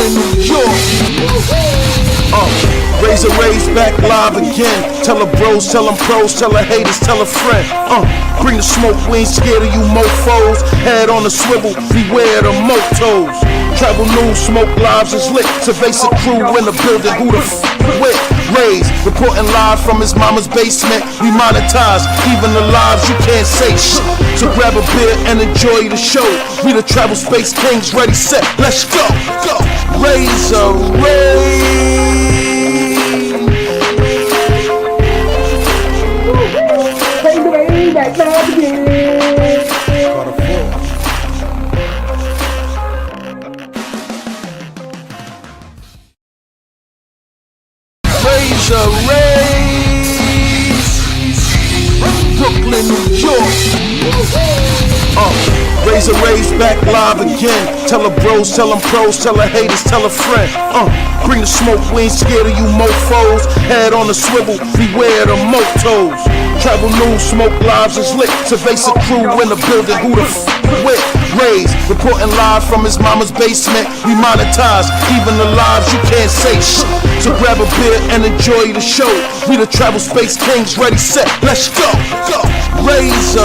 Brooklyn, New York. Raze back live again. Tell her bros, tell them pros, tell her haters, tell a friend. Bring the smoke, we ain't scared of you mofos. Head on the swivel, beware the motos. Travel news, smoke lives is lit. Survey's a crew in the building, who the f with? Raze, reporting live from his mama's basement. We monetize, even the lives you can't say shit. So grab a beer and enjoy the show. We the travel space kings, ready, set, let's go, go. Raze. Brooklyn, New York. Raze back live again. Tell her bros, tell them pros, tell her haters, tell a friend. Bring the smoke, we ain't scared of you mofos. Head on the swivel, beware the motos. Travel news, smoke lives is lit. Survey's a crew in the building, who the f with? Raze, reporting live from his mama's basement. We monetize, even the lives you can't say shit. So grab a beer and enjoy the show. We the travel space kings, ready, set, let's go, go. Raze.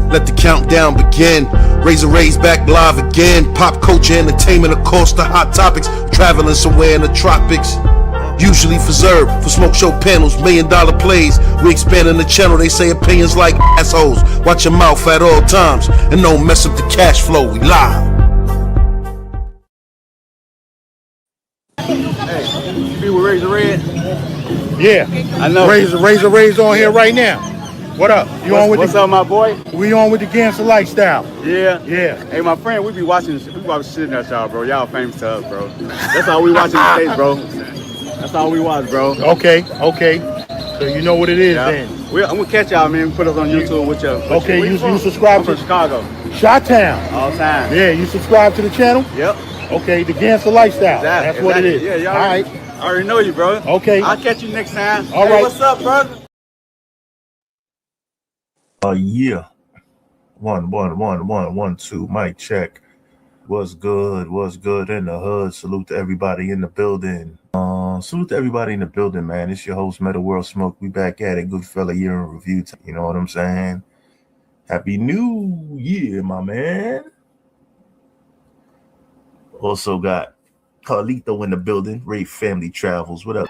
Let the countdown begin. Raze back live again. Pop culture, entertainment, of course, the hot topics. Traveling somewhere in the tropics. Usually for Zerb, for smoke show panels, $1 million plays. We expanding the channel, they say opinions like assholes. Watch your mouth at all times, and don't mess up the cash flow, we live. Hey, you be with Raze? Yeah, I know. Raze on here right now. What up? You on with what's up, my boy? We on with the gangster lifestyle. Yeah. Yeah. Hey, my friend, we watching shit at y'all, bro. Y'all famous to us, bro. That's all we watch in the States, bro. That's all we watch, bro. Okay. So you know what it is then. I'm gonna catch y'all, man. Put us on YouTube with your. Okay, you subscribe to Chicago. Chi-Town. All time. Yeah, you subscribe to the channel? Yep. Okay, the gangster lifestyle. That's what it is. Yeah, y'all. All right. I already know you, bro. Okay. I'll catch you next time. All right. What's up, brother? Yeah. 1 2. Mic check. What's good in the hood? Salute to everybody in the building. Salute to everybody in the building, man. It's your host, Metal World Smoke. We back at it. Good fella year in review. You know what I'm saying? Happy New Year, my man. Also got Carlito in the building. Ray Family Travels. What up?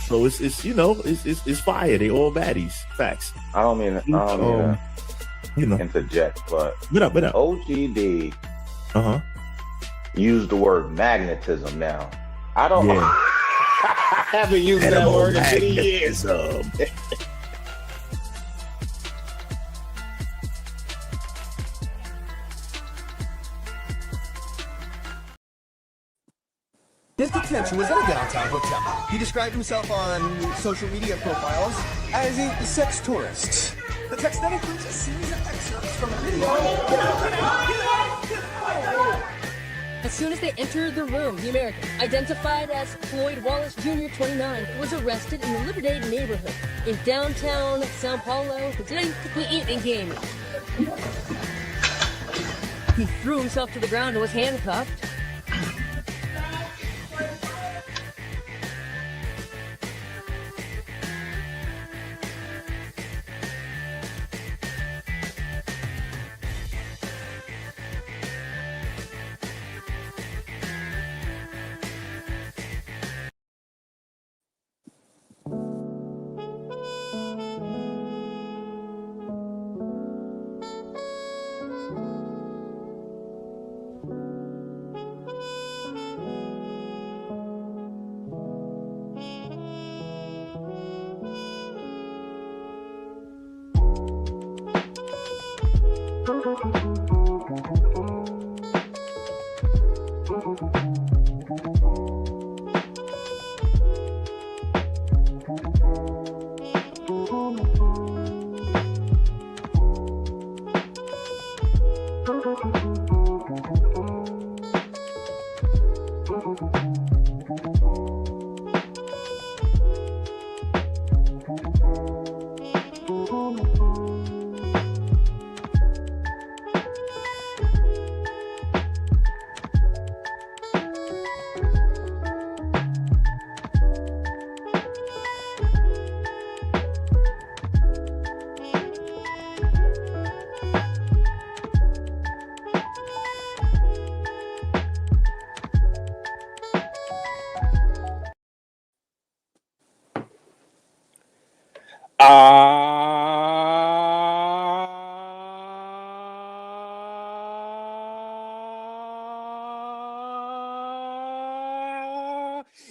So it's fire. They all baddies. Facts. I don't mean that. interject, but What up? OGD Uh-huh. used the word magnetism now. I don't Yeah. I haven't used that word in many years. His detention was at a downtown hotel. He described himself on social media profiles as a sex tourist. The text then includes a series of excerpts from a video. As soon as they entered the room, the American, identified as Floyd Wallace Jr., 29, was arrested in the Liberdade neighborhood in downtown Sao Paulo for delinquent eating game. He threw himself to the ground and was handcuffed.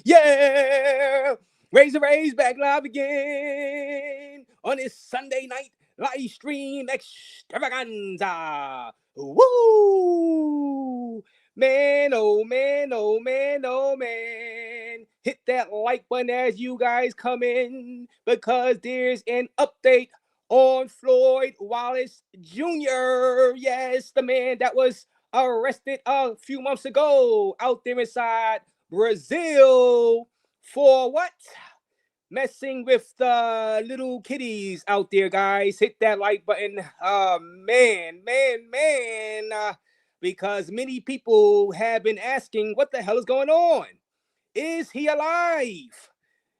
Yeah, Raze back live again on this Sunday night live stream extravaganza. Woo! Man, oh man, oh man, oh man. Hit that like button as you guys come in because there's an update on Floyd Wallace Jr. Yes, the man that was arrested a few months ago out there inside Brazil for what? Messing with the little kitties out there, guys. Hit that like button. Man. Because many people have been asking what the hell is going on. Is he alive?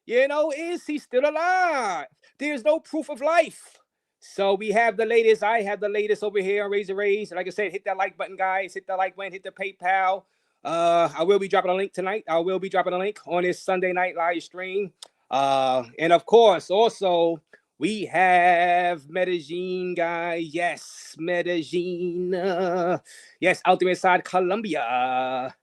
Is he still alive? There's no proof of life. So we have the latest. I have the latest over here on Raze. Like I said, hit that like button, guys. Hit that like button. Hit the PayPal. I will be dropping a link tonight. I will be dropping a link on this Sunday night live stream. And of course, also, we have Medellin, guys. Yes, Medellin. Yes, out there inside Colombia.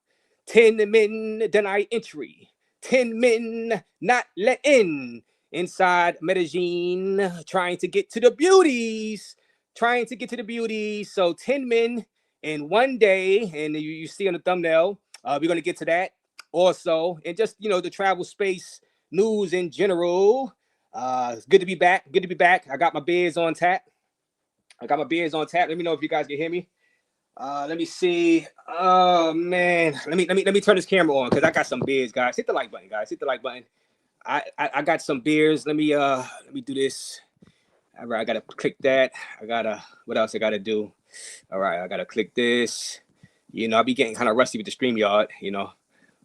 10 men deny entry. 10 men not let in inside Medellin, trying to get to the beauties. So 10 men in one day, and you see on the thumbnail, we're going to get to that also. And just, the travel space news in general. It's good to be back. I got my beers on tap. Let me know if you guys can hear me. Let me see. Oh man, let me turn this camera on because I got some beers, guys. Hit the like button, guys. Hit the like button. I got some beers. Let me do this. All right, I gotta click that. What else I gotta do? All right, I gotta click this. I'll be getting kind of rusty with the StreamYard,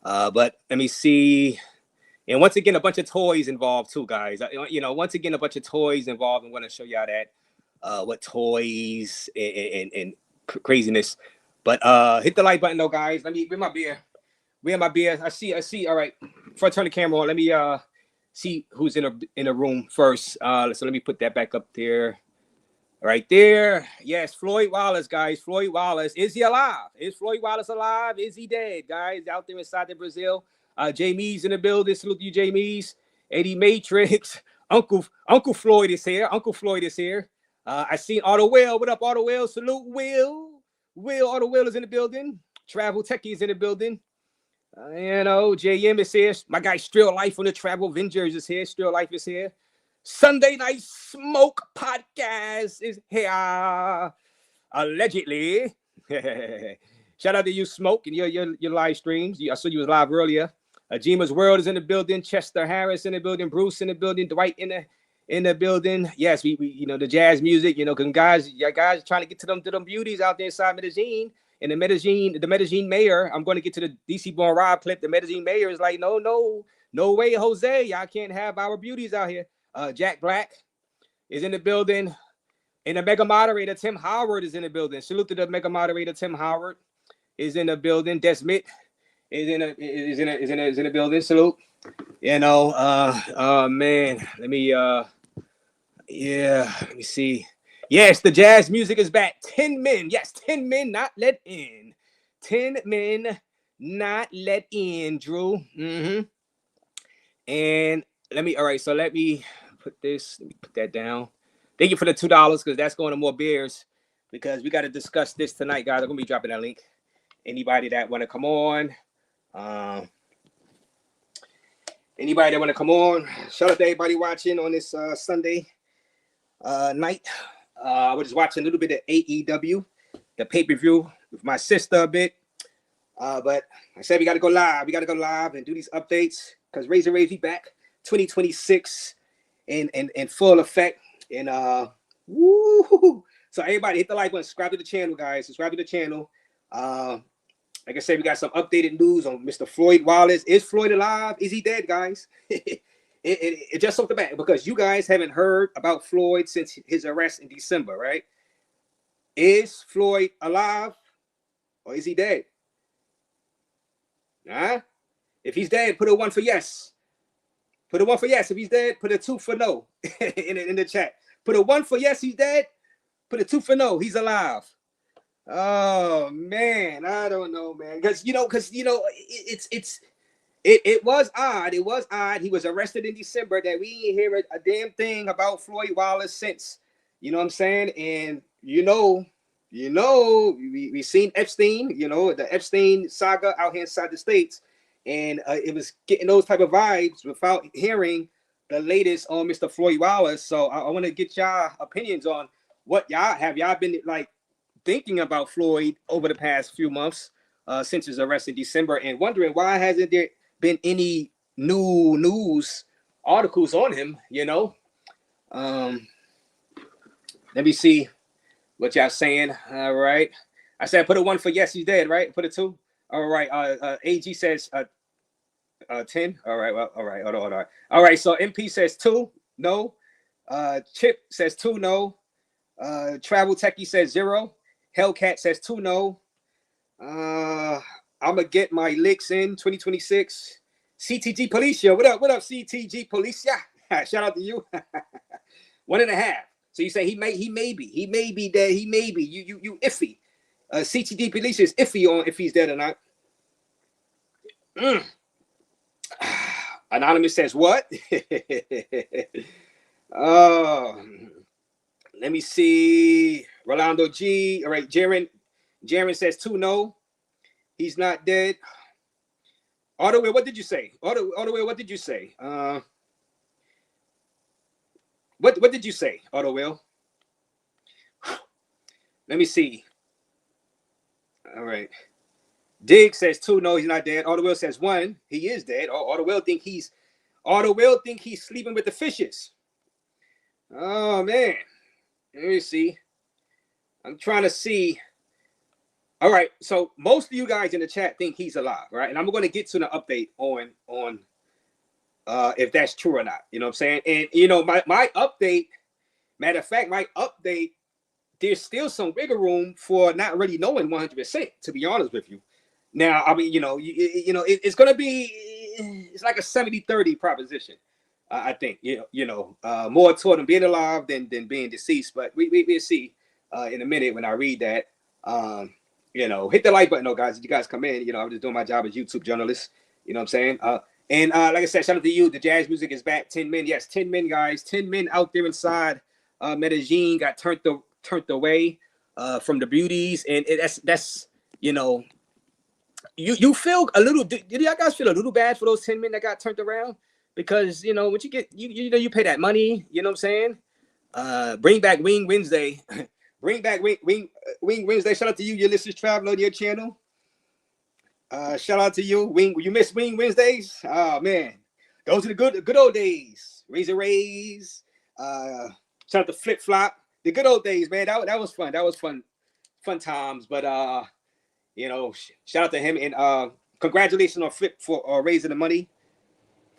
but let me see. And once again, a bunch of toys involved too, guys. Once again, a bunch of toys involved. I'm gonna show y'all that what toys and craziness. But hit the like button though, guys. Let me bring my beer. I see. All right. Before I turn the camera on, let me see who's in a room first. So let me put that back up there. Right there. Yes, Floyd Wallace, guys. Floyd Wallace. Is he alive? Is Floyd Wallace alive? Is he dead, guys? Out there inside of Brazil. Jamie's in the building. Salute to you, Jamie's. Eddie Matrix. Uncle Floyd is here. Uncle Floyd is here. I seen Auto Will. What up, Auto Will? Salute, Will. Auto Will is in the building. Travel Techie is in the building. JM is here. My guy Strill Life on the Travel Avengers is here. Strill Life is here. Sunday Night Smoke Podcast is here. Allegedly. Shout out to you, Smoke, and your live streams. I saw you was live earlier. Jima's World is in the building. Chester Harris in the building. Bruce in the building. Dwight in the building. Yes, we the jazz music. Cause guys trying to get to them beauties out there inside Medellin. And the Medellin mayor. I'm going to get to the DC Born Rob clip. The Medellin mayor is like, no way, Jose. Y'all can't have our beauties out here. Jack Black is in the building, and the mega moderator Tim Howard is in the building. Salute to the mega moderator Tim Howard is in the building. Desmit is in the building. Salute. Man, let me see. Yes, the jazz music is back. 10 men, yes, 10 men not let in. 10 men not let in, Drew. And let me put that down. Thank you for the $2 because that's going to more beers because we got to discuss this tonight, guys. I'm gonna be dropping that link. Anybody that want to come on, shout out to everybody watching on this Sunday night. We're just watching a little bit of AEW, the pay-per-view with my sister a bit. But I said we got to go live. We got to go live and do these updates because Raze be back 2026 in full effect. And so everybody hit the like button, subscribe to the channel, guys. Subscribe to the channel. Like I said, we got some updated news on Mr. Floyd Wallace. Is Floyd alive? Is he dead, guys? It just off the bat because you guys haven't heard about Floyd since his arrest in December, right? Is Floyd alive or is he dead? Huh? If he's dead, put a 1 for yes. Put a 1 for yes. If he's dead, put a 2 for no in the chat. Put a 1 for yes, he's dead. Put a 2 for no, he's alive. Oh man, I don't know, man. Because it was odd. It was odd. He was arrested in December. That we didn't hear a damn thing about Floyd Wallace since. You know what I'm saying? And we seen Epstein. The Epstein saga out here inside the States. And it was getting those type of vibes without hearing the latest on Mr. Floyd Wallace. So I want to get y'all opinions on what y'all been like thinking about Floyd over the past few months since his arrest in December, and wondering why hasn't there been any new news articles on him? Let me see what y'all saying. All right, I said put a 1 for yes, he's dead. Right, put a 2. All right. AG says 10. All right. Well, all right. Hold on. All right. So MP says 2. No. Chip says 2. No. Travel Techie says 0. Hellcat says 2. No. I'm gonna get my licks in 2026. CTG Policia. What up? CTG Policia. Shout out to you. 1.5. So you say he may be dead. He may be. You iffy. CTG Policia is iffy on if he's dead or not. Anonymous says what? Let me see. Rolando G. All right, Jaren says 2. No, he's not dead. Autoway, what did you say? Autoway, what did you say? What did you say, Autoway? Let me see. All right. Dig says 2. No, he's not dead. Autoway says 1. He is dead. Autoway think he's sleeping with the fishes. Oh man. Let me see. I'm trying to see. All right. So most of you guys in the chat think he's alive, right? And I'm going to get to the update on if that's true or not. You know what I'm saying? And my update, matter of fact, there's still some wiggle room for not really knowing 100%, to be honest with you. Now, I mean, it's going to be, it's like a 70-30 proposition. I think more toward him being alive than being deceased. But we'll see in a minute when I read that. Hit the like button, though, guys. If you guys come in, I'm just doing my job as YouTube journalist. You know what I'm saying? And like I said, shout out to you. The jazz music is back. 10 men, yes, 10 men, guys. 10 men out there inside Medellin got turned away from the beauties, and that's you feel a little. Did y'all guys feel a little bad for those 10 men that got turned around? Because when you get you pay that money, you know what I'm saying? Bring back Wing Wednesday. Bring back Wing Wednesday. Shout out to you, Ulysses Traveler, on your channel. Shout out to you, Wing. You miss Wing Wednesdays? Oh man, those are the good old days. Raze. Shout out to Flip Flop. The good old days, man. That was fun. That was fun times. But shout out to him, and congratulations on Flip for raising the money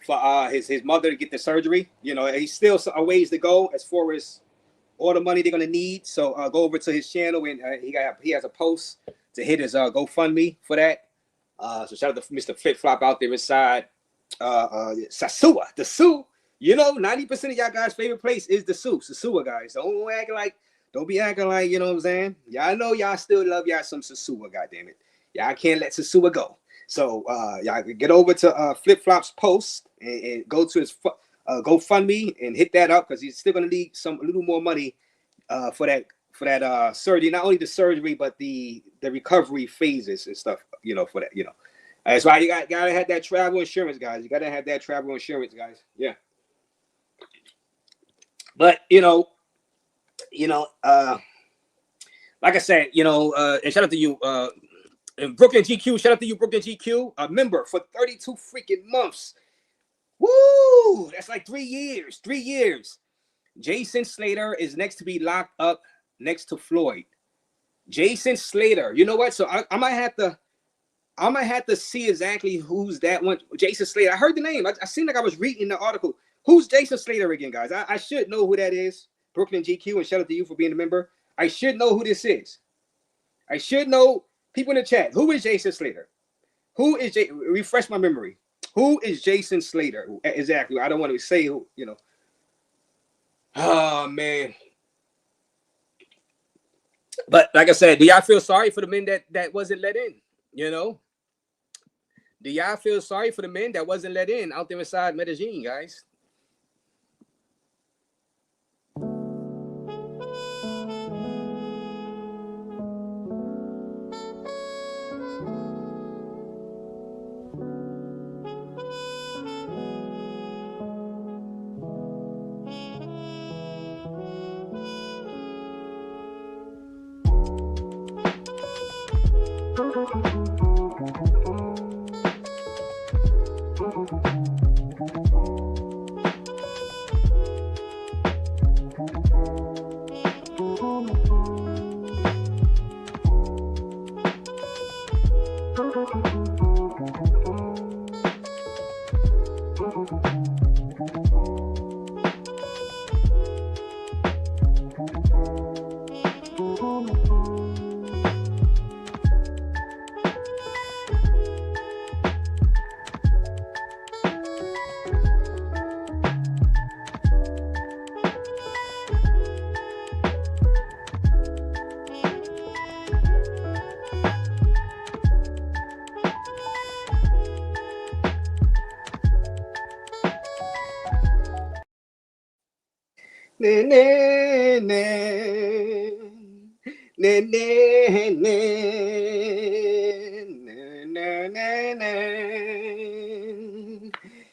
for his mother to get the surgery. He's still a ways to go as far as all the money they're gonna need. So go over to his channel, and he has a post to hit his GoFundMe for that. So shout out to Mr. Flip Flop out there inside Sasua, the Sioux. 90% of y'all guys' favorite place is the Sioux, Sasua, guys. Don't be acting like, you know what I'm saying? Y'all know y'all still love y'all some Sasua, goddammit. Y'all can't let Sasua go. So y'all get over to Flip Flop's post and go to his GoFundMe and hit that up, because he's still gonna need a little more money for that surgery. Not only the surgery, but the recovery phases and stuff. For that. That's why you gotta have that travel insurance, guys. You gotta have that travel insurance, guys. Yeah. But like I said, and shout out to you, and Brooklyn GQ. Shout out to you, Brooklyn GQ, a member for 32 freaking months. Woo! That's like 3 years. 3 years. Jason Slater is next to be locked up next to Floyd. Jason Slater. You know what? So I might have to see exactly who's that one. Jason Slater. I heard the name. I seemed like I was reading the article. Who's Jason Slater again, guys? I should know who that is. Brooklyn GQ, and shout out to you for being a member. I should know who this is. I should know. People in the chat. Who is Jason Slater? Refresh my memory. Who is Jason Slater? Exactly. I don't want to say who, Oh, man. But like I said, do y'all feel sorry for the men that wasn't let in? Do y'all feel sorry for the men that wasn't let in out there inside Medellin, guys?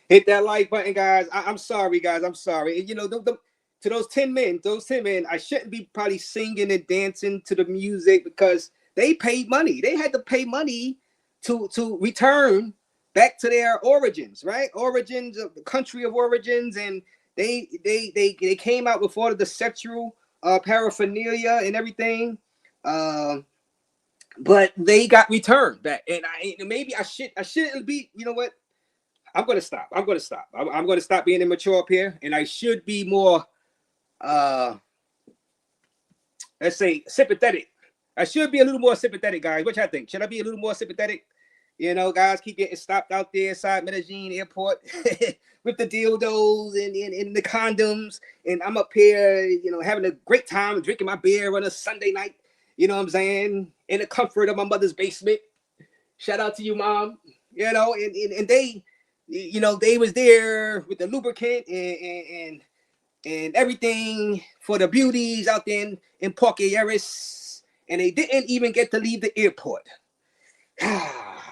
Hit that like button, guys. I'm sorry, guys. I'm sorry. And to those 10 men, I shouldn't be probably singing and dancing to the music, because they paid money. They had to pay money to return back to their origins, right? Origins of the country of origins, and they came out with all of the sexual paraphernalia and everything, but they got returned back. And maybe I shouldn't be. You know what? I'm gonna stop. I'm gonna stop being immature up here, and I should be more, let's say, sympathetic. I should be a little more sympathetic, guys. What y'all think? Should I be a little more sympathetic You know, guys keep getting stopped out there inside Medellin airport with the dildos and the condoms. And I'm up here, you know, having a great time drinking my beer on a Sunday night. You know what I'm saying? In the comfort of my mother's basement. Shout out to you, Mom. You know, and they, you know, they was there with the lubricant and everything for the beauties out there in Parque Yeris, and they didn't even get to leave the airport.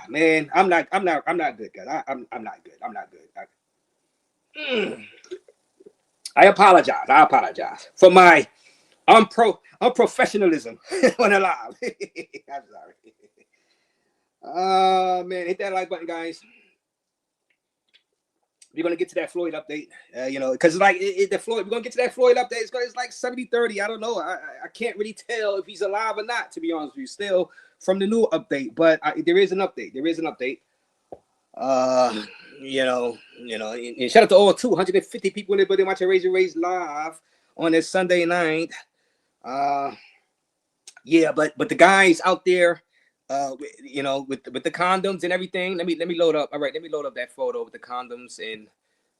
Man, I'm not good, guys. I'm not good. I'm not good. I apologize for my unprofessionalism when alive. I'm sorry. Man, hit that like button, guys. We're gonna get to that Floyd update, you know, because like the Floyd, we're gonna get to that Floyd update. It's like 70-30. I don't know. I can't really tell if he's alive or not, to be honest with you. Still from the new update, but there is an update. There is an update. You know, and shout out to all 250 people in the building watching Raze live on this Sunday night. Yeah, but the guys out there, you know, with the condoms and everything. Let me load up. All right, let me load up that photo with the condoms. And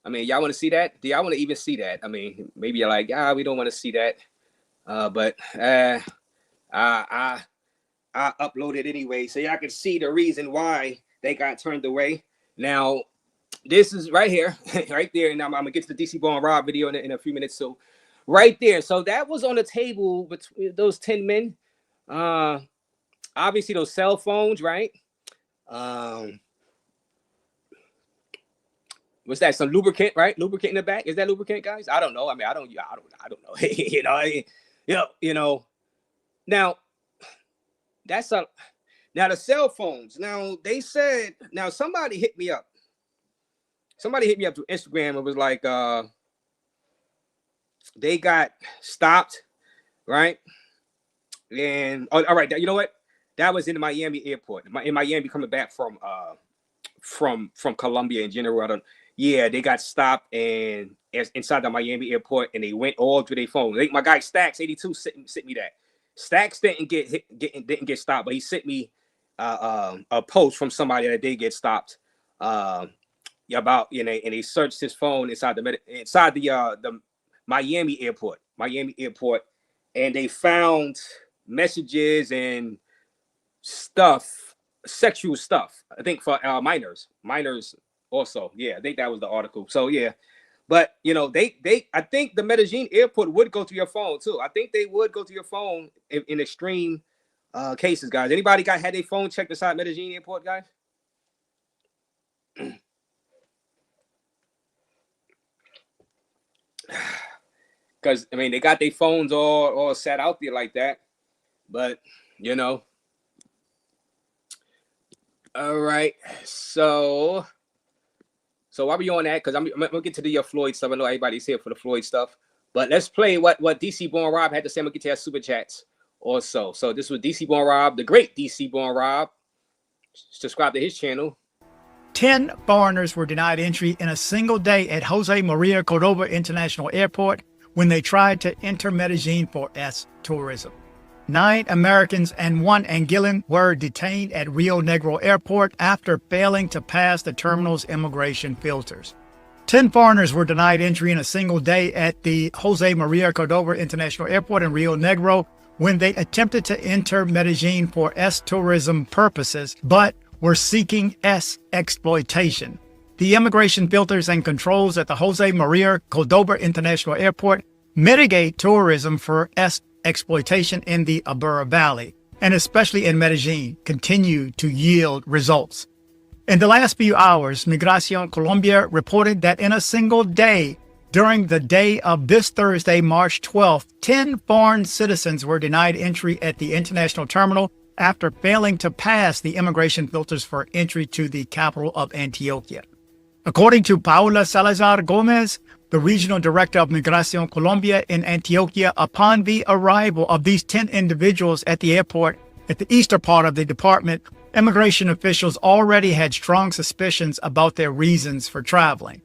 I mean, y'all want to see that? Do y'all want to even see that? I mean, maybe you're like, we don't want to see that. But I upload it anyway, so y'all can see the reason why they got turned away. Now, this is right here, right there. And I'm gonna get to the DC Born Rob video in a few minutes. So, right there. So that was on the table between those 10 men. Obviously those cell phones, right? What's that? Some lubricant, right? Lubricant in the back. Is that lubricant, guys? I don't know. I mean, I don't know. you know. Now, now the cell phones. Now they said. Now somebody hit me up. Somebody hit me up through Instagram. It was like they got stopped, right? And all right, you know what? That was in the Miami airport. In Miami, coming back from Colombia in general. Yeah, they got stopped and inside the Miami airport, and they went all through their phone. My guy Stacks 82 sent me that. Stacks didn't get stopped, but he sent me a post from somebody that did get stopped about, you know, and they searched his phone inside the Miami airport, and they found messages and stuff, sexual stuff, I think, for minors also. Yeah, I think that was the article. So yeah, but you know, I think the Medellin airport would go to your phone too. I think they would go to your phone in extreme cases, guys. Anybody had their phone checked inside Medellin airport, guys? Because I mean, they got their phones all set out there like that, but you know. All right, so while we on that, because I'm gonna get to the Floyd stuff. I know everybody's here for the Floyd stuff, but let's play what DC Born Rob had to say. I'm gonna get to our super chats also. So this was DC Born Rob, the great DC Born Rob. Subscribe to his channel. 10 foreigners were denied entry in a single day at Jose Maria Cordova International Airport when they tried to enter Medellin for tourism. 9 Americans and 1 Anguillan were detained at Rio Negro Airport after failing to pass the terminal's immigration filters. 10 foreigners were denied entry in a single day at the Jose Maria Cordova International Airport in Rio Negro when they attempted to enter Medellin for tourism purposes, but were seeking exploitation. The immigration filters and controls at the Jose Maria Cordova International Airport mitigate tourism for exploitation in the Abura Valley, and especially in Medellin, continue to yield results. In the last few hours, Migración Colombia reported that in a single day, during the day of this Thursday, March 12th, 10 foreign citizens were denied entry at the international terminal after failing to pass the immigration filters for entry to the capital of Antioquia. According to Paula Salazar Gomez, the regional director of Migración Colombia in Antioquia, upon the arrival of these 10 individuals at the airport at the eastern part of the department, immigration officials already had strong suspicions about their reasons for traveling.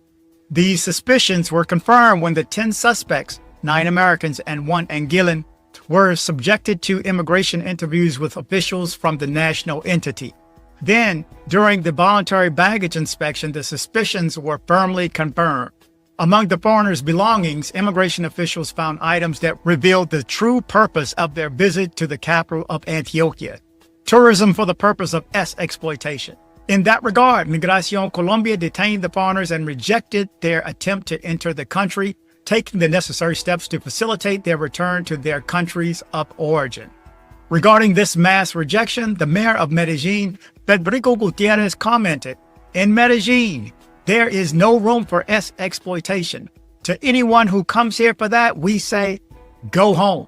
These suspicions were confirmed when the 10 suspects, 9 Americans and 1 Anguillan, were subjected to immigration interviews with officials from the national entity. Then, during the voluntary baggage inspection, the suspicions were firmly confirmed. Among the foreigners' belongings, immigration officials found items that revealed the true purpose of their visit to the capital of Antioquia: tourism for the purpose of exploitation. In that regard, Migración Colombia detained the foreigners and rejected their attempt to enter the country, taking the necessary steps to facilitate their return to their countries of origin. Regarding this mass rejection, the mayor of Medellin, Federico Gutierrez, commented, "In Medellin, there is no room for exploitation. To anyone who comes here for that, we say, go home."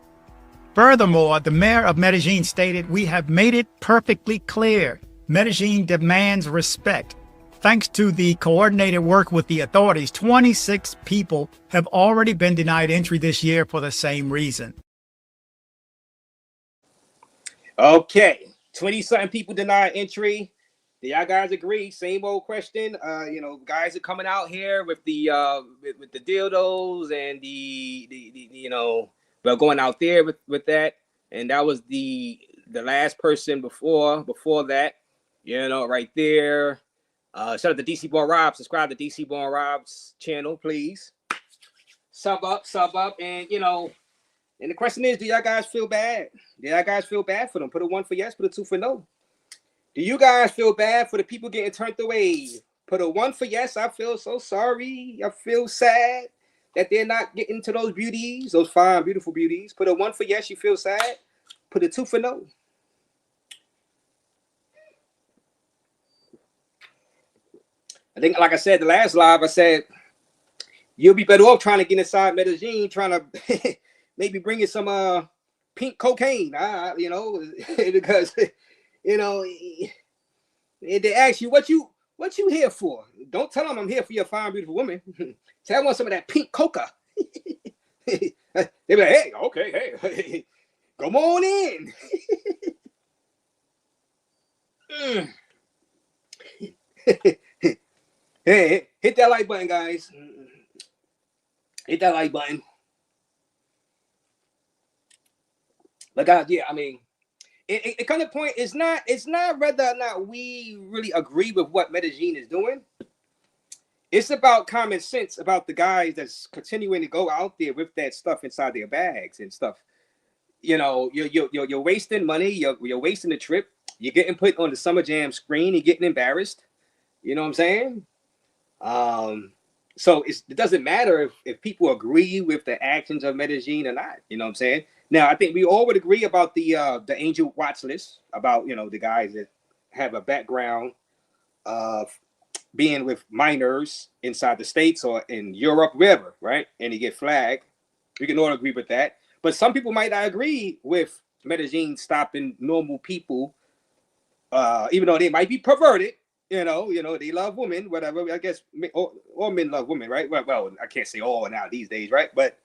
Furthermore, the mayor of Medellin stated, "We have made it perfectly clear. Medellin demands respect. Thanks to the coordinated work with the authorities, 26 people have already been denied entry this year for the same reason." Okay, 20-something people denied entry. Do y'all guys agree? Same old question. Guys are coming out here with the with the dildos and but going out there with that. And that was the last person before that, right there. Shout out to DC Born Rob. Subscribe to DC Born Rob's channel, please. Sub up, and and the question is, do y'all guys feel bad? Do y'all guys feel bad for them? Put a 1 for yes, put a 2 for no. Do you guys feel bad for the people getting turned away? Put a 1 for yes. I feel so sorry. I feel sad that they're not getting to those beauties, those fine, beautiful beauties. Put a 1 for yes. You feel sad. Put a 2 for no. I think, like I said, the last live, I said, you'll be better off trying to get inside Medellin, trying to maybe bring in some pink cocaine, because they ask you what you here for. Don't tell them I'm here for your fine, beautiful woman. Say I want some of that pink coca. They be like, hey, okay, hey, come on in. Hey, hit that like button, guys. Hit that like button. But guys, yeah, I mean, it kind of point, it's not whether or not we really agree with what Medellin is doing. It's about common sense about the guys that's continuing to go out there with that stuff inside their bags and stuff. You're wasting money. You're wasting the trip. You're getting put on the Summer Jam screen. You're getting embarrassed. You know what I'm saying? So it doesn't matter if people agree with the actions of Medellin or not. You know what I'm saying? Now, I think we all would agree about the Angel Watch list, about, the guys that have a background of being with minors inside the States or in Europe, wherever, right? And they get flagged. We can all agree with that. But some people might not agree with Medellin stopping normal people, even though they might be perverted. They love women, whatever. I guess all men love women, right? Well, I can't say all now these days, right? But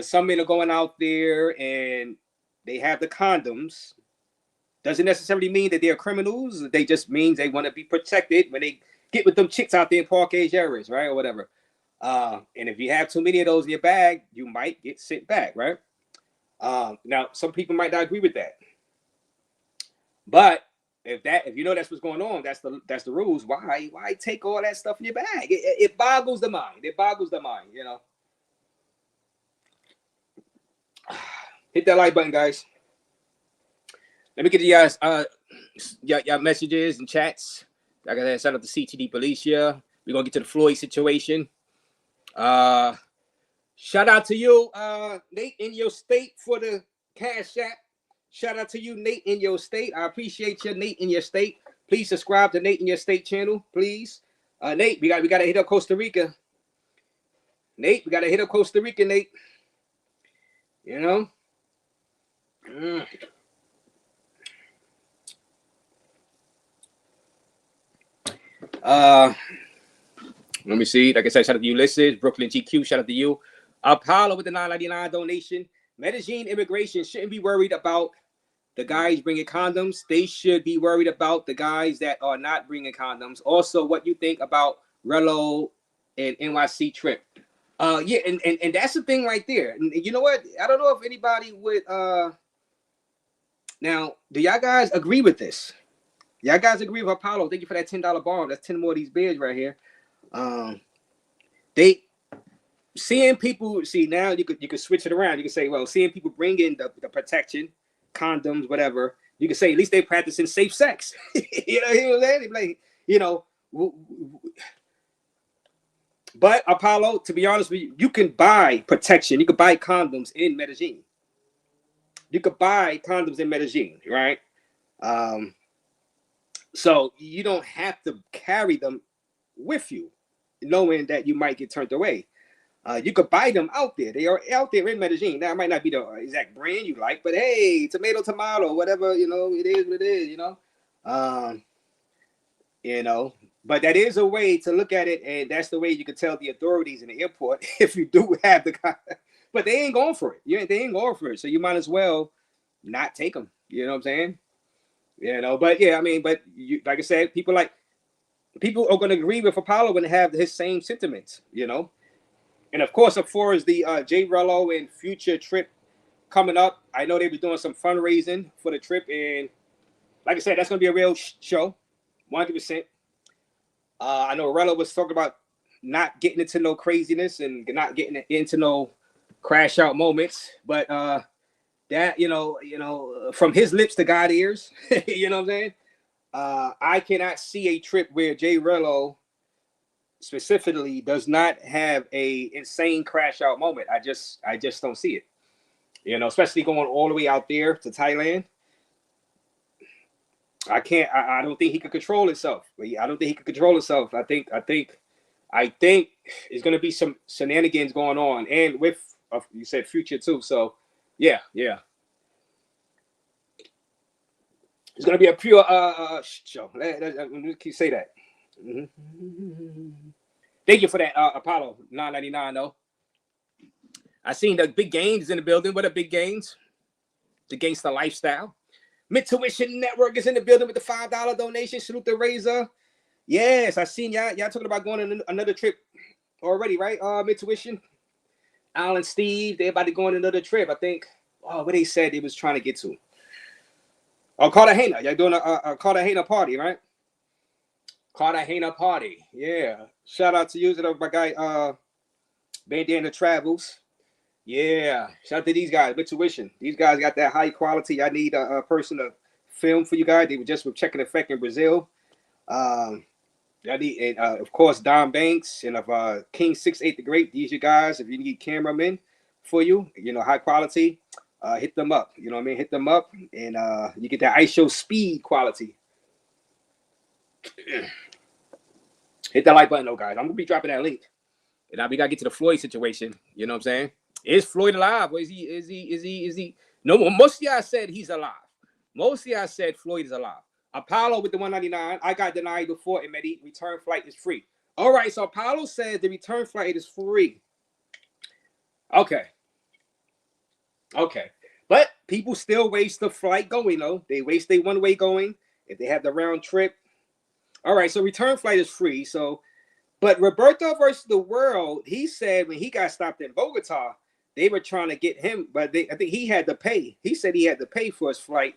some men are going out there and they have the condoms. Doesn't necessarily mean that they're criminals. They just means they want to be protected when they get with them chicks out there in park age areas, right? Or whatever. And if you have too many of those in your bag, you might get sent back, right? Now, some people might not agree with that. But if that's what's going on, that's the rules. Why take all that stuff in your bag? It boggles the mind. It boggles the mind, Hit that like button, guys. Let me get to you guys y'all messages and chats. Like I said, shout out to CTD Policia. We're gonna get to the Floyd situation. Shout out to you, Nate, in your state for the Cash App. Shout out to you, Nate, in your state. I appreciate you, Nate, in your state. Please subscribe to Nate in your state channel, please. Nate, we gotta hit up Costa Rica. Nate, we gotta hit up Costa Rica, Nate. Let me see. Like I said, shout out to Ulysses, Brooklyn GQ, shout out to you. Apollo with the $9.99 donation. Medellin immigration shouldn't be worried about the guys bringing condoms. They should be worried about the guys that are not bringing condoms. Also, what you think about Relo and NYC trip. Yeah, and that's the thing right there. And you know what? I don't know if anybody would now, do y'all guys agree with this? Y'all guys agree with Apollo? Thank you for that $10 bomb. That's 10 more of these beers right here. They seeing people see now. You could switch it around. You can say, well, seeing people bring in the protection, condoms, whatever. You can say at least they practicing safe sex. You know what I'm saying? Like, you know. But Apollo, to be honest with you, you can buy protection. You can buy condoms in Medellin. You could buy condoms in Medellin, right? So you don't have to carry them with you, knowing that you might get turned away. You could buy them out there. They are out there in Medellin. That might not be the exact brand you like, but hey, tomato, whatever, you know, it is what it is, you know. But that is a way to look at it, and that's the way you can tell the authorities in the airport if you do have the guy. But they ain't going for it. They ain't going for it. So you might as well not take them. You know what I'm saying? You know, but yeah, I mean, but you, like I said, people are going to agree with Apollo and have his same sentiments, you know. And of course, as far as the J Rello and Future trip coming up, I know they were doing some fundraising for the trip, and like I said, that's going to be a real show, 100%. I know Rello was talking about not getting into no craziness and not getting into no crash out moments, but that, you know, from his lips to God's ears, you know what I'm saying? I cannot see a trip where J Rello specifically does not have a insane crash out moment. I just don't see it, you know, especially going all the way out there to Thailand. I don't think he could control himself. I don't think he could control himself. I think there's going to be some shenanigans going on, and with you said Future too. So yeah. It's going to be a pure show. Let me keep say that. Mm-hmm. Thank you for that, Apollo. $9.99 though. I seen the big gains in the building. What are big gains? The Gangsta Lifestyle. Mid-Tuition Network is in the building with the $5 donation. Salute the Raze. Yes, I seen y'all talking about going on another trip already, right? Mid-Tuition. Alan, Steve, they about to go on another trip. I think. Oh, what they said they was trying to get to. Oh, Cartagena. Y'all doing a Cartagena party, right? Cartagena party. Yeah. Shout out to you, my guy, Bandana Travels. Yeah. Shout out to these guys, Mid-Tuition. These guys got that high quality. I need a person to film for you guys. They were just with Check and Effect in Brazil. I need, and of course, Don Banks and of King 68 the Great. These you guys, if you need cameramen for you, you know, high quality. Hit them up, you know what I mean? Hit them up, and you get that ice show speed quality. Hit that like button, though, guys. I'm gonna be dropping that link, and we gotta get to the Floyd situation. You know what I'm saying? Is Floyd alive? Or is he? No, most of y'all said he's alive. Most of y'all said Floyd is alive. Apollo with the $199. I got denied before, and Medi, return flight is free. All right, so Apollo says the return flight is free. Okay. But people still waste the flight going, though. They waste their one-way going if they have the round trip. All right, so return flight is free. So, but Roberto versus the World, he said when he got stopped in Bogota, they were trying to get him, but I think he had to pay. He said he had to pay for his flight.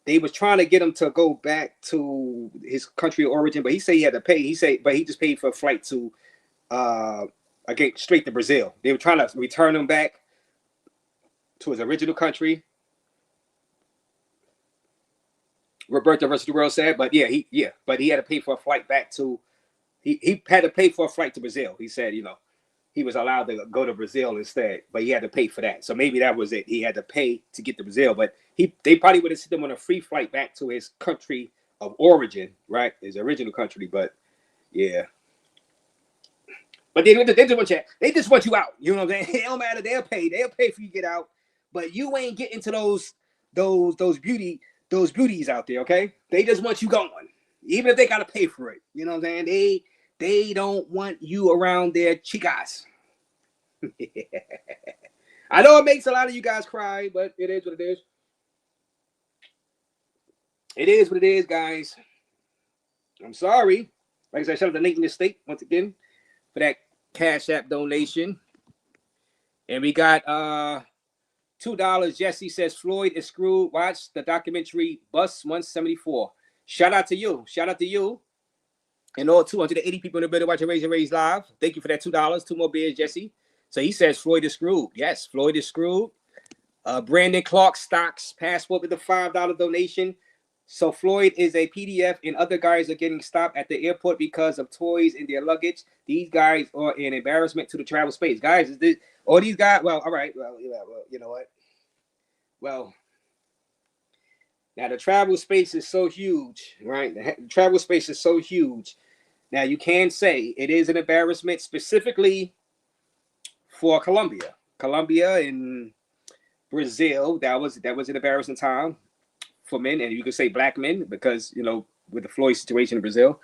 They was trying to get him to go back to his country of origin, but he said he had to pay. He said, but he just paid for a flight to, again, straight to Brazil. They were trying to return him back to his original country. Roberto versus the World said, but but he had to pay for a flight back to. He had to pay for a flight to Brazil. He said, you know, he was allowed to go to Brazil instead, but he had to pay for that. So maybe that was it. He had to pay to get to Brazil, but they probably would have sent him on a free flight back to his country of origin, right? His original country. But yeah. But they just want you out. You know what I'm saying? It don't matter. They'll pay for you to get out. But you ain't getting to those beauties out there, okay? They just want you going. Even if they gotta pay for it. You know what I'm saying? They don't want you around their chicas. I know it makes a lot of you guys cry, but it is what it is. It is what it is, guys. I'm sorry. Like I said, shout out to Nate in the State once again for that Cash App donation. And we got $2. Jesse says Floyd is screwed. Watch the documentary Bus 174. Shout out to you. Shout out to you. And all 280 people in the building watching Raze live. Thank you for that $2. 2 more beers, Jesse. So he says Floyd is screwed. Yes, Floyd is screwed. Brandon Clark stocks passport with a $5 donation. So Floyd is a PDF, and other guys are getting stopped at the airport because of toys in their luggage. These guys are an embarrassment to the travel space. Guys, is this all these guys? Well, all right. Well, you know what? Well, now the travel space is so huge, right? The travel space is so huge. Now you can say it is an embarrassment specifically for Colombia. Colombia and Brazil, that was an embarrassing time for men, and you could say black men because, you know, with the Floyd situation in Brazil.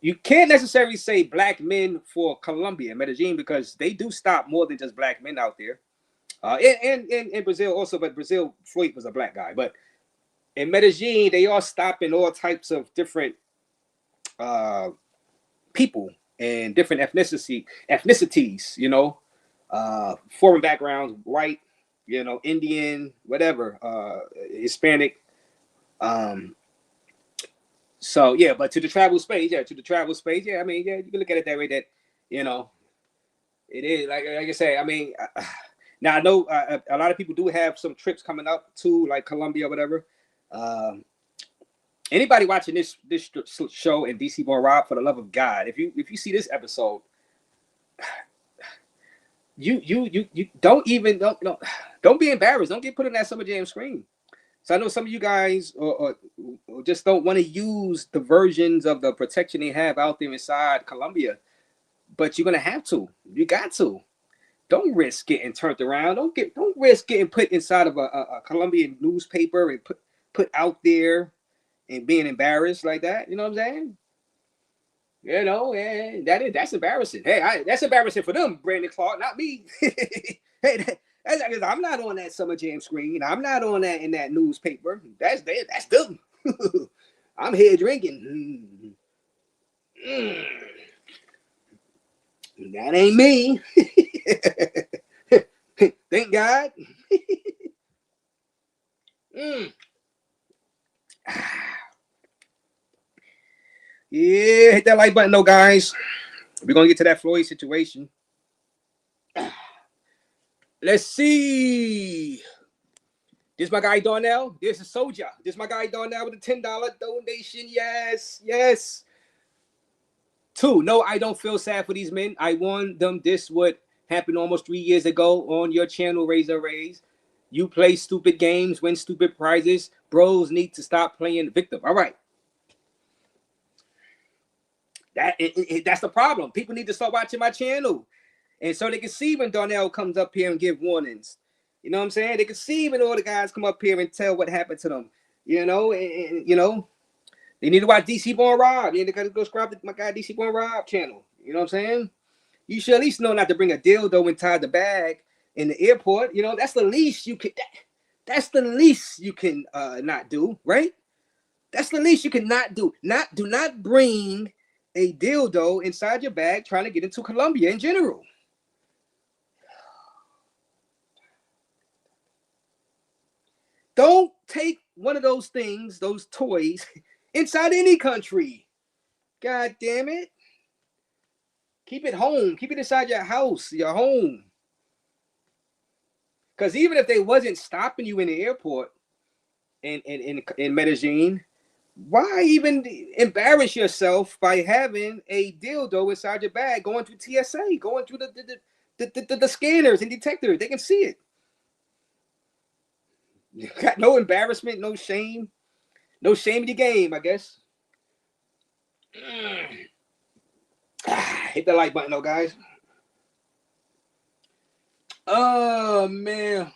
You can't necessarily say black men for Colombia and Medellin because they do stop more than just black men out there. And in Brazil also, but Brazil, Floyd was a black guy. But in Medellin, they are stopping all types of different people and different ethnicities, you know, foreign backgrounds, white, you know, Indian, whatever, Hispanic. So yeah, but to the travel space, I mean, yeah, you can look at it that way. That, you know, it is like I say. I mean, now I know a lot of people do have some trips coming up to like Colombia or whatever. Anybody watching this show in DC Born Rob, for the love of God, if you see this episode, you don't be embarrassed. Don't get put in that Summer Jam screen. So I know some of you guys or just don't want to use the versions of the protection they have out there inside Colombia, but you're gonna have to. You got to. Don't risk getting turned around. Don't risk getting put inside of a Colombian newspaper and put out there and being embarrassed like that. You know what I'm saying? You know, and that's embarrassing. Hey, that's embarrassing for them, Brandon Clark, not me. Hey, that's because I'm not on that Summer Jam screen. I'm not on that in that newspaper. That's them. I'm here drinking. That ain't me. Thank God. Yeah, hit that like button though, guys. We're gonna get to that Floyd situation. Let's see. This my guy Darnell. This is Soldier. This my guy Darnell with a $10 donation. Yes. 2. No, I don't feel sad for these men. I warned them this would happen almost 3 years ago on your channel, Raze. You play stupid games, win stupid prizes. Bros need to stop playing victim. All right. That's the problem. People need to start watching my channel. And so they can see when Darnell comes up here and give warnings. You know what I'm saying? They can see when all the guys come up here and tell what happened to them. You know, and you know, they need to watch DC Born Rob. You need to go subscribe to my guy DC Born Rob channel. You know what I'm saying? You should at least know not to bring a dildo inside the bag in the airport. You know, that's the least you can. That's the least you can not do, right? That's the least you can not do. Do not bring a dildo inside your bag trying to get into Colombia in general. Don't take one of those things, those toys, inside any country. God damn it. Keep it home. Keep it inside your house, your home. Because even if they wasn't stopping you in the airport in Medellin, why even embarrass yourself by having a dildo inside your bag, going through TSA, going through the scanners and detectors? They can see it. You got no embarrassment, no shame. No shame in the game, I guess. Hit the like button though, guys. Oh, man.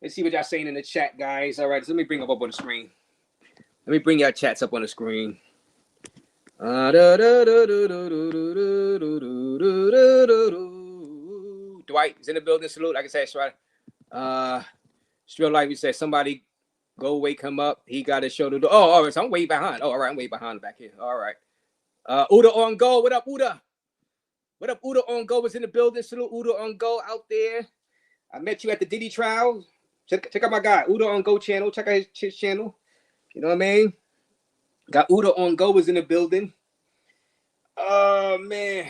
Let's see what y'all saying in the chat, guys. All right, so let me bring them up on the screen. Let me bring y'all chats up on the screen. Dwight is in the building. Salute. Like I said, right. Still like we said, somebody go wake him up. He got to show the door. Oh, all right. So I'm way behind. Oh, all right. I'm way behind back here. All right. Uda on go. What up, Uda? What up, Uda on go was in the building. Salute Uda on go out there. I met you at the Diddy trial. Check out my guy, Uda on Go channel. Check out his channel. You know what I mean? Got Uda on Go is in the building. Oh man.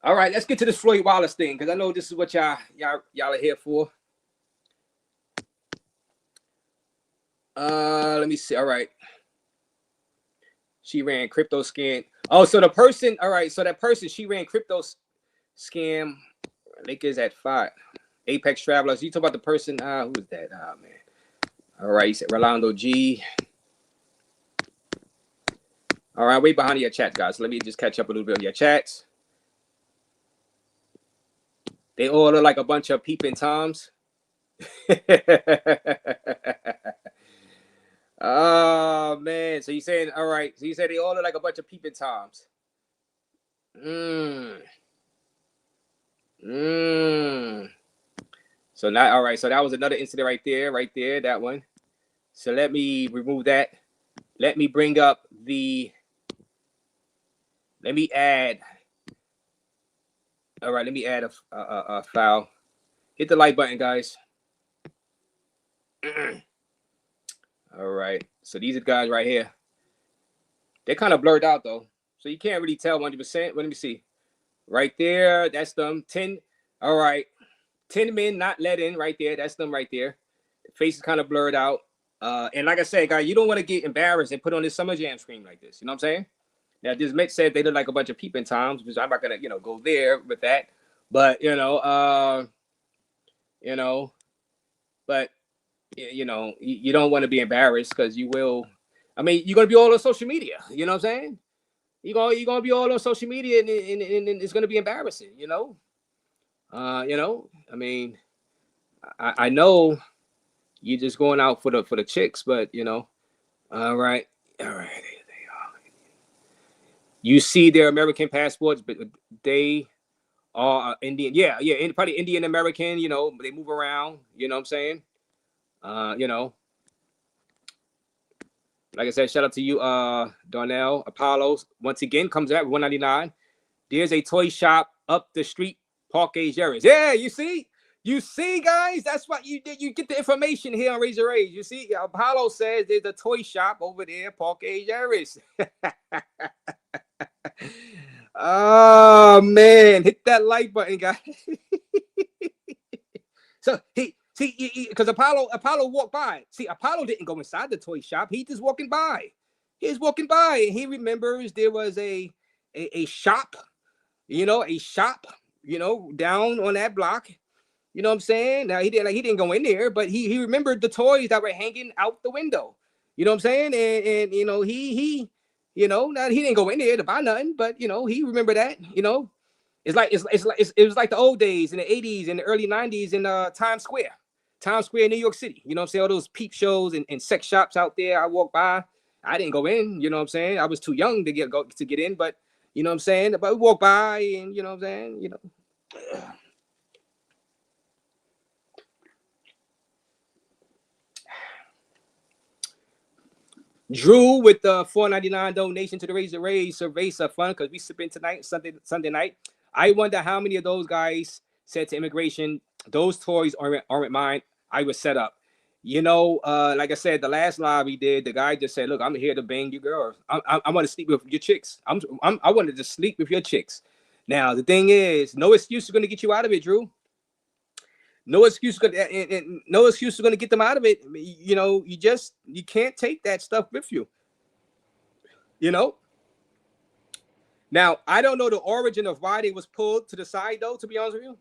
All right, let's get to this Floyd Wallace thing, because I know this is what y'all are here for. Let me see. All right. She ran crypto scam. Oh, so the person, all right, so that person, she ran crypto scam. Lakers at 5. Apex Travelers. You talk about the person, who was that? Oh man. All right, you said Rolando G. All right, wait behind your chat, guys. Let me just catch up a little bit on your chats. They all look like a bunch of peeping toms. Oh man, so you saying, all right, so you said they all look like a bunch of peeping toms. So now, all right, so that was another incident right there, that one. So let me remove that. Let me bring up the, let me add, all right, let me add a file. Hit the like button, guys. All right, so these are guys right here. They're kind of blurred out though, so you can't really tell 100%. Let me see. Right there, that's them. 10. All right, 10 men not let in. Right there, that's them. Right there. The face is kind of blurred out. And like I said, guys, you don't want to get embarrassed and put on this Summer Jam screen like this. You know what I'm saying? Now, this Mitch said they look like a bunch of peeping toms, which I'm not gonna, go there with that. But but you don't want to be embarrassed, because you will. I mean, you're gonna be all on social media. You know what I'm saying? You're gonna be all on social media, and it's gonna be embarrassing. I mean, I know you're just going out for the chicks, but all right. You see their American passports, but they are Indian. Yeah, probably Indian American. They move around. You know what I'm saying? Like I said, shout out to you, Darnell. Apollo once again comes out with $199. There's a toy shop up the street, Park Aries. Yeah, you see, guys. That's what you did. You get the information here on Raze. You see, Apollo says there's a toy shop over there, Park Aries. Oh man, hit that like button, guys. So because Apollo walked by. See, Apollo didn't go inside the toy shop. He just walking by. He's walking by, and he remembers there was a shop, a shop, down on that block. You know what I'm saying? Now he didn't go in there, but he remembered the toys that were hanging out the window. You know what I'm saying? And now he didn't go in there to buy nothing, but he remembered that. It was like the old days in the 80s and the early 90s in Times Square, New York City. You know what I'm saying? All those peep shows and sex shops out there. I walked by. I didn't go in. You know what I'm saying? I was too young to get in, but you know what I'm saying? But we walked by, and you know what I'm saying? Drew with the $4.99 donation to the Raze Cerveza Fund, because we sipping tonight, Sunday night. I wonder how many of those guys said to immigration, those toys aren't mine. I was set up. Like I said, the last live we did, the guy just said, look, I'm here to bang you girls. I want to sleep with your chicks. I wanted to sleep with your chicks. Now, the thing is, no excuse is going to get you out of it, Drew. No excuse is going to get them out of it. You can't take that stuff with you. Now, I don't know the origin of why they was pulled to the side, though, to be honest with you.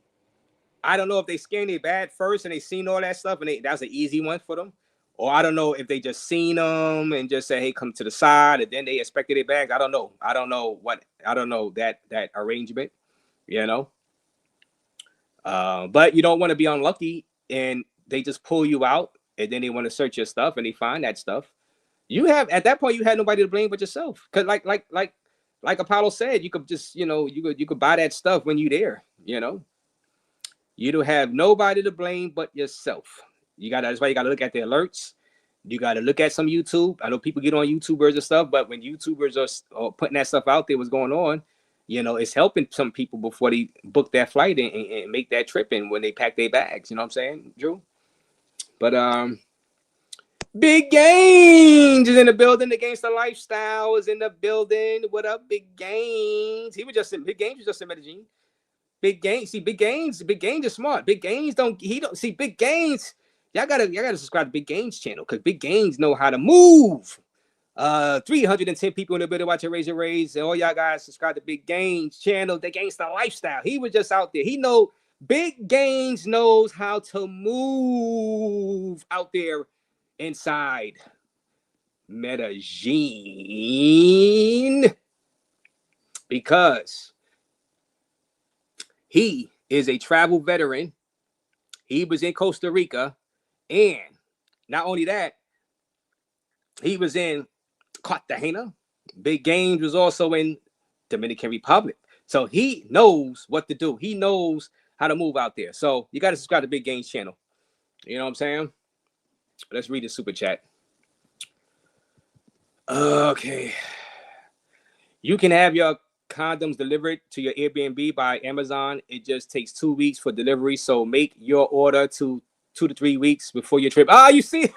I don't know if they scanned their bag first and they seen all that stuff, and that's an easy one for them. Or I don't know if they just seen them and just said, hey, come to the side, and then they expected their bags. I don't know. I don't know that arrangement, But you don't want to be unlucky and they just pull you out, and then they want to search your stuff and they find that stuff. At that point, you had nobody to blame but yourself. Because like Apollo said, you could just, you could buy that stuff when you're there, You don't have nobody to blame but yourself. That's why you gotta look at the alerts. You gotta look at some YouTube. I know people get on YouTubers and stuff, but when YouTubers are putting that stuff out there, what's going on, it's helping some people before they book that flight and make that trip and when they pack their bags. You know what I'm saying, Drew? But Big Gaines is in the building. The Gangsta Lifestyle is in the building. What up, Big Gaines? Big Gaines was just in Medellin. Big Gaines, see, Big Gaines is smart. Big Gaines see Big Gaines. Y'all gotta subscribe to Big Gaines channel because Big Gaines know how to move. 310 people in the building watching Raze. And all y'all guys subscribe to Big Gaines channel, the Gangsta Lifestyle. He was just out there. Big Gaines knows how to move out there inside Medellin because he is a travel veteran. He was in Costa Rica, and not only that, he was in Cartagena. Big Gaines was also in Dominican Republic. So he knows what to do. He knows how to move out there. So you got to subscribe to Big Gaines channel. You know what I'm saying? Let's read the super chat. Okay. You can have your condoms delivered to your Airbnb by Amazon. It just takes 2 weeks for delivery. So make your order to 2 to 3 weeks before your trip. You see?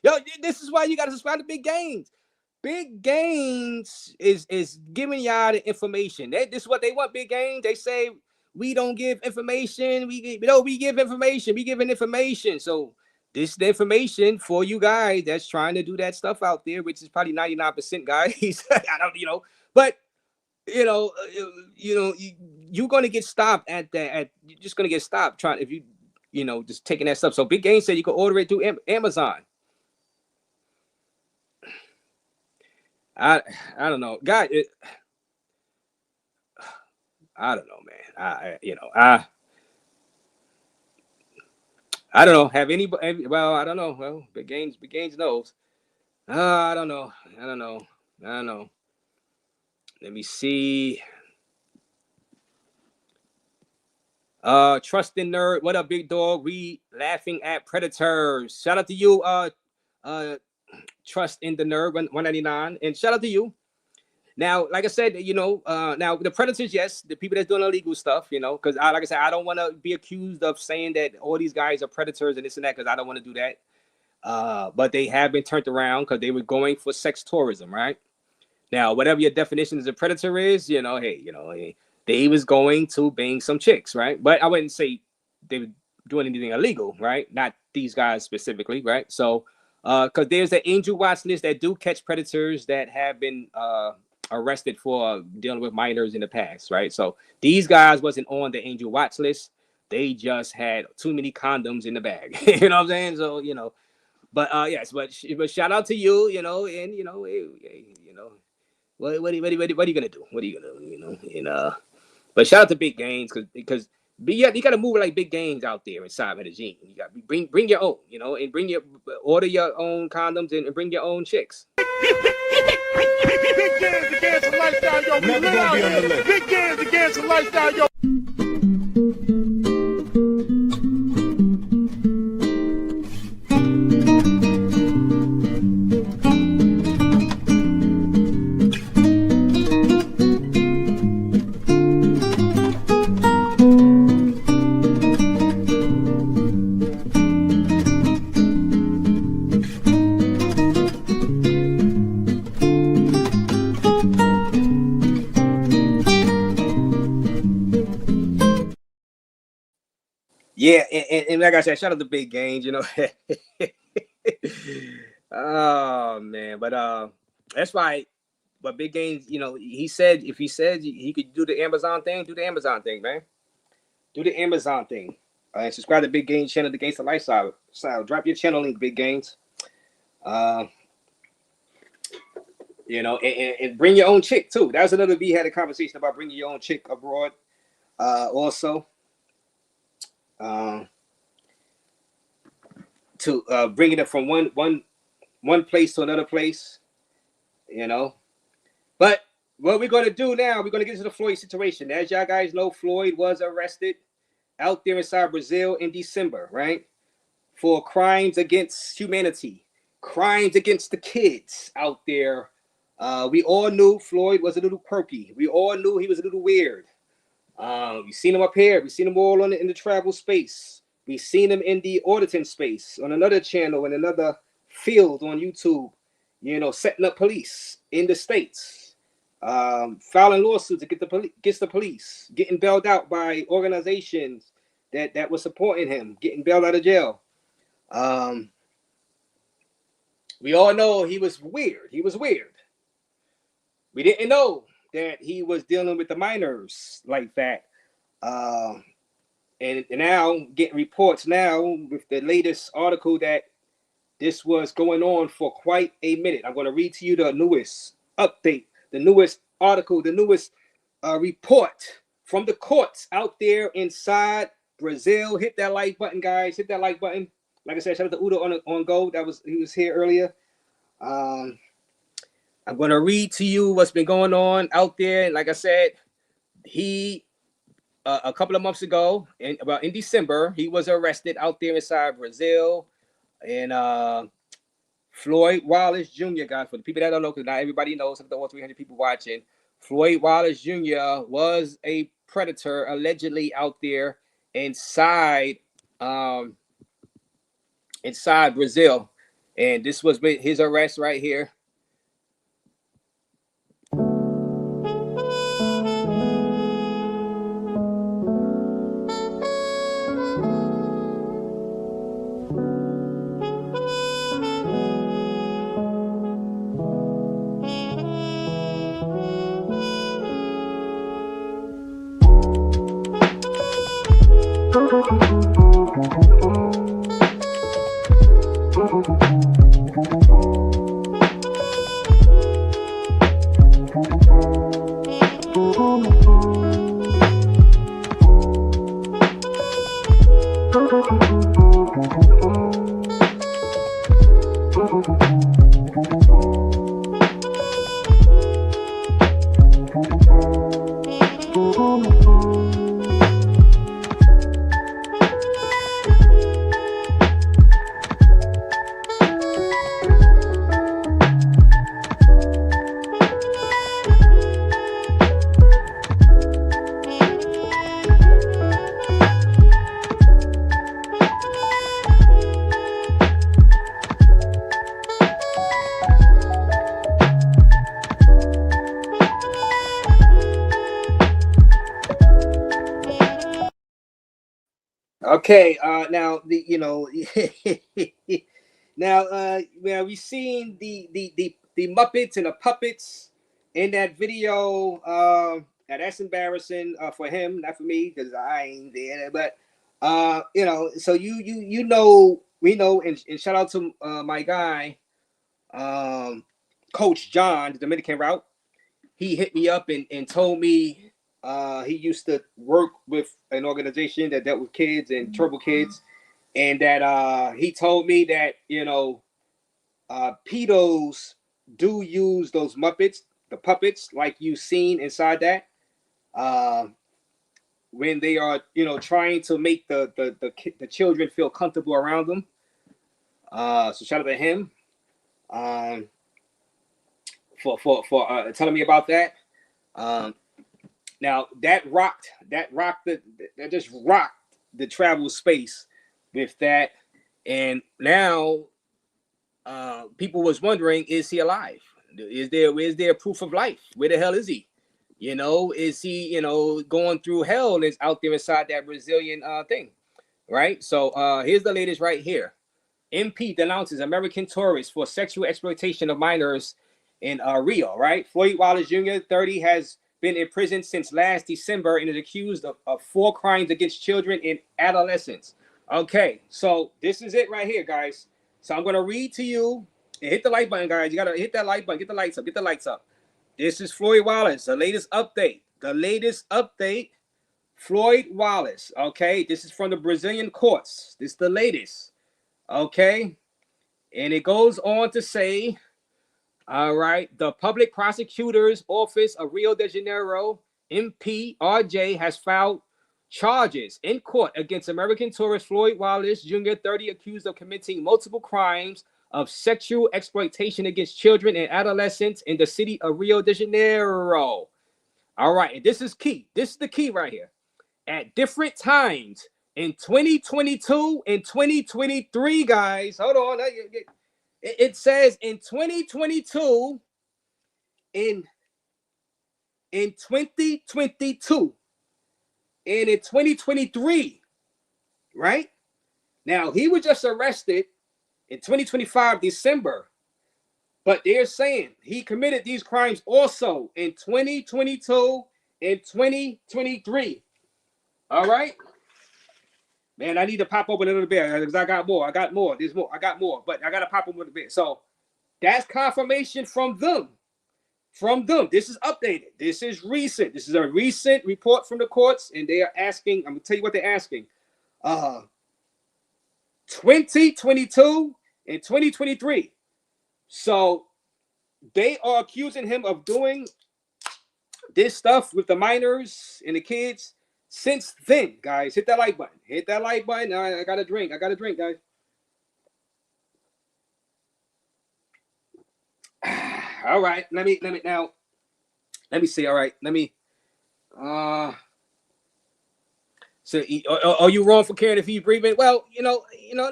Yo, this is why you got to subscribe to Big Gaines. Big Gaines is giving y'all the information. This is what they want, Big Gaines. They say we don't give information. We give information. We giving information. So this is the information for you guys that's trying to do that stuff out there, which is probably 99% guys. I don't, but you're gonna get stopped at that. You're just gonna get stopped trying if you just taking that stuff. So Big Gaines said you can order it through Amazon. I don't know, guy. I don't know, man. I don't know. Have anybody? Well, I don't know. Well, Big Gaines knows. I don't know. Let me see. Trusting Nerd. What up, big dog? We laughing at predators. Shout out to you. Trust in the Nerd 199, and shout out to you. Now, like I said, now the predators, yes, the people that's doing illegal stuff, because like I said, I don't want to be accused of saying that all these guys are predators and this and that, because I don't want to do that. But they have been turned around because they were going for sex tourism, right? Now, whatever your definition as a predator is, they was going to bang some chicks, right? But I wouldn't say they were doing anything illegal, right? Not these guys specifically, right? So, because there's an angel watch list that do catch predators that have been arrested for dealing with minors in the past, right? So these guys wasn't on the angel watch list. They just had too many condoms in the bag. You know what I'm saying? So, but yes, but shout out to you, and what are you gonna do? What are you gonna do? But shout out to Big Gaines because you got to move like Big Gaines out there inside Medellin. You got to bring your own, and order your own condoms and bring your own chicks. Big Gaines, the Gangsta Lifestyle, yo. We lit out here. Big Gaines, the Gangsta Lifestyle, yo. Yeah, and like I said, shout out to Big Gaines, Oh man, but that's why. But Big Gaines, he said if he said he could do the Amazon thing, do the Amazon thing, man. Do the Amazon thing. And subscribe to Big Gaines channel, the Gangsta Lifestyle. Drop your channel link, Big Gaines. And bring your own chick too. That was another. We had a conversation about bringing your own chick abroad. Also. To bringing it from one place to another place, But what we're gonna do now, we're gonna get to the Floyd situation. As y'all guys know, Floyd was arrested out there inside Brazil in December, right? For crimes against humanity, crimes against the kids out there. We all knew Floyd was a little quirky. We all knew he was a little weird. We've seen him up here. We've seen him all in the travel space. We seen him in the auditing space on another channel in another field on YouTube, you know, setting up police in the States, filing lawsuits to get the police, getting bailed out by organizations that were supporting him, getting bailed out of jail. We all know he was weird. He was weird. We didn't know that he was dealing with the minors like that. And now getting reports now with the latest article that this was going on for quite a minute. I'm going to read to you the newest update, the newest article, the newest report from the courts out there inside Brazil. Hit that like button, guys. Hit that like button. Like I said, shout out to Udo on Go. He was here earlier. I'm going to read to you what's been going on out there. Like I said, he a couple of months ago, in December, he was arrested out there inside Brazil. And Floyd Wallace Jr., guys, for the people that don't know, because not everybody knows, over 300 people watching, Floyd Wallace Jr. was a predator allegedly out there inside Brazil. And this was his arrest right here. Okay, now we've seen the Muppets and the puppets in that video. Now that's embarrassing for him, not for me, because I ain't there. But so we know, and shout out to my guy, Coach John, the Dominican route. He hit me up and told me. He used to work with an organization that dealt with kids and troubled kids, and that he told me that pedos do use those Muppets, the puppets, like you've seen inside that, when they are trying to make the children feel comfortable around them. So shout out to him for telling me about that. Now that just rocked the travel space with that, and now people was wondering, is he alive? Is there proof of life? Where the hell is he? Is he going through hell? Is out there inside that Brazilian thing, right? So here's the latest right here. MP denounces American tourists for sexual exploitation of minors in Rio. Right, Floyd Wallace Jr., 30, has been in prison since last December and is accused of 4 crimes against children and adolescents. Okay, so this is it right here, guys. So I'm going to read to you. And hit the like button, guys. You got to hit that like button. Get the lights up. Get the lights up. This is Floyd Wallace, the latest update. The latest update, Floyd Wallace. Okay, this is from the Brazilian courts. This is the latest. Okay, and it goes on to say, all right, the Public Prosecutor's Office of Rio de Janeiro, MPRJ, has filed charges in court against American tourist Floyd Wallace Jr., 30, accused of committing multiple crimes of sexual exploitation against children and adolescents in the city of Rio de Janeiro. All right, and this is key. This is the key right here. At different times in 2022 and 2023, guys. Hold on. It says in 2022, in 2022, and in 2023, right? Now, he was just arrested in 2025, December. But they're saying he committed these crimes also in 2022 and 2023. All right? Man, I need to pop open a little bit because I got more. There's more. I got more, but I got to pop open a bit. So that's confirmation from them. This is updated. This is recent. This is a recent report from the courts, and they are asking, I'm going to tell you what they're asking. 2022 and 2023. So they are accusing him of doing this stuff with the minors and the kids since then, guys. Hit that like button. Hit that like button. I got a drink. Guys. All right. Let me see. All right. So are you wrong for caring if he's breathing? Well, no,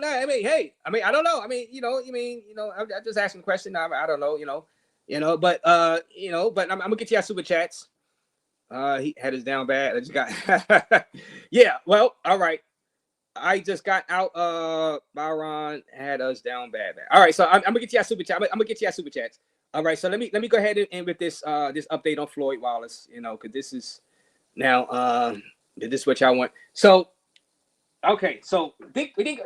I mean, hey, I don't know. I'm just asking a question. I don't know, but I'm gonna get you our super chats. He had us down bad. I just got, yeah, well, all right. I just got out, Byron had us down bad. All right. So I'm gonna get you our super chat. I'm gonna get you our super chats. All right. So let me go ahead and end with this update on Floyd Wallace, cause this is now, this is what y'all want. So, okay. So we think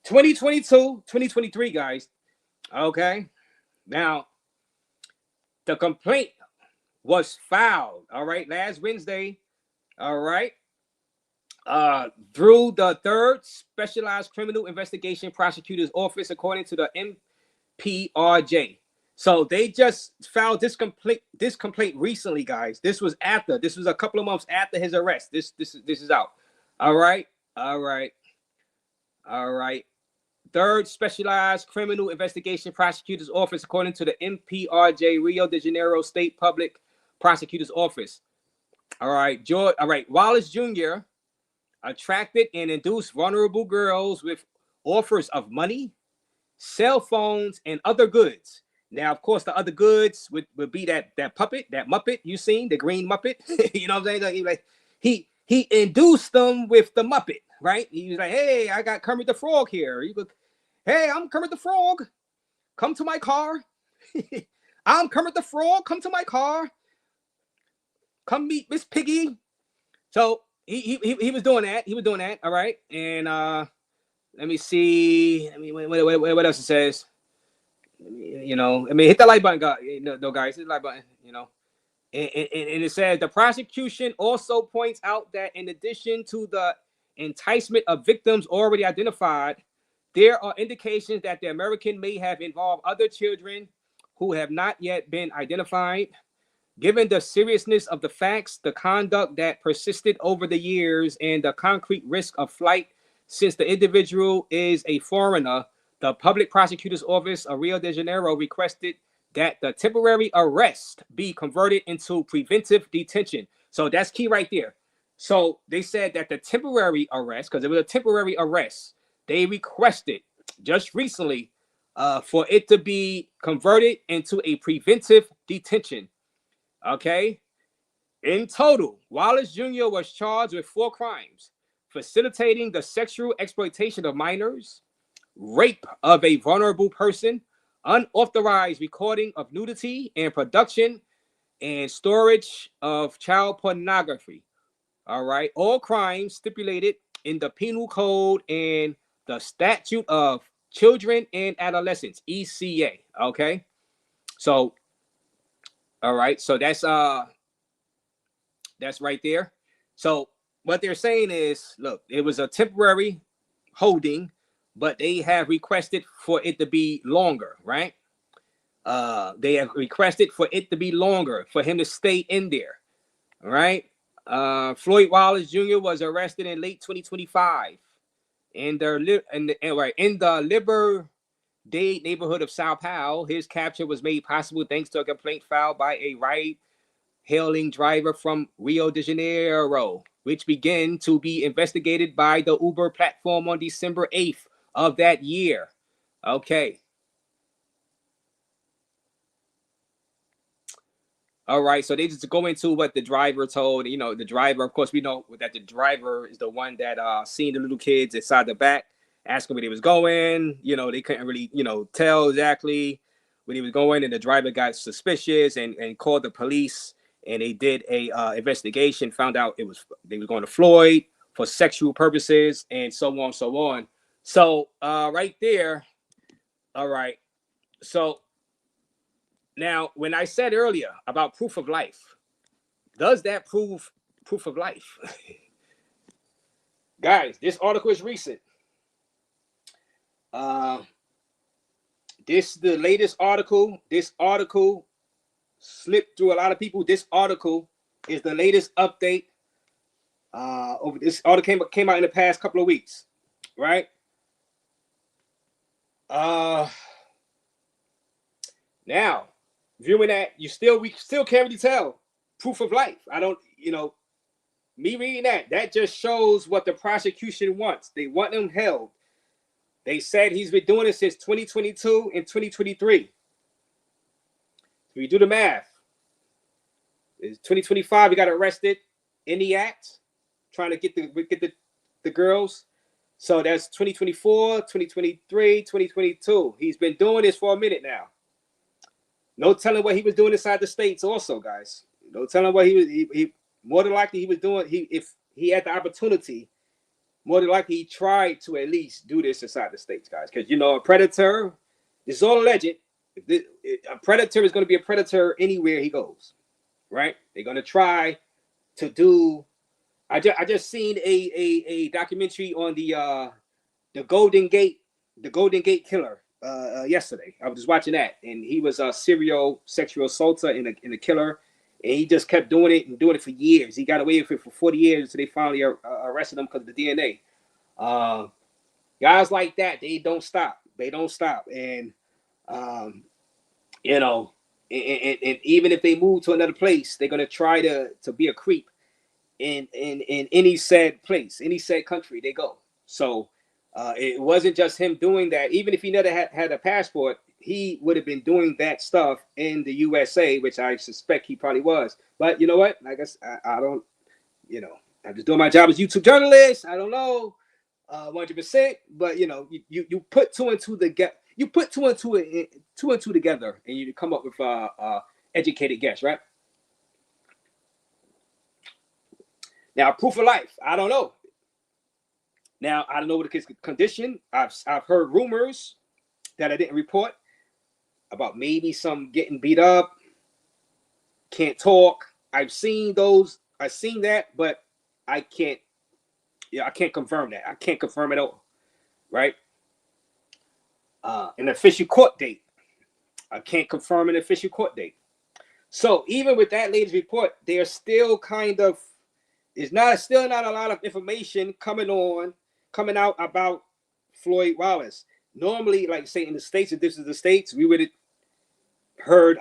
2022, 2023, guys. Okay. Now, the complaint was filed, all right, last Wednesday, all right, through the 3rd Specialized Criminal Investigation Prosecutor's Office, according to the MPRJ. So they just filed this complaint recently, guys. This was a couple of months after his arrest. This is out. All right. 3rd Specialized Criminal Investigation Prosecutor's Office, according to the MPRJ, Rio de Janeiro State Public Prosecutor's Office. All right. Wallace Jr. attracted and induced vulnerable girls with offers of money, cell phones, and other goods. Now, of course, the other goods would be that puppet, that Muppet you seen, the green Muppet. You know what I'm saying? He induced them with the Muppet, right? He was like, hey, I got Kermit the Frog here. Hey, I'm Kermit the Frog. Come to my car. I'm Kermit the Frog. Come to my car. Come meet Miss Piggy. So he was doing that. He was doing that. All right. And let me see. What else it says? Hit that like button, guys. Hit the like button. And it says the prosecution also points out that in addition to the enticement of victims already identified, there are indications that the American may have involved other children who have not yet been identified. Given the seriousness of the facts, the conduct that persisted over the years, and the concrete risk of flight since the individual is a foreigner, the Public Prosecutor's Office of Rio de Janeiro requested that the temporary arrest be converted into preventive detention. So that's key right there. So they said that the temporary arrest, because it was a temporary arrest, they requested just recently for it to be converted into a preventive detention. Okay. In total, Wallace Jr. was charged with 4 crimes: facilitating the sexual exploitation of minors, rape of a vulnerable person, unauthorized recording of nudity, and production and storage of child pornography. All right. All crimes stipulated in the Penal Code and the Statute of Children and Adolescents, ECA. Okay. So, all right. So that's right there. So what they're saying is, look, it was a temporary holding, but they have requested for it to be longer, right? They have requested for it to be longer, for him to stay in there, all right? Floyd Wallace Jr. was arrested in late 2025 in the Liberdade neighborhood of Sao Paulo. His capture was made possible thanks to a complaint filed by a ride-hailing driver from Rio de Janeiro. which began to be investigated by the Uber platform on December 8th of that year. Okay. All right, so they just go into what the driver told. The driver, of course, we know that the driver is the one that seen the little kids inside the back, asking where they was going. They couldn't really, tell exactly where he was going, and the driver got suspicious and called the police, and they did a investigation, found out they was going to Floyd for sexual purposes, and so on, so on. So right there, all right, so. Now, when I said earlier about proof of life, does that prove proof of life? Guys, this article is recent. This is the latest article. This article slipped through a lot of people. This article is the latest update. Over this article came out in the past couple of weeks, right? Now, viewing that, we still can't really tell proof of life. I don't, me reading that just shows what the prosecution wants. They want him held. They said he's been doing it since 2022 and 2023. So we do the math. It's 2025. He got arrested in the act, trying to get the girls. So that's 2024, 2023, 2022. He's been doing this for a minute now. No telling what he was doing inside the states also, guys. No telling what he more than likely he was doing. If he had the opportunity, more than likely he tried to at least do this inside the states, guys. Because, a predator, this is all alleged. A predator is going to be a predator anywhere he goes, right? They're going to try to do. I just seen a documentary on the Golden Gate killer. Yesterday, I was just watching that, and he was a serial sexual assaulter and a killer, and he just kept doing it for years. He got away with it for 40 years until they finally arrested him because of the DNA. Guys like that, they don't stop. And and even if they move to another place, they're gonna try to be a creep in any said place, any said country they go. So. It wasn't just him doing that. Even if he never had a passport, he would have been doing that stuff in the USA, which I suspect he probably was. But you know what? I guess I don't, I'm just doing my job as a YouTube journalist. I don't know 100%, but you put two and two together. You put two and two together, and you come up with educated guess, right? Now, proof of life. I don't know. Now, I don't know what the condition. I've heard rumors that I didn't report about maybe some getting beat up, can't talk. I've seen those. I've seen that, but I can't confirm that. I can't confirm it all, right? An official court date. I can't confirm an official court date. So even with that latest report, there's still still not a lot of information coming out about Floyd Wallace. Normally, like say in the States, if this is the States, we would have heard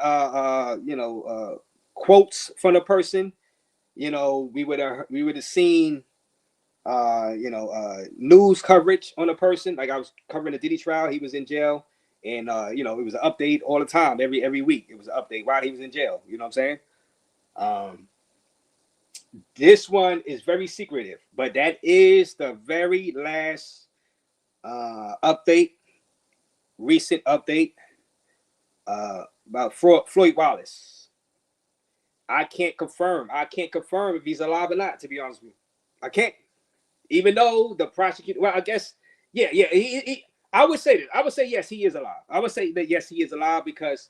quotes from the person. We would have seen news coverage on a person. Like I was covering the Diddy trial, he was in jail, and it was an update all the time, every week. It was an update while he was in jail. You know what I'm saying? This one is very secretive, but that is the very last recent update about Floyd Wallace. I can't confirm if he's alive or not, to be honest with you. I can't. Even though the prosecutor, well, I guess, yeah. I would say this. I would say yes, he is alive. I would say that yes, he is alive because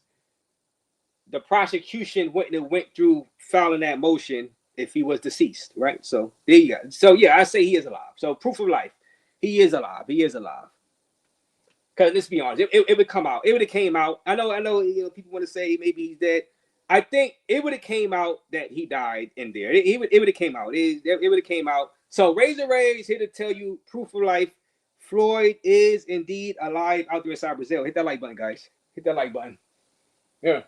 the prosecution went through filing that motion if he was deceased, right? So there you go. So yeah, I say he is alive. So proof of life, he is alive. He is alive. Because let's be honest, it would come out. It would have came out. I know. People want to say maybe he's dead. I think it would have came out that he died in there. It would have came out. It would have came out. So Raze here to tell you proof of life. Floyd is indeed alive out there inside Brazil. Hit that like button, guys. Hit that like button. Yeah.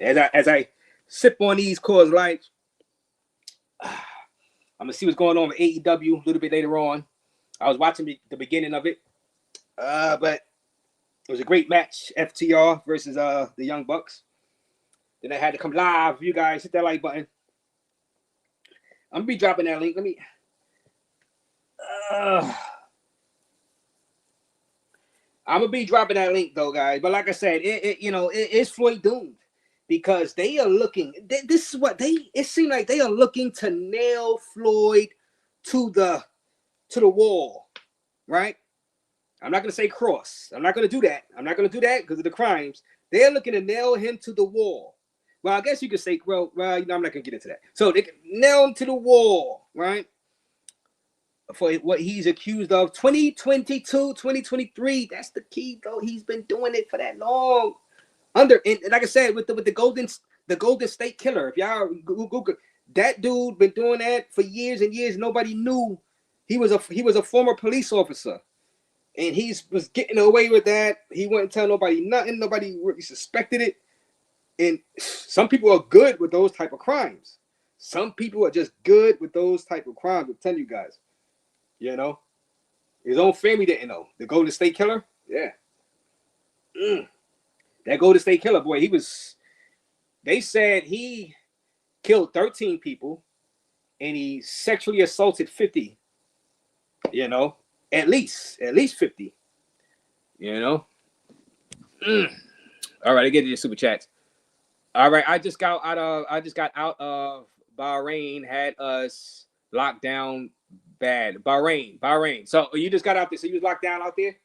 As I sip on these Coors Lights. I'm gonna see what's going on with AEW a little bit later on. I was watching the beginning of it, but it was a great match. FTR versus the Young Bucks. Then I had to come live. You guys hit that like button. I'm gonna be dropping that link. Let me. I'm gonna be dropping that link though, guys. But like I said, it's Floyd doomed because they are looking. This is what they. It seems like they are looking to nail Floyd to the wall, right? I'm not gonna say cross. I'm not gonna do that. I'm not gonna do that because of the crimes. They're looking to nail him to the wall. Well, I guess you could say, well, I'm not gonna get into that. So they can nail him to the wall, right? For what he's accused of. 2022, 2023. That's the key, though. He's been doing it for that long. And like I said, with the Golden State Killer. If y'all Google that dude, been doing that for years and years. Nobody knew he was a former police officer, and he was getting away with that. He wouldn't tell nobody nothing. Nobody really suspected it. And some people are good with those type of crimes. Some people are just good with those type of crimes. I'm telling you guys. You know, his own family didn't know. The Golden State Killer, yeah. That Golden State Killer, boy, they said he killed 13 people and he sexually assaulted 50, you know, at least 50, you know. All right, I get to your super chats. All right, I just got out of Bahrain, had us locked down bad. Bahrain. So you just got out there. So you was locked down out there?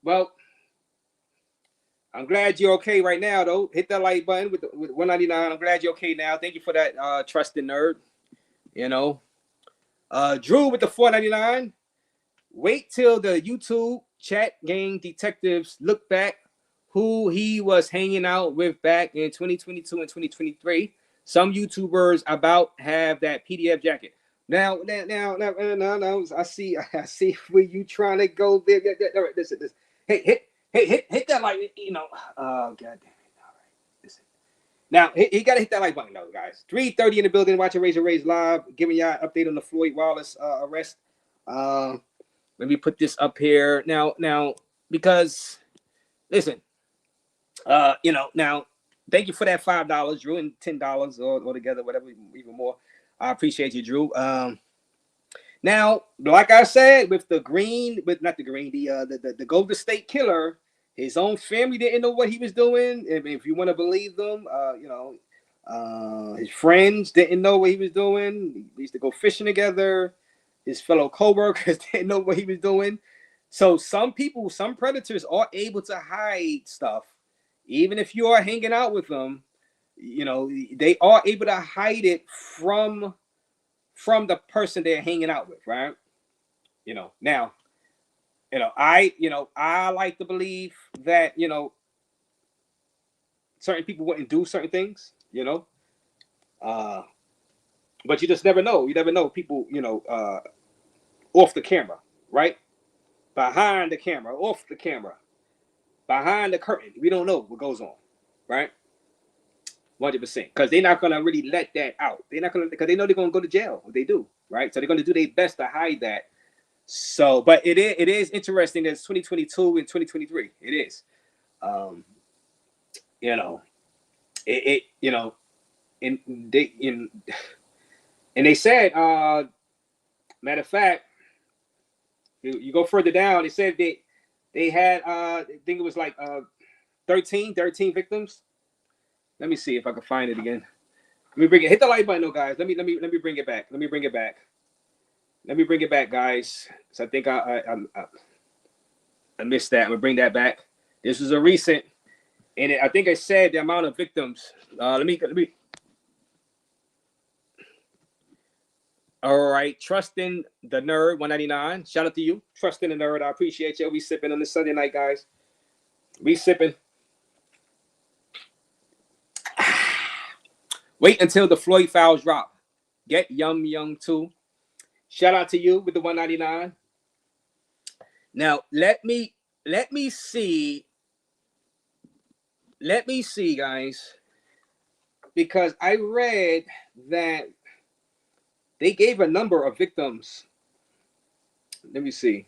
Well, I'm glad you're okay right now, though. Hit that like button with 199. I'm glad you're okay now. Thank you for that, trusted nerd. You know, Drew with the 499. Wait till the YouTube chat gang detectives look back who he was hanging out with back in 2022 and 2023. Some YouTubers about have that PDF jacket. Now, I see where you trying to go there. Listen. Hey, hit that like, you know. Oh, God damn it. All right. Listen. Now, he got to hit that like button, though, guys. 3:30 in the building, watching Raze live, giving y'all an update on the Floyd Wallace arrest. Let me put this up here now, because, listen, now, thank you for that $5, Drew, and $10 or together, whatever, even more. I appreciate you, Drew. Now, like I said, with the Golden State Killer, his own family didn't know what he was doing. If you want to believe them, his friends didn't know what he was doing. They used to go fishing together. His fellow coworkers didn't know what he was doing. So some predators are able to hide stuff, even if you are hanging out with them. You know, they are able to hide it from the person they're hanging out with, right? You know, now, I like to believe that, certain people wouldn't do certain things, but you just never know. You never know people, off the camera, right? Behind the camera, off the camera, behind the curtain. We don't know what goes on, right? 100%, because they're not gonna really let that out. They're not gonna, because they know they're gonna go to jail if they do, right? So they're gonna do their best to hide that. So, but it is interesting that it's 2022 and 2023. It is, and they said, matter of fact, you go further down. They said they had, I think it was like 13 victims. Let me see if I can find it again. Let me bring it. Hit the like button, though, guys. Let me bring it back. Let me bring it back, guys. So I think I missed that. I'm gonna bring that back. This was a recent, and I think I said the amount of victims. Let me. All right, Trusting the Nerd 199. Shout out to you, Trusting the Nerd. I appreciate you. We sipping on this Sunday night, guys. We sipping. Wait until the Floyd files drop. Get Young too. Shout out to you with the 199. Now let me see, guys. because I read that they gave a number of victims. Let me see.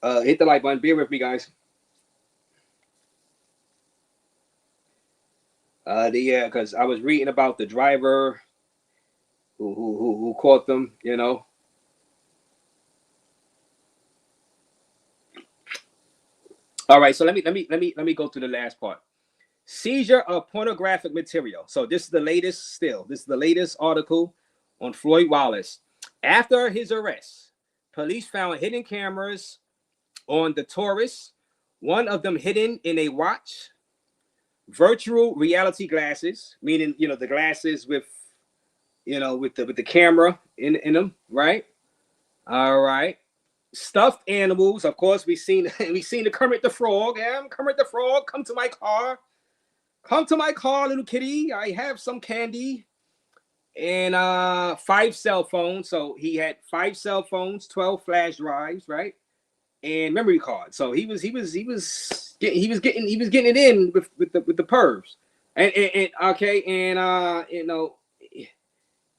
Hit the like button. Bear with me, guys. Yeah, because I was reading about the driver who caught them. You know. All right, so let me go to the last part. Seizure of pornographic material. So this is the latest. This is the latest article on Floyd Wallace. After his arrest, police found hidden cameras on the tourists. One of them hidden in a watch. Virtual reality glasses, meaning the glasses with with the camera in them, right? All right. Stuffed animals, of course. We seen the Kermit the Frog. Yeah, Kermit the Frog. Come to my car. Come to my car, little kitty. I have some candy. And 5 cell phones. So he had 5 cell phones, 12 flash drives, right? And memory cards. So he was getting it in with the pervs. And okay, and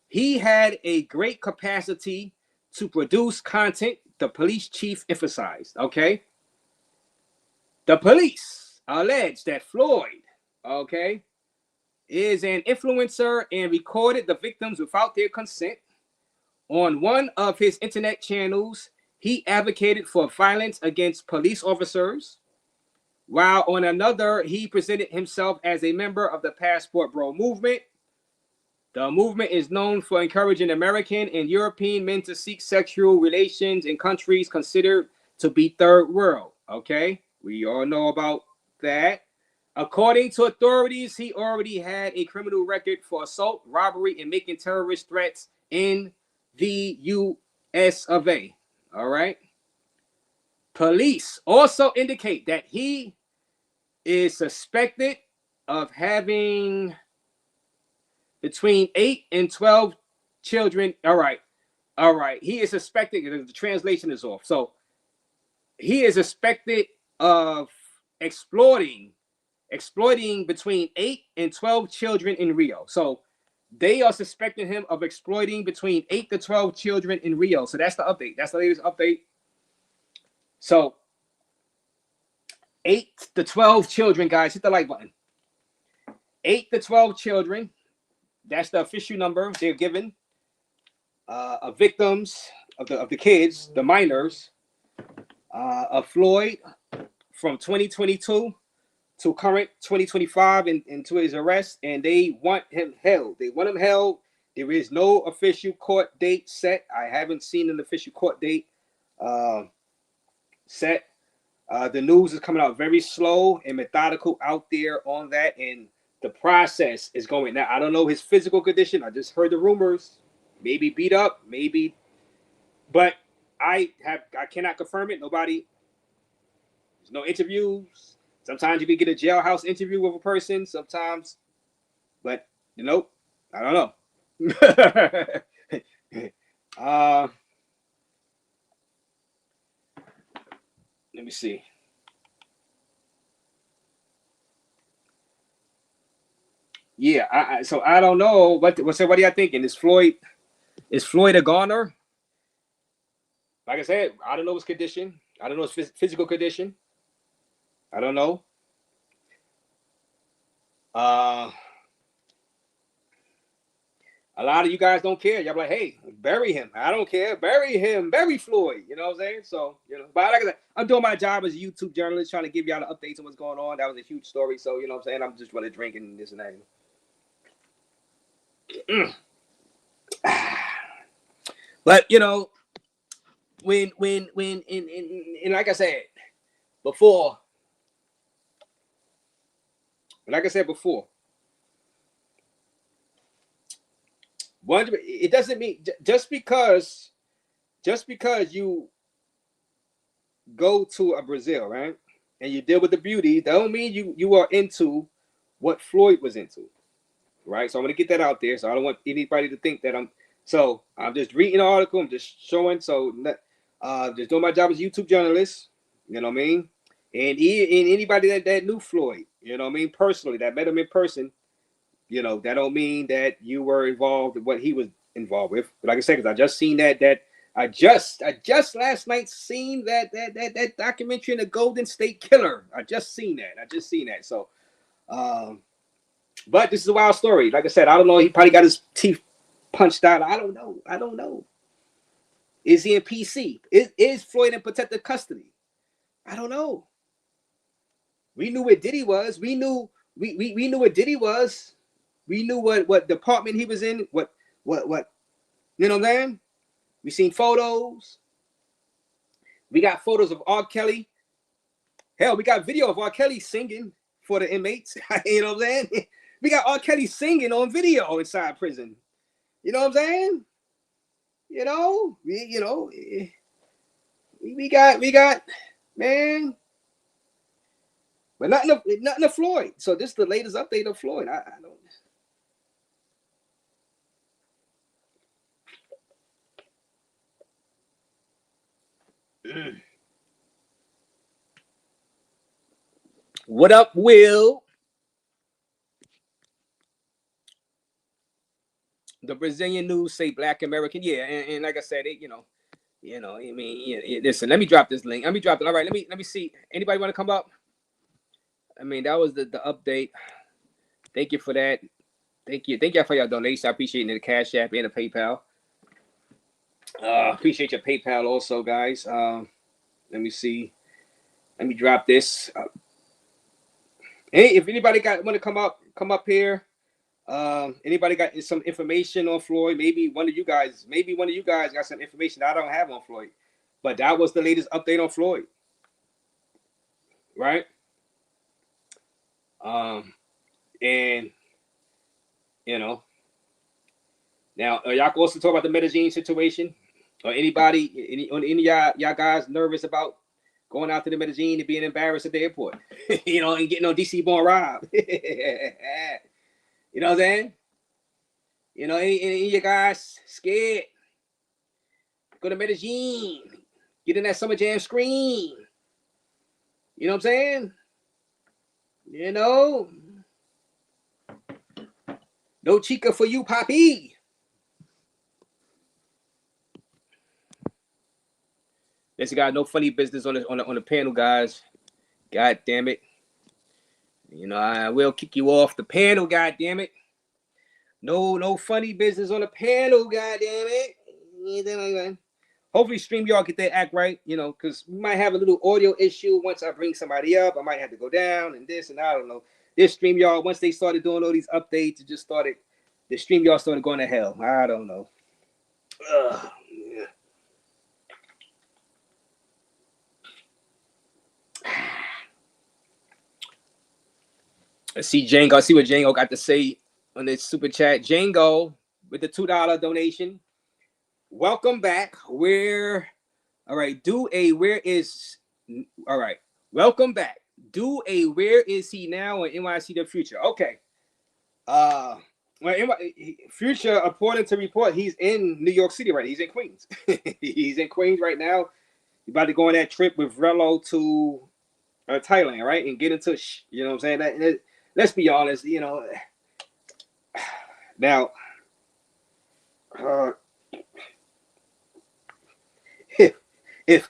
he had a great capacity to produce content, the police chief emphasized. Okay. The police allege that Floyd, okay, is an influencer and recorded the victims without their consent. On one of his internet channels, he advocated for violence against police officers, while on another, he presented himself as a member of the Passport Bro movement. The movement is known for encouraging American and European men to seek sexual relations in countries considered to be third world. Okay, we all know about that. According to authorities, he already had a criminal record for assault, robbery, and making terrorist threats in the U.S. of A. All right. Police also indicate that he is suspected of having between 8 and 12 children. All right. He is suspected. The translation is off. So he is suspected of exploiting between 8 and 12 children in Rio. So they are suspecting him of exploiting between 8 to 12 children in Rio. So that's the update. That's the latest update. So 8 to 12 children, guys, hit the like button. 8 to 12 children. That's the official number they're given of victims of the kids, the minors, of Floyd from 2022 to current 2025 and to his arrest, and they want him held. There is no official court date set. I haven't seen an official court date set. The news is coming out very slow and methodical out there on that, and the process is going. Now, I don't know his physical condition. I just heard the rumors. Maybe beat up, maybe, but I cannot confirm it. There's no interviews. Sometimes you can get a jailhouse interview with a person. Sometimes, but I don't know. Let me see. Yeah, so I don't know. What are y'all thinking? Is Floyd a goner? Like I said, I don't know his condition. I don't know his physical condition. I don't know. A lot of you guys don't care. Y'all like, hey, bury him. I don't care. Bury him. Bury Floyd. You know what I'm saying? So, but like I said, I'm doing my job as a YouTube journalist, trying to give y'all the updates on what's going on. That was a huge story. So, you know what I'm saying? I'm just running drinking and this and that. But when like I said before, it doesn't mean just because you go to Brazil, right, and you deal with the beauty, that don't mean you are into what Floyd was into, right? So I'm gonna get that out there. So I don't want anybody to think that I'm just reading an article. I'm just showing. So Just doing my job as a YouTube journalist. You know what I mean? And anybody that knew Floyd, you know what I mean, personally, that met him in person, you know, that don't mean that you were involved in what he was involved with. But like I said, because I just seen I just last night seen that documentary in the Golden State Killer. I just seen that. So, but this is a wild story. Like I said, I don't know. He probably got his teeth punched out. I don't know. Is he in PC? Is Floyd in protective custody? I don't know. We knew what Diddy was. We knew what Diddy was. We knew what department he was in. What you know what I'm saying? We seen photos. We got photos of R. Kelly. Hell, we got video of R. Kelly singing for the inmates. You know what I'm saying? We got R. Kelly singing on video inside prison. You know what I'm saying? We got man. But nothing of Floyd. So this is the latest update of Floyd. I don't. What up, Will? The Brazilian news say Black American. Yeah, and like I said, I mean, listen. Let me drop this link. Let me drop it. All right. Let me see. Anybody want to come up? I mean, that was the update. Thank you for that. Thank you for your donation. I appreciate the Cash App and the PayPal. Appreciate your PayPal also, guys. Let me see. Let me drop this. Hey, if anybody want to come up here. Anybody got some information on Floyd? Maybe one of you guys got some information I don't have on Floyd. But that was the latest update on Floyd. Right? And now y'all can also talk about the Medellin situation, or any of y'all guys nervous about going out to the Medellin and being embarrassed at the airport, and getting on DC born robbed. You know what I'm saying? Any of you guys scared? Go to Medellin, get in that Summer Jam screen. You know what I'm saying? No chica for you, Poppy. Listen, got no funny business on the panel, guys. God damn it. I will kick you off the panel, god damn it. No funny business on the panel, god damn it. Hopefully StreamYard get their act right, because we might have a little audio issue once I bring somebody up. I might have to go down and this, and I don't know. This StreamYard, once they started doing all these updates, the StreamYard started going to hell. I don't know. Yeah. Let's see Django. I see what Django got to say on this super chat. Django with the $2 donation. Welcome back. Welcome back. Do a where is he now on NYC The Future? Okay. Future, according to report, he's in New York City right now. He's in Queens. He's in Queens right now. He's about to go on that trip with Rello to Thailand, right? And get into, you know what I'm saying? Let's be honest, now, if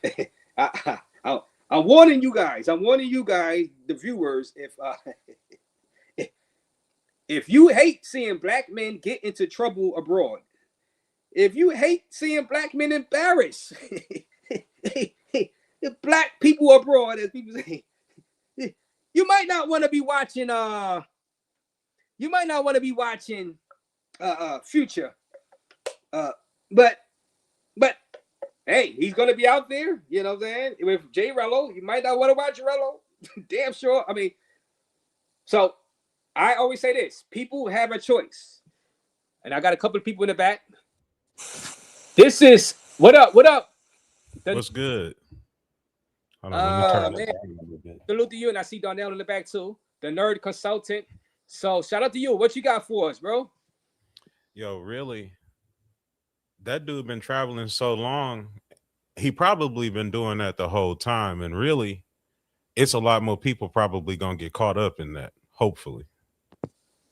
I'm warning you guys, the viewers, if you hate seeing black men get into trouble abroad, if you hate seeing black men embarrassed, the black people abroad, as people say, you might not want to be watching. Future. But hey, he's gonna be out there. You know what I'm saying? With J Rello, you might not want to watch Rello. Damn sure. I mean, so I always say this: people have a choice, and I got a couple of people in the back. This is what up. What's good? Man, salute to you, and I see Darnell in the back too, the nerd consultant. So shout out to you. What you got for us, bro? Yo, really? That dude been traveling so long, he probably been doing that the whole time, and really, it's a lot more people probably gonna get caught up in that. Hopefully,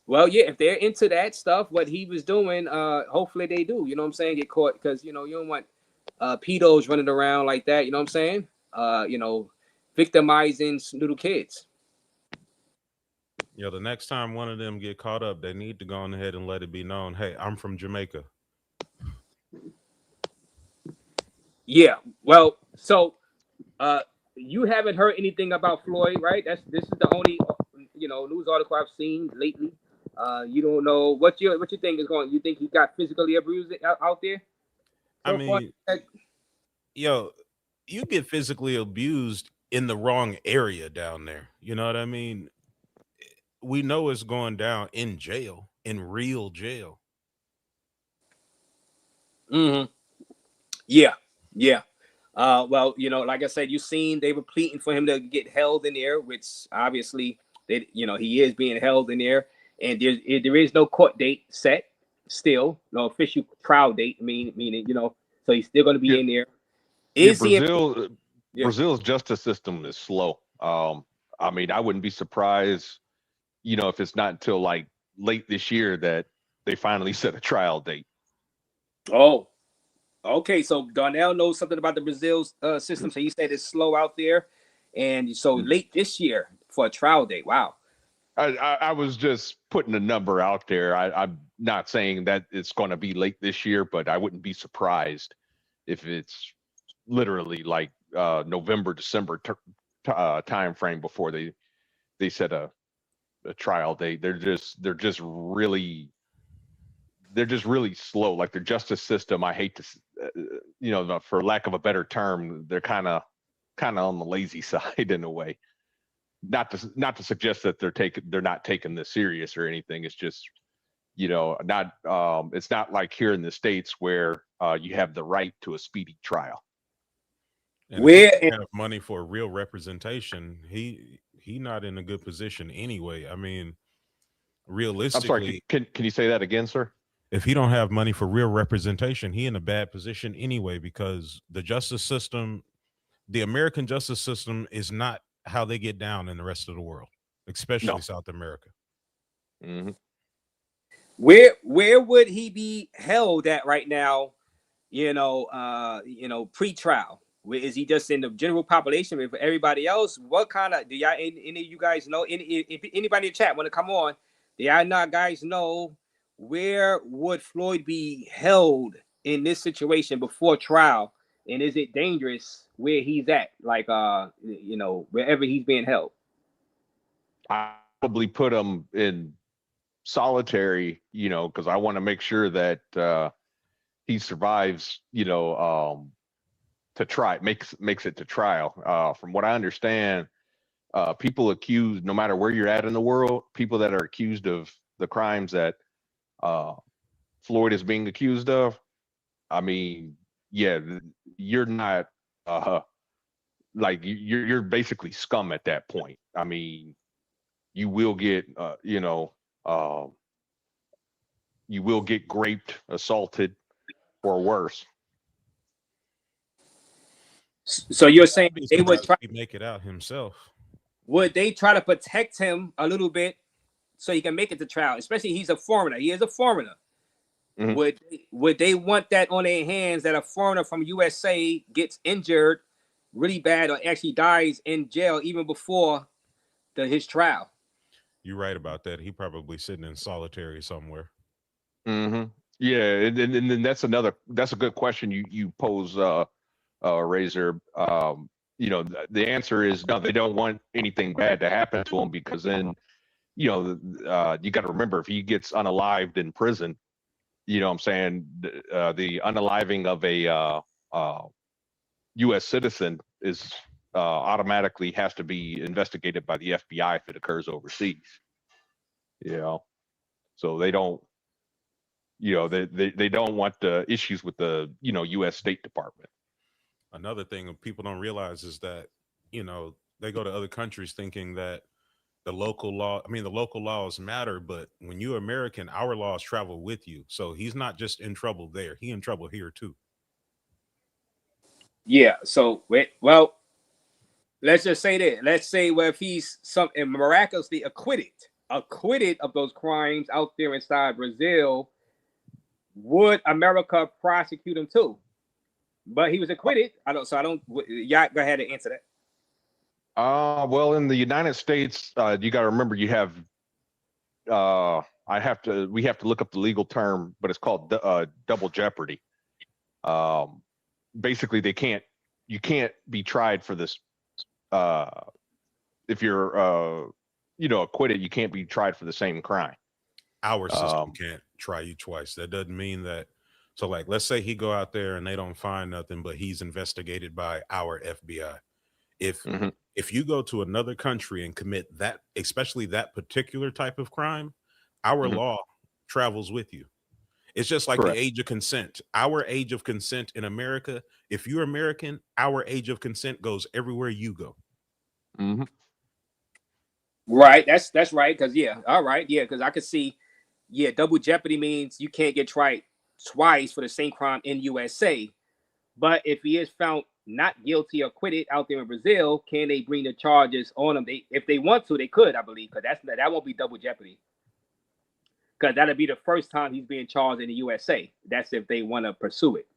Well, yeah, if they're into that stuff, what he was doing, hopefully they do. You know what I'm saying? Get caught because you don't want pedos running around like that. You know what I'm saying? Victimizing little kids. the next time one of them get caught up, they need to go on ahead and let it be known. Hey, I'm from Jamaica. Yeah. Well, so you haven't heard anything about Floyd, right? This is the only news article I've seen lately. You don't know what you think is going. You think he got physically abused out there? I mean, yo, you get physically abused in the wrong area down there. You know what I mean? We know it's going down in jail, in real jail. Mm-hmm. Yeah, yeah. Well, like I said, you seen they were pleading for him to get held in there, which obviously he is being held in there, and there is no court date set, still no official trial date. Meaning so he's still going to be in there. Brazil's justice system is slow. I mean, I wouldn't be surprised, if it's not until like late this year that they finally set a trial date. Oh, okay. So Darnell knows something about the Brazil's system. So he said it's slow out there, and so late this year for a trial date. Wow. I was just putting a number out there. I'm not saying that it's going to be late this year, but I wouldn't be surprised if it's literally like November, December time frame before they set a trial date. They're just really slow. Like their justice system, I hate to, for lack of a better term, they're kind of on the lazy side in a way. Not to suggest that they're not taking this serious or anything. It's just, not it's not like here in the States where you have the right to a speedy trial. And if he have money for real representation, he not in a good position anyway. I mean, realistically, I'm sorry, can you say that again, sir? If he don't have money for real representation, he in a bad position anyway, because the justice system, the American justice system, is not how they get down in the rest of the world, especially South America. Mm-hmm. Where would he be held at right now? Pre-trial. Is he just in the general population? If everybody else, what kind of do y'all? Any of you guys know? If anybody in the chat want to come on, do y'all not guys know where would Floyd be held in this situation before trial? And is it dangerous where he's at? Like wherever he's being held. I probably put him in solitary, because I want to make sure that he survives, to try makes it to trial. From what I understand, people accused, no matter where you're at in the world, people that are accused of the crimes that Floyd is being accused of, I mean, yeah, you're not like you're basically scum at that point. I mean, you will get you will get raped, assaulted, or worse. So you're saying they would try to make it out himself? Would they try to protect him a little bit so he can make it to trial? Especially he's a foreigner. He is a foreigner. Mm-hmm. Would they want that on their hands, that a foreigner from USA gets injured really bad or actually dies in jail even before his trial? You're right about that. He probably sitting in solitary somewhere. Mm-hmm. Yeah, and that's a good question you pose, Razor. The answer is no. They don't want anything bad to happen to him, because then, you got to remember, if he gets unalived in prison, you know what I'm saying, the unaliving of a U.S. citizen is automatically has to be investigated by the FBI if it occurs overseas. So they don't, they don't want the issues with the U.S. State Department. Another thing people don't realize is that they go to other countries thinking that the local laws matter, but when you're American, our laws travel with you. So he's not just in trouble there; he in trouble here too. Yeah. So well, let's just say that. Let's say well, if he's something miraculously acquitted of those crimes out there inside Brazil, would America prosecute him too? But he was acquitted. I don't. So I don't. Y'all go ahead and answer that. Well, in the United States, you got to remember you have. We have to look up the legal term, but it's called double jeopardy. Basically, you can't be tried for this. If you're, acquitted, you can't be tried for the same crime. Our system can't try you twice. That doesn't mean that. So, like, let's say he go out there and they don't find nothing, but he's investigated by our FBI. If you go to another country and commit that, especially that particular type of crime, our law travels with you. It's just like Correct. the age of consent. Our age of consent in America, if you're American, our age of consent goes everywhere you go. Right. That's right. Because all right. Yeah. Because I could see. Yeah. Double jeopardy means you can't get tried twice for the same crime in USA. But if he is found not guilty or acquitted out there in Brazil, can they bring the charges on him? If they want to, they could, I believe, because that won't be double jeopardy. Because that'll be the first time he's being charged in the USA. That's if they want to pursue it.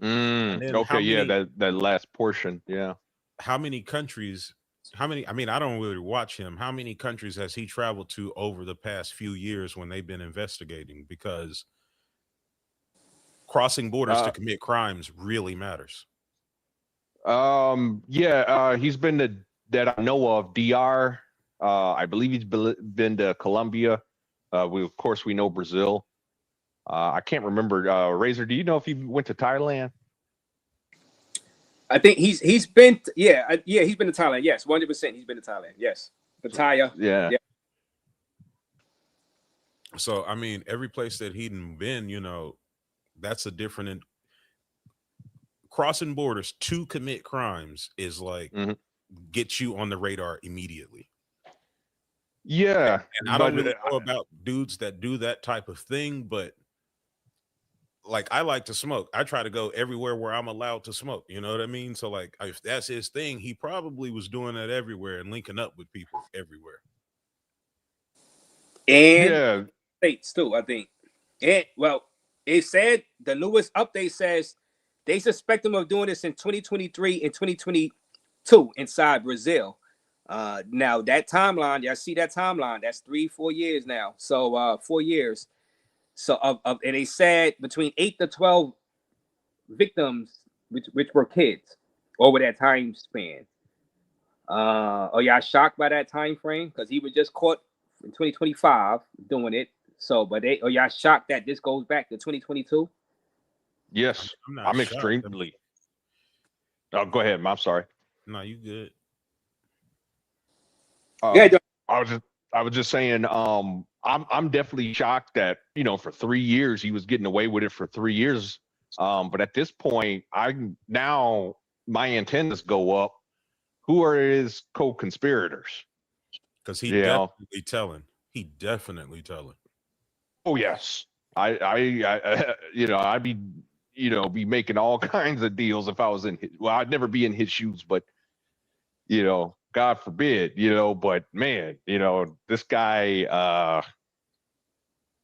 Okay, yeah, that last portion, yeah. How many countries? I mean, I don't really watch him. How many countries has he traveled to over the past few years when they've been investigating? Because crossing borders to commit crimes really matters. He's been to, that I know of, DR. I believe he's been to Colombia. Of course we know Brazil. I can't remember. Razor, do you know if he went to Thailand? I think he's been he's been to Thailand. Yes, 100% he's been to Thailand. Yes, Pattaya. Yeah. So I mean, every place that he'd been, that's a different. Crossing borders to commit crimes is like get you on the radar immediately. Yeah, and I don't really know about dudes that do that type of thing, but like I like to smoke. I try to go everywhere where I'm allowed to smoke. You know what I mean? So like if that's his thing, he probably was doing that everywhere and linking up with people everywhere. And states too, I think. And well, it said the newest update says they suspect him of doing this in 2023 and 2022 inside Brazil. Now that timeline, y'all see that timeline? That's 3-4 years now. So 4 years. So and they said between 8 to 12 victims, which were kids, over that time span. Are y'all shocked by that time frame? Because he was just caught in 2025 doing it. So, but are y'all shocked that this goes back to 2022? Yes, I'm extremely. Oh, go ahead. I'm sorry. No, you good. I was just saying. I'm definitely shocked that for 3 years he was getting away with it for 3 years. But at this point, now my antennas go up. Who are his co-conspirators? Because he definitely telling. He definitely telling. Oh yes, I'd be making all kinds of deals if I was in his, well, I'd never be in his shoes, but God forbid, but man, this guy,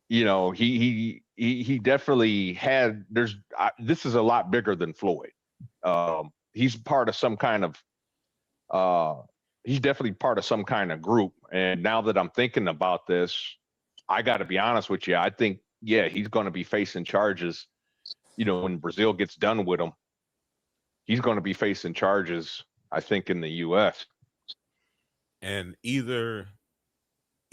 he definitely had, this is a lot bigger than Floyd. He's part of some kind of, he's definitely part of some kind of group. And now that I'm thinking about this, I got to be honest with you. I think, he's going to be facing charges. When Brazil gets done with him, he's going to be facing charges, I think, in the U.S. And either,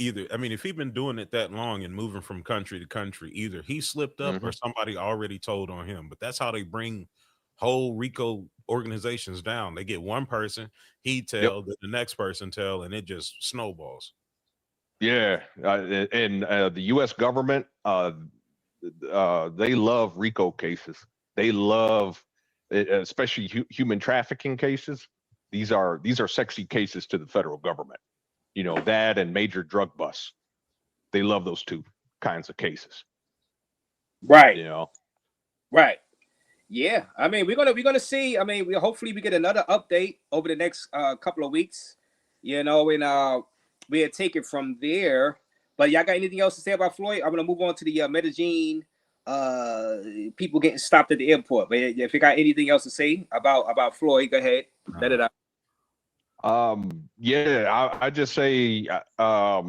I mean, if he's been doing it that long and moving from country to country, either he slipped up or somebody already told on him. But that's how they bring whole RICO organizations down. They get one person, he tell, the next person tell, and it just snowballs. Yeah, and the U.S. government, they love RICO cases. They love, especially human trafficking cases. These are sexy cases to the federal government. That and major drug busts. They love those two kinds of cases. Right. Right. Yeah, I mean, we're gonna see. I mean, hopefully we get another update over the next couple of weeks, you know, and we'll take it from there. But y'all got anything else to say about Floyd? I'm gonna move on to the Medellin people getting stopped at the airport. But if you got anything else to say about Floyd, go ahead, let it out. Yeah, I just say I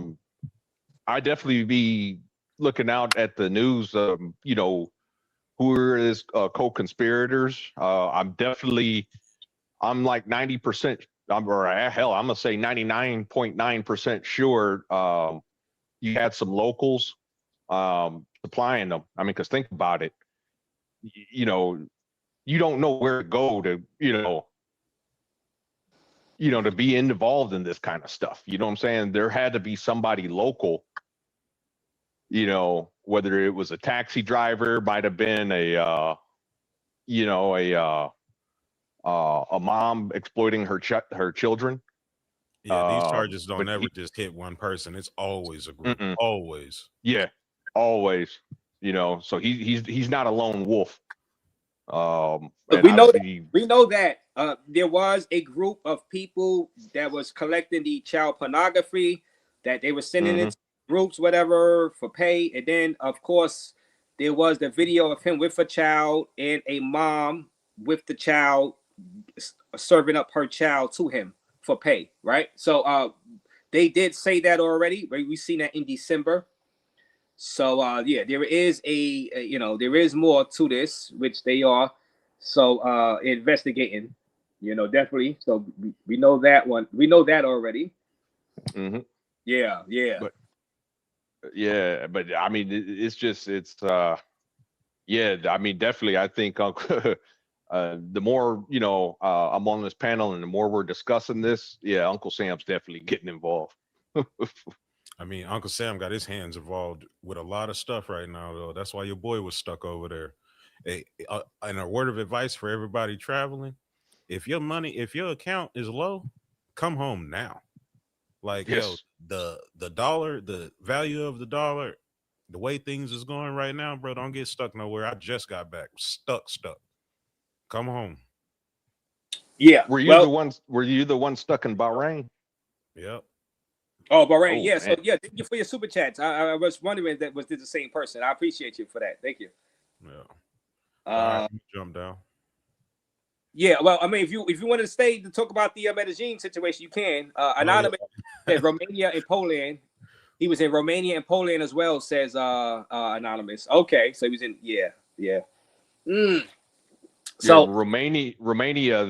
definitely be looking out at the news. You know, who are his co-conspirators. I'm like 90%, or hell, I'm gonna say 99.9% sure you had some locals supplying them. I mean, because think about it, you know, you don't know where to go to, to be involved in this kind of stuff. You know what I'm saying? There had to be somebody local, whether it was a taxi driver, might have been a mom exploiting her children. Yeah, these charges don't ever just hit one person. It's always a group. Always. Yeah, always. So he's not a lone wolf. We know that there was a group of people that was collecting the child pornography, that they were sending it to groups, whatever, for pay. And then, of course, there was the video of him with a child and a mom with the child serving up her child to him for pay, right? So they did say that already. We've seen that in December. So yeah, there is there is more to this, which they are investigating, definitely. So we know that one. We know that already. Yeah. But I mean, I mean, definitely, I think the more I'm on this panel and the more we're discussing this, Uncle Sam's definitely getting involved. I mean, Uncle Sam got his hands involved with a lot of stuff right now, though. That's why your boy was stuck over there. And a word of advice for everybody traveling: if your account is low, come home now. Like, yo, the dollar, the value of the dollar, the way things is going right now, bro, don't get stuck nowhere. I just got back stuck. Come home. Yeah. Were you the one stuck in Bahrain? Yep. Oh, Bahrain. Yeah. So yeah, thank you for your super chats. I was wondering that was this the same person. I appreciate you for that. Thank you. Yeah. Jump down. Yeah, well, I mean, if you wanted to stay to talk about the Medellin situation, you can. Anonymous said Romania and Poland. He was in Romania and Poland as well, says Anonymous. Okay, so he was in, yeah. So Romania,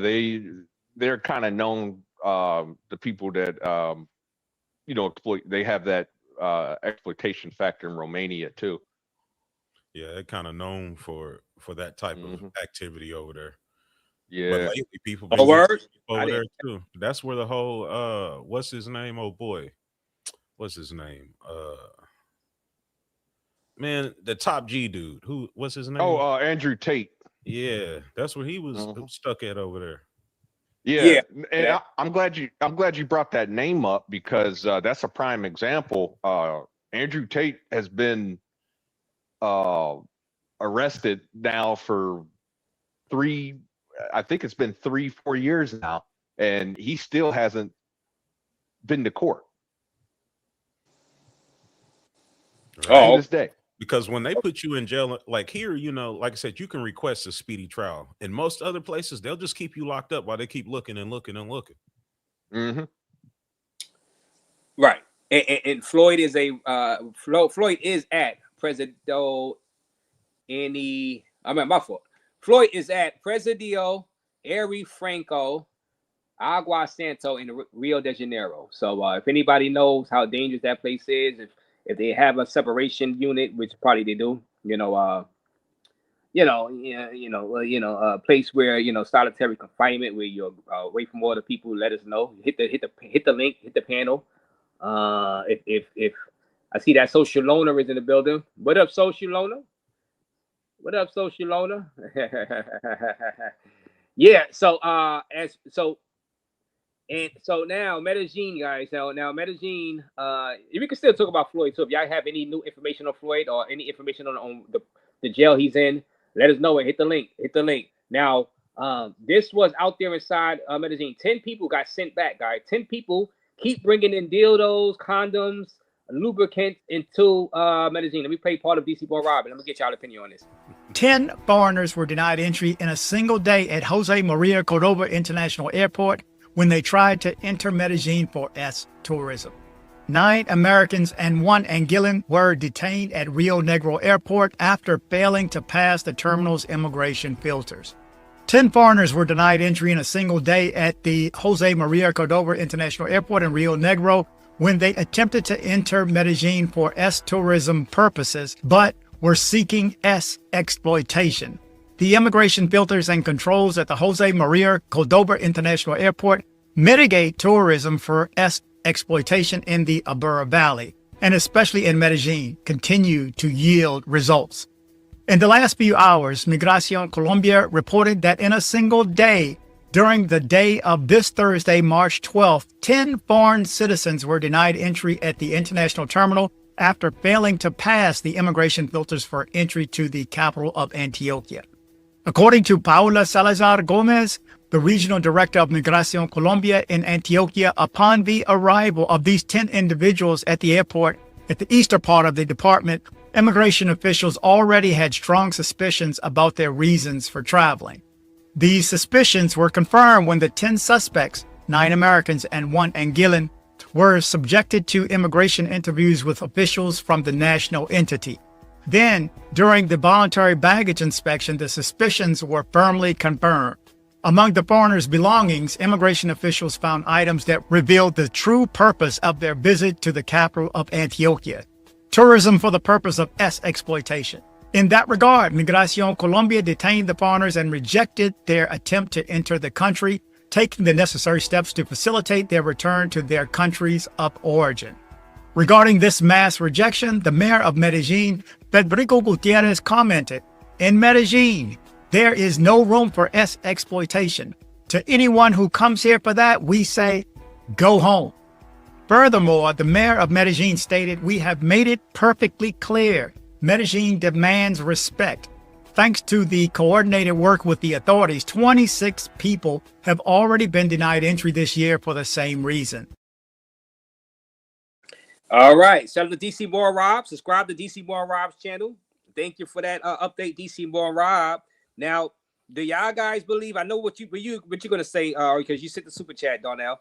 they're kind of known, the people that exploit. They have that exploitation factor in Romania too. Yeah, they're kind of known for that type of activity over there. Yeah, but lately people been over there too. That's where the whole what's his name? Oh boy, what's his name? Man, the top G dude. What's his name? Oh, Andrew Tate. Yeah, that's where he was stuck at over there. Yeah. And I'm glad you brought that name up, because that's a prime example. Andrew Tate has been arrested now for 3-4 years now, and he still hasn't been to court. Right. To this day. Because when they put you in jail, like here, like I said, you can request a speedy trial. In most other places, they'll just keep you locked up while they keep looking and looking and looking. Right. And Floyd is Floyd is at Presidio my fault. Floyd is at Presidio Ari Franco Agua Santo in Rio de Janeiro. So if anybody knows how dangerous that place is, if they have a separation unit, which probably they do, a place where solitary confinement where you're away from all the people, let us know. Hit the link, hit the panel. If I see that Social Loner is in the building. What up, Social Loner? What up, Social Loner? Yeah. So so now Medellin, guys. Now Medellin. We can still talk about Floyd too. If y'all have any new information on Floyd or any information on the jail he's in, Let us know it. Hit the link. Hit the link. Now, this was out there inside Medellin. 10 people got sent back, guys. 10 people keep bringing in dildos, condoms, lubricant into Medellin. Let me play part of DC Boy Rob, and let me get y'all opinion on this. 10 foreigners were denied entry in a single day at Jose Maria Cordoba International Airport when they tried to enter Medellin for tourism. 9 Americans and 1 Anguillan were detained at Rio Negro Airport after failing to pass the terminal's immigration filters. 10 foreigners were denied entry in a single day at the Jose Maria Cordoba International Airport in Rio Negro when they attempted to enter Medellin for tourism purposes, but were seeking exploitation. The immigration filters and controls at the Jose Maria Cordoba International Airport mitigate tourism for exploitation in the Abura Valley, and especially in Medellin, continue to yield results. In the last few hours, Migración Colombia reported that in a single day, during the day of this Thursday, March 12th, 10 foreign citizens were denied entry at the international terminal after failing to pass the immigration filters for entry to the capital of Antioquia. According to Paula Salazar Gomez, the regional director of Migración Colombia in Antioquia, upon the arrival of these 10 individuals at the airport at the eastern part of the department, immigration officials already had strong suspicions about their reasons for traveling. These suspicions were confirmed when the 10 suspects, 9 Americans and 1 Anguillan, were subjected to immigration interviews with officials from the national entity. Then, during the voluntary baggage inspection, the suspicions were firmly confirmed. Among the foreigners' belongings, immigration officials found items that revealed the true purpose of their visit to the capital of Antioquia: tourism for the purpose of exploitation. In that regard, Migración Colombia detained the foreigners and rejected their attempt to enter the country, taking the necessary steps to facilitate their return to their countries of origin. Regarding this mass rejection, the mayor of Medellin, Federico Gutierrez, commented, "In Medellin, there is no room for exploitation. To anyone who comes here for that, we say, go home." Furthermore, the mayor of Medellin stated, "We have made it perfectly clear. Medellin demands respect. Thanks to the coordinated work with the authorities, 26 people have already been denied entry this year for the same reason." All right. Shout out to DC Boy Rob. Subscribe to DC Boy Rob's channel. Thank you for that update, DC Boy Rob. Now, do y'all guys believe? I know what you're gonna say, because you sent the super chat, Donnell.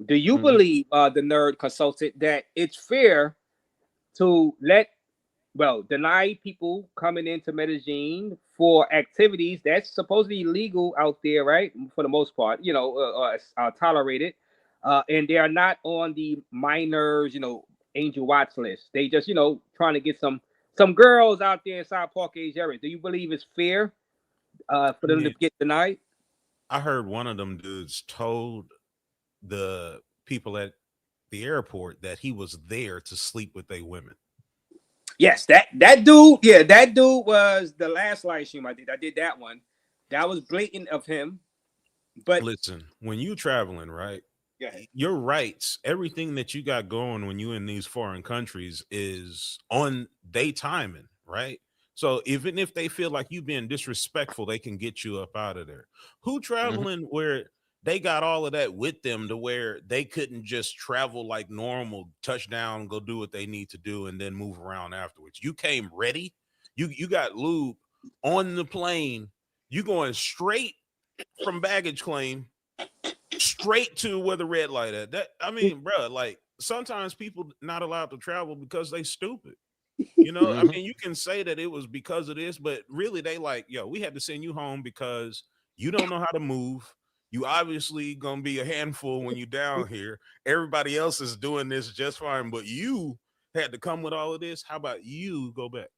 Do you believe, the nerd consultant, that it's fair to deny people coming into Medellin for activities that's supposedly legal out there, right? For the most part, tolerated, and they are not on the minors, Angel Watch list. They just, trying to get some girls out there inside Park Age area. Do you believe it's fair for them to get denied? I heard one of them dudes told the people at the airport that he was there to sleep with their women. Yes, that dude. Yeah, that dude was the last live stream I did. I did that one. That was blatant of him. But listen, when you traveling, right? Yeah, your rights, everything that you got going when you in these foreign countries is on day timing, right? So even if they feel like you being disrespectful, they can get you up out of there. Who traveling where they got all of that with them to where they couldn't just travel like normal, touch down, go do what they need to do, and then move around afterwards? You came ready. You got lube on the plane. You going straight from baggage claim straight to where the red light at. That, I mean, bro, like sometimes people not allowed to travel because they stupid. I mean, you can say that it was because of this, but really they like, yo, we had to send you home because you don't know how to move. You obviously gonna be a handful when you down here. Everybody else is doing this just fine, but you had to come with all of this. How about you go back?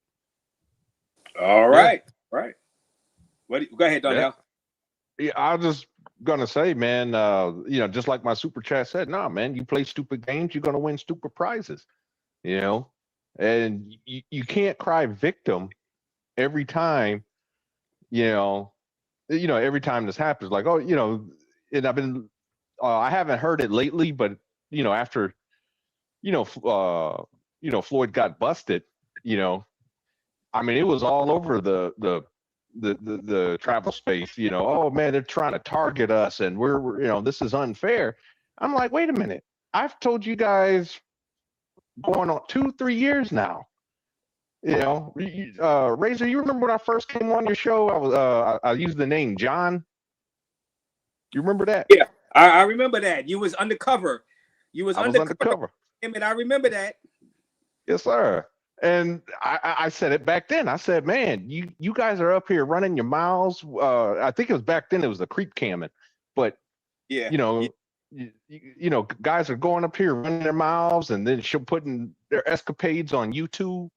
All right, right. Go ahead, Donnell. Yeah, I was just gonna say, man, just like my super chat said, nah, man, you play stupid games, you're gonna win stupid prizes, and you can't cry victim every time, every time this happens. Like, oh, and I've been, I haven't heard it lately, but after, Floyd got busted, I mean, it was all over the the travel space, you know, oh man, they're trying to target us and we're you know, this is unfair. I'm like, wait a minute. I've told you guys going on 2-3 years now. You know, Razor, you remember when I first came on your show? I was I used the name John. You remember that? Yeah, I remember that. You was undercover. You was undercover. And I remember that. Yes, sir. And I said it back then. I said, man, you guys are up here running your mouths. I think it was back then. It was the creep camming, but yeah, you know, you know, guys are going up here running their mouths and then she'll putting their escapades on YouTube.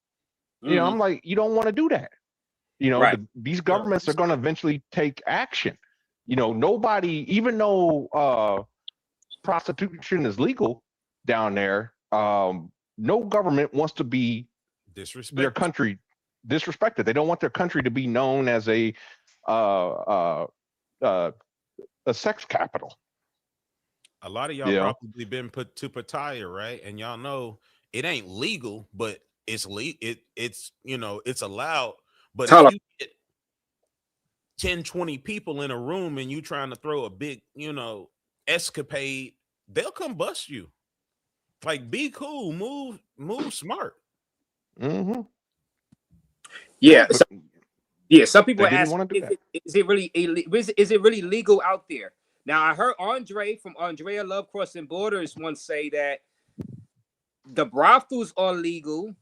You know, I'm like, you don't want to do that. You know, these governments are going to eventually take action. You know, nobody, even though prostitution is legal down there, no government wants to be their country disrespected. They don't want their country to be known as a sex capital. A lot of y'all probably been put to Pattaya, right? And y'all know it ain't legal, but it's it's you know, it's allowed. But if you get 10, 20 people in a room and you trying to throw a big, you know, escapade, they'll come bust you. Like, be cool, move smart. Mm-hmm. Yeah. Some people ask, is it really legal out there? Now, I heard Andre from Andrea Love Crossing Borders once say that the brothels are legal,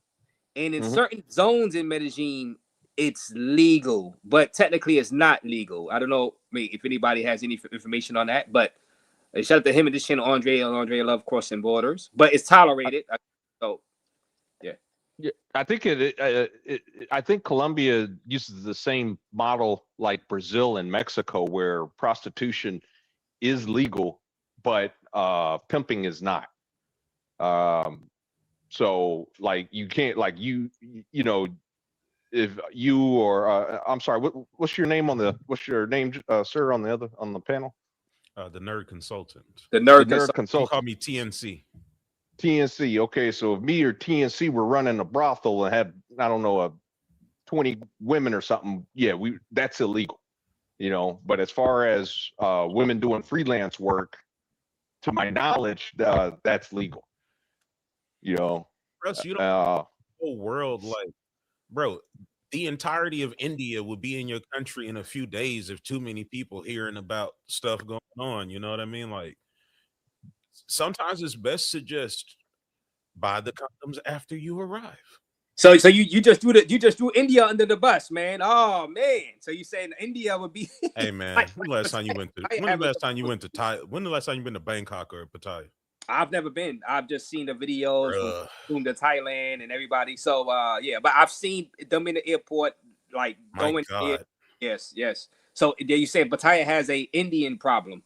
and in certain zones in Medellin, it's legal, but technically it's not legal. I don't know if anybody has any information on that, but shout out to him and this channel, Andrea Love Crossing Borders. But it's tolerated. So, yeah, I think I think Colombia uses the same model like Brazil and Mexico, where prostitution is legal, but pimping is not. So like you can't, like you know, if you or I'm sorry, what's your name sir, on the panel? The Nerd Consultant. The Nerd Consultant. Call me TNC. TNC. Okay, so if me or TNC were running a brothel and had, I don't know, 20 women or something, yeah, that's illegal, you know. But as far as women doing freelance work, to my knowledge, that's legal. You know, Russ, you don't the whole world, like, bro, the entirety of India would be in your country in a few days if too many people hearing about stuff going on. You know what I mean? Like, sometimes it's best to just buy the condoms after you arrive. So you just threw India under the bus, man. Oh man. So you saying India would be Hey man, when the last time you went to Thailand? When the last time you been to Bangkok or Pattaya? I've never been. I've just seen the videos from the Thailand and everybody. So yeah, but I've seen them in the airport, like going here. Yes. So there you say Pattaya has a Indian problem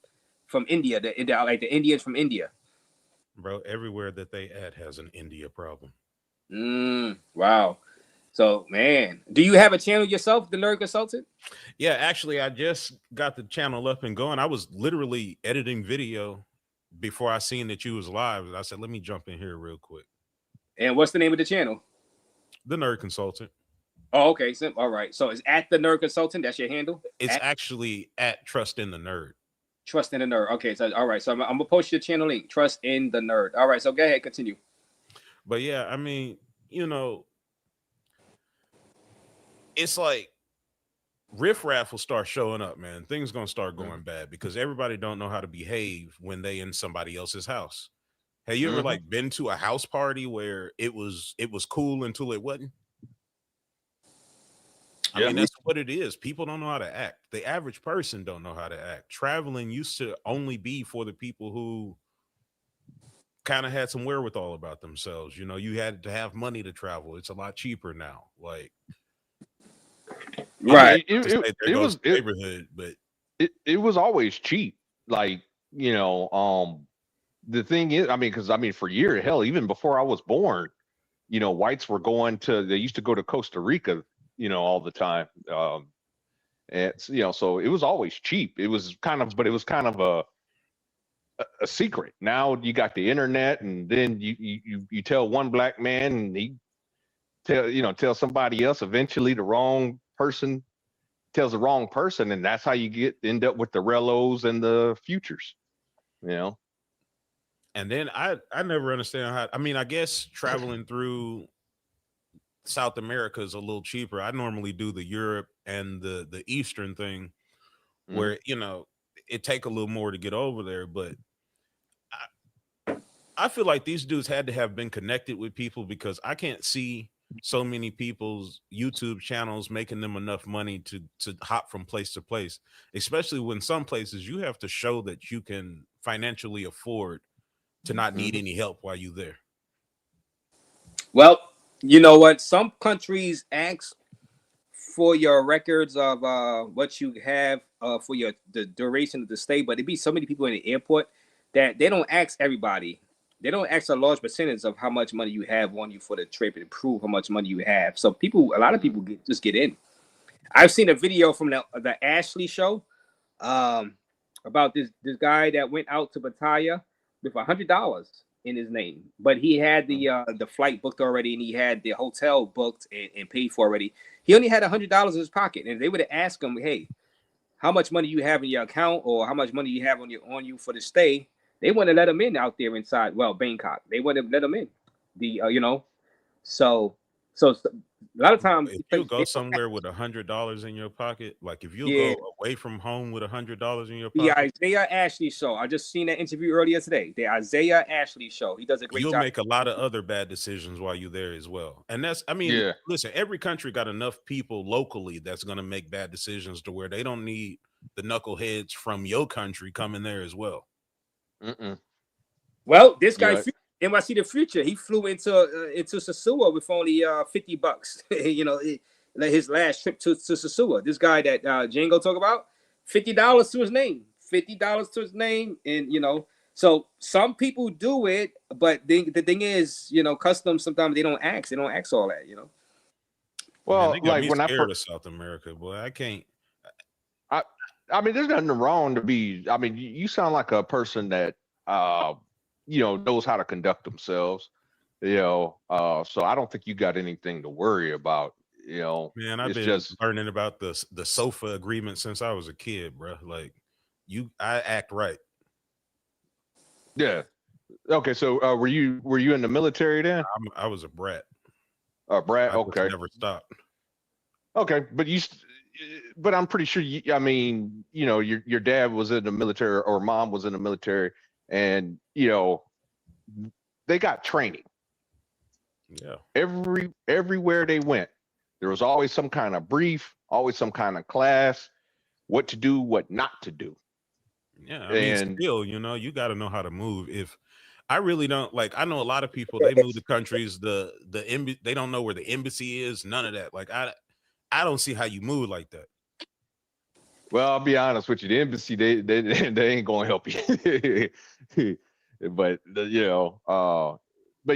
from India, like the Indians from India. Bro, everywhere that they at has an India problem. Wow. So man, do you have a channel yourself, the Nerd Consultant? Yeah, actually, I just got the channel up and going. I was literally editing video before I seen that you was live, and I said, let me jump in here real quick. And what's the name of the channel? The Nerd Consultant. Oh, okay. So, all right. So it's at the Nerd Consultant. That's your handle? It's actually at Trust in the Nerd. Trust in the Nerd. Okay. So all right. So I'm gonna post your channel link. Trust in the Nerd. All right. So go ahead, continue. But yeah, I mean, you know, it's like riffraff will start showing up, man. Things gonna start going bad because everybody don't know how to behave when they in somebody else's house. Have you ever like been to a house party where it was cool until it wasn't? I mean, that's what it is. People don't know how to act. The average person don't know how to act. Traveling used to only be for the people who kind of had some wherewithal about themselves. You know, you had to have money to travel. It's a lot cheaper now. Like, right. It was always cheap. Like, you know, the thing is, I mean, because I mean, for years, hell, even before I was born, you know, whites were they used to go to Costa Rica, you know, all the time. And you know, so it was always cheap. It was kind of a secret. Now you got the internet, and then you tell one black man, and he tell somebody else. Eventually, the wrong person tells the wrong person, and that's how you end up with the Relos and the Futures. You know. And then I never understand how. I mean, I guess traveling through South America is a little cheaper. I normally do the Europe and the Eastern thing, where it take a little more to get over there. But I feel like these dudes had to have been connected with people, because I can't see so many people's YouTube channels making them enough money to hop from place to place, especially when some places you have to show that you can financially afford to not need any help while you're there. Well, you know what? Some countries ask for your records of what you have for the duration of the stay, but it'd be so many people in the airport that they don't ask everybody. They don't ask a large percentage of how much money you have on you for the trip and prove how much money you have. So a lot of people just get in. I've seen a video from the Ashley show about this guy that went out to Pattaya with $100 in his name, but he had the flight booked already, and he had the hotel booked and paid for already. He only had $100 in his pocket, and they would have asked him, "Hey, how much money you have in your account, or how much money you have on you for the stay?" They wouldn't have let him in out there inside. Well, Bangkok, they wouldn't have let him in. So a lot of times, if you go somewhere with $100 in your pocket, like if you go away from home with $100 in your pocket, Isaiah Ashley show. I just seen that interview earlier today. The Isaiah Ashley show. He does a great job. You'll make a lot of other bad decisions while you're there as well. And listen, every country got enough people locally that's going to make bad decisions to where they don't need the knuckleheads from your country coming there as well. Well, this guy, NYC the Future, he flew into Sasua with only $50. Like his last trip to Sasua. This guy that Django talk about, $50 to his name, $50 to his name, and so some people do it, but the thing is, customs sometimes they don't ask all that, Well, man, like when scared of South America, boy, I can't. I mean, there's nothing wrong to be. I mean, you sound like a person that knows how to conduct themselves. So I don't think you got anything to worry about. Man, I've been learning about the SOFA agreement since I was a kid, bro. Like, I act right. Yeah. Okay. So were you in the military then? I was a brat. A brat. I Okay. Never stopped. Okay, but I'm pretty sure your dad was in the military or mom was in the military, and they got training. Yeah. Everywhere they went, there was always some kind of brief, always some kind of class, what to do, what not to do. Yeah, I mean, still, you got to know how to move. If I really don't, like, I know a lot of people, they move to countries, they don't know where the embassy is, none of that. Like, I don't see how you move like that. Well, I'll be honest with you, the embassy, they ain't gonna help you. But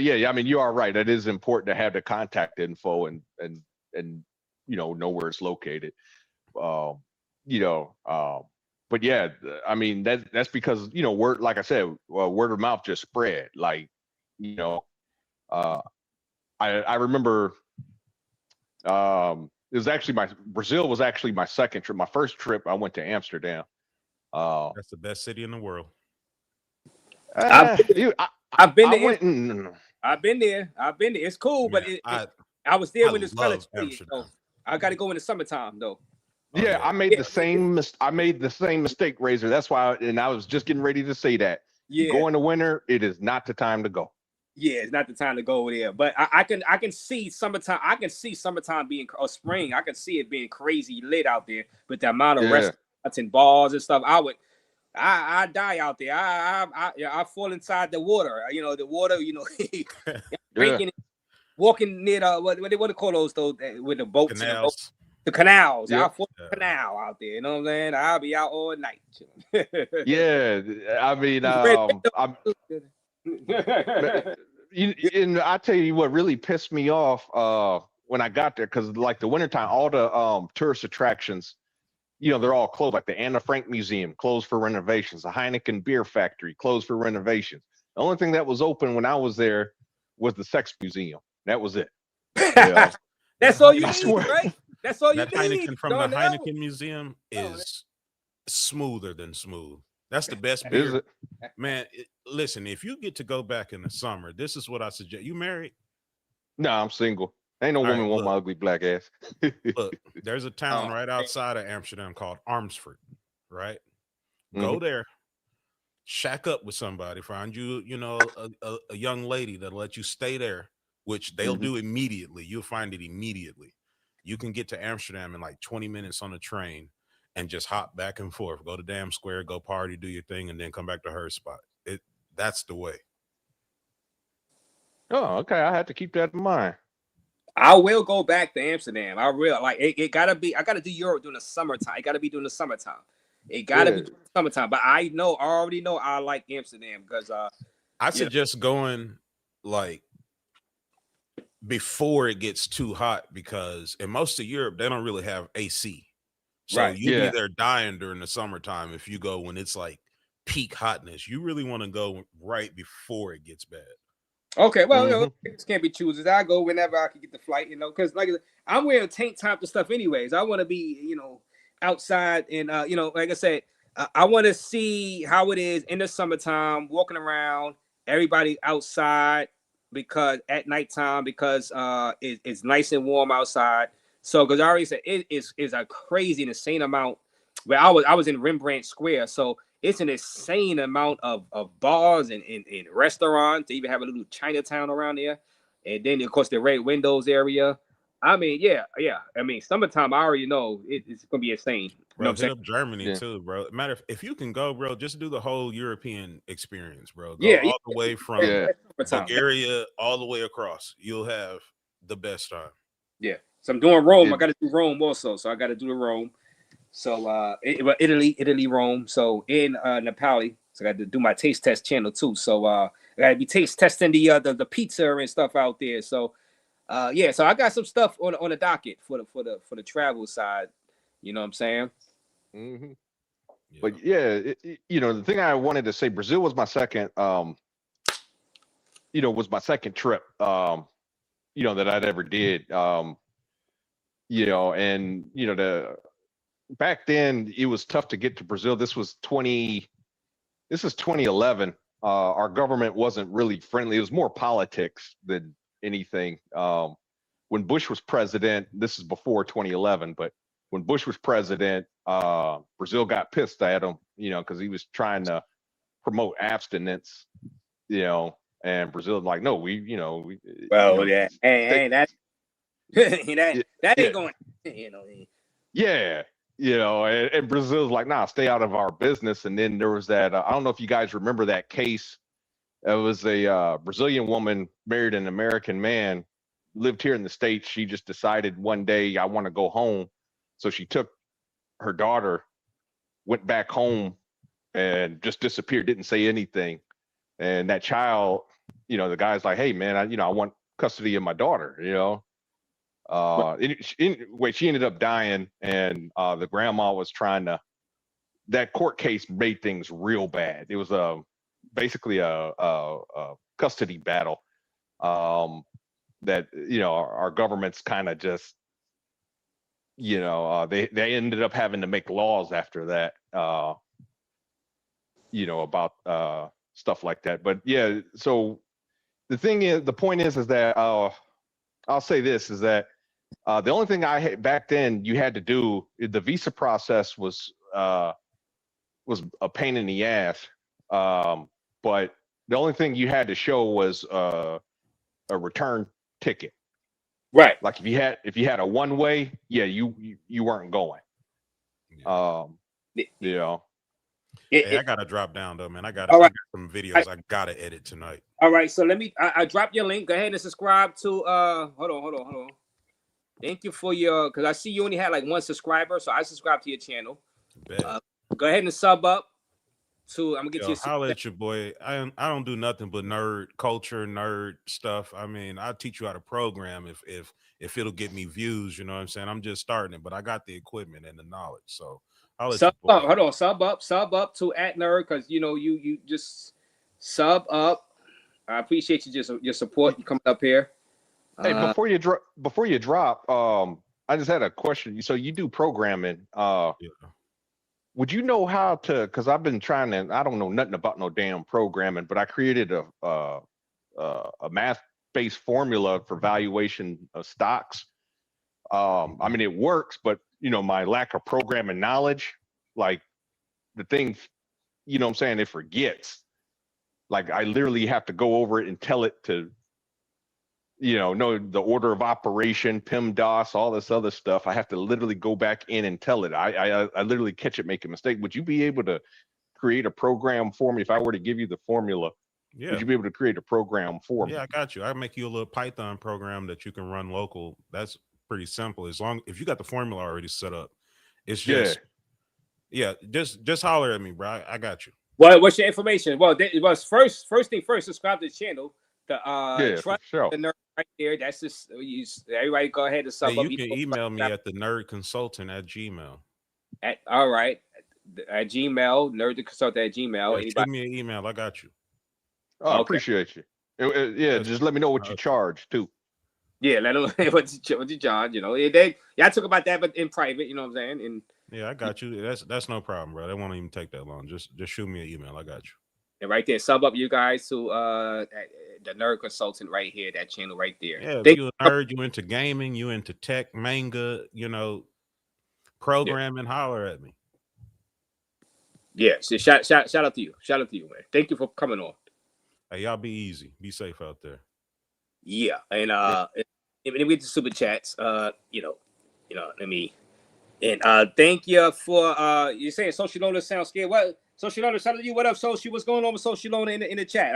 yeah, I mean, you are right. It is important to have the contact info and know where it's located. But yeah, I mean, that's because word, like I said, word of mouth just spread. Like, I remember it was actually Brazil was actually my second trip. My first trip, I went to Amsterdam. That's the best city in the world. I've been there. I've been there. It's cool, but I was there when it's kind of chilly, so I got to go in the summertime though. Yeah, I made the same mistake, Razor. That's why, and I was just getting ready to say that. Yeah, go in the winter, it is not the time to go. Yeah, it's not the time to go there. But I can see summertime. I can see summertime being or spring. I can see it being crazy lit out there. But the amount of restaurants and bars and stuff, I die out there. I fall inside the water. The water. Drinking, walking near the what they call those with the boats. Canals. The canals. I'll fall the canal out there. You know what I'm saying? I'll be out all night. Yeah, I mean, and I tell you what really pissed me off when I got there, because like the wintertime, all the tourist attractions, they're all closed. Like the Anne Frank Museum closed for renovations, the Heineken Beer Factory closed for renovations. The only thing that was open when I was there was the Sex Museum. That was it. That's all you need, right? That's all you That need. Heineken from the Heineken Museum is smoother than smooth. That's the best beer. Is it? Man, listen, if you get to go back in the summer, this is what I suggest. You married? No, I'm single. Ain't no All woman right, want my look. ugly black ass. Look, there's a town right outside of Amsterdam called Amersfoort, right? Go there, shack up with somebody, find you, you know, a young lady that'll let you stay there, which they'll do immediately. You'll find it immediately. You can get to Amsterdam in like 20 minutes on a train and just hop back and forth. Go to Dam Square, go party, do your thing, and then come back to her spot. That's the way. Oh, okay. I have to keep that in mind. I will go back to Amsterdam. I will. Like it gotta be. I gotta do Europe during the summertime. It gotta be during the summertime. It gotta be during the summertime. But I already know I like Amsterdam because I suggest going like before it gets too hot, because in most of Europe they don't really have AC. So you'll be there dying during the summertime if you go when it's like peak hotness. You really want to go right before it gets bad. Okay, well, you know, this can't be choosers. I go whenever I can get the flight, you know, because like I'm wearing tank top and stuff anyways. I want to be, you know, outside and you know, like I said, I want to see how it is in the summertime, walking around, everybody outside because at nighttime because it's nice and warm outside. So because I already said it is a crazy, insane amount. Where I was in Rembrandt Square, so it's an insane amount of bars and restaurants. They even have a little Chinatown around there. And then, of course, the Red Windows area. I mean, yeah. I mean, summertime, I already know it's going to be insane. Bro, hit up Germany too, bro. Matter if you can go, bro, just do the whole European experience, bro. Go all the way from Bulgaria all the way across. You'll have the best time. Yeah. So I'm doing Rome. I got to do Rome also. So I got to do the Rome. So Italy, Rome. So in Napoli. So I got to do my taste test channel too. So I got to be taste testing the pizza and stuff out there. So so I got some stuff on the docket for the travel side. You know what I'm saying? But yeah, you know, the thing I wanted to say, Brazil was my second trip you know, that I'd ever did. You know, and you know, back then it was tough to get to Brazil. This is 2011. Our government wasn't really friendly. It was more politics than anything. When Bush was president, this is before 2011, but when Bush was president, Brazil got pissed at him, you know, because he was trying to promote abstinence, you know, and Brazil was like, no, ain't that ain't going, you know. Yeah, you know, and Brazil's like, nah, stay out of our business. And then there was that, I don't know if you guys remember that case. It was a Brazilian woman married an American man, lived here in the States. She just decided one day, I want to go home. So she took her daughter, went back home, and just disappeared, didn't say anything. And that child, you know, the guy's like, hey, man, I want custody of my daughter, you know. She ended up dying, and the grandma was trying to. That court case made things real bad. It was basically a custody battle that, you know, our government's kind of just, you know, they ended up having to make laws after that, you know, about stuff like that. But yeah, so the point is that I'll say this is that the only thing back then you had to do, the visa process was a pain in the ass, but the only thing you had to show was a return ticket. Right. Like if you had a one way, yeah, you weren't going. You know. Hey, I gotta drop down though, man. I got some videos I gotta edit tonight. All right, so let me. I drop your link. Go ahead and subscribe to. Hold on. Thank you for your, because I see you only had like one subscriber, so I subscribed to your channel. Go ahead and sub up. I'm gonna get you. Holla at your boy. I don't do nothing but nerd culture, nerd stuff. I mean, I'll teach you how to program if it'll get me views. You know what I'm saying? I'm just starting it, but I got the equipment and the knowledge. So sub up. Hold on, sub up to @nerd, because you know you just sub up. I appreciate you your support. You coming up here. Hey, before you drop, I just had a question. So you do programming. Yeah. Would you know how to? Because I've been trying to. I don't know nothing about no damn programming, but I created a math-based formula for valuation of stocks. I mean, it works, but my lack of programming knowledge, like the thing, what I'm saying, it forgets. Like I literally have to go over it and tell it to, know the order of operation, PEMDAS, all this other stuff. I have to literally go back in and tell it. I literally catch it make a mistake. Would you be able to create a program for me if I were to give you the formula? Yeah. Would you be able to create a program for me? Yeah, I got you. I make you a little Python program that you can run local. That's pretty simple. If you got the formula already set up, it's just just holler at me, bro. I got you. Well, what's your information? Well, it was first thing first. Subscribe to the channel. The for sure. the nerd right there. That's just everybody go ahead and sub up. You can email me at thenerdconsultant@gmail. All right, at Gmail, nerdconsultant@gmail. Yeah, send me an email. I got you. Oh, I appreciate you. Just let me know what you charge too. Yeah, let them know what you charge. I talk about that, but in private. You know what I'm saying? And yeah, I got you. That's no problem, bro. That won't even take that long. Just shoot me an email. I got you. And right there, sub up you guys to the Nerd Consultant right here, that channel right there. Yeah, if you a nerd, you into gaming, you into tech, manga, programming, holler at me. Yeah, so shout out to you. Shout out to you, man. Thank you for coming on. Hey, y'all be easy. Be safe out there. Yeah, and we get the super chats. Let me thank you for you're saying Social Loner sounds scared. What Social Loner, shout out to you. What up, Social? What's going on with Social Loner in the chat?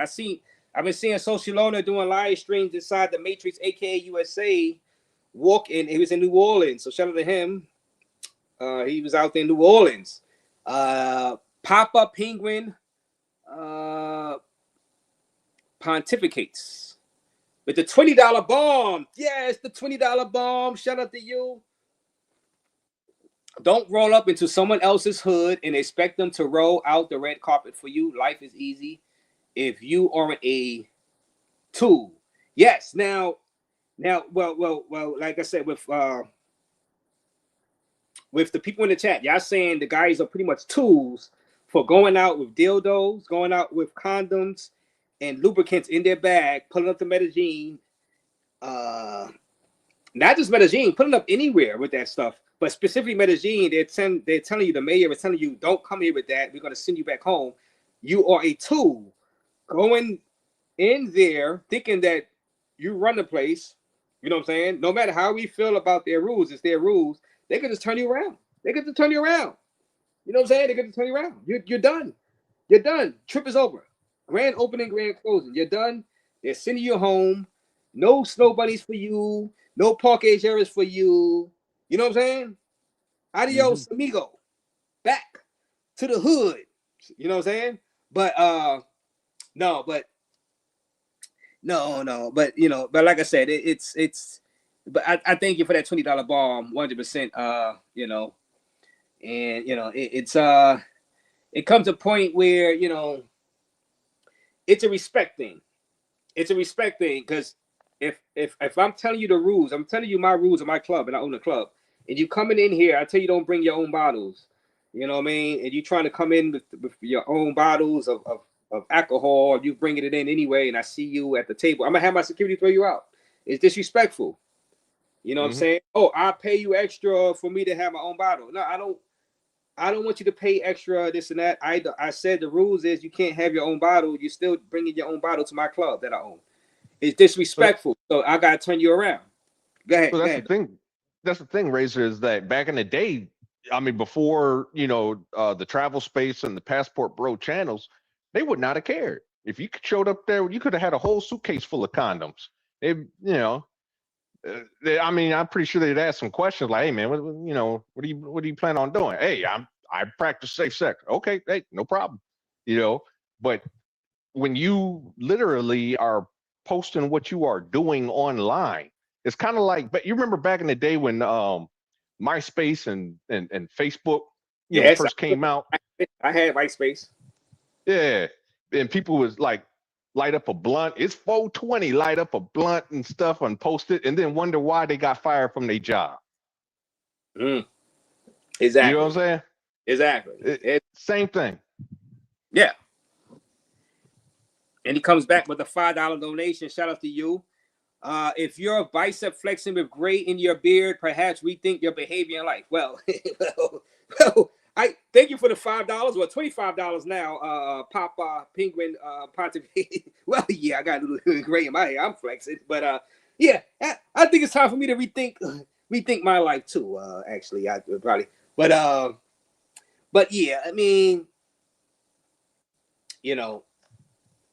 I've been seeing Social Loner doing live streams inside the Matrix, aka USA. He was in New Orleans, so shout out to him. He was out there in New Orleans. Papa Penguin pontificates with the $20 bomb. Yes, the $20 bomb. Shout out to you. Don't roll up into someone else's hood and expect them to roll out the red carpet for you. Life is easy if you aren't a tool. Yes. Now, well, like I said, with the people in the chat, y'all saying the guys are pretty much tools for going out with dildos, going out with condoms and lubricants in their bag, pulling up to Medellin. Not just Medellin, pulling up anywhere with that stuff. But specifically Medellin, they're telling you, the mayor is telling you, don't come here with that. We're going to send you back home. You are a tool going in there thinking that you run the place. You know what I'm saying? No matter how we feel about their rules, it's their rules. They could just turn you around. They could just turn you around. You know what I'm saying? They could just turn you around. You're done. You're done. Trip is over. Grand opening, grand closing. You're done. They're sending you home. No snow bunnies for you. No park age areas for you. You know what I'm saying? Adios, amigo. Back to the hood. You know what I'm saying? But but like I said, it's but I thank you for that $20 bomb, 100%. It comes to a point where it's a respect thing. It's a respect thing because if I'm telling you the rules, I'm telling you my rules of my club, and I own the club, and you coming in here, I tell you don't bring your own bottles. You know what I mean? And you trying to come in with your own bottles of alcohol, you bringing it in anyway, and I see you at the table, I'm gonna have my security throw you out. It's disrespectful. You know what I'm saying? Oh, I'll pay you extra for me to have my own bottle. No, I don't want you to pay extra this and that. I said the rules is you can't have your own bottle. You're still bringing your own bottle to my club that I own. It's disrespectful. So I gotta turn you around. Go ahead. So that's the thing. That's the thing, Razor, is that back in the day, I mean, before the travel space and the Passport Bro channels, they would not have cared. If you showed up there, you could have had a whole suitcase full of condoms. I'm pretty sure they'd ask some questions like, "Hey, man, what do you plan on doing?" "Hey, I practice safe sex." "Okay, hey, no problem." But when you literally are posting what you are doing online, it's kind of like, but you remember back in the day when MySpace and Facebook first came out. I had MySpace. Yeah, and people was like, light up a blunt. It's 420, light up a blunt and stuff and post it, and then wonder why they got fired from their job. Exactly. You know what I'm saying? Exactly. Same thing. Yeah. And he comes back with a $5 donation. Shout out to you. If you're bicep flexing with gray in your beard, perhaps rethink your behavior in life. Well, I thank you for the $5. Well, $25 now. Pop Penguin Pontificate. Well, yeah, I got a little gray in my hair. I'm flexing, but yeah, I think it's time for me to rethink my life too. Actually, I probably, but yeah, I mean, you know.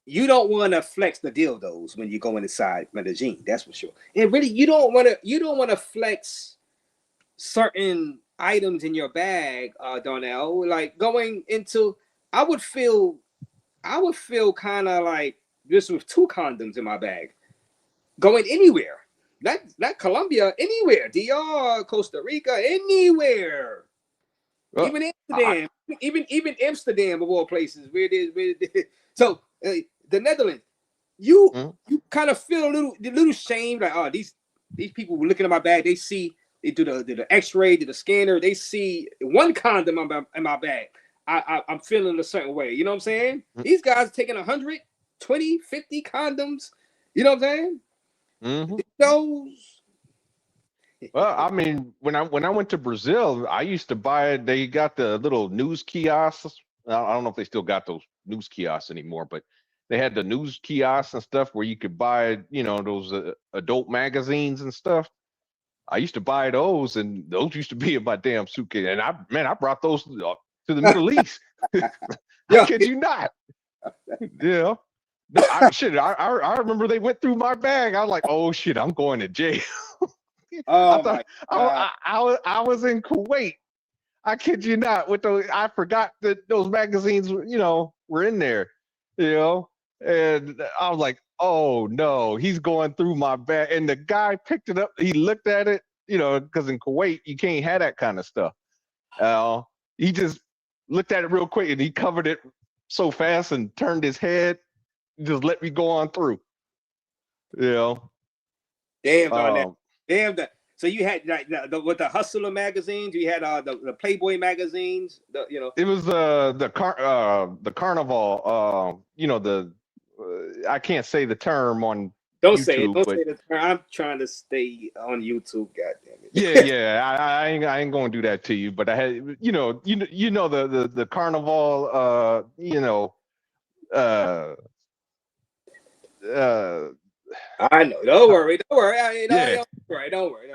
You don't want to flex the dildos when you go inside Medellin, that's for sure. And really, you don't want to flex certain items in your bag, Darnell. Like going into, I would feel kind of like this with 2 condoms in my bag, going anywhere. Not Colombia, anywhere. DR, Costa Rica, anywhere. Well, even Amsterdam, even Amsterdam of all places, where it is. So. The Netherlands, you kind of feel a little shame, like, oh, these people were looking at my bag. They do the X-ray, do the scanner. They see 1 condom in my bag. I'm feeling a certain way. You know what I'm saying? These guys taking 100, 20, 50 condoms. You know what I'm saying? Those. Well, I mean, when I went to Brazil, I used to buy. They got the little news kiosks. I don't know if they still got those news kiosks anymore, but they had the news kiosks and stuff where you could buy, those adult magazines and stuff. I used to buy those, and those used to be in my damn suitcase. And I brought those to the Middle East. I kid you not. Yeah. No, I remember they went through my bag. I was like, oh shit, I'm going to jail. I was in Kuwait. I kid you not. With those, I forgot that those magazines, were in there. And I was like, oh no, he's going through my bag. And the guy picked it up. He looked at it, because in Kuwait, you can't have that kind of stuff. He just looked at it real quick and he covered it so fast and turned his head, just let me go on through. Damn, damn that. So you had with the Hustler magazines, you had the Playboy magazines. It was the Carnival. I can't say the term on. Don't YouTube, say it. Don't say the term. I'm trying to stay on YouTube. God damn it. Yeah. I ain't gonna do that to you. But I had, the Carnival. I know. Don't worry. Don't worry. Don't worry.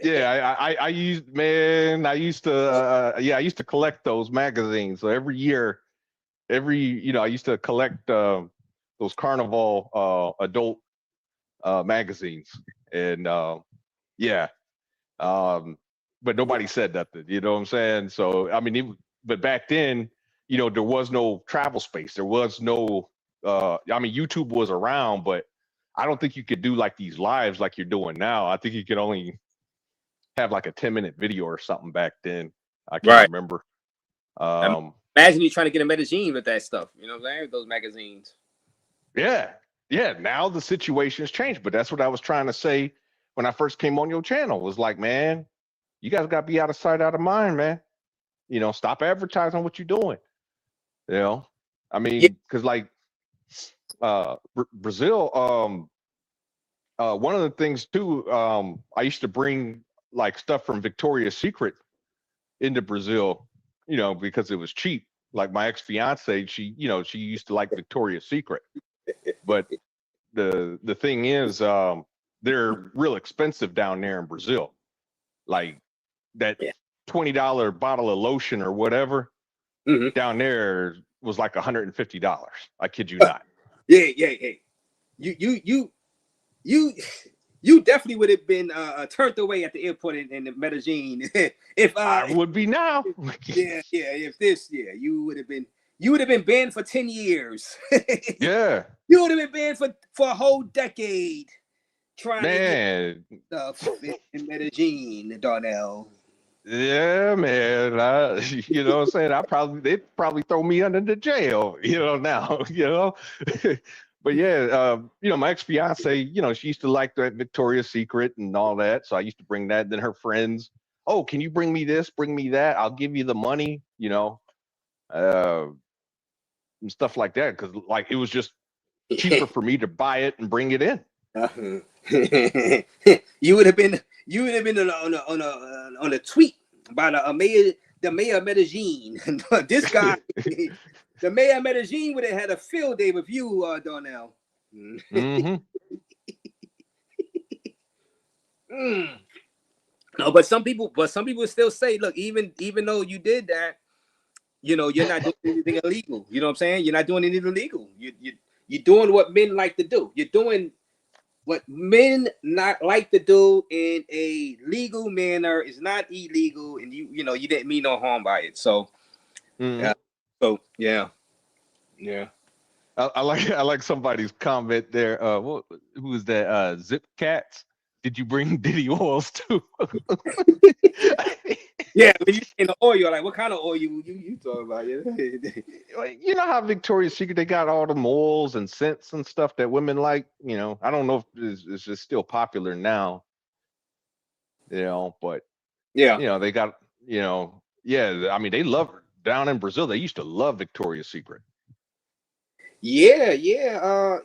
Yeah, I used to collect those magazines. So every year, I used to collect those Carnival adult magazines, and but nobody said nothing. You know what I'm saying? So I mean, but back then, there was no travel space. There was no. YouTube was around, but I don't think you could do like these lives like you're doing now. I think you could only have like a 10-minute video or something back then. I can't remember. Imagine you trying to get a Medellin with that stuff. You know what I'm saying? With those magazines. Yeah. Now the situation has changed, but that's what I was trying to say when I first came on your channel. Was like, man, you guys got to be out of sight, out of mind, man. Stop advertising what you're doing. I mean, because like Brazil, one of the things too, I used to bring like stuff from Victoria's Secret into Brazil, because it was cheap. Like my ex-fiance, she used to like Victoria's Secret, but the thing is, they're real expensive down there in Brazil. Like that $20 bottle of lotion or whatever down there was like $150. I kid you not. Yeah. You definitely would have been turned away at the airport in Medellin if I would be now. You would have been banned for 10 years. Yeah. You would have been banned for a whole decade trying to get stuff in Medellin, Darnell. Yeah, man. You know what I'm saying? They'd probably throw me under the jail, now, But yeah, my ex-fiance, she used to like that Victoria's Secret and all that. So I used to bring that. Then her friends oh, can you bring me this, bring me that? I'll give you the money, and stuff like that. Because like it was just cheaper for me to buy it and bring it in. You would have been on a tweet by the mayor of Medellin. This guy, the mayor of Medellin would have had a field day with you, Darnell. Mm-hmm. No, but some people still say, look, even though you did that, you're not doing anything illegal. You know what I'm saying? You're not doing anything illegal. You're doing what men like to do. You're doing what men not like to do in a legal manner. Is not illegal, and you didn't mean no harm by it. So, yeah. I like somebody's comment there. Who was that? Zip Cats. Did you bring Diddy oils too? Yeah, when you in the oil, like what kind of oil you talking about? You know how Victoria's Secret, they got all the oils and scents and stuff that women like. I don't know if it's just still popular now. But yeah, they got I mean, they love down in Brazil. They used to love Victoria's Secret. Yeah.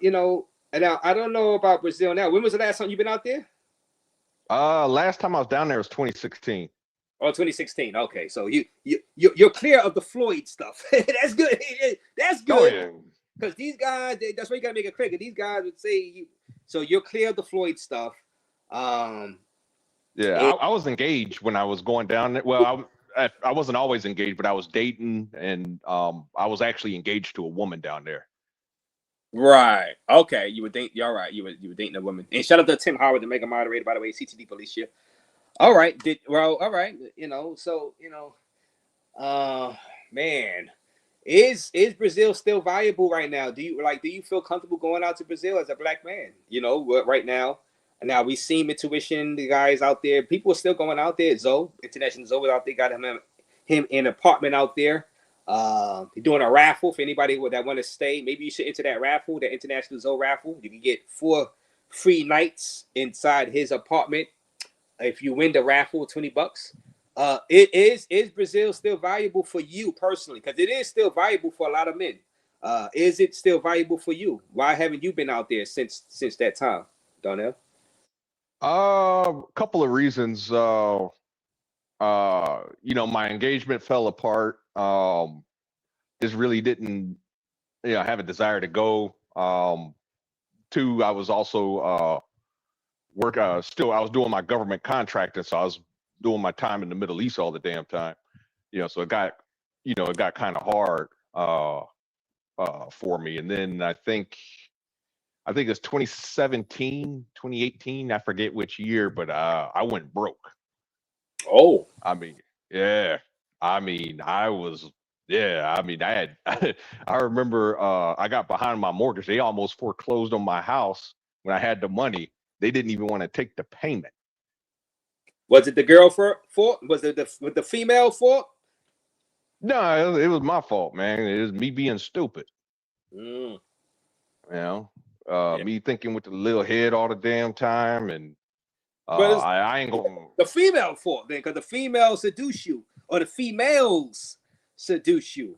And now I don't know about Brazil now. When was the last time you've been out there? Last time I was down there was 2016. Oh, 2016. Okay, so you're clear of the Floyd stuff. That's good. That's good. Because these guys, that's why you gotta make it clear. These guys would say so you're clear of the Floyd stuff. I was engaged when I was going down there. Well, I wasn't always engaged, but I was dating, and I was actually engaged to a woman down there. Right. Okay. You would think. You're right. You were dating a woman. And shout out to Tim Howard, the mega moderator, by the way, CTD police here. All right. All right. So man, is Brazil still viable right now? Do you feel comfortable going out to Brazil as a black man? Right now. Now we seen Intuition, the guys out there. People are still going out there. Zoe, International Zoe out there, got him in an apartment out there. They're doing a raffle for anybody that want to stay. Maybe you should enter that raffle, the International Zoe raffle. You can get 4 free nights inside his apartment. If you win the raffle, $20. Is Brazil still valuable for you personally? Because it is still valuable for a lot of men. Is it still valuable for you? Why haven't you been out there since that time, Donnell? A couple of reasons. My engagement fell apart. Just really didn't, have a desire to go. 2, I was also I was doing my government contracting, so I was doing my time in the Middle East all the damn time. So it got kind of hard for me. And then I think it's 2017, 2018, I forget which year, but I went broke. Oh, I mean, yeah. I mean, I remember I got behind my mortgage. They almost foreclosed on my house when I had the money. They didn't even want to take the payment. Was it the girl fault? Was it the female fault? No, it was my fault, man. It was me being stupid. Me thinking with the little head all the damn time, and I ain't going. The female fault then, because the females seduce you, or the females seduce you.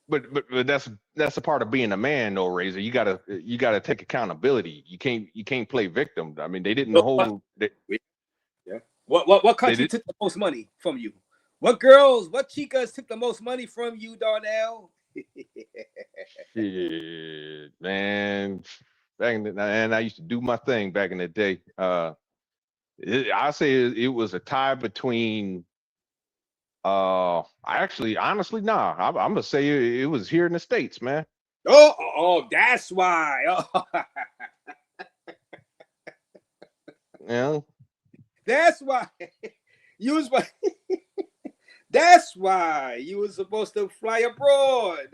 But that's a part of being a man, though, Raze. You gotta take accountability. You can't play victim. I mean, they didn't hold. Yeah. What country took the most money from you? What chicas took the most money from you, Darnell? Shit, man. I used to do my thing back in the day. I say it was a tie between. Honestly, nah. I'm gonna say it was here in the States, man. Oh, that's why. That's why you was. That's why you was supposed to fly abroad.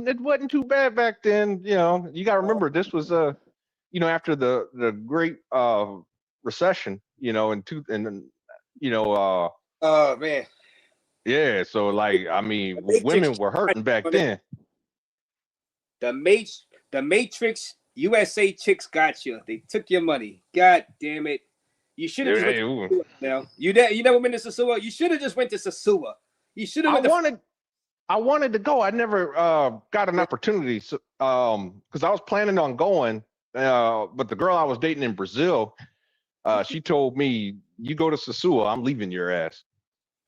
It wasn't too bad back then. You got to remember this was after the great recession. Oh man. Yeah, so like I mean, women were hurting back then. The Matrix USA chicks got you. They took your money. God damn it. You should have now. You never been to Sasua? You should have just went to Sasua. You should have I wanted to go. I never got an opportunity. So, because I was planning on going, but the girl I was dating in Brazil, she told me, "You go to Sasua, I'm leaving your ass."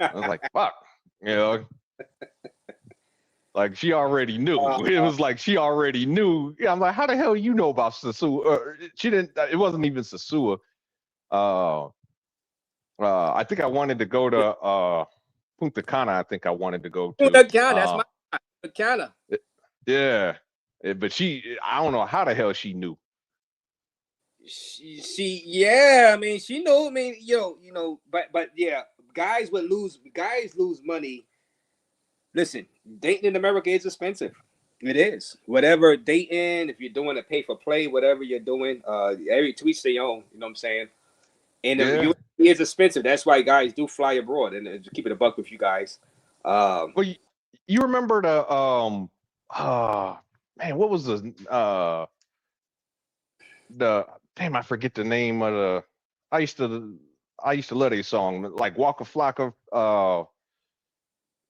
I was like, "Fuck," you know. Like she already knew. It was like she already knew. Yeah, I'm like, how the hell you know about Sasua? She didn't. It wasn't even Sasua. I think I wanted to go to Punta Cana. I think I wanted to go to. Punta Cana. That's my Punta Cana. Yeah, but I don't know how the hell she knew. Yeah. I mean, she knew. I mean, but yeah, guys lose money. Listen, dating in America is expensive. It is. Whatever dating, if you're doing a pay for play, whatever you're doing, every to each their own. You know what I'm saying? And it is expensive. That's why guys do fly abroad. And to keep it a buck with you guys. Well, you remember the man, what was the damn, I forget the name of the. I used to love a song like Walk a Flock of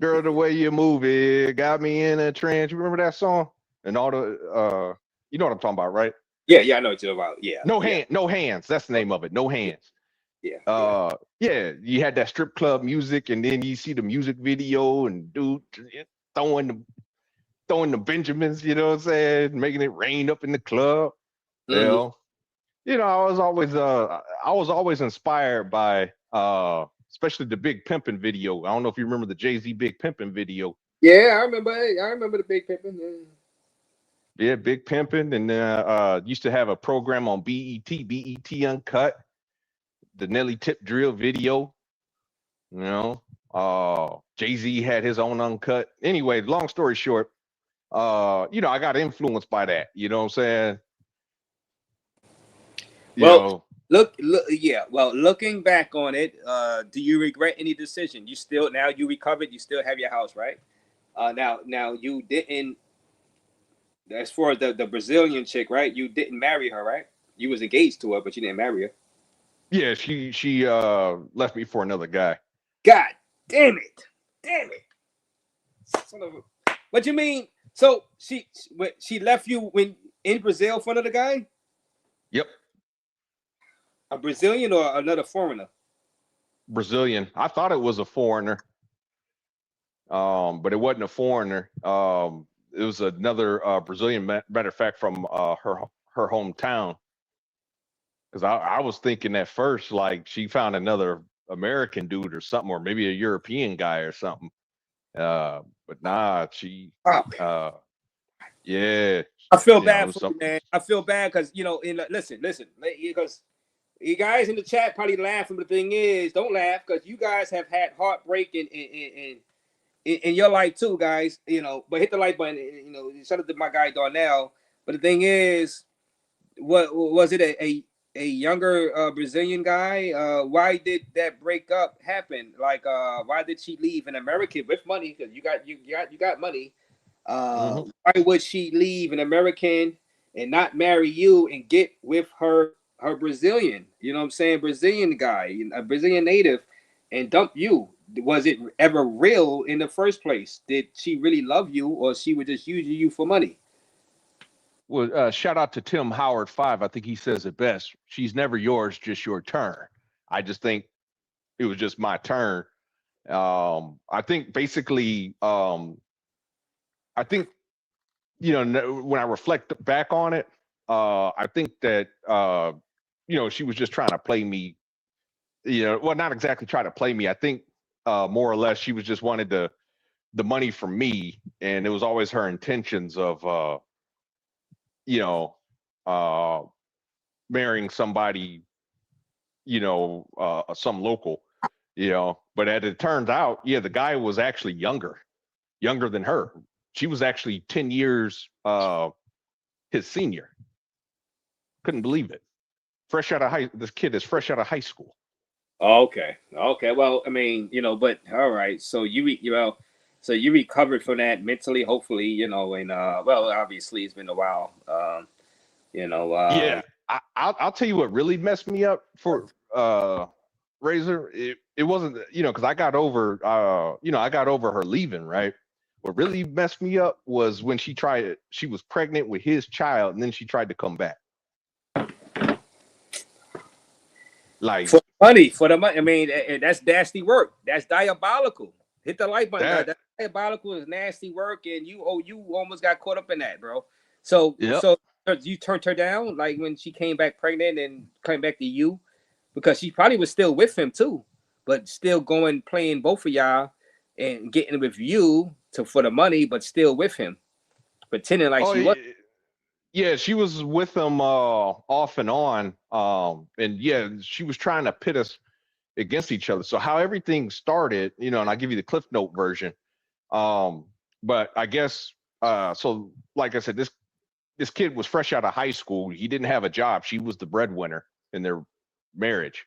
Girl, the way you move it got me in a trance. You remember that song? And all the you know what I'm talking about, right? Yeah, I know what you're about. Yeah. No hands. That's the name of it. No hands. Yeah. Yeah. You had that strip club music, and then you see the music video and dude throwing the Benjamins, you know what I'm saying, making it rain up in the club. Mm-hmm. I was always inspired by especially the Big Pimpin' video. I don't know if you remember the Jay-Z Big Pimpin' video. Yeah, I remember the Big Pimpin'. Yeah, Big Pimpin', and used to have a program on BET Uncut, the Nelly Tip Drill video. Jay-Z had his own Uncut. Anyway, long story short, I got influenced by that. You know what I'm saying? Looking back on it, do you regret any decision? You recovered, you still have your house, right? Now you didn't, as far as the Brazilian chick, right? You didn't marry her, right? You was engaged to her, but you didn't marry her. Yeah, she left me for another guy. God damn it. Son of a, what you mean? So she left you when in Brazil for another guy? Yep. A Brazilian or another foreigner? Brazilian. I thought it was a foreigner, but it wasn't a foreigner. It was another Brazilian. Matter of fact, from her hometown. Because I was thinking at first, like she found another American dude or something, or maybe a European guy or something. But nah, she. Yeah. I feel bad for you, man. I feel bad because listen, because you guys in the chat probably laughing, but the thing is, don't laugh because you guys have had heartbreak in your life too, guys. But hit the like button. Shout out to my guy Darnell. But the thing is, what was it a younger Brazilian guy? Why did that breakup happen? Like, why did she leave an American with money? Because you got money. Why would she leave an American and not marry you and get with her Brazilian? You know what I'm saying? Brazilian guy, a Brazilian native, and dump you. Was it ever real in the first place? Did she really love you, or she would just use you for money? Well, shout out to Tim Howard 5. I think he says it best. She's never yours, just your turn. I just think it was just my turn. I think basically, when I reflect back on it, I think that, she was just trying to play me, well, not exactly try to play me. I think more or less she was just wanted the money from me. And it was always her intentions of, marrying somebody, some local, but as it turns out, the guy was actually younger than her. She was actually 10 years his senior. Couldn't believe it. This kid is fresh out of high school. Okay. Well, I mean, but all right. So so you recovered from that mentally, hopefully, and well, obviously it's been a while. Yeah, I'll tell you what really messed me up for Razor. It wasn't, because I got over her leaving, right? What really messed me up was when she was pregnant with his child, and then she tried to come back. Like for the money. I mean, that's nasty work. That's diabolical. Hit the like button. That's diabolical. Is nasty work, and you almost got caught up in that, bro. So you turned her down, like when she came back pregnant and came back to you, because she probably was still with him too, but still playing both of y'all and getting with you for the money, but still with him, pretending like she was. Yeah, she was with him off and on. And yeah, she was trying to pit us against each other. So how everything started, and I'll give you the Cliff Note version. But I guess so like I said, this kid was fresh out of high school. He didn't have a job. She was the breadwinner in their marriage,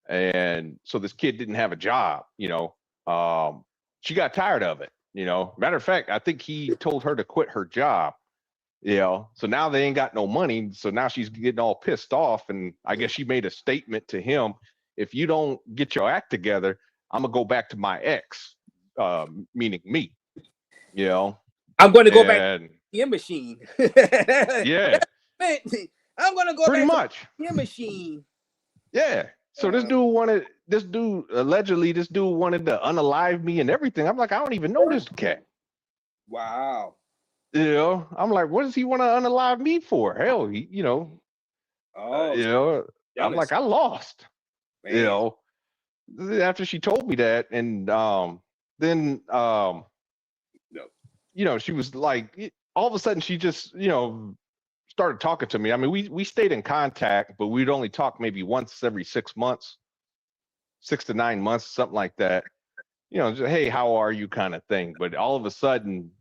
and so this kid didn't have a job, she got tired of it, Matter of fact, I think he told her to quit her job. So now they ain't got no money. So now she's getting all pissed off. And I guess she made a statement to him: if you don't get your act together, I'm gonna go back to my ex, meaning me. I'm gonna go back to the machine. Yeah. Man, I'm gonna go pretty back much to the machine. Yeah. So this dude wanted to unalive me and everything. I'm like, I don't even know this cat. Wow. I'm like, what does he want to unalive me for? Hell, I'm like, I lost. Man. After she told me that, and then she was like, all of a sudden she just started talking to me. I mean, we stayed in contact, but we'd only talk maybe once every 6 months, 6 to 9 months, something like that. Just, hey, how are you, kind of thing. But all of a sudden,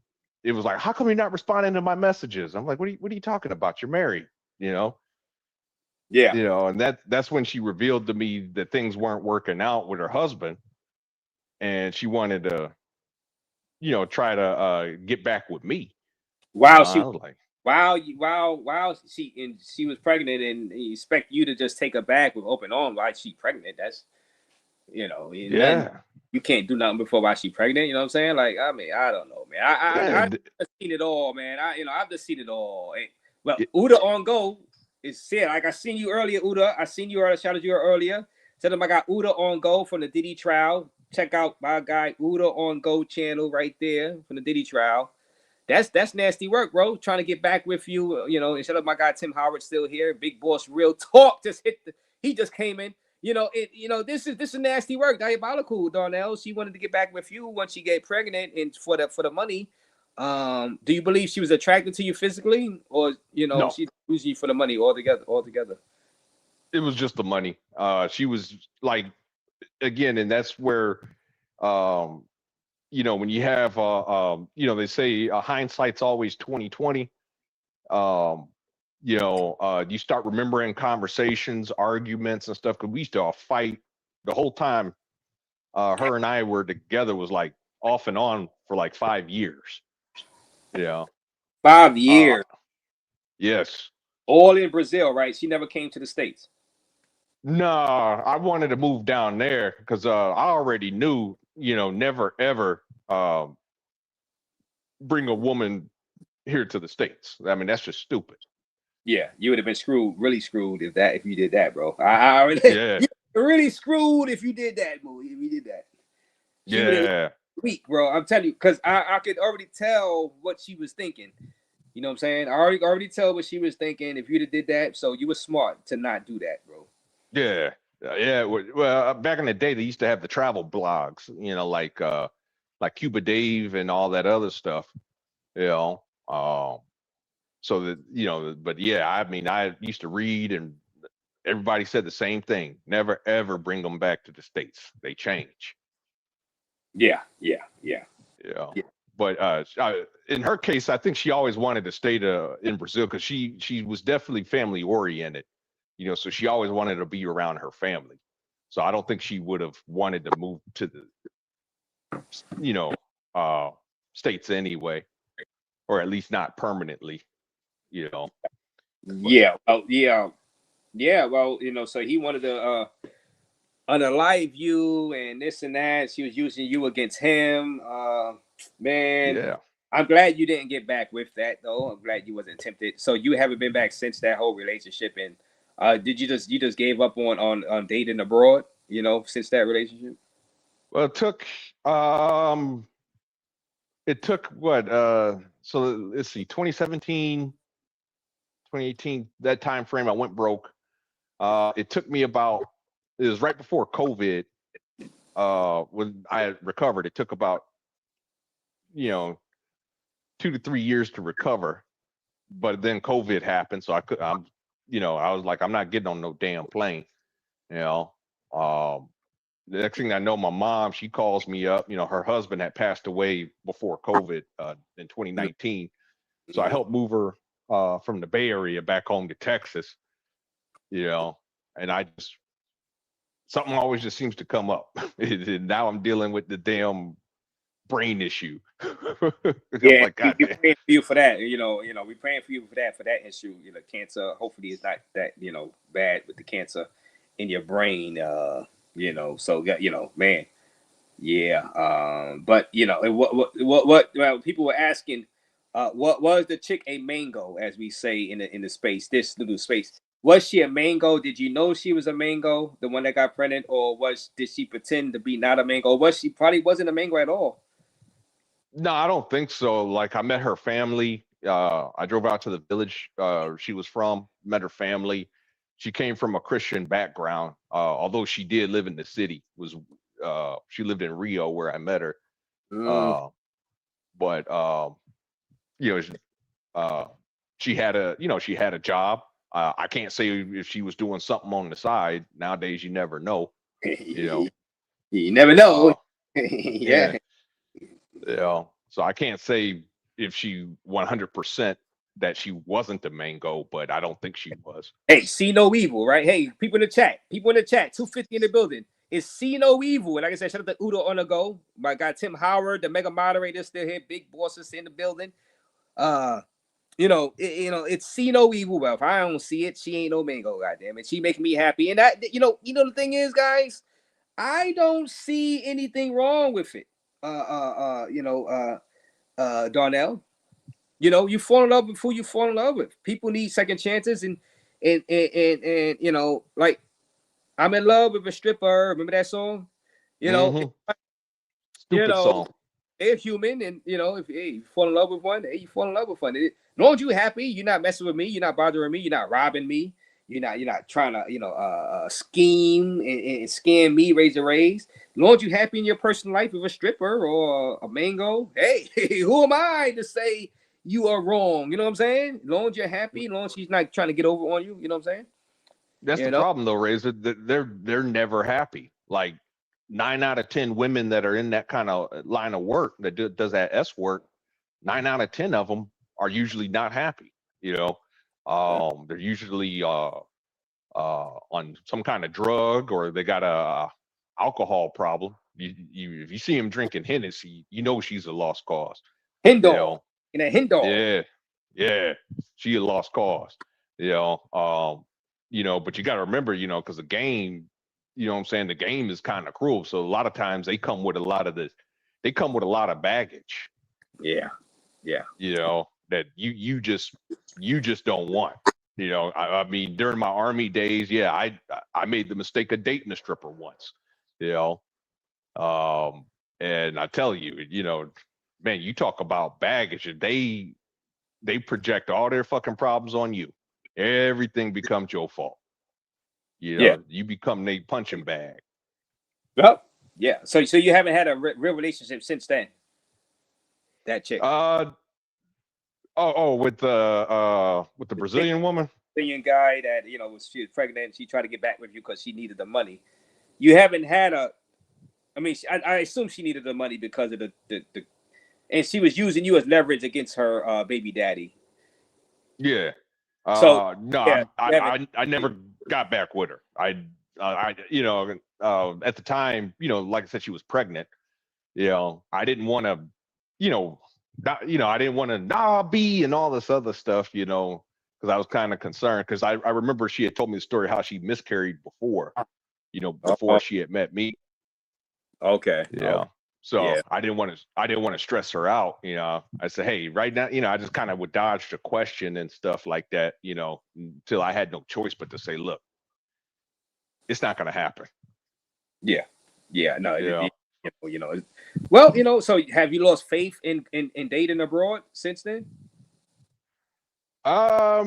it was like, how come you're not responding to my messages? I'm like, what are you talking about? You're married, Yeah. And that's when she revealed to me that things weren't working out with her husband, and she wanted to, try to get back with me. Wow, I was like, wow. She was pregnant, and you expect you to just take her back with open arms while she's pregnant. That's you can't do nothing before while she's pregnant. You know what I'm saying? Like, I mean, I don't know, man. I've seen it all, man. I've just seen it all. Well, Uda on go is said, like, I seen you earlier, Uda. I seen you earlier, shouted you earlier. Tell them I got Uda on go from the Diddy trial. Check out my guy Uda on go channel right there from the Diddy trial. That's nasty work, bro. Trying to get back with you, and shut up, my guy Tim Howard still here. Big Boss Real Talk he just came in. This is nasty work. Diabolical, Darnell. She wanted to get back with you once she get pregnant and for the money. Do you believe she was attracted to you physically, or no. she used you for the money altogether? It was just the money. She was like, again, and that's where when you have they say hindsight's always 20/20. You start remembering conversations, arguments, and stuff, because we used to all fight the whole time. Her and I were together was like off and on for like 5 years. 5 years. Yes. All in Brazil, right? She never came to the States. No, I wanted to move down there because I already knew, never ever bring a woman here to the States. I mean, that's just stupid. Yeah, you would have been screwed, really screwed if you did that, bro. I really, really screwed if you did that, bro. If you did that. Weak, bro. I'm telling you, because I could already tell what she was thinking. You know what I'm saying? I already tell what she was thinking if you'd have did that. So you were smart to not do that, bro. Yeah. Well, back in the day, they used to have the travel blogs, like Cuba Dave and all that other stuff, so that, but yeah, I mean, I used to read, and everybody said the same thing: never ever bring them back to the States. They change. Yeah. But in her case, I think she always wanted to stay in Brazil because she was definitely family oriented. So she always wanted to be around her family. So I don't think she would have wanted to move to the, States anyway, or at least not permanently, Yeah. Well, yeah. Well, so he wanted to unalive you and this and that. She was using you against him. Man, Yeah. I'm glad you didn't get back with that though. I'm glad you wasn't tempted. So you haven't been back since that whole relationship. And did you just gave up on dating abroad? Since that relationship. Well, it took what? So let's see, 2017, 2018, that time frame, I went broke. It took me about. It was right before COVID. When I had recovered, it took about, you know 2 to 3 years to recover. But then COVID happened, so I was like, I'm not getting on no damn plane. You know, um, the next thing I know, my mom, she calls me up. Her husband had passed away before COVID in 2019, so I helped move her from the Bay Area back home to Texas. And I just something always just seems to come up. And now I'm dealing with the damn brain issue. I'm Yeah, like, God we damn. praying for you for that. We praying for you for that issue. Cancer. Hopefully, it's not that bad with the cancer in your brain. So man, yeah. But what people were asking, what was the chick a mango, as we say in the space, this little space? Was she a mango? Did you know she was a mango, the one that got pregnant, or did she pretend to be not a mango? Or she probably wasn't a mango at all? No, I don't think so. Like, I met her family. I drove out to the village she was from, met her family. She came from a Christian background, although she did live in the city. She lived in Rio where I met her. Mm. Uh, but you know, she, uh, she had a job. I can't say if she was doing something on the side. Nowadays, you never know. You know. You never know. Uh, yeah. Yeah. So I can't say if she 100% that she wasn't the mango, but I don't think she was. Hey, see no evil, right? Hey, people in the chat, 250 in the building. Is see no evil. And like I said, shout out to Udo on the go. My guy Tim Howard, the mega moderator, still here. Big bosses in the building. It's see no evil. Well, if I don't see it, she ain't no mango, goddamn it. She making me happy. And that, the thing is, guys, I don't see anything wrong with it. Darnell. You fall in love with who you fall in love with. People need second chances, and like I'm in love with a stripper. Remember that song? You know, Mm-hmm. you Stupid know, song. they're human, and if you fall in love with one, hey, you fall in love with one. As long as you happy, you're not messing with me, you're not bothering me, you're not robbing me, you're not trying to scheme and scam me, raise a raise. As long as you happy in your personal life with a stripper or a mango, hey, who am I to say you are wrong? You know what I'm saying? As long as you're happy, as long as she's not trying to get over on you, you know what I'm saying? That's the problem, though, Raze. They're never happy. Like 9 out of 10 women that are in that kind of line of work that does that S work, 9 out of 10 of them are usually not happy. They're usually on some kind of drug, or they got a alcohol problem. If you see him drinking Hennessy, she's a lost cause. Hindor. In a Hindor. Yeah, she a lost cause. But you got to remember, because the game, what I'm saying, the game is kind of cruel. So a lot of times they come with a lot of baggage. Yeah. That you just don't want. I mean, during my army days, yeah, I made the mistake of dating a stripper once. And I tell you, man, you talk about baggage, and they project all their fucking problems on you. Everything becomes your fault. You become a punching bag. Well, yeah. So you haven't had a real relationship since then? That chick. With the Brazilian woman? Brazilian guy that she was pregnant. She tried to get back with you because she needed the money. You haven't had I mean, I assume she needed the money because of the and she was using you as leverage against her baby daddy. Yeah. So no, yeah, I never got back with her. At the time, like I said, she was pregnant. I didn't want to, I didn't want to be and all this other stuff. because I was kind of concerned because I remember she had told me the story how she miscarried before, before she had met me. Okay. Yeah. So Yeah. I didn't want to stress her out. I said, hey, right now, I just kind of would dodge the question and stuff like that, until I had no choice but to say, look, it's not going to happen. Yeah. Yeah. No. Yeah. Well, so have you lost faith in dating abroad since then? I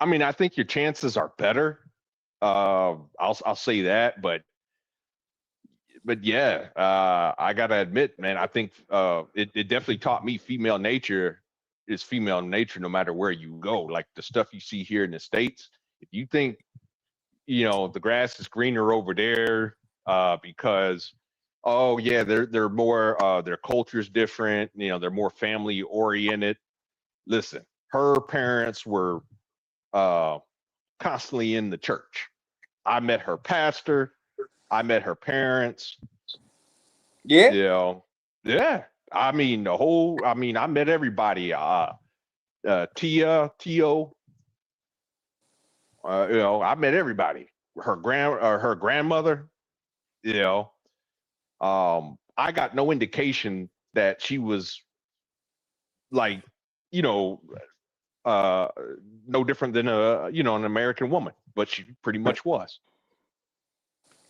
mean, I think your chances are better. I'll say that, but yeah, I gotta admit, man, I think it definitely taught me female nature is female nature no matter where you go. Like the stuff you see here in the States, if you think the grass is greener over there because oh yeah, they're more their culture's different, they're more family oriented. Listen, her parents were constantly in the church. I met her pastor, I met her parents. Yeah. Yeah. I mean, I met everybody. Tia, Tio. I met everybody. Her grandmother. I got no indication that she was like, no different than an American woman, but she pretty much was.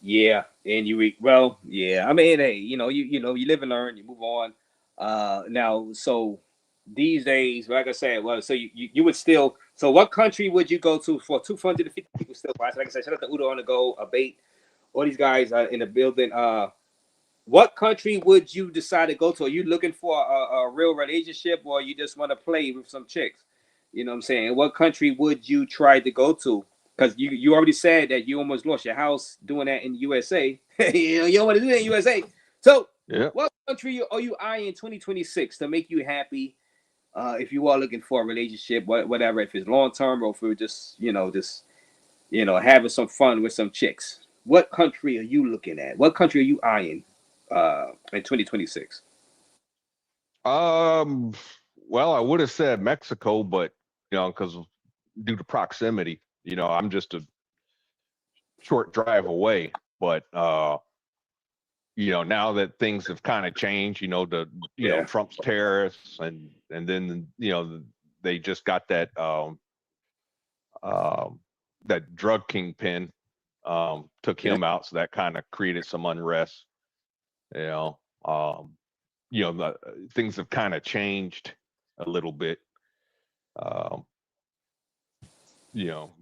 Yeah, and yeah. I mean, hey, you live and learn, you move on. Now, so these days, like I said, well, so you would still. So, what country would you go to for 250 people still watch? Like I said, shout out to Udo on the go, Abate, all these guys in the building. What country would you decide to go to? Are you looking for a real relationship, or you just want to play with some chicks? You know what I'm saying? What country would you try to go to? Because you already said that you almost lost your house doing that in the USA. You don't want to do that in the USA. So, yeah. What country are you eyeing 2026 to make you happy? If you are looking for a relationship, whatever, if it's long term or if we're just having some fun with some chicks. What country are you looking at? What country are you eyeing in 2026? Well, I would have said Mexico, but because due to proximity, I'm just a short drive away. But now that things have kind of changed, Trump's tariffs and then they just got that that drug kingpin took him out, so that kind of created some unrest. Things have kind of changed a little bit.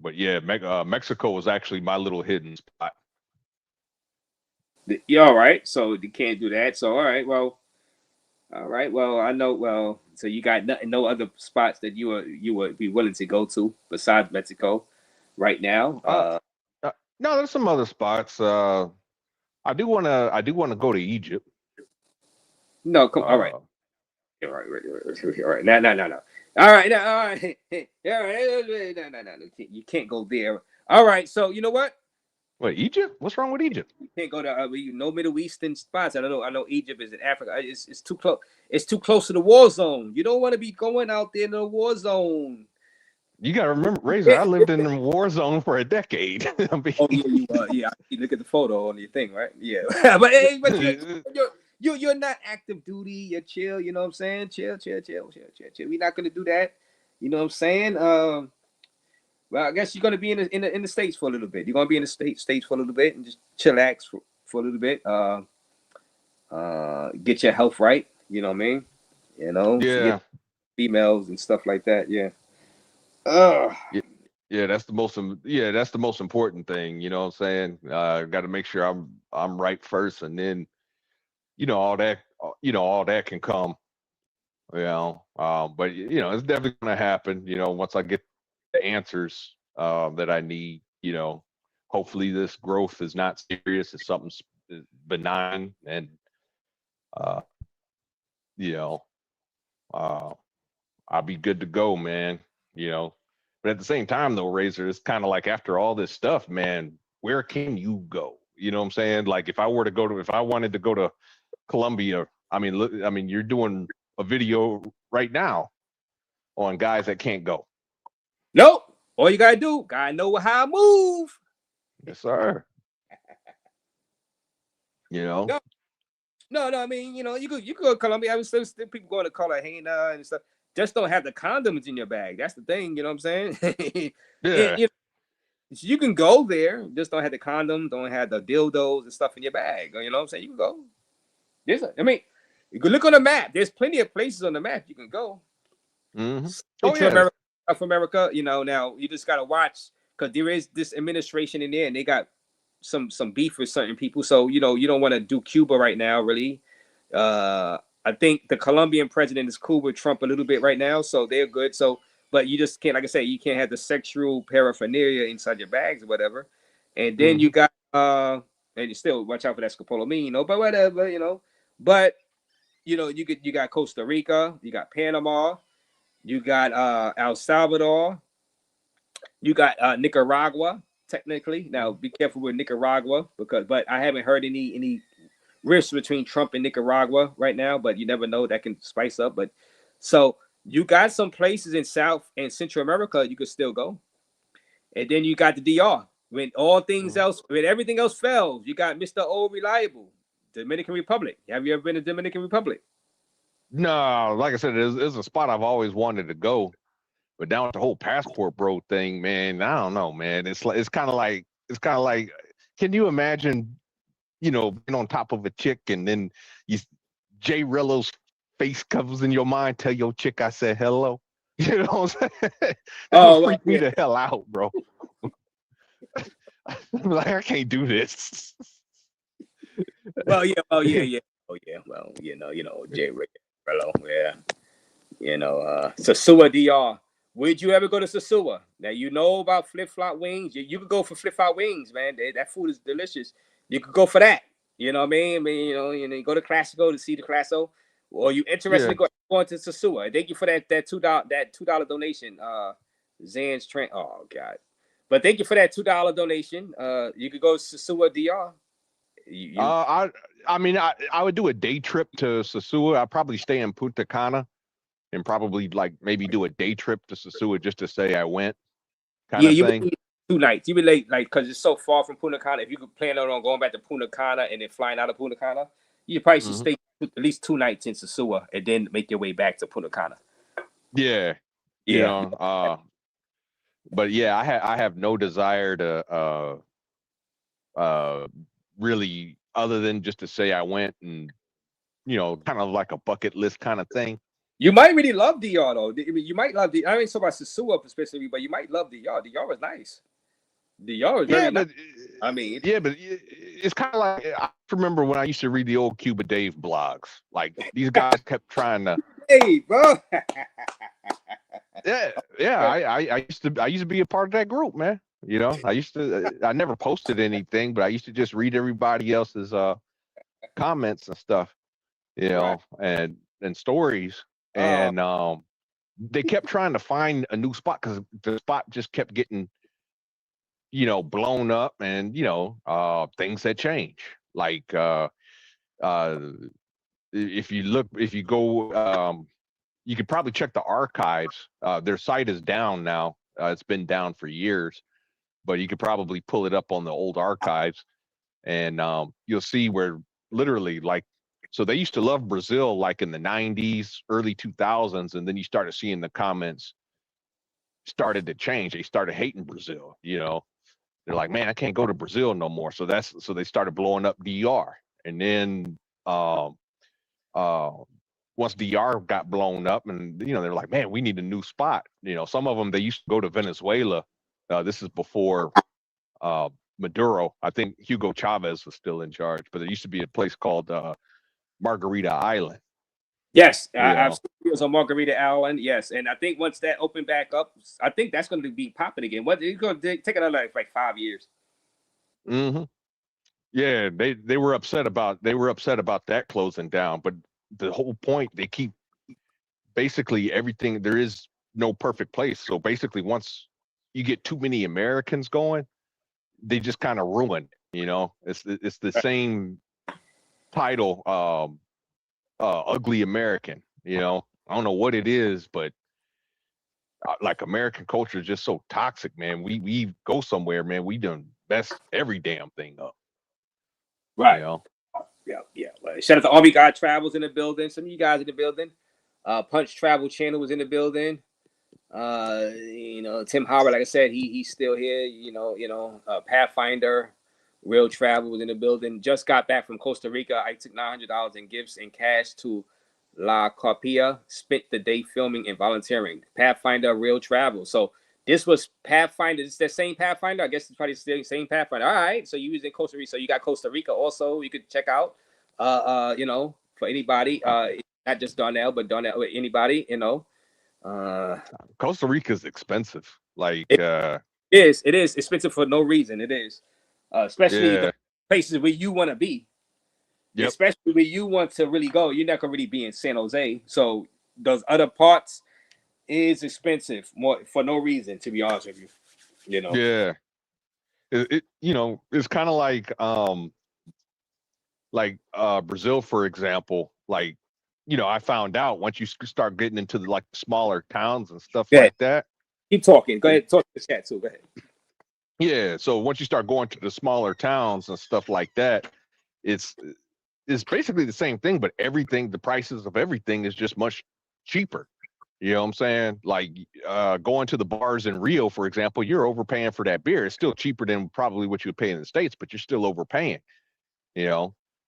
But yeah, Mexico was actually my little hidden spot. Yeah, all right. So you can't do that. So all right. Well, I know. Well, so you got no other spots that you would be willing to go to besides Mexico right now. No, there's some other spots. I do want to go to Egypt. No, come. All right. All right. No. All right. No. All right. All right. No. You can't go there. All right. So you know what? Wait, Egypt? What's wrong with Egypt? You can't go to no Middle Eastern spots. I know Egypt is in Africa. It's too close. It's too close to the war zone. You don't want to be going out there in the war zone. You got to remember, Razor. I lived in a war zone for a decade. Oh yeah. You look at the photo on your thing, right? Yeah. but you're not active duty. You're chill. You know what I'm saying? Chill. We're not gonna do that. You know what I'm saying? Well, I guess you're gonna be in the States for a little bit. You're gonna be in the States for a little bit and just chillax for a little bit. Get your health right. You know what I mean? Yeah. Females and stuff like that. Yeah. Yeah, that's the most important thing. You know what I'm saying? Got to make sure I'm right first, and then all that can come. But it's definitely gonna happen. Once I get the answers that I need. Hopefully this growth is not serious. It's something benign, and I'll be good to go, man. But at the same time, though, Razor, it's kind of like after all this stuff, man, where can you go? You know what I'm saying? Like if I wanted to go to Colombia, I mean, you're doing a video right now on guys that can't go. Nope. All you gotta do, gotta know how I move. Yes, sir. You know. No. I mean, you could go to Colombia. I mean, still people going to Cartagena and stuff. Just don't have the condoms in your bag. That's the thing. You know what I'm saying? Yeah. You can go there. Just don't have the condoms. Don't have the dildos and stuff in your bag. You know what I'm saying? You can go. I mean, you can look on the map. There's plenty of places on the map you can go. Mm-hmm. Central America, South America. Now you just gotta watch because there is this administration in there, and they got some beef with certain people. So you don't want to do Cuba right now, really. I think the Colombian president is cool with Trump a little bit right now, so they're good. So, but you just can't, like I say, you can't have the sexual paraphernalia inside your bags or whatever. And then you got and you still watch out for that scopolamine, but whatever, But you got Costa Rica, you got Panama, you got El Salvador, you got Nicaragua. Technically, now be careful with Nicaragua but I haven't heard any rifts between Trump and Nicaragua right now. But you never know, that can spice up. But so you got some places in South and Central America you could still go, and then you got the DR. When everything else fails, you got Mr. Old Reliable, Dominican Republic. Have you ever been to Dominican Republic? No, like I said, it's a spot I've always wanted to go. But down with the whole passport bro thing, man, I don't know, man. It's kind of like can you imagine, being on top of a chick and then Jay Rillo's face comes in your mind, tell your chick I said hello. You know what I'm saying? That would freak me the hell out, bro. Like, I can't do this. Well, yeah. Oh, yeah. Well, Jay Rillo, Sasua DR. Would you ever go to Sasua? Now you know about flip-flop wings. You could go for flip-flop wings, man. That food is delicious. You could go for that. You know what I mean? You go to Classico to see the Classo, or you interested in going to Sasua. Thank you for that $2 donation. Zan's Trent. Oh God. But thank you for that $2 donation. You could go to Sasua DR. I mean, I would do a day trip to Sasua. I'd probably stay in Punta Cana and probably maybe do a day trip to Sasua just to say I went. Kind of thing. 2 nights. You would because it's so far from Punta Cana. If you could plan on going back to Punta Cana and then flying out of Punta Cana, you probably should stay at least 2 nights in Sasua and then make your way back to Punta Cana. Yeah. But yeah, I have no desire to really, other than just to say I went and kind of like a bucket list kind of thing. You might really love DR though. You might love I ain't so about Sasua specifically, but you might love DR. DR was nice. DR is very nice. I mean, but it's kind of like, I remember when I used to read the old Cuba Dave blogs. Like, these guys kept trying to. Hey, bro. I used to be a part of that group, man. I never posted anything, but I used to just read everybody else's comments and stuff, and stories. And they kept trying to find a new spot because the spot just kept getting blown up, and things that change. Like if you go, you could probably check the archives. Their site is down now. It's been down for years, but you could probably pull it up on the old archives, and you'll see where literally, so they used to love Brazil like in the 90s, early 2000s, and then you started seeing the comments started to change. They started hating Brazil. They're like, man, I can't go to Brazil no more. So they started blowing up DR. And then once DR got blown up, and they're like, man, we need a new spot. Some of them, they used to go to Venezuela. This is before Maduro. I think Hugo Chavez was still in charge, but there used to be a place called Margarita Island. Yes, I've seen videos on Margarita Island. Yes, and I think once that opened back up, I think that's going to be popping again. It's going to take another like 5 years. Mm-hmm. Yeah, they were upset about that closing down, but the whole point, they keep basically everything. There is no perfect place, so basically once you get too many Americans going, they just kind of ruin. It's the same title, Ugly American. I don't know what it is, but like American culture is just so toxic, man. We go somewhere, man. We done mess every damn thing up. Right. You know? Yeah. Well, shout out to Army God Travels in the building. Some of you guys in the building. Punch Travel Channel was in the building. Tim Howard, like I said, he's still here. Pathfinder, Real Travel was in the building. Just got back from Costa Rica. I took $900 in gifts and cash to La Carpia. Spent the day filming and volunteering. Pathfinder, Real Travel. So this was Pathfinder. It's the same Pathfinder. I guess it's probably still the same Pathfinder. All right. So you was in Costa Rica. So you got Costa Rica also. You could check out. For anybody. Not just Darnell, but Darnell, anybody. Costa Rica is expensive. Like it is expensive for no reason. It is, especially the places where you want to be. Yep. Especially where you want to really go. You're not gonna really be in San Jose. So those other parts is expensive more for no reason. To be honest with you, Yeah. It's kind of like Brazil, for example. Like, I found out once you start getting into the smaller towns and stuff like that. Keep talking. Go ahead. Talk to the chat too. Go ahead. Yeah. So once you start going to the smaller towns and stuff like that, it's basically the same thing, but the prices of everything is just much cheaper. You know what I'm saying? Like going to the bars in Rio, for example, you're overpaying for that beer. It's still cheaper than probably what you would pay in the States, but you're still overpaying.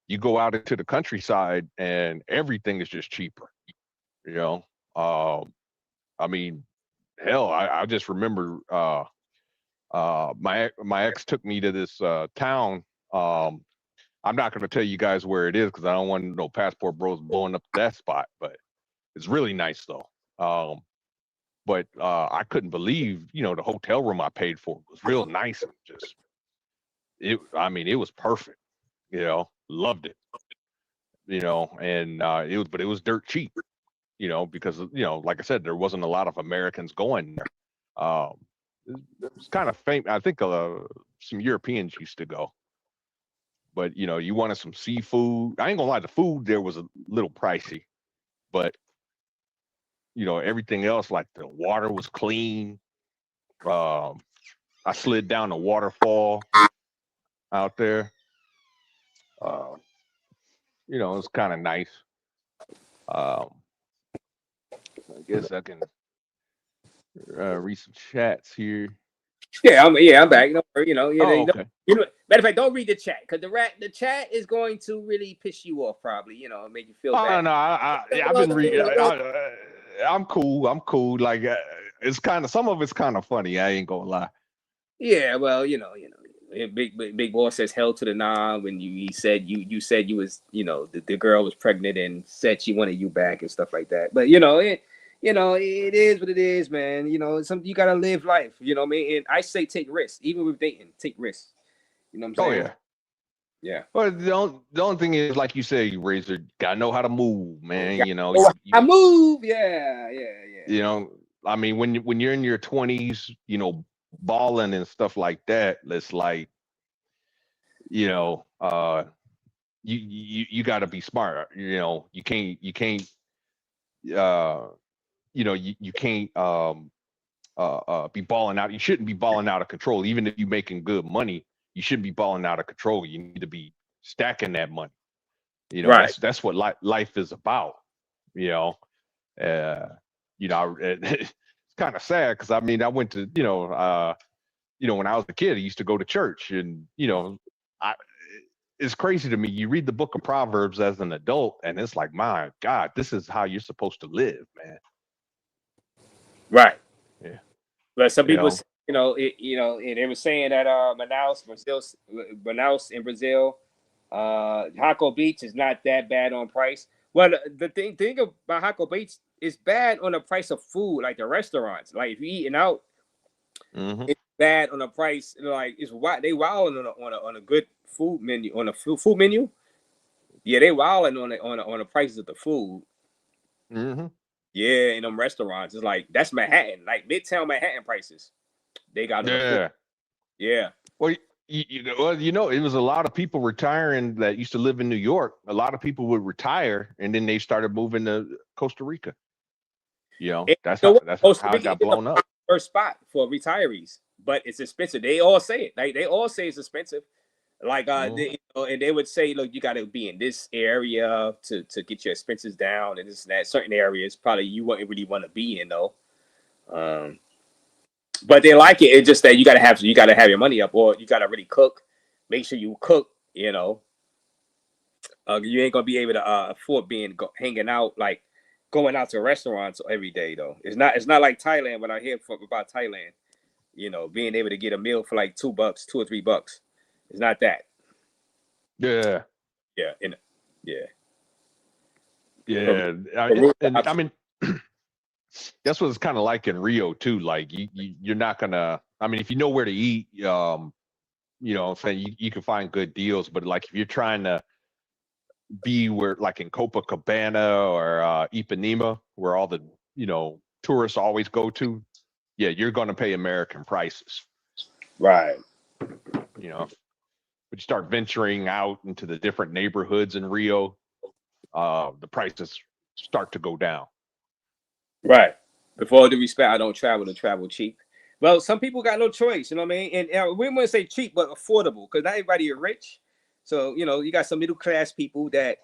You go out into the countryside and everything is just cheaper. I mean, hell, I just remember my ex took me to this town. I'm not going to tell you guys where it is because I don't want no passport bros blowing up that spot, but it's really nice though. But I couldn't believe, the hotel room I paid for was real nice and it was perfect. Loved it. And it was dirt cheap. Because like I said, there wasn't a lot of Americans going there. It's kind of famous. I think some Europeans used to go. But you wanted some seafood. I ain't gonna lie, the food there was a little pricey, but everything else, like the water was clean. I slid down the waterfall out there. It's kind of nice. I guess I can read some chats here. Yeah, I'm back. Okay. Matter of fact, don't read the chat because the chat is going to really piss you off, probably. Make you feel bad. No, I've been reading. I'm cool. Like it's kind of some of it's kind of funny. I ain't gonna lie. Yeah, well, Big Boss says hell to the nah when you said you said you was the girl was pregnant and said she wanted you back and stuff like that. But it is what it is, man. You gotta live life. You know what I mean? And I say take risks, even with dating. Take risks. You know what I'm saying? Oh yeah. Yeah. Well, the only thing is, like you say, Razor, gotta know how to move, man. I move. Yeah. I mean, when you're in your 20s, balling and stuff like that, it's like, you got to be smart. You can't you can't be balling out. You shouldn't be balling out of control. Even if you're making good money, you shouldn't be balling out of control. You need to be stacking that money. Right. That's what life is about. It's kind of sad because I went to when I was a kid, I used to go to church, and it's crazy to me. You read the book of Proverbs as an adult, and it's like, my God, this is how you're supposed to live, man. Right. Yeah. But some people, they were saying that Manaus in Brazil, Jaco Beach is not that bad on price. Well, the thing about Jaco Beach is bad on the price of food, like the restaurants. Like if you're eating out, it's bad on the price. Like it's they wilding on a good food menu, on a food menu. Yeah, they wilding on the prices of the food. Mm-hmm. Yeah, in them restaurants, it's like that's Manhattan, like Midtown Manhattan prices. They got yeah. Well, it was a lot of people retiring that used to live in New York. A lot of people would retire, and then they started moving to Costa Rica. You know, And that's you know what? that's Costa how it Rica got is the blown up. first spot for retirees, but it's expensive. They all say it. Like they all say it's expensive. Like they, you know, and they would say, look, you got to be in this area to get your expenses down, and this and that. Certain areas probably you wouldn't really want to be in though. But they like it. It's just that you got to have your money up, or you got to really cook. Make sure you cook. You know, you ain't gonna be able to afford hanging out like going out to restaurants every day though. It's not like Thailand. When I hear about Thailand, you know, being able to get a meal for like $2, $2 or $3. It's not that. Yeah. Yeah. Yeah. Yeah. I mean, that's what it's kind of like in Rio too. Like you're not gonna. I mean, if you know where to eat, you know, what I'm saying you can find good deals. But like if you're trying to be where, like in Copacabana or Ipanema, where all the tourists always go to, yeah, you're going to pay American prices, right? You know, but you start venturing out into the different neighborhoods in Rio, the prices start to go down. Right. Before the respect, I don't travel to travel cheap. Well, some people got no choice, you know what I mean? And we wouldn't say cheap, but affordable, because not everybody is rich. So, you know, you got some middle class people that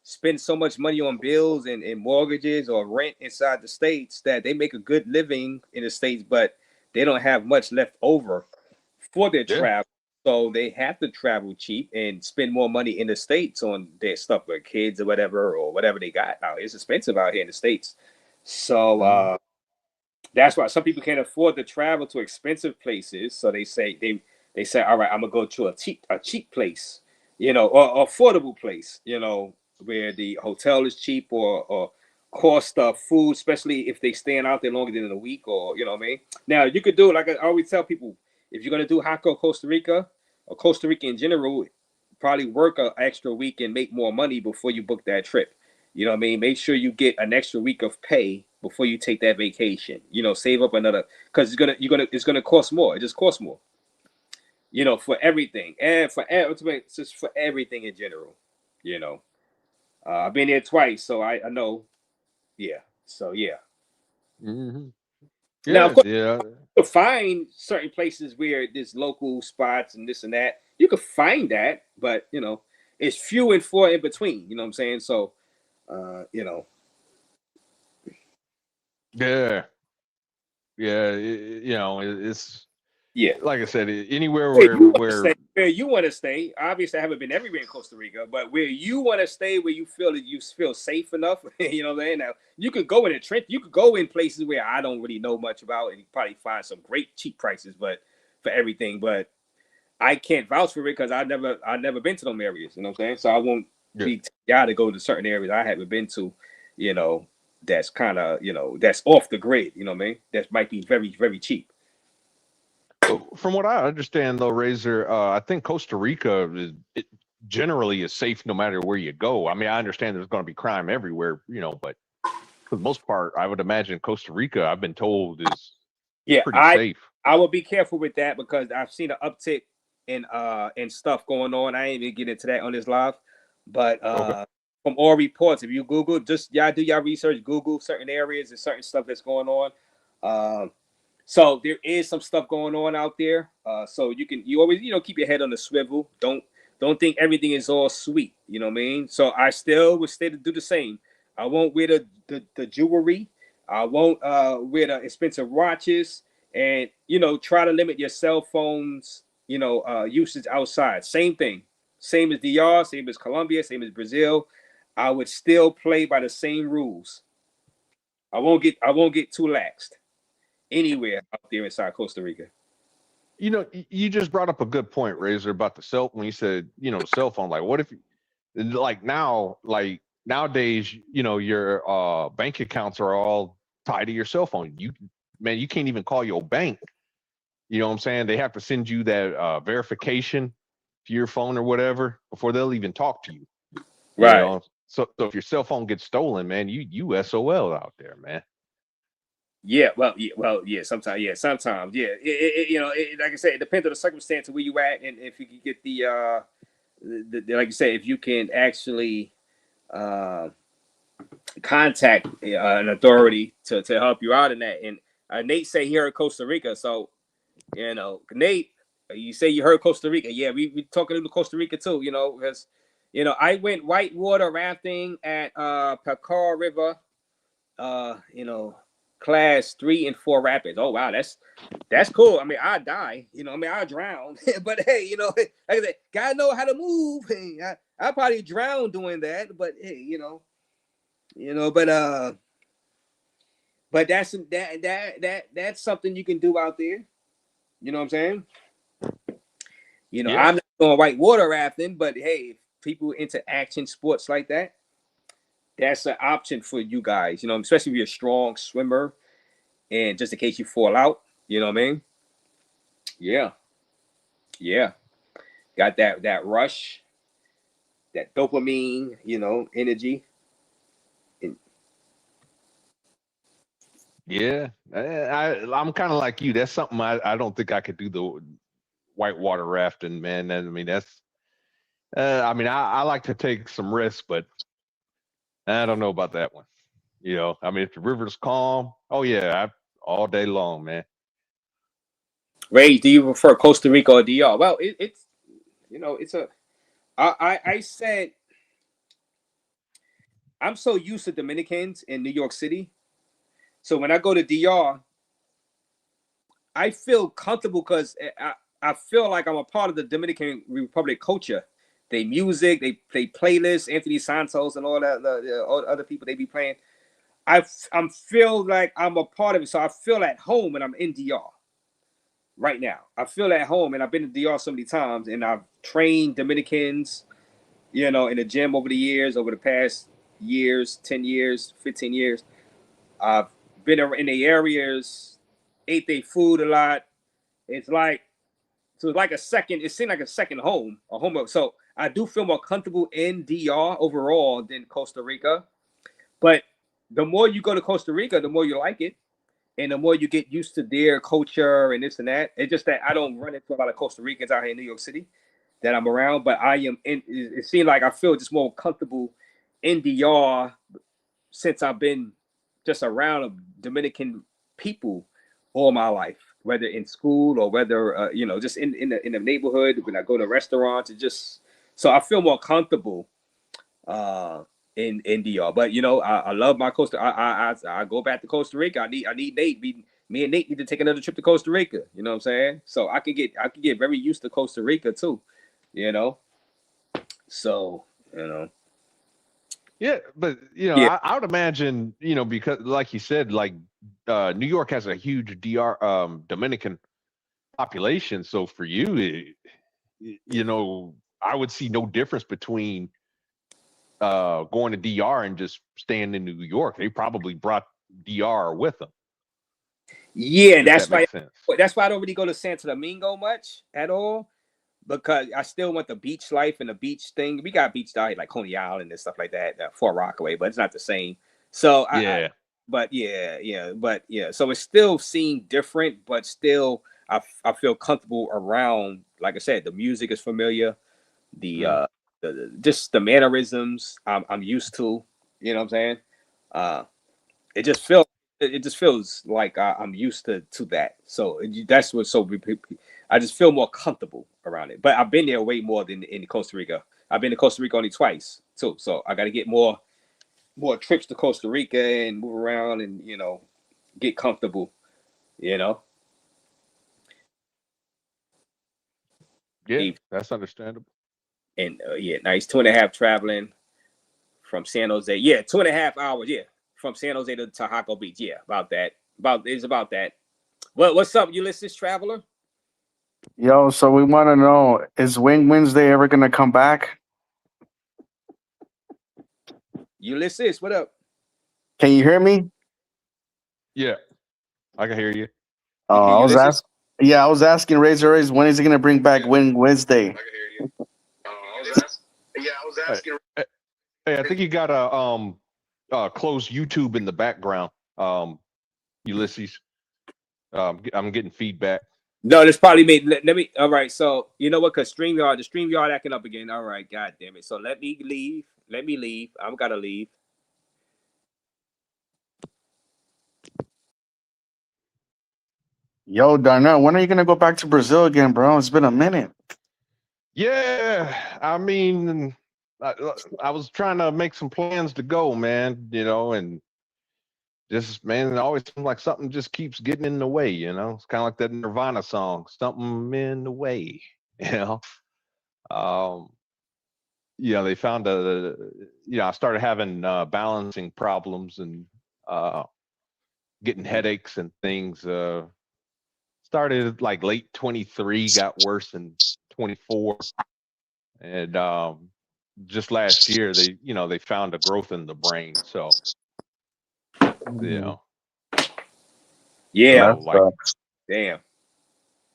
spend so much money on bills and mortgages or rent inside the States that they make a good living in the States, but they don't have much left over for their travel. So they have to travel cheap and spend more money in the States on their stuff with kids or whatever they got. Now, it's expensive out here in the States. So that's why some people can't afford to travel to expensive places. So they say, all right, I'm gonna go to a cheap place, you know, or affordable place, you know, where the hotel is cheap or cost of food, especially if they staying out there longer than a week, or you know what I mean. Now you could do, like I always tell people, if you're gonna do Jaco, Costa Rica, or Costa Rica in general, probably work an extra week and make more money before you book that trip. You know what I mean? Make sure you get an extra week of pay before you take that vacation. You know, save up another, because it's gonna cost more. It just costs more. You know, for everything and just for everything in general. You know, I've been there twice, so I know. Yeah. So yeah. Mm-hmm. Now, Yeah, of course, yeah. you can find certain places where there's local spots and this and that. You can find that, but you know, it's few and far in between. You know what I'm saying? So, you know. Yeah. Yeah, you know, it's Yeah. like I said, anywhere Where where you want to stay. Obviously, I haven't been everywhere in Costa Rica, but where you want to stay, where you feel that you feel safe enough, you know what I'm saying? Now, you could go in a trench. You could go in places where I don't really know much about, and you probably find some great cheap prices, but for everything. But I can't vouch for it because I never been to them areas. You know what I'm saying? So I won't be y'all to go to certain areas I haven't been to. You know, that's kind of that's off the grid. You know what I mean? That might be very very cheap. From what I understand, though, Razor, I think Costa Rica generally is safe no matter where you go. I mean, I understand there's going to be crime everywhere, you know, but for the most part, I would imagine Costa Rica, I've been told, is pretty safe. I will be careful with that because I've seen an uptick in stuff going on. I ain't even get into that on this live, but from all reports, if you Google, just y'all do your research, Google certain areas and certain stuff that's going on. So there is some stuff going on out there. So you always keep your head on the swivel. Don't think everything is all sweet. You know what I mean? So I still would stay to do the same. I won't wear the jewelry. I won't wear the expensive watches, and try to limit your cell phones usage outside. Same thing. Same as DR, same as Colombia, same as Brazil. I would still play by the same rules. I won't get too laxed anywhere out there inside Costa Rica. You know, you just brought up a good point, Razor, about the cell when you said, the cell phone. Like, what if, like nowadays, your bank accounts are all tied to your cell phone. You can't even call your bank. You know what I'm saying? They have to send you that verification to your phone or whatever before they'll even talk to you. Right. You know? So if your cell phone gets stolen, man, you SOL out there, man. Yeah, sometimes, like I said, it depends on the circumstance of where you at, and if you can get the like you say, if you can actually contact an authority to help you out in that. And Nate say he heard Costa Rica, so Nate, you say you heard Costa Rica. Yeah, we talking to Costa Rica too. Because I went whitewater rafting at Pacar River. Class 3 and 4 rapids. Oh wow, that's cool. I mean, I die. I drown. But hey, like I said, gotta know how to move. Hey, I probably drown doing that. But hey, but that's something you can do out there. You know what I'm saying? I'm not doing whitewater rafting, but hey, if people into action sports like that, that's an option for you guys. Especially if you're a strong swimmer, and just in case you fall out. You know what I mean? Yeah. Got that rush, that dopamine, energy. Yeah, I'm kind of like you. That's something I don't think I could do, the whitewater rafting, man. I mean, that's I like to take some risks, but I don't know about that one. I mean, if the river's calm, oh yeah, all day long, man. Ray, do you prefer Costa Rica or DR? Well, it's I said I'm so used to Dominicans in New York City, so when I go to DR, I feel comfortable because I feel like I'm a part of the Dominican Republic culture. They music, they play playlists, Anthony Santos and all that, all the other people they be playing. I feel like I'm a part of it, so I feel at home when I'm in DR. Right now, I feel at home, and I've been to DR so many times, and I've trained Dominicans, in the gym over the past years, 10 years, 15 years. I've been in the areas, ate their food a lot. It's like it seemed like a second home, a home. So I do feel more comfortable in DR overall than Costa Rica. But the more you go to Costa Rica, the more you like it. And the more you get used to their culture and this and that. It's just that I don't run into a lot of Costa Ricans out here in New York City that I'm around. But it seems like I feel just more comfortable in DR since I've been just around Dominican people all my life, whether in school or whether just in the neighborhood when I go to restaurants. So I feel more comfortable in DR. But I love my Costa. I go back to Costa Rica. I need Nate. Me and Nate need to take another trip to Costa Rica. You know what I'm saying? So I could get very used to Costa Rica too. So Yeah, but Yeah. I would imagine, because like you said, like New York has a huge Dominican population. So for you, I would see no difference between going to DR and just staying in New York. They probably brought DR with them. Yeah, that's that why. makes sense. That's why I don't really go to Santo Domingo much at all, because I still want the beach life and the beach thing. We got beach diet like Coney Island and stuff like that, Fort Rockaway, but it's not the same. So but so it's still seen different, but still I feel comfortable around. Like I said, the music is familiar, just the mannerisms I'm used to. You know what I'm saying? It just feels like I'm used to that. So that's what. So I just feel more comfortable around it. But I've been there way more than in Costa Rica. I've been to Costa Rica only twice too. So I got to get more trips to Costa Rica and move around and get comfortable. Yeah, that's understandable. And nice 2.5 traveling from San Jose. Yeah, 2.5 hours. Yeah, from San Jose to Tahoe Beach. Yeah, about that. It's about that. What's up, Ulysses Traveler? Yo, so we want to know, is Wing Wednesday ever going to come back? Ulysses, what up? Can you hear me? Yeah, I can hear you. I was asking Razor Raze, when is he going to bring back Wing Wednesday? I can hear you. I was asking. Hey, I think you got a close YouTube in the background, Ulysses. I'm getting feedback. No, this probably made. Let me. All right, so you know what? Because the StreamYard acting up again. All right, god damn it. So let me leave. I've got to leave. Yo, Darnell, when are you gonna go back to Brazil again, bro? It's been a minute. Yeah, I mean, I was trying to make some plans to go, man. And just man, it always seems like something just keeps getting in the way. It's kind of like that Nirvana song, "Something in the Way." You know, um, they found I started having balancing problems and getting headaches and things. Started like late 23, got worse in 24, and just last year they found a growth in the brain. So Yeah. like, Damn.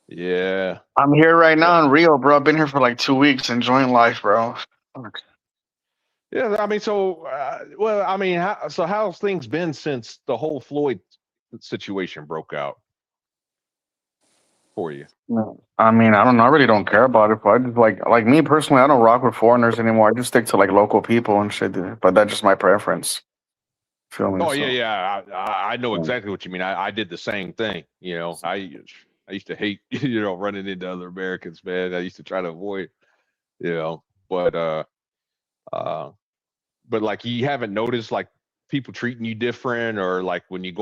yeah. I'm here right now in Rio, bro. I've been here for like 2 weeks, enjoying life, bro. Yeah, I mean, so how's things been since the whole Floyd situation broke out for you? No. I mean, I don't know. I really don't care about it. But I just like me personally, I don't rock with foreigners anymore. I just stick to like local people and shit. Dude. But that's just my preference. Feel me? Oh So, yeah. I know exactly what you mean. I did the same thing. I used to hate running into other Americans, man. I used to try to avoid, but like you haven't noticed like people treating you different, or like when you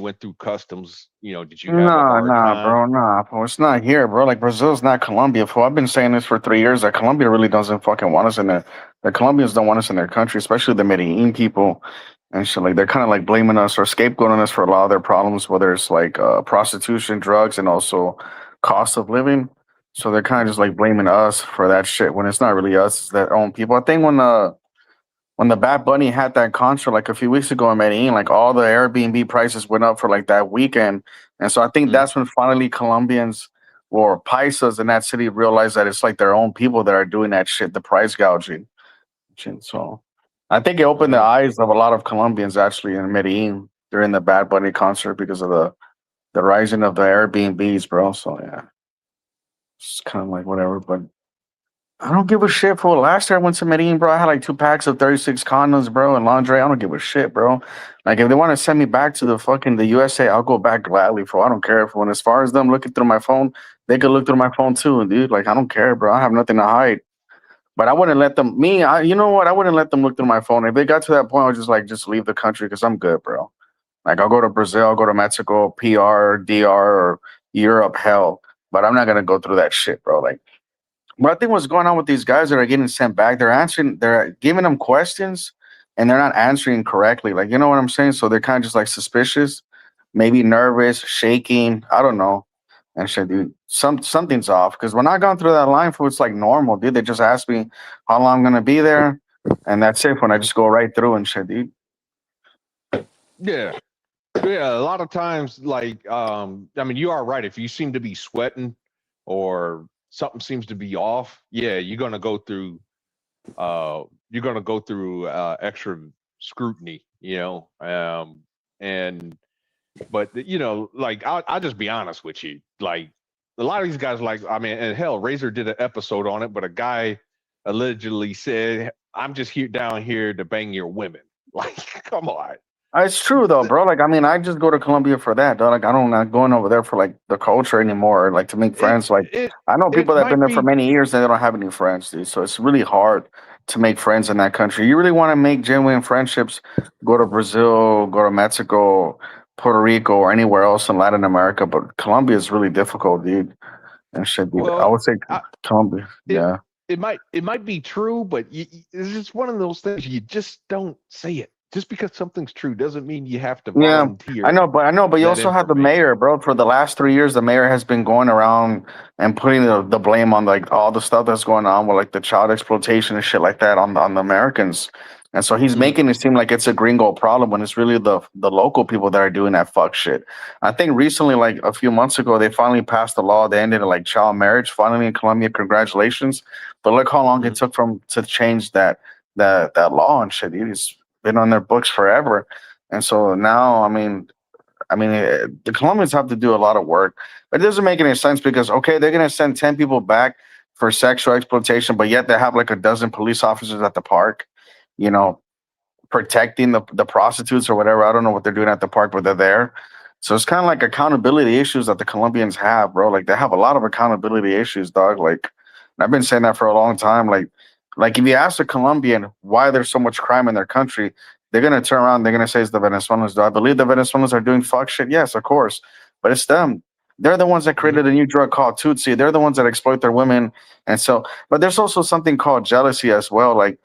went through customs, did you have a hard time? bro, bro. It's not here, bro. Like Brazil's not Colombia. Fool. I've been saying this for 3 years. That Colombia really doesn't fucking want us in there. The Colombians don't want us in their country, especially the Medellin people and shit. Like they're kind of like blaming us or scapegoating us for a lot of their problems, whether it's like prostitution, drugs, and also cost of living. So they're kind of just like blaming us for that shit when it's not really us, it's their own people. I think when the Bad Bunny had that concert like a few weeks ago in Medellin, like all the Airbnb prices went up for like that weekend. And so I think that's when finally Colombians or paisas in that city realized that it's like their own people that are doing that shit, the price gouging. So I think it opened the eyes of a lot of Colombians actually in Medellin during the Bad Bunny concert because of the rising of the Airbnbs, bro. So yeah, it's kind of like whatever, but I don't give a shit for last year I went to Medellin, bro. I had like 2 packs of 36 condoms, bro, and lingerie. I don't give a shit, bro. Like if they want to send me back to the USA, I'll go back gladly, for I don't care if when as far as them looking through my phone, they could look through my phone too, dude. Like I don't care, bro. I have nothing to hide. But I wouldn't let them you know what? I wouldn't let them look through my phone. If they got to that point, I would just leave the country because I'm good, bro. Like I'll go to Brazil, I'll go to Mexico, PR, DR, or Europe, hell. But I'm not gonna go through that shit, bro. Like but I think what's going on with these guys that are getting sent back, they're giving them questions and they're not answering correctly. Like, you know what I'm saying? So they're kind of just like suspicious, maybe nervous, shaking. I don't know. And shit, dude, something's off. Because when I gone through that line, for it's like normal, dude. They just ask me how long I'm gonna be there, and that's it. When I just go right through and shit, dude. Yeah. Yeah, a lot of times, like, I mean, you are right. If you seem to be sweating or something seems to be off, yeah, you're gonna go through extra scrutiny, but like I'll just be honest with you, like a lot of these guys, like I mean, and hell, Razor did an episode on it, but a guy allegedly said, "I'm just down here to bang your women." Like, come on. It's true though, bro. Like, I mean, I just go to Colombia for that, dog. Like, I'm not going over there for like the culture anymore, like to make friends. Like, I know people that have been there for many years and they don't have any friends, dude. So it's really hard to make friends in that country. You really want to make genuine friendships, go to Brazil, go to Mexico, Puerto Rico, or anywhere else in Latin America. But Colombia is really difficult, dude. And shit, dude. I would say Colombia. Yeah. It might be true, but it's just one of those things you just don't say it. Just because something's true doesn't mean you have to volunteer. I know, but you also have the mayor, bro. For the last 3 years, the mayor has been going around and putting the blame on like all the stuff that's going on with like the child exploitation and shit like that on the Americans. And so he's making it seem like it's a gringo problem when it's really the local people that are doing that fuck shit. I think recently, like a few months ago, they finally passed a law that ended like child marriage finally in Colombia. Congratulations. But look how long it took to change that law and shit. It's been on their books forever. And so now, I mean, the Colombians have to do a lot of work. But it doesn't make any sense because, okay, they're going to send 10 people back for sexual exploitation, but yet they have like a dozen police officers at the park, protecting the prostitutes or whatever. I don't know what they're doing at the park, but they're there. So it's kind of like accountability issues that the Colombians have, bro. Like they have a lot of accountability issues, dog. Like I've been saying that for a long time. Like if you ask a Colombian why there's so much crime in their country, they're gonna turn around. They're gonna say it's the Venezuelans. Do I believe the Venezuelans are doing fuck shit? Yes, of course. But it's them. They're the ones that created a new drug called Tutsi. They're the ones that exploit their women. And so, but there's also something called jealousy as well. Like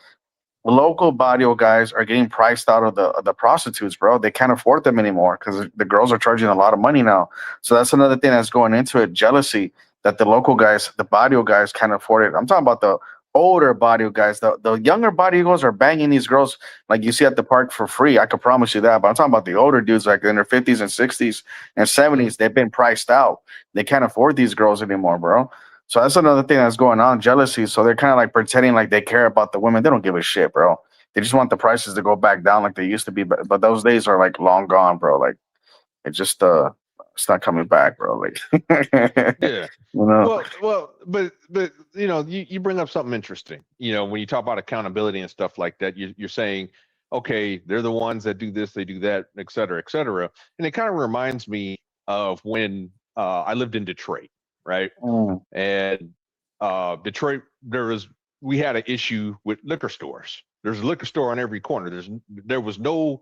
local barrio guys are getting priced out of the prostitutes, bro. They can't afford them anymore because the girls are charging a lot of money now. So that's another thing that's going into it. Jealousy that the local guys, the barrio guys, can't afford it. I'm talking about the older barrio guys. The younger barrio guys are banging these girls like you see at the park for free. I could promise you that. But I'm talking about the older dudes like in their 50s and 60s and 70s. They've been priced out. They can't afford these girls anymore, bro. So that's another thing that's going on, jealousy. So they're kind of like pretending like they care about the women. They don't give a shit, bro. They just want the prices to go back down like they used to be. But those days are like long gone, bro. Like it just it's not coming back, bro. Like Yeah. you know. But you know, you bring up something interesting. You know, when you talk about accountability and stuff like that, you're saying, okay, they're the ones that do this, they do that, et cetera, et cetera. And it kind of reminds me of when I lived in Detroit. Right. And Detroit, we had an issue with liquor stores. There's a liquor store on every corner. There was no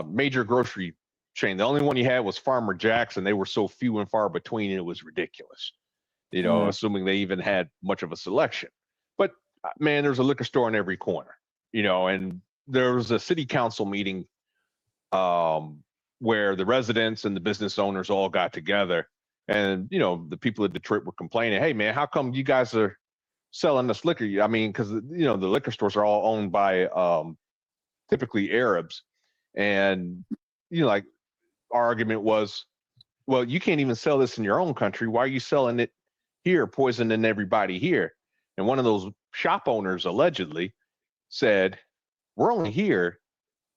major grocery chain. The only one you had was Farmer Jack's, and they were so few and far between, it was ridiculous. You know, assuming they even had much of a selection. But man, there's a liquor store on every corner. You know, and there was a city council meeting where the residents and the business owners all got together. And, you know, the people of Detroit were complaining, hey, man, how come you guys are selling this liquor? I mean, because, you know, the liquor stores are all owned by typically Arabs. And, you know, like our argument was, well, you can't even sell this in your own country. Why are you selling it here, poisoning everybody here? And one of those shop owners allegedly said, we're only here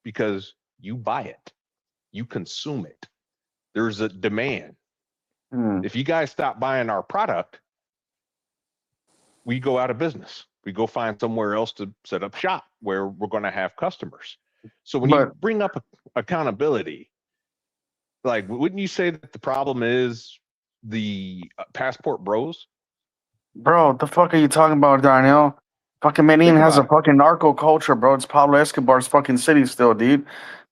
because you buy it. You consume it. There's a demand. If you guys stop buying our product, we go out of business. We go find somewhere else to set up shop where we're going to have customers. So when you bring up accountability, like, wouldn't you say that the problem is the passport bros? Bro, what the fuck are you talking about, Darnell? Fucking Medellin has a fucking narco culture, bro. It's Pablo Escobar's fucking city still, dude.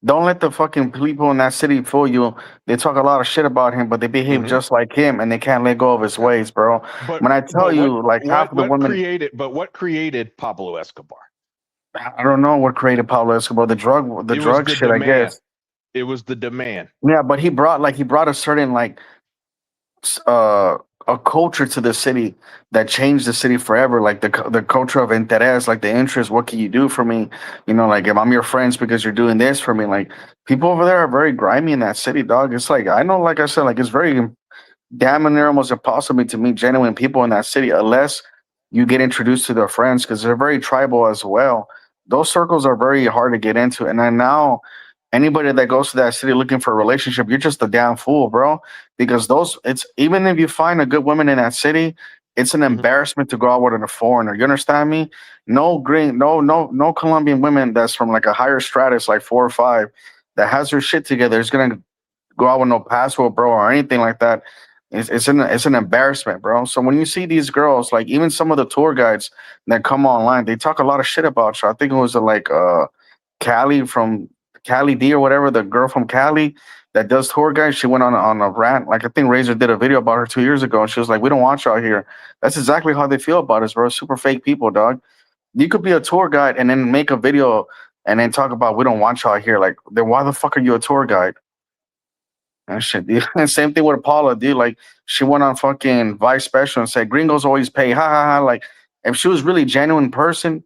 Don't let the fucking people in that city fool you. They talk a lot of shit about him, but they behave just like him, and they can't let go of his ways, bro. But when I tell you, like half of the women, what created Pablo Escobar? I don't know what created Pablo Escobar. The drug shit, demand. I guess. It was the demand. Yeah, but he brought a certain like a culture to the city that changed the city forever. Like the culture of interés, like the interest. What can you do for me? You know, like if I'm your friends because you're doing this for me. Like people over there are very grimy in that city, dog. It's like I know, like I said, like it's very damn near almost impossible to meet genuine people in that city unless you get introduced to their friends because they're very tribal as well. Those circles are very hard to get into, and then now anybody that goes to that city looking for a relationship, you're just a damn fool, bro. Because it's even if you find a good woman in that city, it's an embarrassment to go out with a foreigner. You understand me? No Colombian women that's from like a higher stratus, like 4 or 5, that has her shit together is gonna go out with no passport, bro, or anything like that. It's an embarrassment, bro. So when you see these girls, like even some of the tour guides that come online, they talk a lot of shit about you. I think it was like Cali from Cali D or whatever, the girl from Cali that does tour guides. She went on a rant. Like I think Razer did a video about her 2 years ago, and she was like, "We don't want you out here." That's exactly how they feel about us, bro. Super fake people, dog. You could be a tour guide and then make a video and then talk about we don't want you out here. Like, then why the fuck are you a tour guide? And shit, dude. And same thing with Paula, dude. Like she went on fucking Vice Special and said gringos always pay. Ha ha ha. Like if she was really genuine person,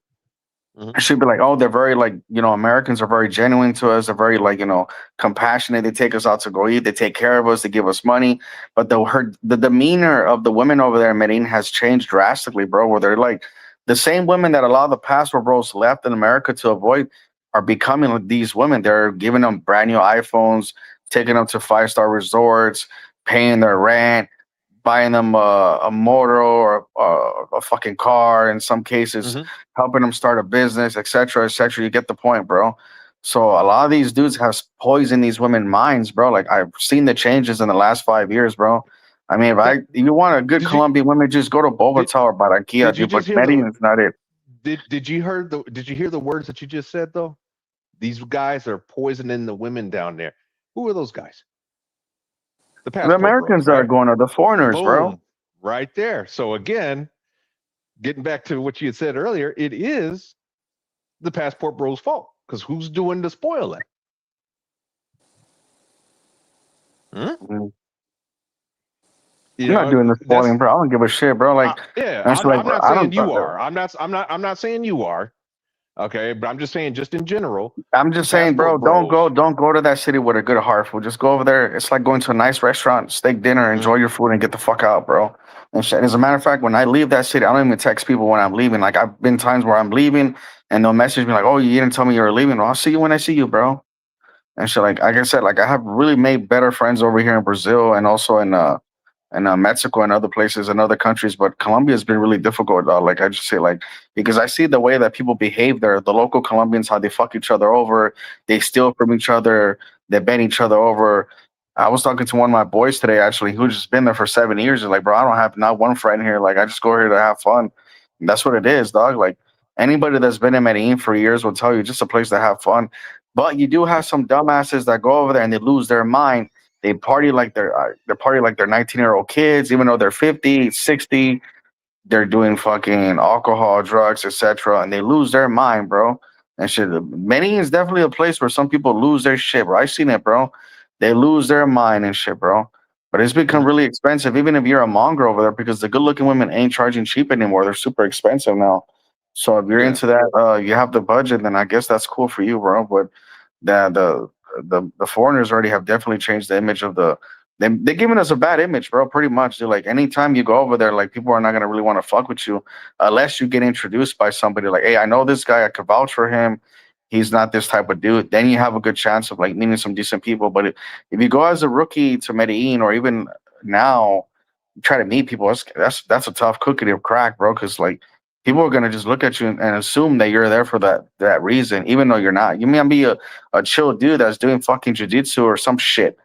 she'd be like, oh, they're very like, you know, Americans are very genuine to us. They're very like, you know, compassionate. They take us out to go eat. They take care of us. They give us money. But the demeanor of the women over there in Medellin has changed drastically, bro. Where they're like the same women that a lot of the passport bros left in America to avoid are becoming like these women. They're giving them brand new iPhones, taking them to 5-star resorts, paying their rent, buying them a motor or a fucking car in some cases, helping them start a business, etc., etc. You get the point, bro. So a lot of these dudes have poisoned these women's minds, bro. Like I've seen the changes in the last 5 years, bro. I mean, if you want a good Did you Colombian woman, just go to did, Bogota or Barranquilla, did you dude. But just hear Medellin is not it. did you hear the words that you just said though? These guys are poisoning the women down there. Who are those guys? The The passport Americans bros, that are right? going are the foreigners, bro. Boom, right there. So again, getting back to what you had said earlier, it is the passport bros' fault because who's doing the spoiling? Mm. You I'm not know, doing the that's spoiling, bro. I don't give a shit, bro. Like, yeah. that's like, I'm bro, not I saying don't. you are. I'm not saying you are. Okay, but I'm just saying, just in general, I'm the just saying, bro, passport bros. don't go to that city with a good heart, fool. Just go over there. It's like going to a nice restaurant, steak dinner, enjoy your food, and get the fuck out, bro. And shit. As a matter of fact, when I leave that city, I don't even text people when I'm leaving. Like I've been times where I'm leaving, and they'll message me like, "Oh, you didn't tell me you were leaving." Well, I'll see you when I see you, bro. And shit. Like I said, like I have really made better friends over here in Brazil and also in Mexico and other places and other countries. But Colombia has been really difficult. Like I just say, like because I see the way that people behave there. The local Colombians, how they fuck each other over, they steal from each other, they bend each other over. I was talking to one of my boys today, actually, who just been there for 7 years. He's like, bro, I don't have not one friend here. Like, I just go here to have fun. And that's what it is, dog. Like, anybody that's been in Medellin for years will tell you just a place to have fun. But you do have some dumbasses that go over there and they lose their mind. They party like they're 19-year-old kids, even though they're 50, 60. They're doing fucking alcohol, drugs, etc., and they lose their mind, bro. And shit. Medellin is definitely a place where some people lose their shit, bro. I seen it, bro. They lose their mind and shit, bro. But it's become really expensive, even if you're a monger over there, because the good-looking women ain't charging cheap anymore. They're super expensive now. So if you're into that, you have the budget, then I guess that's cool for you, bro. But the foreigners already have definitely changed the image of they're giving us a bad image, bro. Pretty much. They're like anytime you go over there, like people are not gonna really want to fuck with you unless you get introduced by somebody like, hey, I know this guy, I could vouch for him. He's not this type of dude. Then you have a good chance of like meeting some decent people. But if you go as a rookie to Medellin or even now try to meet people, that's a tough cookie to crack, bro. Because like people are gonna just look at you and assume that you're there for that reason, even though you're not. You may be a chill dude that's doing fucking jujitsu or some shit,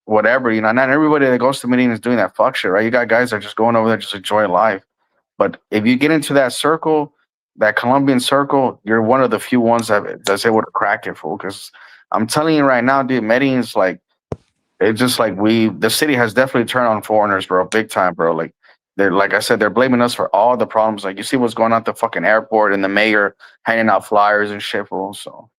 whatever. You know, not everybody that goes to meetings is doing that fuck shit, right? You got guys that are just going over there just enjoying life. But if you get into that circle, that Colombian circle, you're one of the few ones that's able to crack it, fool. Because I'm telling you right now, dude, Medellin's like it's just like the city has definitely turned on foreigners, bro, big time, bro. Like they're like I said, they're blaming us for all the problems. Like you see what's going on at the fucking airport and the mayor handing out flyers and shit, fool. So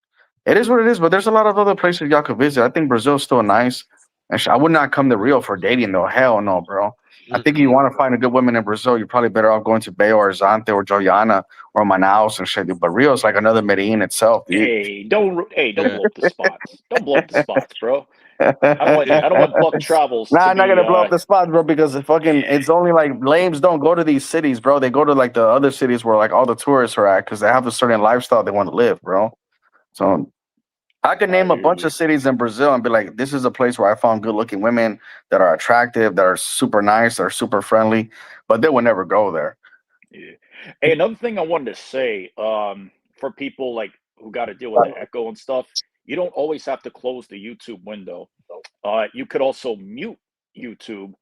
it is what it is. But there's a lot of other places y'all could visit. I think Brazil's still nice. And I would not come to Rio for dating though. Hell no, bro. I think if you want to find a good woman in Brazil, you're probably better off going to Belo Horizonte or Joiana or Manaus and shit, dude. But Rio's like another Medellin itself, dude. Hey, don't blow up the spots. Don't blow up the spots, bro. I don't want Buck Travels Nah, to I'm not be gonna blow up the spots, bro, because it's only like lames don't go to these cities, bro. They go to like the other cities where like all the tourists are at because they have a certain lifestyle they want to live, bro. So I could name a bunch of cities in Brazil and be like, this is a place where I found good looking women that are attractive, that are super nice, that are super friendly, but they would never go there. Yeah. Hey, another thing I wanted to say, for people like who got to deal with the echo and stuff, you don't always have to close the YouTube window. You could also mute YouTube,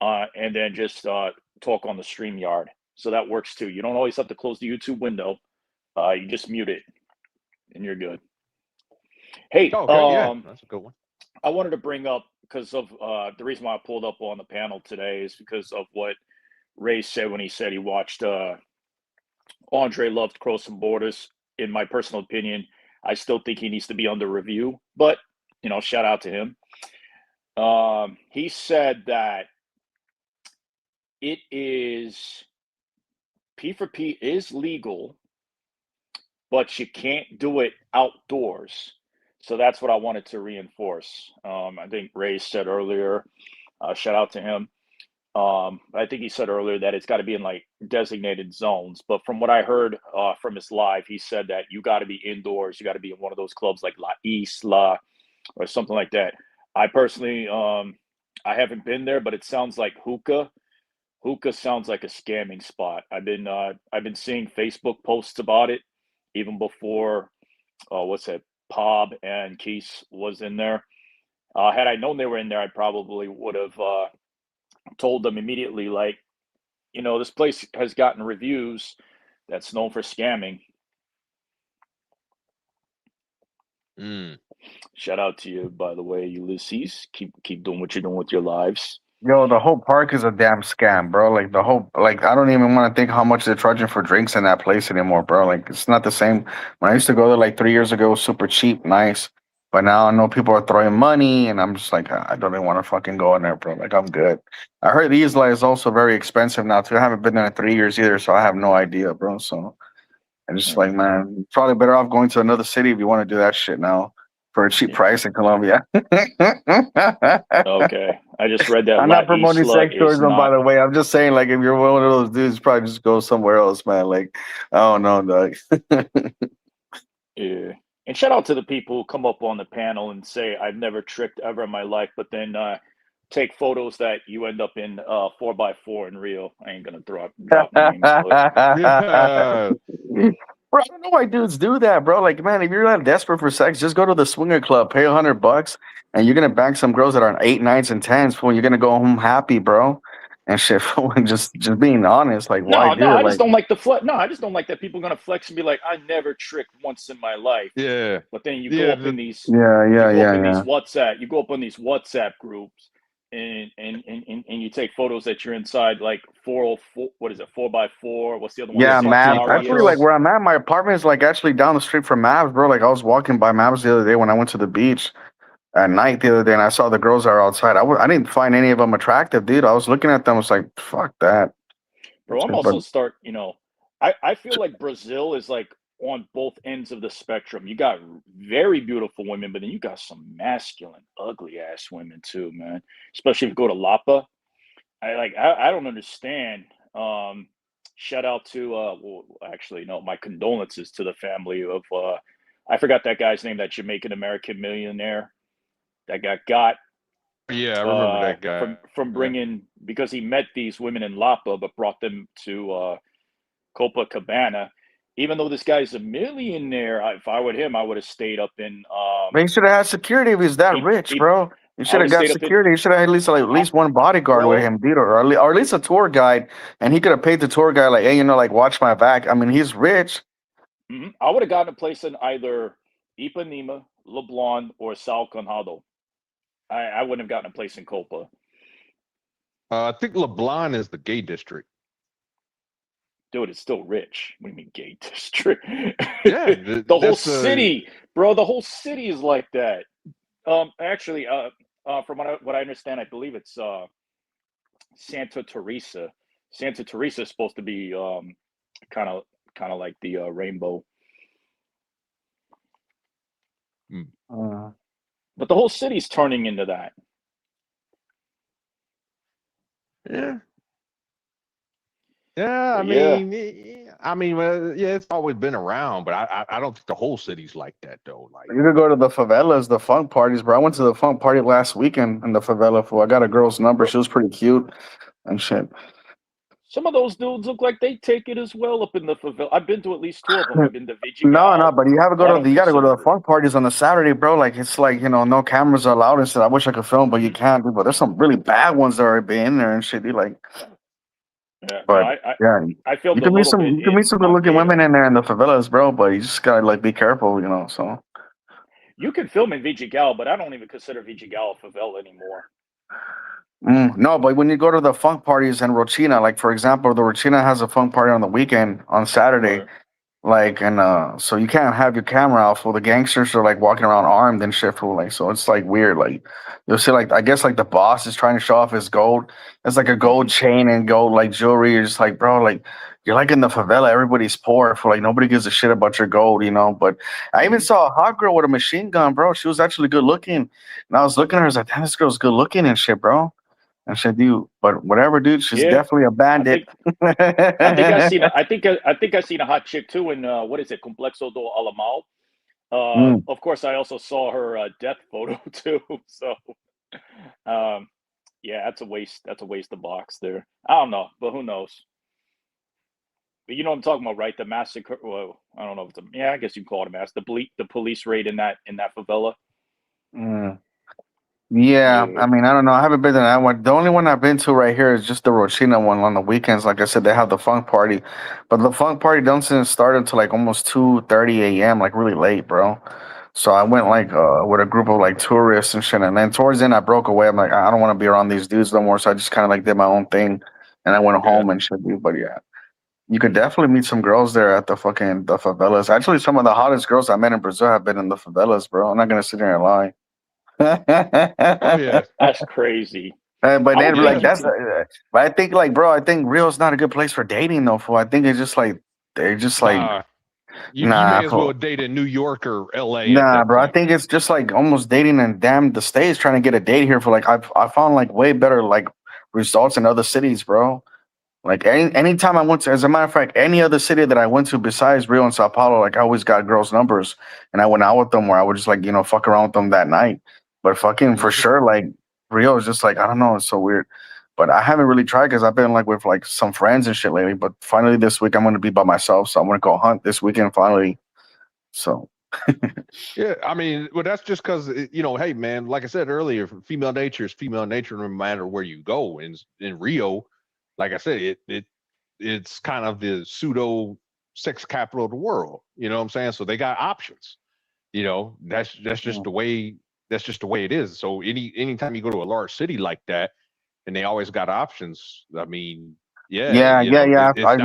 and then just talk on the StreamYard. So that works too. You don't always have to close the YouTube window. You just mute it, and you're good. Hey, that's a good one. I wanted to bring up because of the reason why I pulled up on the panel today is because of what Raze said when he said he watched Andre Loved Cross Some Borders. In my personal opinion, I still think he needs to be under review, but shout out to him. He said that it is P4P is legal, but you can't do it outdoors. So that's what I wanted to reinforce. I think Ray said earlier, shout out to him. I think he said earlier that it's got to be in like designated zones. But from what I heard from his live, he said that you got to be indoors. You got to be in one of those clubs like La Isla or something like that. I personally, I haven't been there, but it sounds like hookah. Hookah sounds like a scamming spot. I've been seeing Facebook posts about it even before. What's that? Pob and Keith was in there. Had I known they were in there, I probably would have told them immediately, like, this place has gotten reviews that's known for scamming. Shout out to you, by the way, Ulysses. Keep doing what you're doing with your lives. Yo, the whole park is a damn scam, bro. Like the whole, like I don't even want to think how much they're charging for drinks in that place anymore, bro. Like it's not the same. When I used to go there like 3 years ago, it was super cheap, nice. But now I know people are throwing money, and I'm just like, I don't even want to fucking go in there, bro. Like I'm good. I heard the Isla is also very expensive now too. I haven't been there in 3 years either, so I have no idea, bro. So I'm just like, man, probably better off going to another city if you want to do that shit now for a cheap price in Colombia. Okay, I just read that I'm La not promoting Isla sex is tourism, by not. the way. I'm just saying, like, if you're one of those dudes, probably just go somewhere else, man. Like, I don't know, dog. Yeah. And shout out to the people who come up on the panel and say, I've never tricked ever in my life, but then take photos that you end up in 4x4 in Rio. I ain't gonna drop names, but Bro, I don't know why dudes do that, bro. Like, man, if you're not desperate for sex, just go to the swinger club, pay $100, and you're gonna bang some girls that are on 8, 9s, and 10s. Fool, you're gonna go home happy, bro. And shit, fool, and just being honest, like, why no, do it? I just Like, don't like the flex. No, I just don't like that people gonna flex and be like, I never tricked once in my life. Yeah. But then you go Yeah. up in these you go up on these WhatsApp groups and you take photos that you're inside like 404, what is it, 4x4? What's the other one? yeah, Mavs. Actually, like Solarius. where I'm at, my apartment is like actually down the street from Mavs, bro. Like I was walking by Mavs the other day when I went to the beach at night the other day, and I saw the girls that are outside. I didn't find any of them attractive, dude. I was looking at them, I was like, fuck that. Bro, I'm But also I feel like Brazil is like on both ends of the spectrum. You got very beautiful women, but then you got some masculine, ugly ass women too, man. Especially if you go to Lapa. I don't understand. Shout out to well, actually no, my condolences to the family of I forgot that guy's name, that Jamaican American millionaire that got Yeah, I remember that guy. from bringing, because he met these women in Lapa but brought them to Copacabana. Even though this guy's a millionaire, if I were him, I would have stayed up in. he should have had security if he's that rich, bro. He I should would have have got stayed up in. security. He should have at least one bodyguard with Bro, him, dude, or at least a tour guide, and he could have paid the tour guide like, hey, like watch my back. I mean, he's rich. I would have gotten a place in either Ipanema, Leblon, or Sal Conjado. I wouldn't have gotten a place in Copa. I think Leblon is the gay district. Dude, it's still rich. What do you mean gay district? Yeah, the whole city, bro. The whole city is like that. Actually, from what I understand, I believe it's Santa Teresa. Santa Teresa is supposed to be kind of like the rainbow. But the whole city's turning into that. Yeah. Yeah, I mean, yeah, it's always been around, but I don't think the whole city's like that though. Like, You could go to the favelas, the funk parties, bro. I went to the funk party last weekend in the favela. Fool, I got a girl's number. She was pretty cute and shit. Some of those dudes look like they take it as well up in the favela. I've been to at least 2 of them. I've been to Vidigal. No, but you have to go to the funk parties on the Saturday, bro. Like it's like, no cameras are allowed and shit. I wish I could film, but you can't, dude. But there's some really bad ones that are being in there and shit. Dude, like, yeah, but no, I filmed you can meet some good looking Montego. women in there in the favelas, bro. But you just gotta like be careful, So You can film in Vidigal, but I don't even consider Vidigal a favela anymore. No, but when you go to the funk parties in Rochina, like for example, the Rochina has a funk party on the weekend on Saturday. Right. Like, and so you can't have your camera off. Well, the gangsters are like walking around armed and shit. Fool, like, so it's like weird. Like, you'll see, like, I guess like the boss is trying to show off his gold. It's like a gold chain and gold like jewelry. You're just like, bro, like you're like in the favela. Everybody's poor. For like nobody gives a shit about your gold, But I even saw a hot girl with a machine gun, bro. She was actually good looking. And I was looking at her. I was like, damn, this girl's good looking and shit, bro. And shit, dude. But whatever, dude. She's definitely a bandit. I think I seen a hot chick too in what is it, Complexo do Alamal. Of course, I also saw her death photo too. So, yeah, that's a waste. That's a waste of box there. I don't know, but who knows? But you know what I'm talking about, right? The massacre. Well, I don't know if it's yeah, I guess you can call it a mass. The police raid in that favela. Mm. Yeah, Yeah. I mean, I don't know. I haven't been to that one. The only one I've been to right here is just the Rochina one on the weekends. Like I said, they have the funk party, but the funk party doesn't start until like almost 2:30 a.m., like really late, bro. So I went like with a group of like tourists and shit, and then towards the end I broke away. I'm like, I don't want to be around these dudes no more. So I just kind of like did my own thing, and I went Yeah. home and shit. Dude. But yeah, you could definitely meet some girls there at the favelas. Actually, some of the hottest girls I met in Brazil have been in the favelas, bro. I'm not gonna sit here and lie. Oh yeah. That's crazy. But I then would like think you that's can. but I think like bro, I think Rio's not a good place for dating though. Fool. I think it's just like they're just like Nah. You nah, may as well fool. date in New York or L.A. at Nah, that bro. I point. think it's just like almost dating in damn the states trying to get a date here for like I found like way better like results in other cities, bro. Like anytime I went to, as a matter of fact, any other city that I went to besides Rio and Sao Paulo, like I always got girls' numbers, and I went out with them, where I would just like fuck around with them that night. But fucking for Mhm. sure, like Rio is just like I don't know, it's so weird. But I haven't really tried because I've been like with like some friends and shit lately. But finally this week I'm gonna be by myself, so I'm gonna go hunt this weekend finally. So Yeah, I mean, well, that's just because hey, man, like I said earlier, female nature is female nature, no matter where you go. In Rio, like I said, it's kind of the pseudo sex capital of the world. You know what I'm saying? So they got options. That's just mm, the way it is. So anytime you go to a large city like that, and they always got options. I mean, yeah,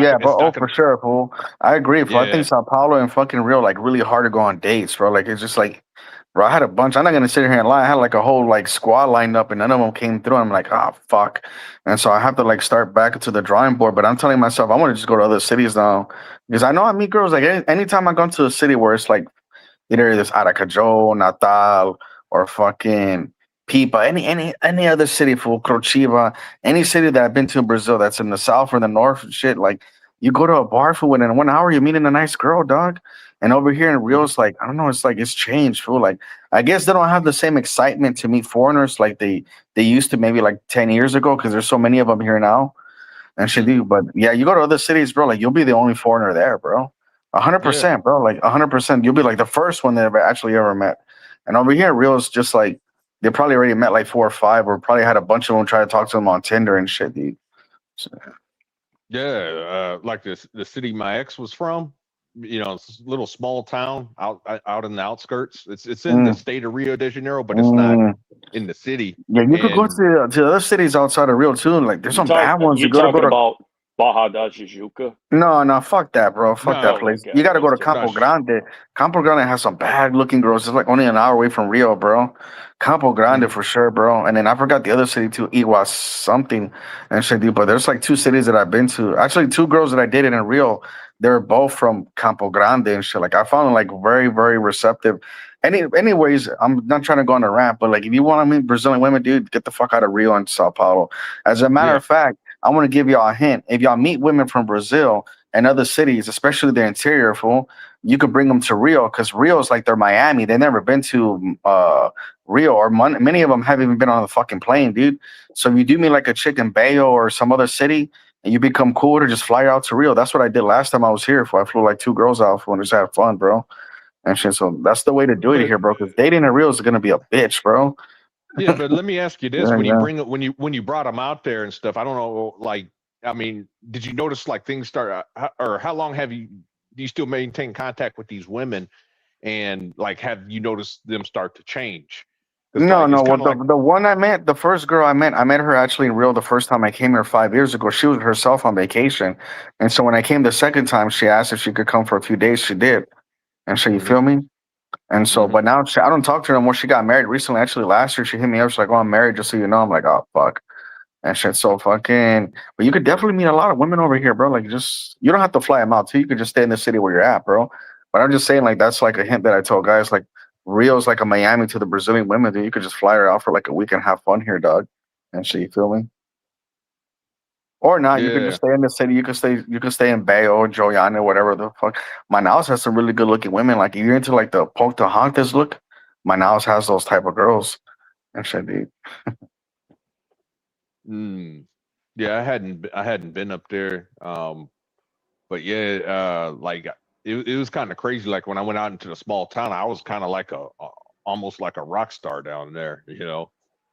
yeah, but it's oh not for gonna, sure, fool. I agree. Fool. I think yeah. Sao Paulo and fucking Rio like really hard to go on dates, bro. Like it's just like, bro, I had a bunch. I'm not gonna sit here and lie. I had like a whole like squad lined up, and none of them came through. I'm like, ah, fuck. And so I have to like start back to the drawing board. But I'm telling myself I want to just go to other cities now because I know I meet girls like anytime I go to a city where it's like either this Aracaju, Natal, or fucking Pipa, any other city, for Crochiva, any city that I've been to in Brazil that's in the south or the north and shit, like you go to a bar for within 1 hour, you're meeting a nice girl, dog. And over here in Rio, Mhm. it's like, I don't know, it's like it's changed, fool. Like I guess they don't have the same excitement to meet foreigners like they used to maybe like 10 years ago, because there's so many of them here now and shit. Mhm. Do. But yeah, you go to other cities, bro. Like you'll be the only foreigner there, bro. A hundred Yeah. percent, bro. Like 100%. You'll be like the first one they ever met. And over here in Rio, it's just like they probably already met like 4 or 5, or probably had a bunch of them try to talk to them on Tinder and shit, dude. So, Yeah, like the city my ex was from, it's a little small town out in the outskirts. It's in the mm, state of Rio de Janeiro, but it's not mm. in the city. Yeah, you could go And to other cities outside of Rio too. Like there's some bad ones. You Go talking to about Baja da Tijuca? no, fuck that, bro. Fuck that no, Oh, place. okay. You got to go Just to checking. Campo gosh, Grande. Campo Grande has some bad looking girls. It's like only an hour away from Rio, bro. Campo Grande mhm. for sure, bro. And then I forgot the other city too, Iwas something and shit, dude. But there's like 2 cities that I've been to. Actually, 2 girls that I dated in Rio. They're both from Campo Grande and shit. Like I found them like very, very receptive. Anyways, I'm not trying to go on a rant, but like if you want to meet Brazilian women, dude, get the fuck out of Rio and Sao Paulo. As a matter Yeah, of fact, I want to give y'all a hint. If y'all meet women from Brazil and other cities, especially the interior, fool, you could bring them to Rio, because Rio is like their Miami. They've never been to Rio, or many of them haven't even been on the fucking plane, dude. So if you do meet like a chick in Bayo or some other city and you become cool with her, just fly her out to Rio. That's what I did last time I was here. I flew like 2 girls out and just had fun, bro. And shit. So that's the way to do it but here, bro. Because dating in Rio is gonna be a bitch, bro. yeah, but let me ask you this: Yeah, yeah. when you brought them out there and stuff, I don't know, like, I mean, did you notice like things start, or how long do you still maintain contact with these women, and like have you noticed them start to change? Because No, like it's no. Well, kind of like, the one I met, the first girl I met her actually in Rio the first time I came here 5 years ago. She was herself on vacation, and so when I came the second time, she asked if she could come for a few days. She did, and so you hmm feel me. And so, hmm but now I don't talk to her no more. She got married recently. Actually, last year she hit me up. She's like, "Oh, I'm married, just so you know." I'm like, "Oh, fuck." And shit. So fucking. But you could definitely meet a lot of women over here, bro. Like, just you don't have to fly them out too. You could just stay in the city where you're at, bro. But I'm just saying, like, that's like a hint that I told guys. Like, Rio's like a Miami to the Brazilian women. Dude, you could just fly her out for like a week and have fun here, dog. And shit, you feel me? Or not, you could just yeah, stay in the city. You can stay in Bayo, Joyana, whatever the fuck. Manaus has some really good looking women. Like if you're into like the Pocahontas look, Manaus has those type of girls and shit, dude. yeah. I hadn't been up there. But yeah, like it was kind of crazy. Like when I went out into the small town, I was kind of like a almost like a rock star down there,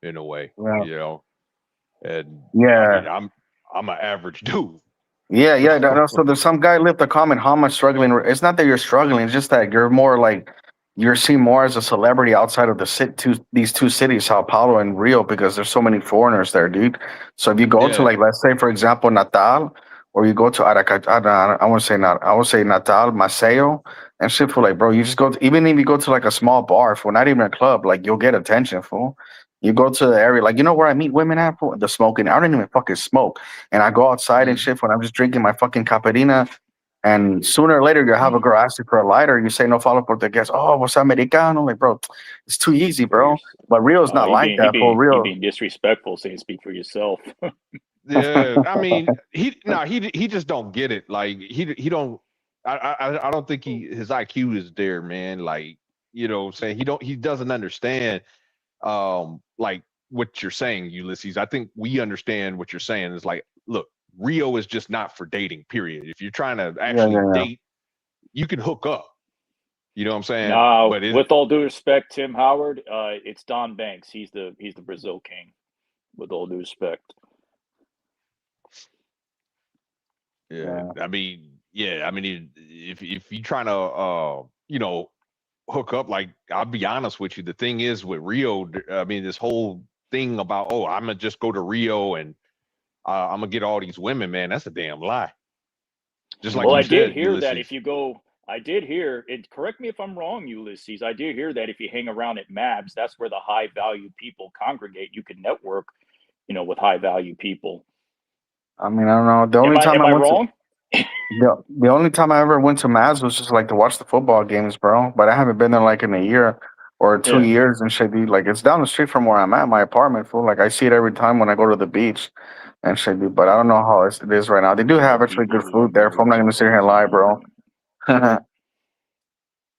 in a way, Yeah. And I Yeah. mean, I'm an average dude. Yeah, so there's some guy left a comment. How am I struggling? It's not that you're struggling. It's just that you're more like you're seen more as a celebrity outside of these two cities, Sao Paulo and Rio, because there's so many foreigners there, dude. So if you go to Yeah. like, let's say for example, Natal, or you go to I want to say not, I would say Natal, Maceo, and shit. For like, bro, you just go to, even if you go to like a small bar, for not even a club, like you'll get attention, fool. You go to the area, like where I meet women at, fool? The smoking. I don't even fucking smoke. And I go outside and shit when I'm just drinking my fucking caparina. And sooner or later, you have a girl ask you for a lighter. You say, no, follow portugués. Oh, what's americano? Like, bro, it's too easy, bro. But Rio's not like that, for He real. being disrespectful, saying speak for yourself. Yeah, I mean, he just don't get it. Like he don't. I don't think his IQ is there, man. Like saying he doesn't understand like what you're saying, Ulysses. I think we understand what you're saying. It's like, look, Rio is just not for dating, period. If you're trying to actually date, you can hook up. You know what I'm saying? Now, But with all due respect, Tim Howard, it's Don Banks. He's the Brazil king. With all due respect. Yeah, I mean, if you're trying to hook up, like, I'll be honest with you, the thing is with Rio, I mean, this whole thing about, oh, I'm gonna just go to Rio and I'm gonna get all these women, man, that's a damn lie. Just like I you did said, hear Ulysses. that if you go, I did hear it. Correct me if I'm wrong, Ulysses. I did hear that if you hang around at MABS, that's where the high value people congregate. You can network, with high value people. I mean, I don't know. The only time am I wrong? The only time I ever went to Mavs was just like to watch the football games, bro. But I haven't been there like in a year or 2 years and shit, dude. Like it's down the street from where I'm at, my apartment, fool. Like I see it every time when I go to the beach and shit, dude. But I don't know how it is right now. They do have actually good food there, so I'm not gonna sit here and lie, bro.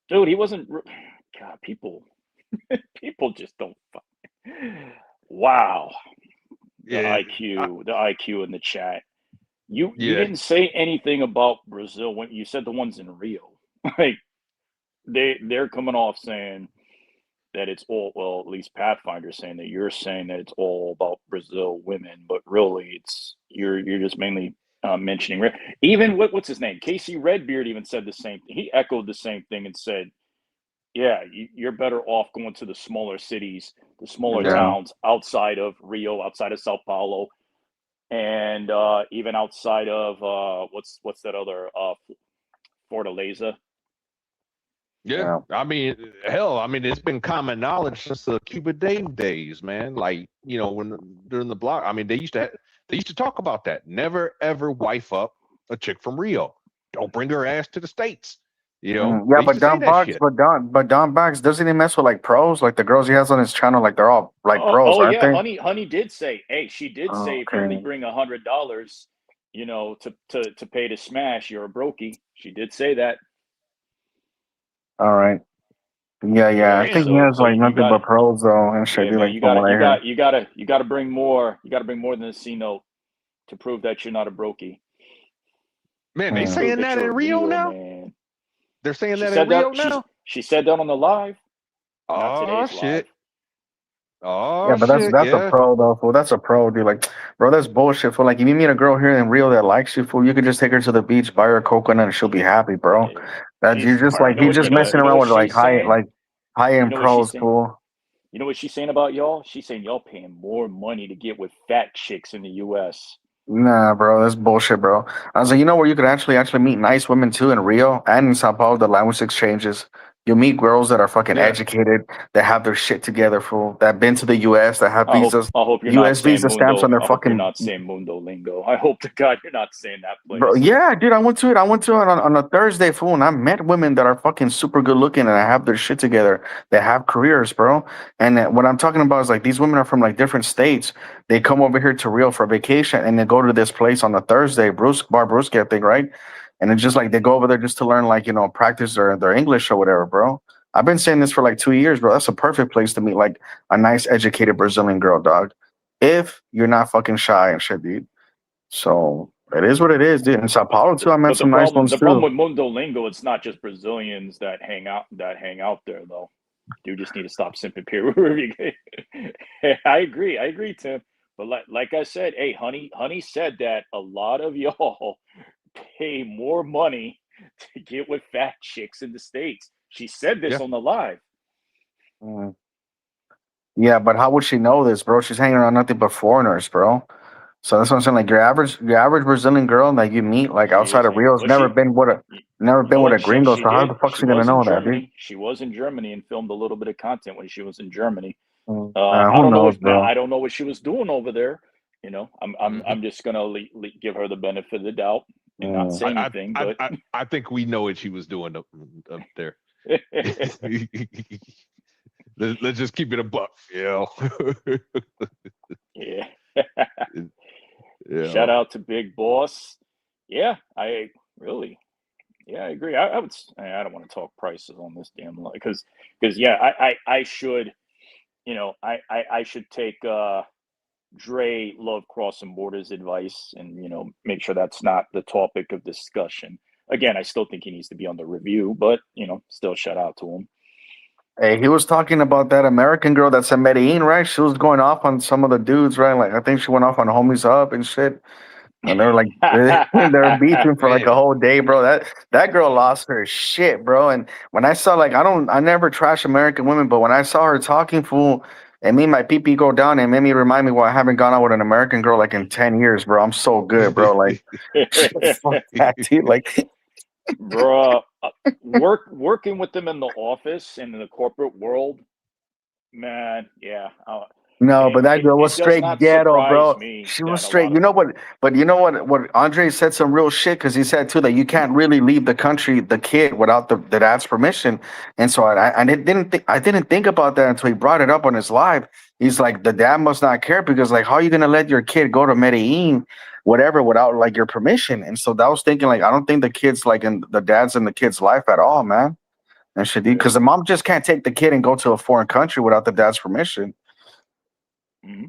Dude, he wasn't. God, people just don't. Wow, the IQ in the chat. You didn't say anything about Brazil when you said the ones in Rio. Like they're coming off saying that it's all, well, at least Pathfinder's saying that you're saying that it's all about Brazil women, but really it's you're just mainly mentioning even what's his name, Casey Redbeard even said the same thing. He echoed the same thing and said, yeah, you're better off going to the smaller cities, the smaller towns outside of Rio, outside of Sao Paulo, and even outside of what's that other Fortaleza. Yeah, I mean, hell, I mean, it's been common knowledge since the Cuba Dave days, man. Like, when during the block, I mean, they used to talk about that. Never ever wife up a chick from Rio. Don't bring her ass to the States. Yeah, but Don Boggs doesn't he mess with like pros, like the girls he has on his channel, like they're all like pros, aren't they? Honey did say, hey, she did say if you only bring $100, to pay to smash, you're a brokey. She did say that. All right. Yeah. I think he has like nothing but pros though, and shit. Yeah, man, like you gotta bring more. You gotta bring more than a C note to prove that you're not a brokey. Man, they saying that in Rio now. Man. They're saying that in Rio now. She said that on the live. Oh shit. Live. Oh, yeah, but that's a pro though, fool. That's a pro, dude. Like, bro, that's bullshit, fool. Like, if you meet a girl here in Rio that likes you, fool, you could just take her to the beach, buy her a coconut, and she'll be happy, bro. That you're just like he's just messing around with like high end pros, fool. You know what she's saying about y'all? She's saying y'all paying more money to get with fat chicks in the U.S. Nah, bro, that's bullshit, bro. I was like, where you could actually meet nice women too in Rio and in Sao Paulo, the language exchanges. You'll meet girls that are fucking educated, that have their shit together, fool, that have been to the U.S., that have visas, I hope you're U.S. not saying visa stamps on their fucking. You're not saying Mundo lingo. I hope to God you're not saying that place. Bro, yeah, dude, I went to it on a Thursday, fool, and I met women that are fucking super good looking and I have their shit together. They have careers, bro. And what I'm talking about is like these women are from like different states. They come over here to Rio for vacation and they go to this place on a Thursday, Bar Brusque, I think, right? And it's just like they go over there just to learn, like, practice their English or whatever, bro. I've been saying this for like 2 years, bro. That's a perfect place to meet like a nice, educated Brazilian girl, dog. If you're not fucking shy and shit, dude. So It is what it is, dude. In Sao Paulo too, I met But some nice ones the problem too. with Mundo Lingo, it's not just Brazilians that hang out there though. You just need to stop simping peer review. I agree, Tim. But like I said, hey, honey said that a lot of y'all pay more money to get with fat chicks in the States. She said this on the live. Mm. Yeah, but how would she know this, bro? She's hanging around nothing but foreigners, bro. So that's what I'm saying. Like your average Brazilian girl that you meet, like outside of Rio's, never been with a gringo. So how the fuck she gonna know that, dude? She was in Germany and filmed a little bit of content when she was in Germany. Who I don't know knows, bro? I don't know what she was doing over there. You know, I'm just gonna give her the benefit of the doubt and not say anything. I think we know what she was doing up there. Let's just keep it a buck, Yeah. Shout out to Big Boss. Yeah, I agree. I don't want to talk prices on this damn line because I should, I should take Dre Love Crossing Borders advice and make sure that's not the topic of discussion. Again, I still think he needs to be on the review, but still shout out to him. Hey, he was talking about that American girl that's in Medellin, right? She was going off on some of the dudes, right? Like I think she went off on Homies Up and shit. And they're like they're beefing for like a whole day, bro. That girl lost her shit, bro. And when I saw I never trash American women, but when I saw her talking, fool, it made my pee go down and made me remind me why I haven't gone out with an American girl like in 10 years, bro. I'm so good, bro. Like fuck that, dude. Like bro, working with them in the office and in the corporate world, man, yeah. No, but that girl was straight ghetto, bro. Me she was straight. You know what? But you know what? Andre said some real shit because he said too that you can't really leave the country, the kid, without the dad's permission. And so I didn't think about that until he brought it up on his live. He's like, the dad must not care because like, how are you gonna let your kid go to Medellin, whatever, without like your permission? And so that was thinking like, I don't think the kid's like in the dad's in the kid's life at all, man. And shit, because the mom just can't take the kid and go to a foreign country without the dad's permission. Mm-hmm.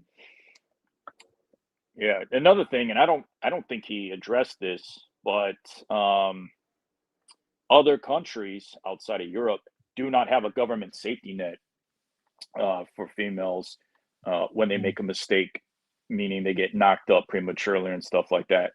Yeah, another thing, and I don't think he addressed this, but other countries outside of Europe do not have a government safety net for females when they make a mistake, meaning they get knocked up prematurely and stuff like that.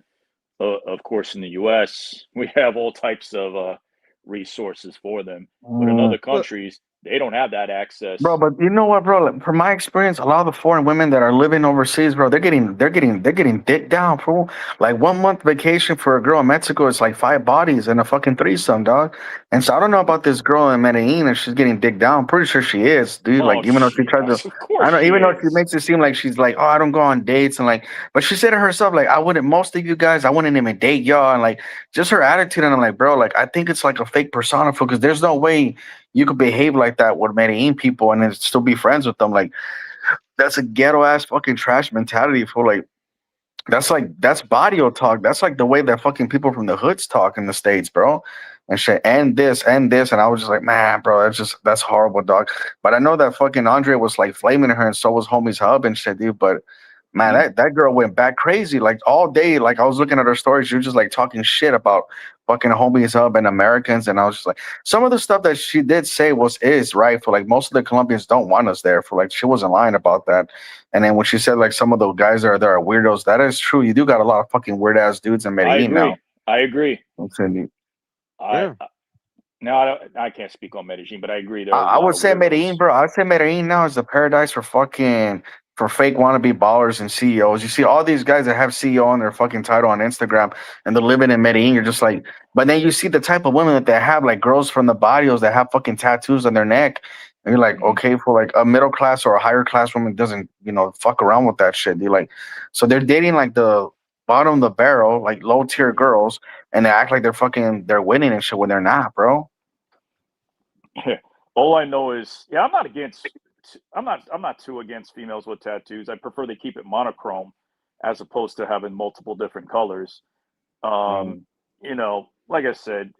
Of course, in the U.S., we have all types of resources for them, but in other countries, they don't have that access. Bro, but you know what, bro? From my experience, a lot of the foreign women that are living overseas, bro, they're getting dick down, bro. Like 1 month vacation for a girl in Mexico is like 5 bodies and a fucking threesome, dog. And so I don't know about this girl in Medellin if she's getting dick down. I'm pretty sure she is, dude. Like even though she tries to, I don't, even though she makes it seem like she's like, oh, I don't go on dates and like, but she said to herself like, I wouldn't. Most of you guys, I wouldn't even date y'all, and like just her attitude. And I'm like, bro, like I think it's like a fake persona because there's no way you could behave like that with Medellin people and then still be friends with them. Like, that's a ghetto ass fucking trash mentality for like, that's barrio talk. That's like the way that fucking people from the hoods talk in the States, bro. And shit, and this. And I was just like, man, bro, that's horrible, dog. But I know that fucking Andre was like flaming her and so was Homie's Hub and shit, dude. But man, that girl went back crazy. Like all day, like I was looking at her stories, she was just like talking shit about fucking Homie's Hub and Americans. And I was just like, some of the stuff that she did say is right. For like most of the Colombians don't want us there. For like she wasn't lying about that. And then when she said like some of those guys there are weirdos, that is true. You do got a lot of fucking weird ass dudes in Medellin now. I agree. Yeah. I can't speak on Medellin, but I agree. I would say Medellin, bro. I'd say Medellin now is the paradise for fake wannabe ballers and CEOs. You see all these guys that have CEO on their fucking title on Instagram and they're living in Medellin. You're just like, but then you see the type of women that they have, like girls from the barrios that have fucking tattoos on their neck. And you're like, okay, for like a middle class or a higher class woman doesn't, fuck around with that shit. You're like, so they're dating like the bottom of the barrel, like low tier girls, and they act like they're winning and shit when they're not, bro. All I know is, I'm not too against females with tattoos. I prefer they keep it monochrome as opposed to having multiple different colors. Like I said,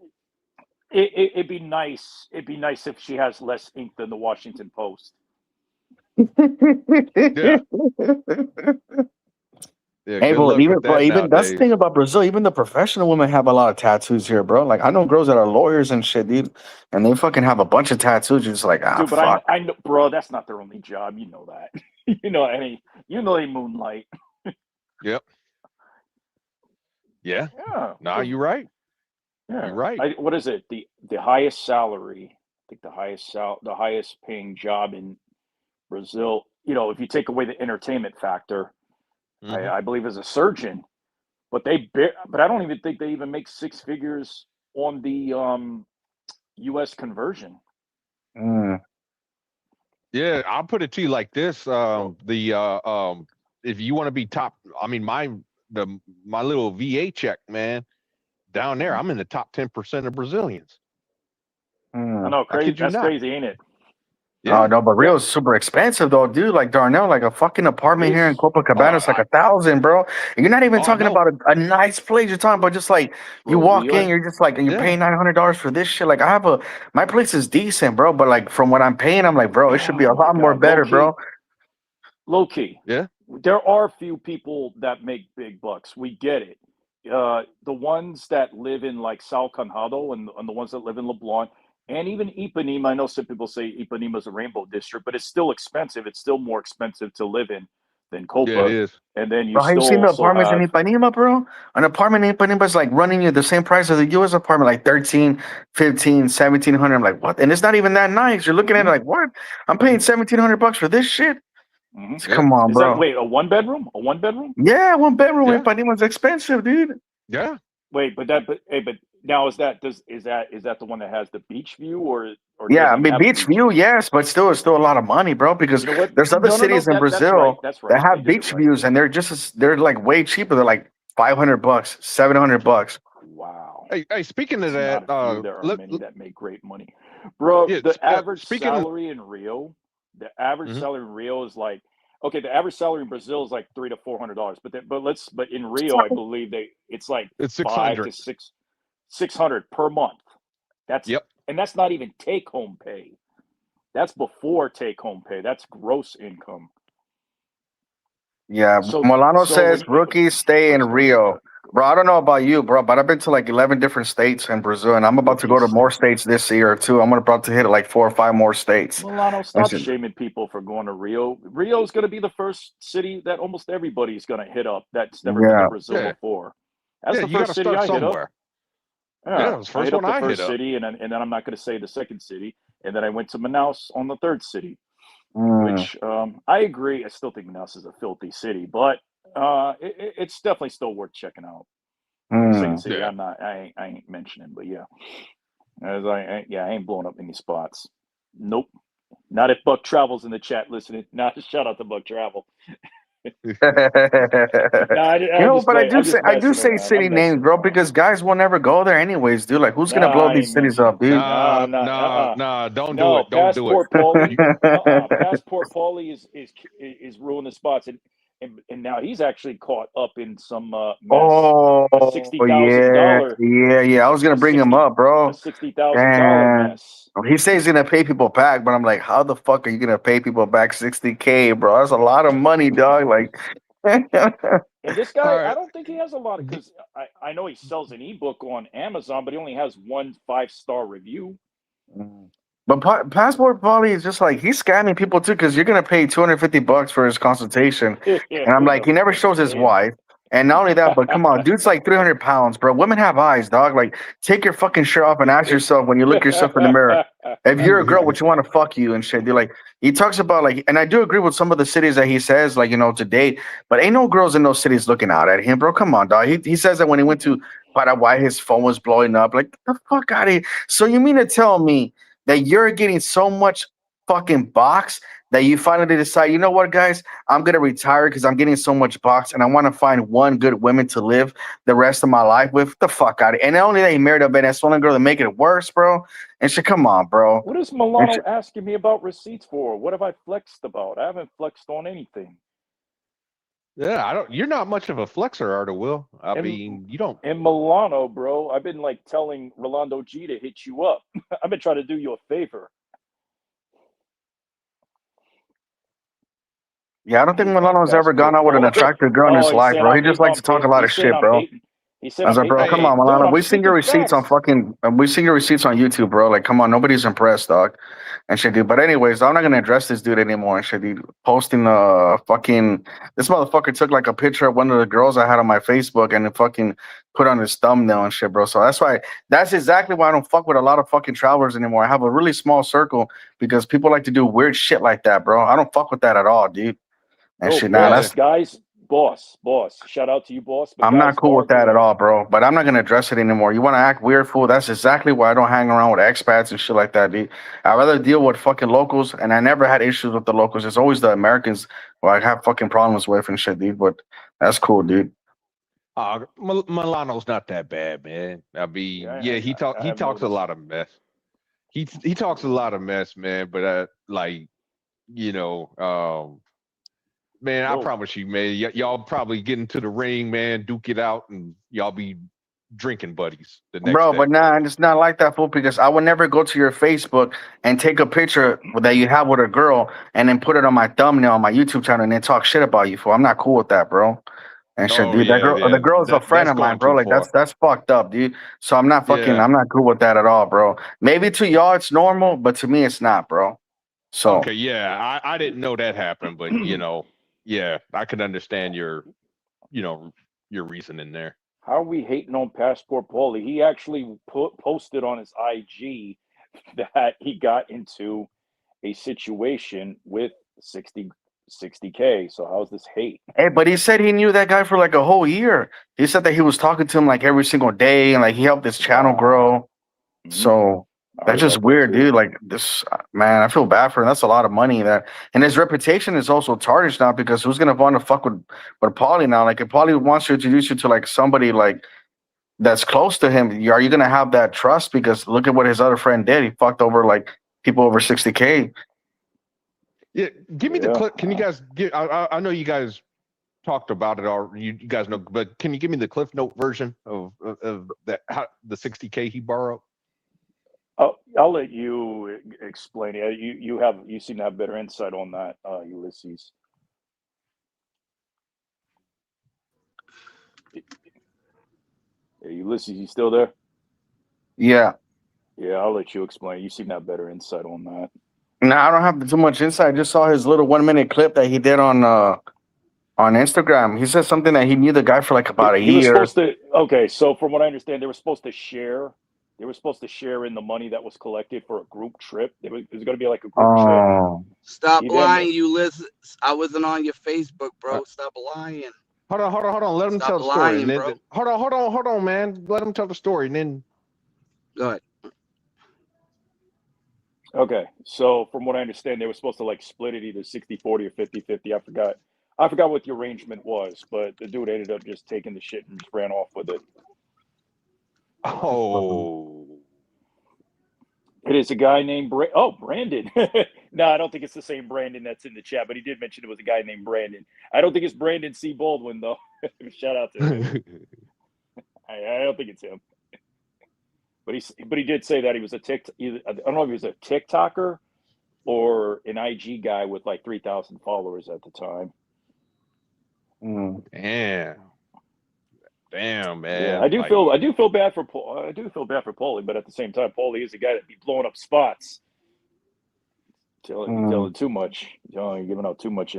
it'd be nice. It'd be nice if she has less ink than the Washington Post. Yeah. Yeah, Hey, good bro, luck even with bro, that even that's the nowadays. thing about Brazil. Even the professional women have a lot of tattoos here, bro. Like I know girls that are lawyers and shit, dude, and they fucking have a bunch of tattoos. You're just like, Dude, but fuck. I know, bro, that's not their only job. You know that. You know they moonlight. Yep. Yeah. Yeah. Nah, you're right. Yeah. You're right. What is it? The highest salary, I think the highest paying job in Brazil, if you take away the entertainment factor, Mhm. I believe is a surgeon, but but I don't even think they even make six figures on the US conversion. Mm. Yeah, I'll put it to you like this. So, If you want to be top, I mean, my little VA check, man, down there, I'm in the top 10% of Brazilians. I know, I crazy. kid you That's not. crazy, ain't it? Oh Yeah. no, but Yeah. Rio's super expensive though, dude. Like Darnell, like a fucking apartment here in Is Copacabana is like 1,000, bro. And you're not even I talking know. about a nice place. You're talking about just like you bro, walk in, Rio. you're just like you're Yeah. paying $900 for this shit. Like my place is decent, bro. But like from what I'm paying, I'm like, bro, it should be Oh a my lot more God, low better, key. bro. Low key. Yeah. There are few people that make big bucks. We get it. The ones that live in like Sal Conrado and the ones that live in Leblon and even Ipanema. I know some people say Ipanema is a rainbow district, but it's still expensive. It's still more expensive to live in than Yeah, it Copa. is. And then you Bro, have you still seen the also apartments in have Ipanema, bro? An apartment in Ipanema is like running you the same price as a US apartment, like 13, 15, 1,700. I'm like, what? And it's not even that nice. You're looking at it like, what? I'm paying $1,700 for this shit? Yep. Come on, Is that bro. wait a one bedroom? A one bedroom? Yeah, one bedroom in Yeah. Ipanema's expensive, dude. Yeah. Wait, but now is that the one that has the beach view or Yeah, doesn't I even mean have a beach beach view, view? yes, but still, it's still a lot of money, bro. Because You know what? there's other No. cities in That's right. Brazil That's that right. They have did it beach right. views, and they're like way cheaper. They're like $500, $700. Wow. Hey, speaking of It's that, not a few. There are many that make great money, bro. yeah, The average speaking. salary in Rio, the average Mhm. salary in Rio is like, okay, the average salary in Brazil is like $300 to $400, but in Rio, I believe it's like It's five 600. to 600 per month. Yep. And that's not even take home pay. That's before take home pay. That's gross income. Yeah, So Molano so says when rookies stay in Rio. Bro, I don't know about you, bro, but I've been to like 11 different states in Brazil, and I'm about to go to rookies, more states this year too. I'm about to hit like 4 or 5 more states. Milano, And stop shit. shaming people for going to Rio. Rio is going to be the first city that almost everybody's going to hit up that's never been to Yeah. Brazil Yeah. before. That's Yeah. the You got first to city start I hit up. somewhere. Yeah. Yeah, It was the I first hit up one the I hit first up. city, and then I'm not going to say the second city, and then I went to Manaus on the third city, Mm, which I agree. I still think Manaus is a filthy city, but it's definitely still worth checking out. And the second mm. city, Yeah. I ain't mentioning, but yeah, I ain't blowing up any spots. Nope. Not if Buck Travel's in the chat listening. Not shout out to Buck Travel. No, You I'm know, just but playing. I'm just I do messing say around. city I'm names, messing bro, around. because guys will never go there anyways, dude. Like, who's No, gonna blow I these ain't cities mentioning. up, dude? Nah, No, nah, nah. Don't do no. it. Don't do it. Passport Paulie. You, Passport Paulie is ruining the spots, and now he's actually caught up in some mess. Oh A sixty thousand yeah, dollar, yeah. I was gonna a bring him up, bro. $60,000 And mess. he says he's gonna pay people back, but I'm like, how the fuck are you gonna pay people back 60K, bro? That's a lot of money, dog. Like, And this all guy, I right. don't think he has a lot of because I know he sells an ebook on Amazon, but he only has one 5-star review. but Passport Polly is just like he's scamming people too, because you're gonna pay $250 for his consultation, Yeah, and I'm fair like, enough. he never That's a shows his scam. wife. And not only that, but come on, dude's like 300 pounds, bro. Women have eyes, dog. Like, take your fucking shirt off and ask yourself when you look yourself in the mirror. If you're a girl, would you want to fuck you and shit? Dude, like, he talks about like, and I do agree with some of the cities that he says, like, to date, but ain't no girls in those cities looking out at him, bro. Come on, dog. He says that when he went to Paraguay, his phone was blowing up. Like, the fuck out of here. So you mean to tell me that you're getting so much fucking box that you finally decide, you know what, guys, I'm gonna retire because I'm getting so much box and I want to find one good woman to live the rest of my life with? The fuck out of it. And not only that, he married a Venezuelan girl to make it worse, bro. And shit, come on, bro. What is And Milano shit, asking me about receipts for? What have I flexed about? I haven't flexed on anything. Yeah. I don't. You're not much of a flexer, Arta. Will. I And mean, you don't. in Milano, bro, I've been like telling Rolando G to hit you up. I've been trying to do you a favor. Yeah, I don't think Hate my Milano's ever gone passport, out with an bro. attractive girl in Oh, his he life, said bro. He I'm just hating likes on to talk a lot of shit, bro. He said I was I'm like, bro, hating on come on, Dude, Milano. I'm We seen your speaking receipts on facts. fucking. We seen your receipts on YouTube, bro. Like, come on, nobody's impressed, dog. And shit, dude. But anyways, I'm not gonna address this dude anymore. And shit, dude. Posting fucking this motherfucker took like a picture of one of the girls I had on my Facebook and it fucking put on his thumbnail and shit, bro. So that's exactly why I don't fuck with a lot of fucking travelers anymore. I have a really small circle because people like to do weird shit like that, bro. I don't fuck with that at all, dude. And No, shit, nah, boss, that's guys, boss. Shout out to you, boss. But I'm not guys cool are with that at doing. all, bro. But I'm not gonna address it anymore. You want to act weird, fool? That's exactly why I don't hang around with expats and shit like that, dude. I'd rather deal with fucking locals, and I never had issues with the locals. It's always the Americans who I have fucking problems with and shit, dude. But that's cool, dude. Milano's not that bad, man. I mean, yeah, he I have talks a noticed. lot of mess. He talks a lot of mess, man. But like, you know, man, I No. promise you, man, y'all probably get into the ring, man, duke it out, and y'all be drinking buddies the next Bro, day. but nah, it's not like that, fool, because I would never go to your Facebook and take a picture that you have with a girl and then put it on my thumbnail on my YouTube channel and then talk shit about you, fool. I'm not cool with that, bro. And shit, Oh dude. That yeah, girl, the yeah, girl's a friend that's of mine, going bro. too Like far. that's fucked up, dude. So I'm not Yeah. cool with that at all, bro. Maybe to y'all it's normal, but to me it's not, bro. So Okay, yeah, I didn't know that happened, but you know, yeah, I can understand your, you know, your reasoning there. How are we hating on Passport Paulie? He actually posted on his IG that he got into a situation with 60K. So how's this hate? hey, but he said he knew that guy for like a whole year. He said that he was talking to him like every single day and like he helped his channel grow. So I that's heard just about that weird, too. dude. Like this, man. I feel bad for him. That's a lot of money. That and his reputation is also tarnished now because who's gonna want to fuck with Paulie now? Like if Paulie wants to introduce you to like somebody like that's close to him, are you gonna have that trust? Because look at what his other friend did. He fucked over like people over 60K. Yeah, give me the clip. Can you guys give? I know you guys talked about it, or you guys know, but can you give me the Cliff Note version of that? How the 60K he borrowed? I'll let you explain it. You seem to have better insight on that, Ulysses. Hey, Ulysses, you still there? Yeah. Yeah, I'll let you explain. You seem to have better insight on that. No, I don't have too much insight. I just saw his little 1 minute clip that he did on Instagram. He said something that he knew the guy for like about a He was year. supposed to. Okay, so from what I understand, they were supposed to share. They were supposed to share in the money that was collected for a group trip. It was going to be like a group trip. Stop lying, Ulysses. I wasn't on your Facebook, bro. Stop lying. Hold on. Let him Stop tell the story. lying, And then, bro. hold on, man. Let him tell the story, and then go ahead. Okay, so from what I understand, they were supposed to like split it either 60-40 or 50-50. I forgot what the arrangement was, but the dude ended up just taking the shit and just ran off with it. Oh. It is a guy named Brandon. No, I don't think it's the same Brandon that's in the chat, but he did mention it was a guy named Brandon. I don't think it's Brandon C. Baldwin, though. Shout out to him. I don't think it's him. But he did say that he was I don't know if he was a TikToker or an IG guy with like 3,000 followers at the time. Damn, man. Yeah, I do feel bad for Paul. I do feel bad for Paulie, but at the same time, Paulie is a guy that be blowing up spots. Telling too much, giving out too much.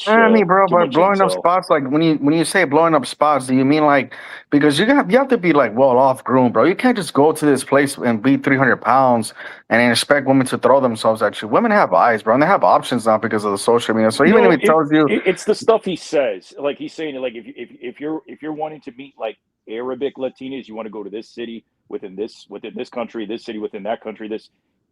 I mean, bro, too but much blowing up intel. spots, like when you say blowing up spots, do you mean like because you have to be like well off groomed, bro? You can't just go to this place and be 300 pounds and then expect women to throw themselves at you. Women have eyes, bro, and they have options now because of the social media. So even if it tells you, it's the stuff he says. Like he's saying, like if you're wanting to meet like Arabic Latinas, you want to go to this city within this country, this city within that country.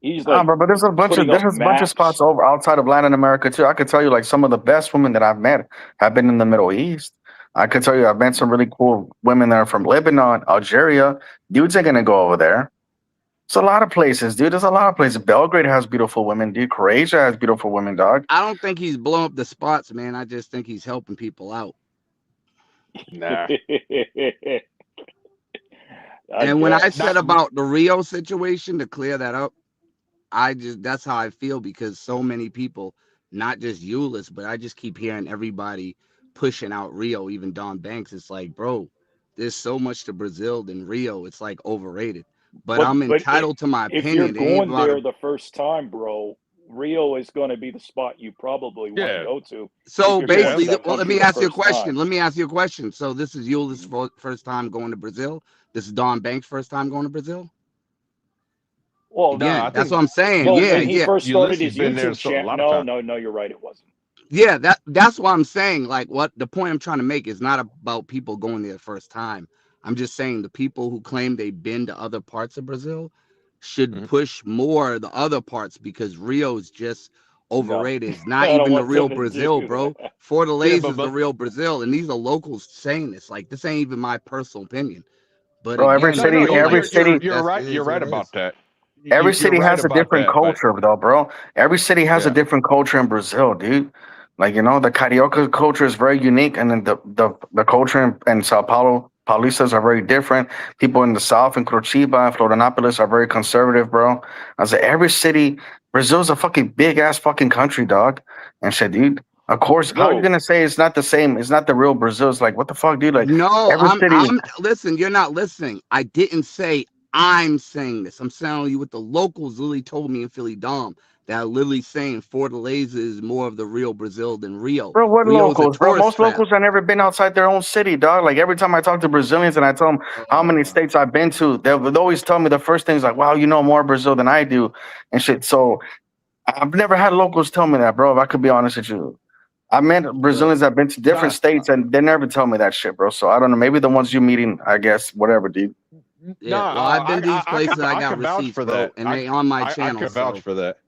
He's like, bro, but there's a bunch of spots over outside of Latin America too. I could tell you like some of the best women that I've met have been in the Middle East. I could tell you I've met some really cool women that are from Lebanon, Algeria. Dudes ain't gonna go over there. It's a lot of places, dude. There's a lot of places. Belgrade has beautiful women, dude. Croatia has beautiful women, dog. I don't think he's blowing up the spots, man. I just think he's helping people out. Nah. And when I said about the Rio situation, to clear that up, that's how I feel because so many people not just Euless, but I just keep hearing everybody pushing out Rio, even Don Banks. It's like, bro, there's so much to Brazil than Rio. It's like overrated. But I'm entitled to my if you're opinion. It ain't going about there the first time, bro, Rio is going to be the spot you probably want to go to. So if you're going to basically, that well, let country me the ask you a first question. time. Let me ask you a question. So this is Euless' first time going to Brazil. This is Don Banks' first time going to Brazil. Well, Again, that's what I'm saying. Well, Yeah, when he yeah. first started his YouTube channel, no, you're right, it wasn't. Yeah, that's what I'm saying. Like, what the point I'm trying to make is not about people going there the first time. I'm just saying the people who claim they've been to other parts of Brazil should push more the other parts, because Rio is just overrated. It's not I don't even the want real them to Brazil, do bro. that. Fortaleza is the real Brazil, and these are locals saying this. Like, this ain't even my personal opinion. But Bro, every again, city, like, every city, You're right. You're right about that. every You're city right has a about different that. But culture, though, bro. Every city has a yeah. different culture in Brazil, dude. Like, you know, the Carioca culture is very unique, and then the culture in Sao Paulo, Paulistas are very different. People in the South, in Curitiba and Florianopolis, are very conservative, bro. I was like, every city, Brazil's a fucking big ass fucking country, dog. And shit, dude. Of course, how are you gonna say it's not the same? It's not the real Brazil. It's like, what the fuck, dude? Like, no, every city. I'm listen, you're not listening. I didn't say I'm saying this. I'm telling you what the locals literally told me in Philly Dom, that are literally saying Fortaleza is more of the real Brazil than Rio. Bro, what Rio's a locals, bro? tourist Most trap. locals have never been outside their own city, dog. Like every time I talk to Brazilians and I tell them how many states I've been to, they would always tell me the first thing is like, "Wow, you know more Brazil than I do," and shit. So I've never had locals tell me that, bro. If I could be honest with you, I met Brazilians that've been to different states and they never tell me that shit, bro. So I don't know. Maybe the ones you meeting, I guess, whatever, dude. Yeah, well, I've been to these places. I got can vouch receipts, for bro, that. and they on my I channel. can vouch So for that.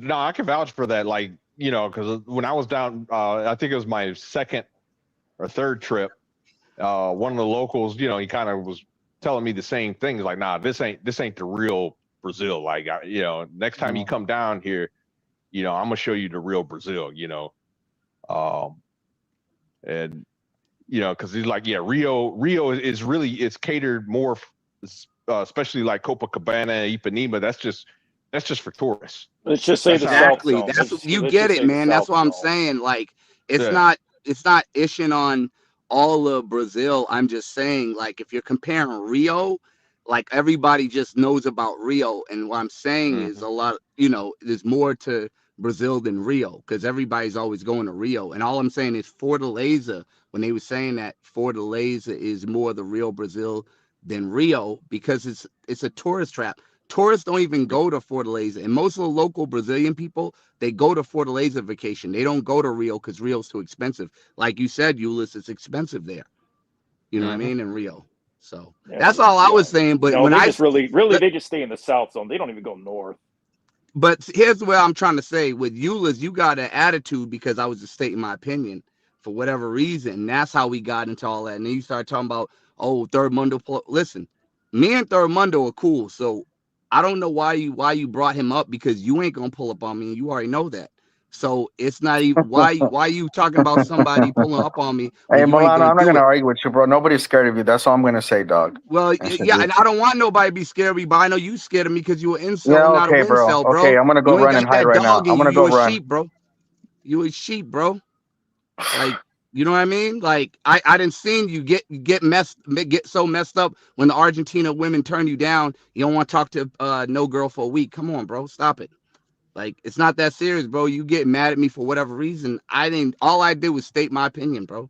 No, I can vouch for that. Like, you know, because when I was down, I think it was my second or third trip. One of the locals, you know, he kind of was telling me the same things. Like, nah, this ain't the real Brazil. Like, you know, next time you come down here, you know, I'm gonna show you the real Brazil. You know, and you know, because he's like, yeah, Rio is really, it's catered more, especially like Copacabana, Ipanema. That's just for tourists. Let's just say the South Zone. That's you get it, man. That's what I'm saying. Like, it's not ishing on all of Brazil. I'm just saying, like, if you're comparing Rio, like, everybody just knows about Rio, and what I'm saying is a lot. You know, there's more to Brazil than Rio, because everybody's always going to Rio, and all I'm saying is Fortaleza. When they were saying that Fortaleza is more the real Brazil than Rio, because it's a tourist trap. Tourists don't even go to Fortaleza, and most of the local Brazilian people, they go to Fortaleza vacation. They don't go to Rio because Rio's too expensive. Like you said, Euless, it's expensive there. You know what I mean? In Rio. So that's all I was saying. But no, when they I just really they just stay in the South Zone. They don't even go north. But here's what I'm trying to say. With Euless, you got an attitude because I was just stating my opinion for whatever reason. That's how we got into all that. And then you start talking about, oh, Third Mundo. Listen, me and Third Mundo are cool. So I don't know why you brought him up, because you ain't gonna pull up on me. You already know that. So it's not even why you talking about somebody pulling up on me when Hey, you ain't Milano, gonna I'm not do gonna it. argue with you, bro. Nobody's scared of you. That's all I'm gonna say, dog. Well, yeah, and I don't want nobody to be scared of me, but I know you scared of me because you an incel Yeah, and not a okay, bro. wincel, Okay, bro. I'm gonna go You ain't run and got hide that right now. dog in I'm you. gonna go You a run. sheep, bro. You a sheep, bro. Like, you know what I mean? Like, I didn't seen you get so messed up when the Argentina women turn you down. You don't want to talk to no girl for a week. Come on, bro. Stop it. Like, it's not that serious, bro. You get mad at me for whatever reason. All I did was state my opinion, bro.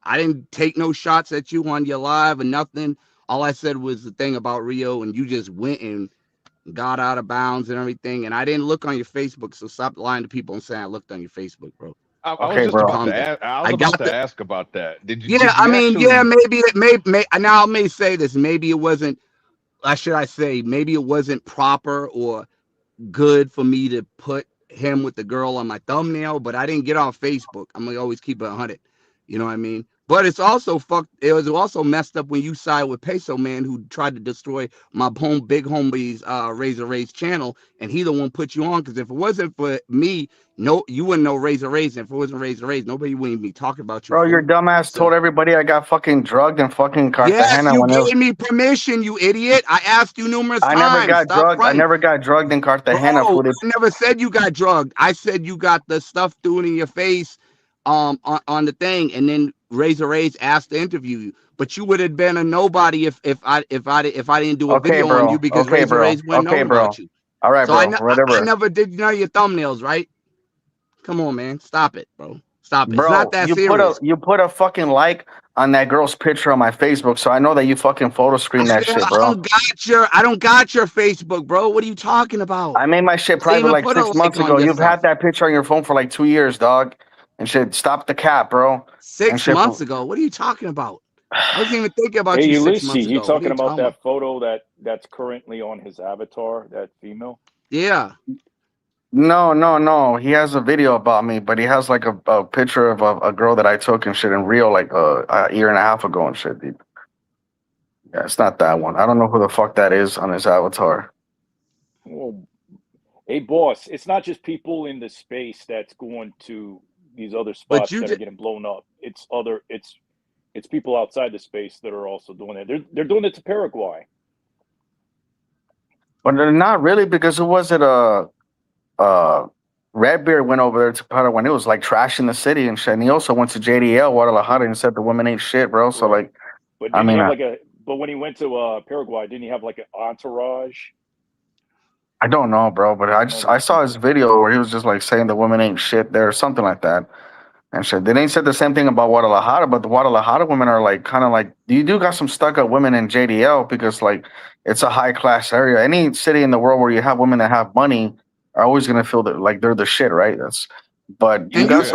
I didn't take no shots at you on your live or nothing. All I said was the thing about Rio, and you just went and got out of bounds and everything. And I didn't look on your Facebook, so stop lying to people and saying I looked on your Facebook, bro. I was just about to ask. I was about to ask about that. Did you? Yeah, Did you maybe it may. Now I may say this. Maybe it wasn't. Maybe it wasn't proper or good for me to put him with the girl on my thumbnail, but I didn't get on Facebook. I'm gonna always keep it 100. You know what I mean? But it's also fucked. It was also messed up when you side with Peso Man, who tried to destroy my big homie's Raze channel, and he the one put you on. Because if it wasn't for me, no, you wouldn't know Raze. And if it wasn't Raze, nobody wouldn't be talking about you. Bro, your Fool. dumbass told everybody I got fucking drugged in fucking Yes, Cartagena you when it was. gave me permission, you idiot. I asked you numerous I never times. got Stop drugged. I fronting. never got drugged in Cartagena. Bro, Fool. I never said you got drugged. I said you got the stuff thrown in your face on the thing, and then Raze asked to interview you. But you would have been a nobody if I didn't do a Okay, video on bro. you, because Okay, bro. Raze wouldn't Okay, know about bro. you. All right, So bro. I Whatever. never did none of your thumbnails, right? Come on, man. Stop it, bro. Stop it. It's not Bro, that you serious. put a fucking like on that girl's picture on my Facebook, so I know that you fucking photo screen that shit, bro. I don't got your Facebook, bro. What are you talking about? I made my shit Didn't private even like put a 6 like months on ago. your You've stuff. had that picture on your phone for like 2 years, dog. And shit, stop the cap, bro. 6 months ago. What are you talking about? I wasn't even thinking about Hey, you 6 Ulysses, months you ago. What are talking you about talking about? that photo that's currently on his avatar, that female? Yeah. No. He has a video about me, but he has like a picture of a girl that I took and shit in Rio like a year and a half ago and shit, dude. Yeah, it's not that one. I don't know who the fuck that is on his avatar. Well, hey, boss, it's not just people in the space that's going to these other spots that are getting blown up. It's people outside the space that are also doing it. They're doing it to Paraguay. But they're not really, because it wasn't Redbeard went over there to Paraguay when it was like trashing the city and shit. And he also went to JDL Guadalajara and said the women ain't shit, bro. So like, But I didn't mean, he have but when he went to Paraguay, didn't he have like an entourage? I don't know, bro. But I saw his video where he was just like saying the women ain't shit there or something like that. And shit. They didn't say the same thing about Guadalajara, but the Guadalajara women are like kind of like, you do got some stuck up women in JDL because like it's a high class area. Any city in the world where you have women that have money are always gonna feel that like they're the shit, right? But you got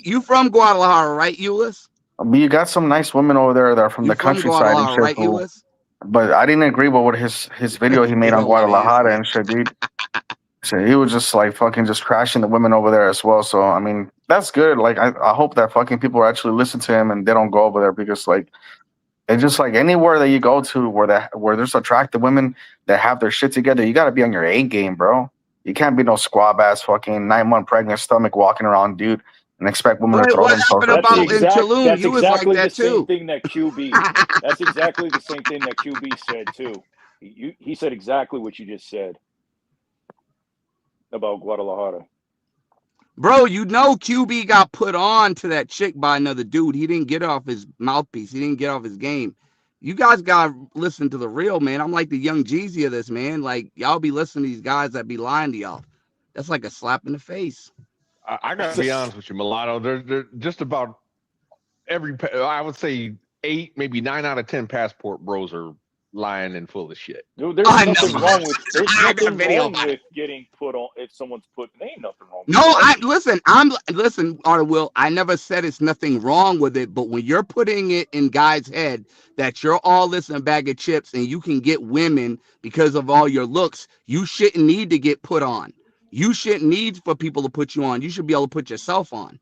you from Guadalajara, right, Ulyss? You got some nice women over there that are from the countryside and shit. Right, Ulyss? But I didn't agree with what his video he made on Guadalajara and shit, dude. So he was just like fucking just crashing the women over there as well. So I mean, that's good. Like I hope that fucking people actually listen to him and they don't go over there, because like it's just like anywhere that you go to where there's attractive women that have their shit together, you gotta be on your A game, bro. You can't be no squab ass fucking 9-month pregnant stomach walking around, dude, and expect women to throw themselves. That's exactly the same thing that QB. That's exactly the same thing that QB said too. He said exactly what you just said about Guadalajara. Bro, you know QB got put on to that chick by another dude. He didn't get off his mouthpiece. He didn't get off his game. You guys gotta listen to the real, man. I'm like the young Jeezy of this, man. Like, y'all be listening to these guys that be lying to y'all. That's like a slap in the face. I gotta be honest with you, Mulatto. They're just about I would say 8, maybe 9 out of 10 passport bros are lying and full of shit. Dude, there's nothing wrong with getting put on if someone's put. There ain't nothing wrong with No, listen, Artie Will. I never said it's nothing wrong with it, but when you're putting it in guys' head that you're all this in a bag of chips and you can get women because of all your looks, you shouldn't need to get put on. You shouldn't need for people to put you on. You should be able to put yourself on.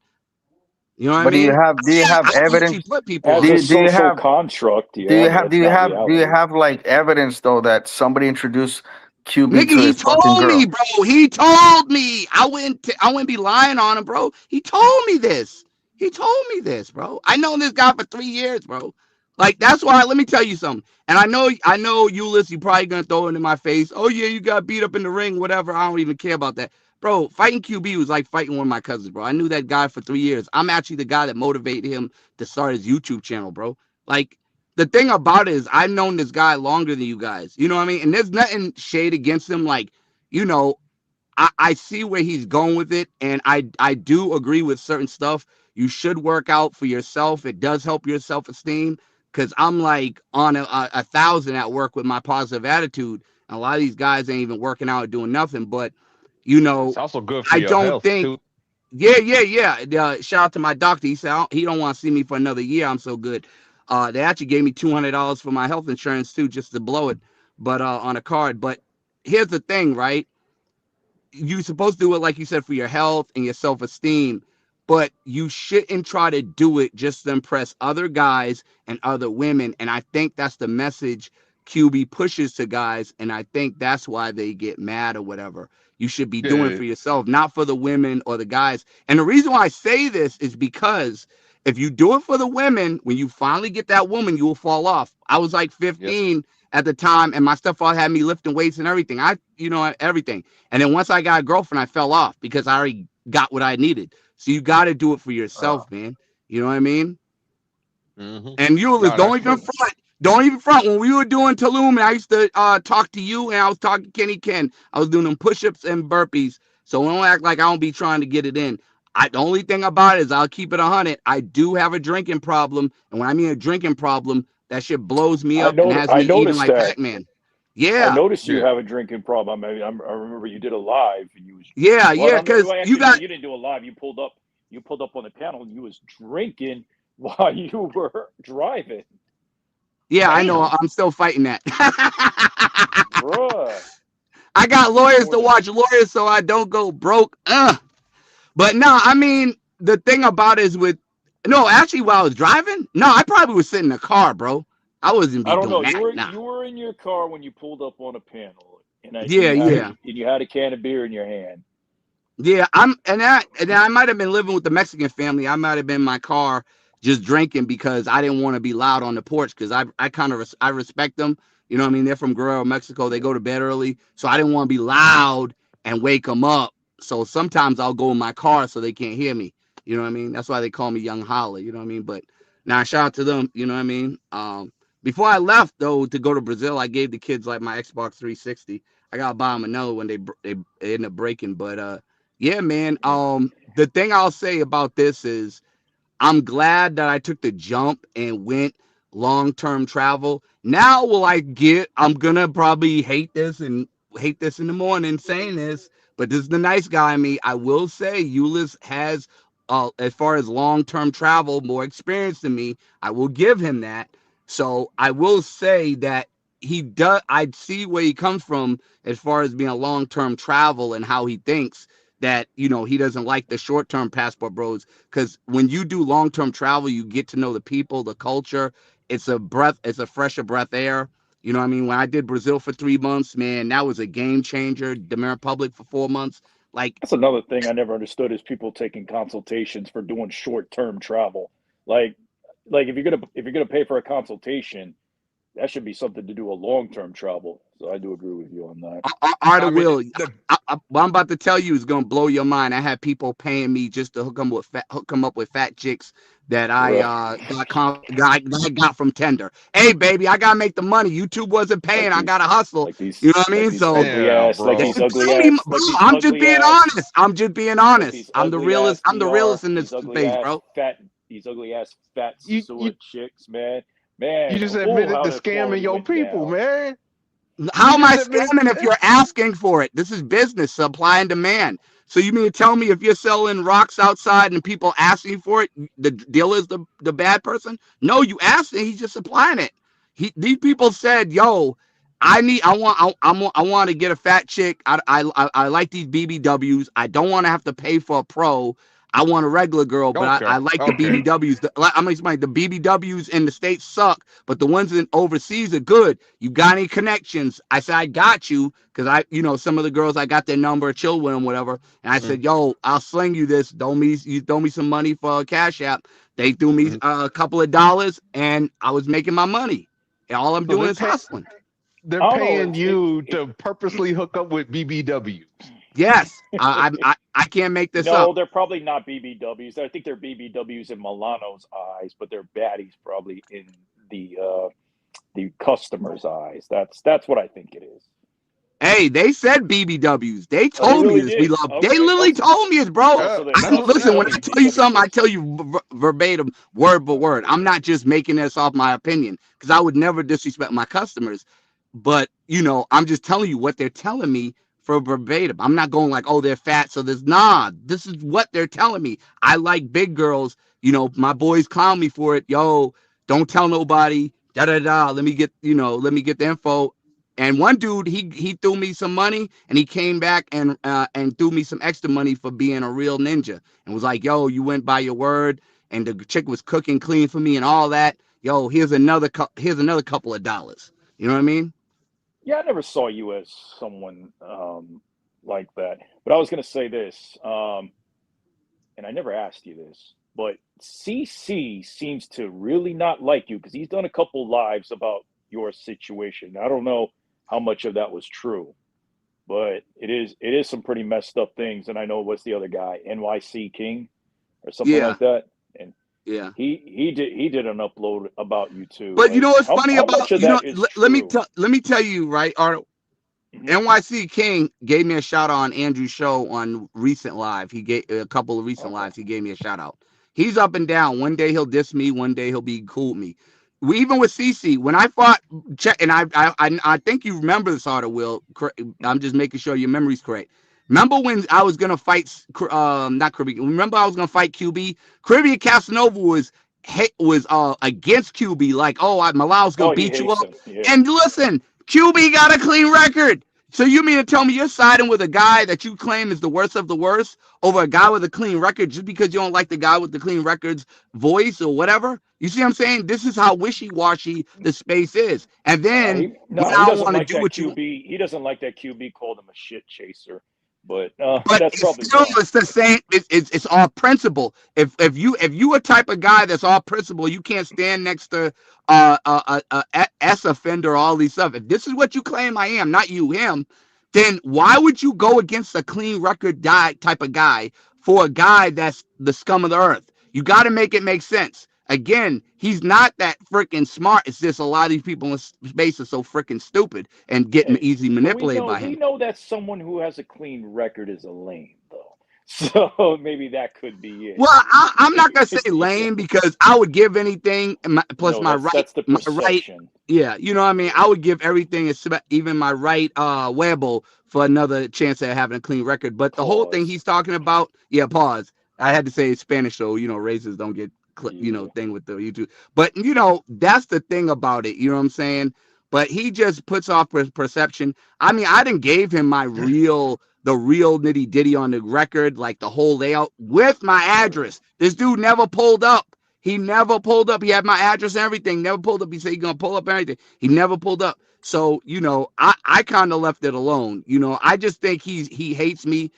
You know what I mean? Do you have evidence? Put people As on. a social construct, do you have like evidence though that somebody introduced QB Nigga, to he his fucking told girl? me, bro. He told me. I wouldn't be lying on him, bro. He told me this. Bro. I known this guy for 3 years, bro. Like, that's why. Let me tell you something. And I know, Ulyss, you probably gonna throw it in my face. Oh yeah, you got beat up in the ring, whatever. I don't even care about that, bro. Fighting QB was like fighting one of my cousins, bro. I knew that guy for 3 years. I'm actually the guy that motivated him to start his YouTube channel, bro. Like, the thing about it is I've known this guy longer than you guys. You know what I mean? And there's nothing shade against him. Like, I see where he's going with it, and I do agree with certain stuff. You should work out for yourself. It does help your self-esteem, because I'm like on a 1,000 at work with my positive attitude. And a lot of these guys ain't even working out or doing nothing. But, it's also good for your health, too. Yeah. Shout out to my doctor. He said he don't want to see me for another year. I'm so good. They actually gave me $200 for my health insurance too, just to blow it, but on a card. But here's the thing, right? You're supposed to do it like you said for your health and your self-esteem. but you shouldn't try to do it just to impress other guys and other women. And I think that's the message QB pushes to guys, and I think that's why they get mad or whatever. You should be doing it for yourself, not for the women or the guys. And the reason why I say this is because if you do it for the women, when you finally get that woman, you will fall off. I was like 15 at the time, and my stepfather had me lifting weights and everything. Everything. And then once I got a girlfriend, I fell off because I already got what I needed. So you got to do it for yourself, man. You know what I mean? And Euless, don't even front. Don't even front. When we were doing Tulum, and I used to talk to you, and I was talking to Kenny Ken, I was doing them push-ups and burpees. So don't act like I don't be trying to get it in. The only thing about it is I'll keep it 100. I do have a drinking problem, and when I mean a drinking problem, that shit blows me up and has me eating like Pac-Man. Yeah, I noticed you have a drinking problem. I remember you did a live, and you was because you didn't do a live. You pulled up on the panel, and you was drinking while you were driving. Yeah, I know. I'm still fighting that. Bruh. I got lawyers to watch lawyers so I don't go broke. But no, I mean, the thing about it is while I was driving, I probably was sitting in the car, bro. I wasn't doing that. You were in your car when you pulled up on a panel. And you had a can of beer in your hand. Yeah, I might have been living with the Mexican family. I might have been in my car just drinking because I didn't want to be loud on the porch because I respect them. You know what I mean? They're from Guerrero, Mexico. They go to bed early. So I didn't want to be loud and wake them up. So sometimes I'll go in my car so they can't hear me. You know what I mean? That's why they call me Young Holla. You know what I mean? But now shout out to them. You know what I mean? Before I left, though, to go to Brazil, I gave the kids like my Xbox 360. I got to buy them another when they end up breaking. But yeah, man. The thing I'll say about this is I'm glad that I took the jump and went long-term travel. Now I'm going to probably hate this in the morning saying this, but this is the nice guy in me. I will say Euless has, as far as long-term travel, more experience than me. I will give him that. So I will say that he does. I see where he comes from as far as being a long-term travel and how he thinks. That he doesn't like the short-term passport bros, because when you do long-term travel, you get to know the people, the culture. It's a fresher breath air. You know what I mean? When I did Brazil for 3 months, man, that was a game changer. Dominican Republic for 4 months. Like, that's another thing I never understood is people taking consultations for doing short-term travel. Like if you're gonna pay for a consultation, that should be something to do a long-term travel. So I do agree with you on that. What I'm about to tell you is gonna blow your mind. I had people paying me just to hook them up with fat chicks that I got from Tinder. Hey, baby, I gotta make the money. YouTube wasn't paying. I gotta hustle. You know what I mean? So I'm just being honest. I'm the realest. I'm the realest in this space, bro. These ugly ass fat sewer chicks, man. Man, you just admitted to scamming your people, man. How am I scamming if you're asking for it? This is business, supply and demand. So you mean to tell me if you're selling rocks outside and people asking for it, the dealer is the bad person? No, you asked it. He's just supplying it. These people said, "Yo, I want to get a fat chick. I like these BBWs. I don't want to have to pay for a pro. I want a regular girl, but I like the BBWs. The BBWs in the States suck, but the ones in overseas are good. You got any connections?" I said, "I got you," because some of the girls, I got their number, chill with them, whatever. And I said, "Yo, I'll sling you this. You throw me some money for a Cash App." They threw me a couple of dollars, and I was making my money. And all I'm doing is hustling. They're paying you to purposely hook up with BBWs. Yes, I can't make this up. No, they're probably not BBWs. I think they're BBWs in Milano's eyes, but they're baddies probably in the customer's eyes. That's what I think it is. Hey, they said BBWs. They told me this. We love. Okay. They literally told me this, bro. Listen, when I tell you something, I tell you verbatim, word for word. I'm not just making this off my opinion, because I would never disrespect my customers. But I'm just telling you what they're telling me. For verbatim. I'm not going like, oh, they're fat, so this is what they're telling me. I like big girls. My boys clown me for it. Yo, don't tell nobody. Let me get the info. And one dude, he threw me some money, and he came back and threw me some extra money for being a real ninja, and was like, "Yo, you went by your word, and the chick was cooking clean for me and all that. Yo, here's another couple of dollars." You know what I mean? Yeah, I never saw you as someone like that. But I was going to say this, and I never asked you this, but CC seems to really not like you because he's done a couple lives about your situation. I don't know how much of that was true, but it is some pretty messed up things. And I know what's the other guy, NYC King or something Yeah, like that. And yeah. he did an upload about you too. But you Like know what's how funny much about of that is true? let me tell you, right, Art. Mhm. NYC King gave me a shout out on Andrew's show on recent live. He gave a couple of recent Okay. lives. He gave me a shout out. He's up and down. One day he'll diss me. One day he'll be cool with me. We even with CC when I fought, and I think you remember this, Arthur Will. I'm just making sure your memory's correct. Remember when I was gonna fight, not Kirby. Remember I was gonna fight QB. Caribbean Casanova was against QB, like, oh, Malau's gonna Oh, he beat you hates up. him. Yeah. And listen, QB got a clean record. So you mean to tell me you're siding with a guy that you claim is the worst of the worst over a guy with a clean record just because you don't like the guy with the clean record's voice or whatever? You see what I'm saying? This is how wishy-washy the space is. And then when He I don't doesn't want to like do that what you QB. He doesn't like that QB called him a shit chaser. But but that's it's probably still wrong. it's the same. It's all principle. If you a type of guy that's all principle, you can't stand next to S offender, all these stuff. If this is what you claim I am, not you, him, then why would you go against a clean record guy type of guy for a guy that's the scum of the earth? You got to make it make sense. Again, he's not that freaking smart. It's just a lot of these people in space are so freaking stupid and getting Hey, easily but manipulated by we him. know that someone who has a clean record is a lame though. So maybe that could be it. Well, I'm not gonna say lame because I would give anything, plus No, that's the my right, perception. yeah, you know what I mean. I would give everything, even my right, Weibo for another chance at having a clean record. But the whole thing Pause. he's talking about, yeah, pause. I had to say it Spanish, so races don't get Yeah. thing with the YouTube. But that's the thing about it. You know what I'm saying? But he just puts off perception. I mean, I didn't gave him the real nitty ditty on the record, like the whole layout with my address. This dude never pulled up. He never pulled up. He had my address and everything. Never pulled up. He said he's gonna pull up everything. He never pulled up. So I kind of left it alone. I just think he hates me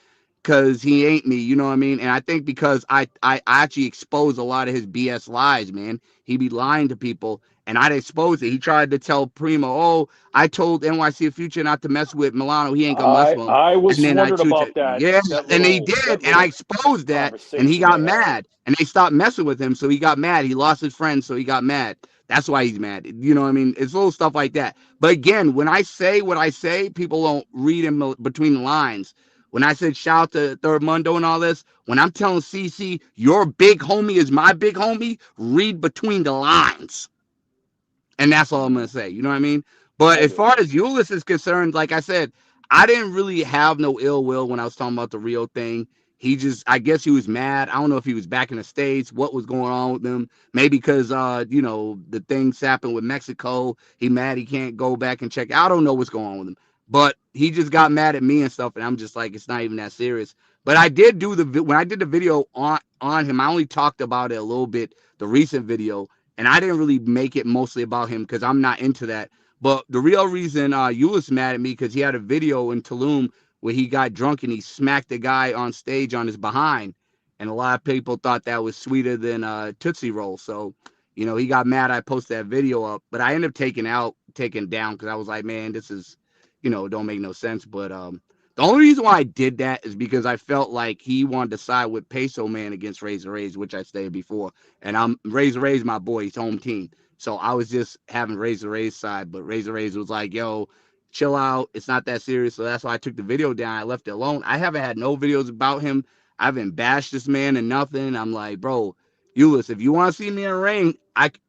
because he ain't me. You know what I mean? And I think because I actually expose a lot of his BS lies, man. He be lying to people, and I'd expose it. He tried to tell Primo, oh, I told NYC Future not to mess with Milano. He ain't gonna mess with him. I was And then I wondering choose about it. that Yeah, that and he little did, and I exposed that, and he conversation got they had. mad, and they stopped messing with him, so he got mad. He lost his friend, so he got mad. That's why he's mad. You know what I mean? It's little stuff like that. But again, when I say what I say, people don't read in between the lines. When I said shout out to Third Mundo and all this, when I'm telling CC your big homie is my big homie, read between the lines. And that's all I'm gonna say. You know what I mean? But I as get far it. as Euless is concerned, like I said, I didn't really have no ill will when I was talking about the Rio thing. I guess he was mad. I don't know if he was back in the States, what was going on with him. Maybe because the things happened with Mexico. He mad he can't go back and check. I don't know what's going on with him. But he just got mad at me and stuff, and I'm just like, it's not even that serious. But I did when I did the video on him, I only talked about it a little bit, the recent video, and I didn't really make it mostly about him because I'm not into that. But the real reason Euless mad at me because he had a video in Tulum where he got drunk and he smacked the guy on stage on his behind, and a lot of people thought that was sweeter than Tootsie Roll. So, he got mad. I posted that video up, but I ended up taking it down because I was like, man, this is, don't make no sense. But the only reason why I did that is because I felt like he wanted to side with Peso Man against Raze, which I stated before. And I'm Raze, my boy, his home team. So I was just having Raze side, but Raze was like, yo, chill out. It's not that serious. So that's why I took the video down. I left it alone. I haven't had no videos about him. I haven't bashed this man and nothing. I'm like, bro, Euless, if you want to see me in a ring,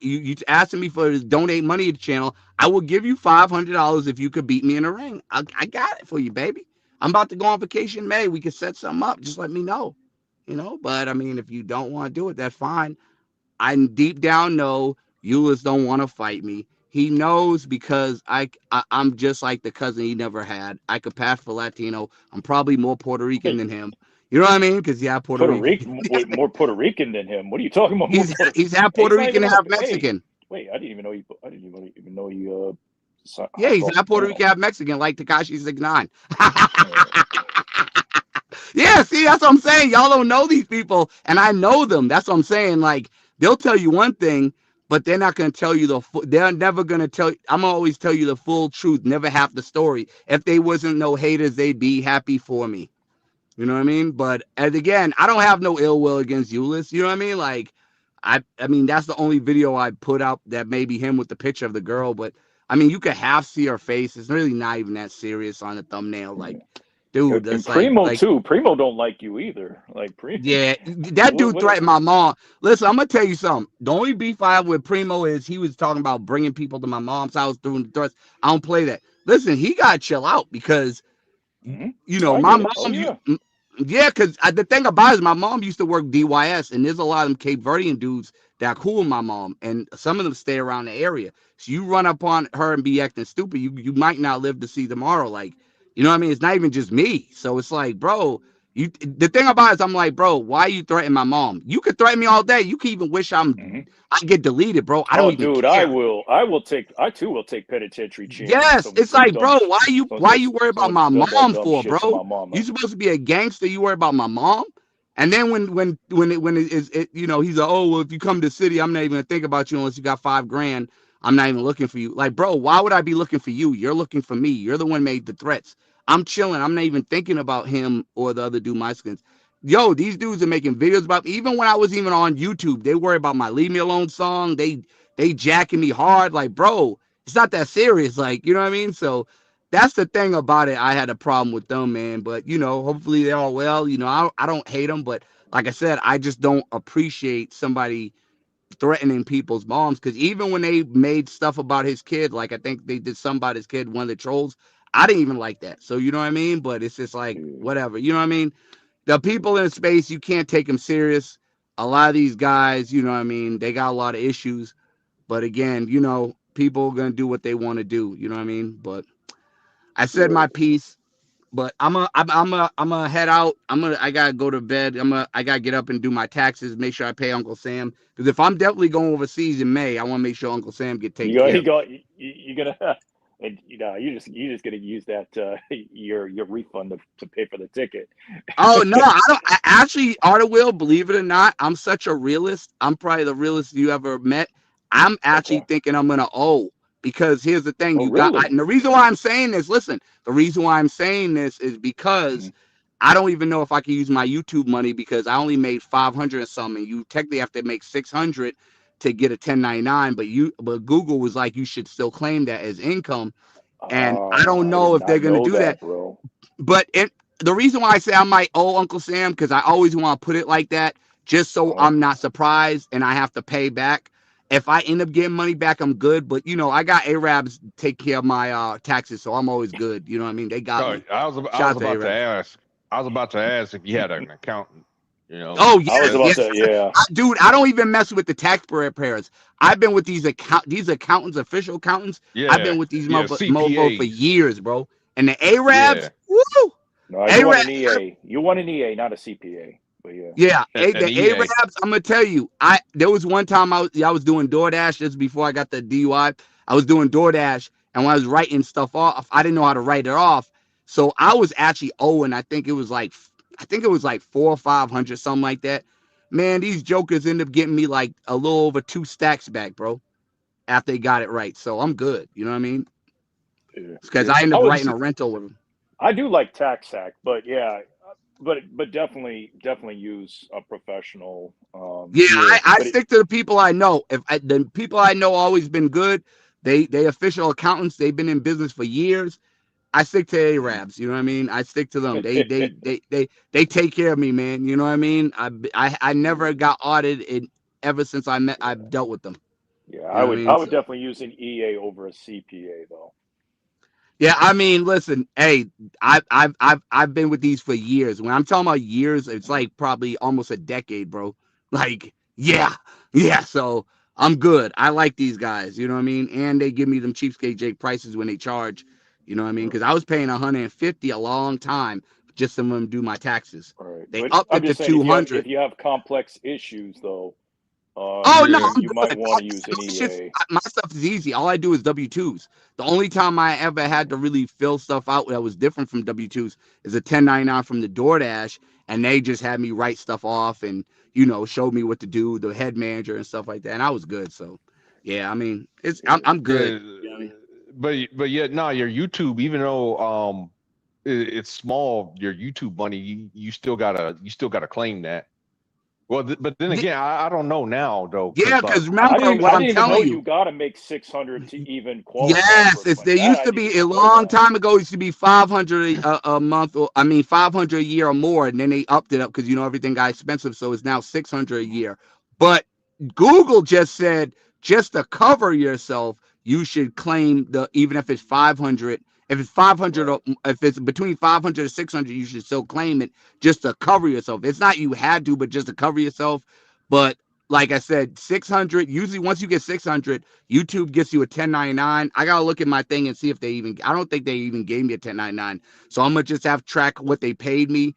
you asking me for donate money to the channel. I will give you $500 if you could beat me in a ring. I got it for you, baby. I'm about to go on vacation in May. We can set something up. Just let me know. But I mean, if you don't want to do it, that's fine. I deep down know Euless don't want to fight me. He knows because I'm just like the cousin he never had. I could pass for Latino. I'm probably more Puerto Rican than him. You know what I mean? Because Puerto Rican. More Puerto Rican than him. What are you talking about? He's half Puerto Rican, half Mexican. Wait, I didn't even know he. Yeah, he's half Puerto Rican, half Mexican, like Tekashi 6ix9ine. Yeah, see, that's what I'm saying. Y'all don't know these people, and I know them. That's what I'm saying. Like, they'll tell you one thing, but they're not going to tell you they're never going to tell. I'm always tell you the full truth, never half the story. If they wasn't no haters, they'd be happy for me. You know what I mean? But as again, I don't have no ill will against Euless. You know what I mean? Like, I mean, that's the only video I put up that may be him with the picture of the girl. But I mean, you could half see her face. It's really not even that serious on the thumbnail. Like, dude, that's Primo too. Primo don't like you either. Like Primo. Yeah, that dude threatened my mom. Listen, I'm gonna tell you something. The only beef I have with Primo is he was talking about bringing people to my mom's house doing the threats. I don't play that. Listen, he gotta chill out because you know my mom. Yeah, because the thing about it is my mom used to work DYS, and there's a lot of them Cape Verdean dudes that are cool with my mom, and some of them stay around the area. So you run up on her and be acting stupid, you might not live to see tomorrow. Like, you know what I mean? It's not even just me. So it's like, bro, the thing about it is I'm like, bro, why you threatening my mom? You could threaten me all day. You can even wish I get deleted, bro. I don't even dude, care. I too will take penitentiary change. Yes, it's like, bro, why you worry about my mom for, bro? You supposed to be a gangster. You worry about my mom, and then when it is, you know, he's like, oh, well, if you come to the city, I'm not even gonna think about you unless you got $5,000. I'm not even looking for you. Like, bro, why would I be looking for you? You're looking for me. You're the one made the threats. I'm chilling. I'm not even thinking about him or the other dude, my skins. Yo, these dudes are making videos about me. Even when I was even on YouTube, they worry about my Leave Me Alone song. They jacking me hard. Like, bro, it's not that serious. Like, you know what I mean? So that's the thing about it. I had a problem with them, man. But, you know, hopefully they're all well. You know, I don't hate them. But like I said, I just don't appreciate somebody threatening people's moms, because even when they made stuff about his kid, like I think they did something about his kid, one of the trolls, I didn't even like that. So you know what I mean? But it's just like whatever, you know what I mean? The people in space, you can't take them serious. A lot of these guys, you know what I mean, they got a lot of issues. But again, you know, people are gonna do what they want to do, you know what I mean? But I said my piece. But I'm gonna head out. I gotta go to bed. I gotta get up and do my taxes. Make sure I pay Uncle Sam, because if I'm definitely going overseas in May, I want to make sure Uncle Sam get taken care of. You're gonna, and you know, you're just gonna use that your refund to pay for the ticket. Oh no, I don't. I actually, Art of Will, believe it or not, I'm such a realist. I'm probably the realest you ever met. I'm actually thinking I'm gonna owe. Because here's the thing, and the reason why I'm saying this, listen, the reason why I'm saying this is because I don't even know if I can use my YouTube money, because I only made 500 or something. You technically have to make 600 to get a 1099, but Google was like, you should still claim that as income. And I don't know if they're gonna do that, bro. But the reason why I say I might owe Uncle Sam, because I always want to put it like that, just so I'm not surprised and I have to pay back. If I end up getting money back, I'm good. But, you know, I got Arabs take care of my taxes, so I'm always good. You know what I mean? They got me. I was about to ask if you had an accountant, you know. Oh, yeah. Dude, I don't even mess with the tax preparers. I've been with these accountants, official accountants. Yeah. I've been with these mofos for years, bro. And the Arabs, woo! No, you want an EA. You want an EA, not a CPA. But the Arabs, I'm gonna tell you, there was one time I was doing DoorDash. This before I got the DUI. I was doing DoorDash, and when I was writing stuff off, I didn't know how to write it off. So I was actually owing. I think it was like 400 or 500, something like that. Man, these jokers end up getting me like a little over 2 stacks back, bro, after they got it right. So I'm good. You know what I mean? Because I ended up writing a rental with them. I do like TaxAct, but yeah. But definitely use a professional. I stick to the people I know. The people I know always been good. They official accountants. They've been in business for years. I stick to Arabs. You know what I mean? I stick to them. They take care of me, man. You know what I mean? I never got audited ever since I've dealt with them. Yeah, I would definitely use an EA over a CPA though. Yeah, I mean, listen, hey, I've been with these for years. When I'm talking about years, it's like probably almost a decade, bro. Like, yeah. So I'm good. I like these guys. You know what I mean? And they give me them cheapskate Jake prices when they charge. You know what I mean? Because I was paying 150 a long time just to them do my taxes. Right. They But upped I'm it to just saying, if 200. you have complex issues though, Oh no, I'm you might good. want to use an EA. My stuff is easy. All I do is W-2s. The only time I ever had to really fill stuff out that was different from W-2s is a 1099 from the DoorDash, and they just had me write stuff off and showed me what to do, the head manager and stuff like that, and I was good. So, yeah, I mean, I'm good. Yeah, You know what I mean? but yet no, your YouTube, even though it's small, your YouTube money, you still gotta claim that. Well, but then again, I don't know now though. Yeah, because I remember didn't what I'm even know telling you. you got to make 600 to even qualify Yes, for the it's money. there That used I to didn't be a even know long that. time ago. It used to be 500 a month, or 500 a year or more, and then they upped it up because everything got expensive, so it's now 600 a year. But Google just said just to cover yourself, you should claim even if it's 500. If it's 500, or if it's between 500 and 600, you should still claim it just to cover yourself. It's not you had to, but just to cover yourself. But like I said, 600. Usually, once you get 600, YouTube gets you a 1099. I gotta look at my thing and see if they even. I don't think they even gave me a 1099. So I'm gonna just have track what they paid me.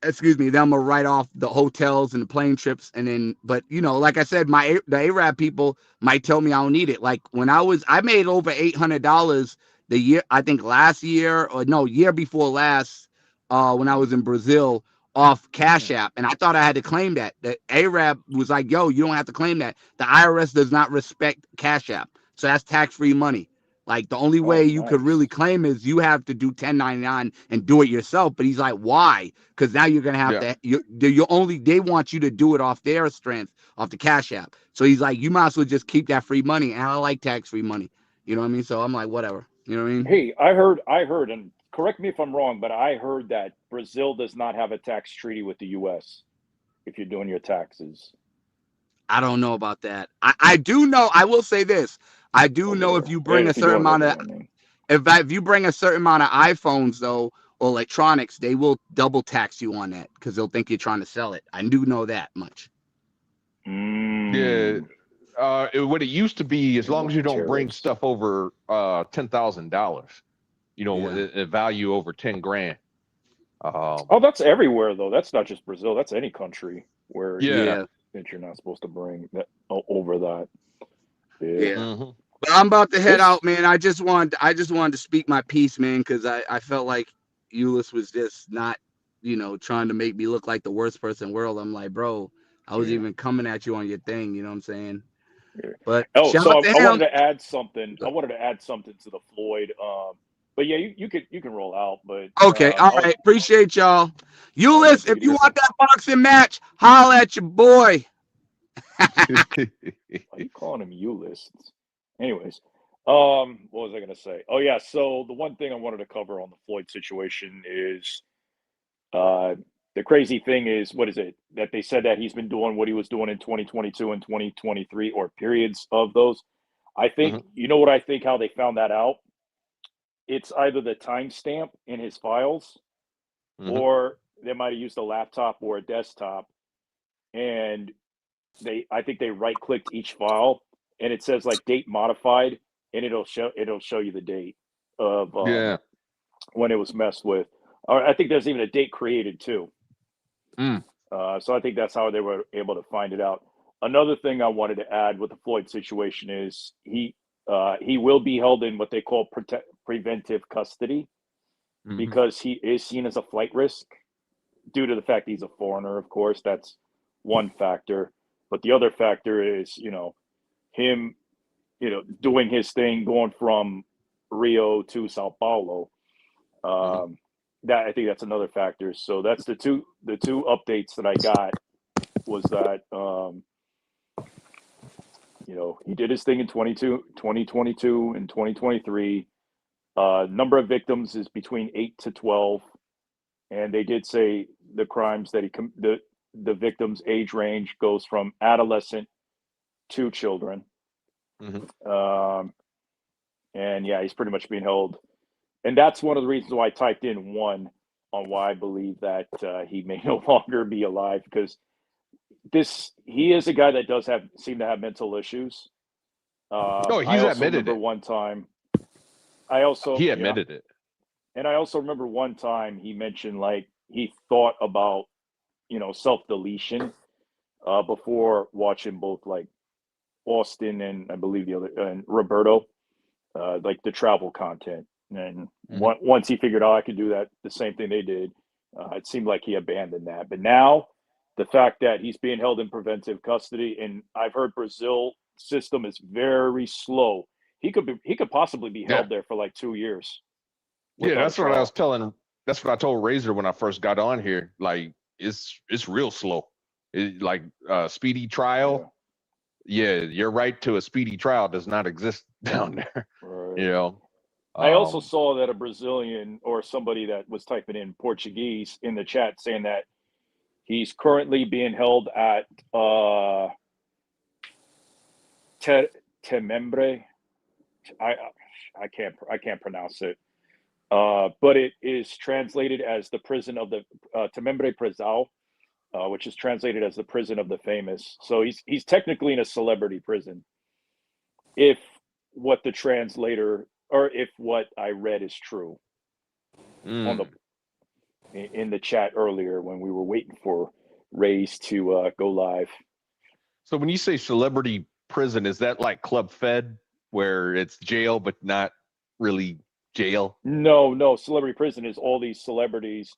Excuse me. Then I'm gonna write off the hotels and the plane trips, and then. But like I said, the Arab people might tell me I don't need it. Like when I made over $800 the year. I think last year or no year before last. When I was in Brazil. Off Cash App, and I thought I had to claim that. The Arab was like, "Yo, you don't have to claim that. The IRS does not respect Cash App, so that's tax-free money. Like the only way you could really claim is you have to do 1099 and do it yourself." But he's like, "Why? Because now you're gonna have to. They want you to do it off their strength, off the Cash App. So he's like, you might as well just keep that free money. And I like tax-free money. You know what I mean? So I'm like, whatever. You know what I mean? Hey, I heard, and correct me if I'm wrong, but I heard that Brazil does not have a tax treaty with the U.S. if you're doing your taxes. I don't know about that. I do know. I will say this. I do know if you bring a certain amount of if you bring a certain amount of iPhones though or electronics, they will double tax you on that because they'll think you're trying to sell it. I do know that much. Yeah. What it used to be, as long as you don't bring stuff over $10,000, a value over 10 grand. Oh, that's everywhere though. That's not just Brazil. That's any country where Yeah. that you're not supposed to bring that over that. Yeah. But I'm about to head out, man. I just wanted to speak my piece, man, because I felt like Euless was just not, trying to make me look like the worst person in the world. I'm like, bro, I was even coming at you on your thing. You know what I'm saying? But shout out to him. I wanted to add something. I wanted to add something to the Floyd. But yeah, you can roll out. But okay, all right. Appreciate y'all. Euless, if you want that boxing match, holla at your boy. Why are you calling him Euless? Anyways, what was I gonna say? Oh yeah, so the one thing I wanted to cover on the Floyd situation is the crazy thing is, what is it that they said that he's been doing what he was doing in 2022 and 2023 or periods of those. I think you know what I think how they found that out. It's either the timestamp in his files, or they might have used a laptop or a desktop, and I think they right clicked each file and it says like date modified, and it'll show you the date of when it was messed with. Or I think there's even a date created too. So I think that's how they were able to find it out. Another thing I wanted to add with the Floyd situation is he will be held in what they call preventive custody because he is seen as a flight risk due to the fact he's a foreigner. Of course, that's one factor. But the other factor is, him, doing his thing, going from Rio to Sao Paulo. That I think that's another factor. So that's the two updates that I got was that, he did his thing in 2022 and 2023. Number of victims is between 8 to 12. And they did say the crimes that the victim's age range goes from adolescent to children. And yeah, he's pretty much being held. And that's one of the reasons why I typed in one on why I believe that he may no longer be alive, because he is a guy that does seem to have mental issues. No, I he's also admitted remember it. one time. He admitted it. And I also remember one time he mentioned like he thought about, self-deletion before watching both like Austin and I believe the other and Roberto, like the travel content. And once he figured out I could do that, the same thing they did, it seemed like he abandoned that. But now the fact that he's being held in preventive custody, and I've heard Brazil system is very slow. He could possibly be held there for like 2 years. Yeah, that's what I was telling. That's what I told Razor when I first got on here. Like it's real slow. Like speedy trial. Yeah, your right to a speedy trial does not exist down there. Right. I also saw that a Brazilian or somebody that was typing in Portuguese in the chat saying that he's currently being held at Temembre. I can't pronounce it. But it is translated as the prison of the Temembre Prisão, which is translated as the prison of the famous. So he's technically in a celebrity prison. If what the translator or if what I read is true in the chat earlier when we were waiting for Raze to go live. So when you say celebrity prison, is that like Club Fed where it's jail but not really jail? No. Celebrity prison is all these celebrities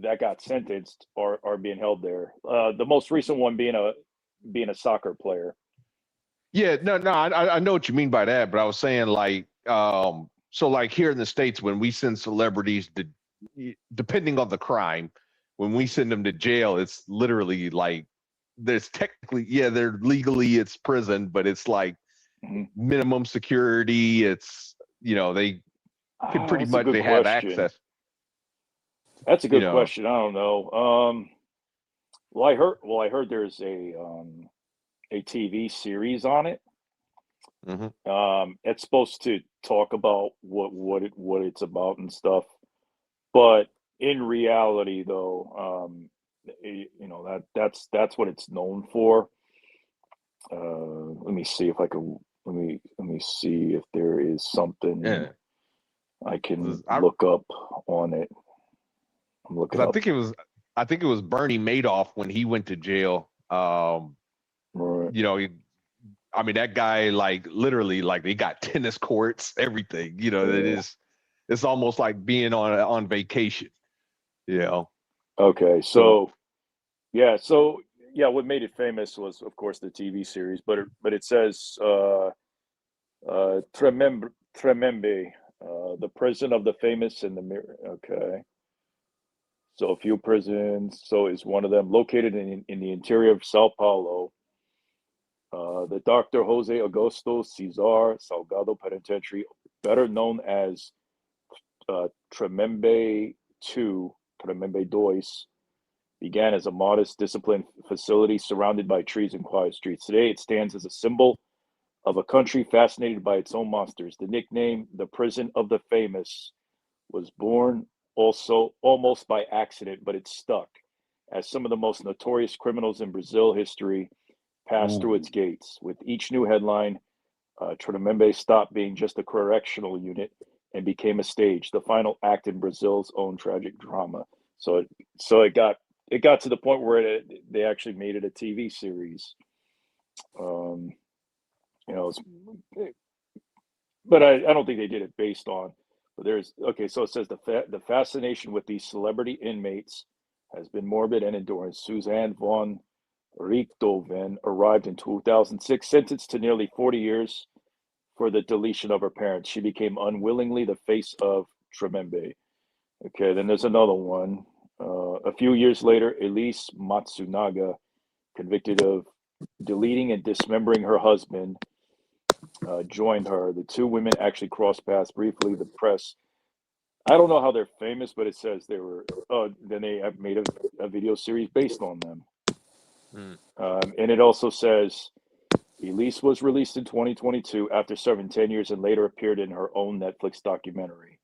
that got sentenced are being held there. The most recent one being a soccer player. Yeah, no, I know what you mean by that, but I was saying like, so like here in the States, when we send celebrities to, depending on the crime, when we send them to jail, it's literally like, there's technically, they're legally it's prison, but it's like minimum security. It's, they can pretty much, they have access. That's a good question. I don't know. Well, I heard there's a TV series on it. It's supposed to talk about what it's about and stuff, but in reality, though, that's what it's known for. Let me see if I can. Let me see if there is something I can look up on it. I'm looking up. I think it was Bernie Madoff when he went to jail. I mean, that guy, like literally, like they got tennis courts, everything. It's almost like being on vacation. Okay, so what made it famous was, of course, the TV series, but it says Tremembe, the prison of the famous and the mirror. Okay. So a few prisons. So is one of them located in the interior of Sao Paulo. The Dr. Jose Augusto Cesar Salgado Penitentiary, better known as Tremembe 2, Tremembe 2, began as a modest, disciplined facility surrounded by trees and quiet streets. Today, it stands as a symbol of a country fascinated by its own monsters. The nickname, the Prison of the Famous, was born also almost by accident, but it stuck, as some of the most notorious criminals in Brazil history passed through its gates. With each new headline, Tremembe stopped being just a correctional unit and became a stage, the final act in Brazil's own tragic drama. So it got to the point where they actually made it a TV series. But I don't think they did it based on. But so it says the fascination with these celebrity inmates has been morbid and enduring. Suzanne von Richthofen arrived in 2006, sentenced to nearly 40 years for the deletion of her parents. She became unwillingly the face of Tremembe. Okay, then there's another one. A few years later, Elise Matsunaga, convicted of deleting and dismembering her husband, joined her. The two women actually crossed paths briefly. The press, I don't know how they're famous, but it says they were. Then they have made a video series based on them. And it also says Elise was released in 2022 after serving 10 years and later appeared in her own Netflix documentary.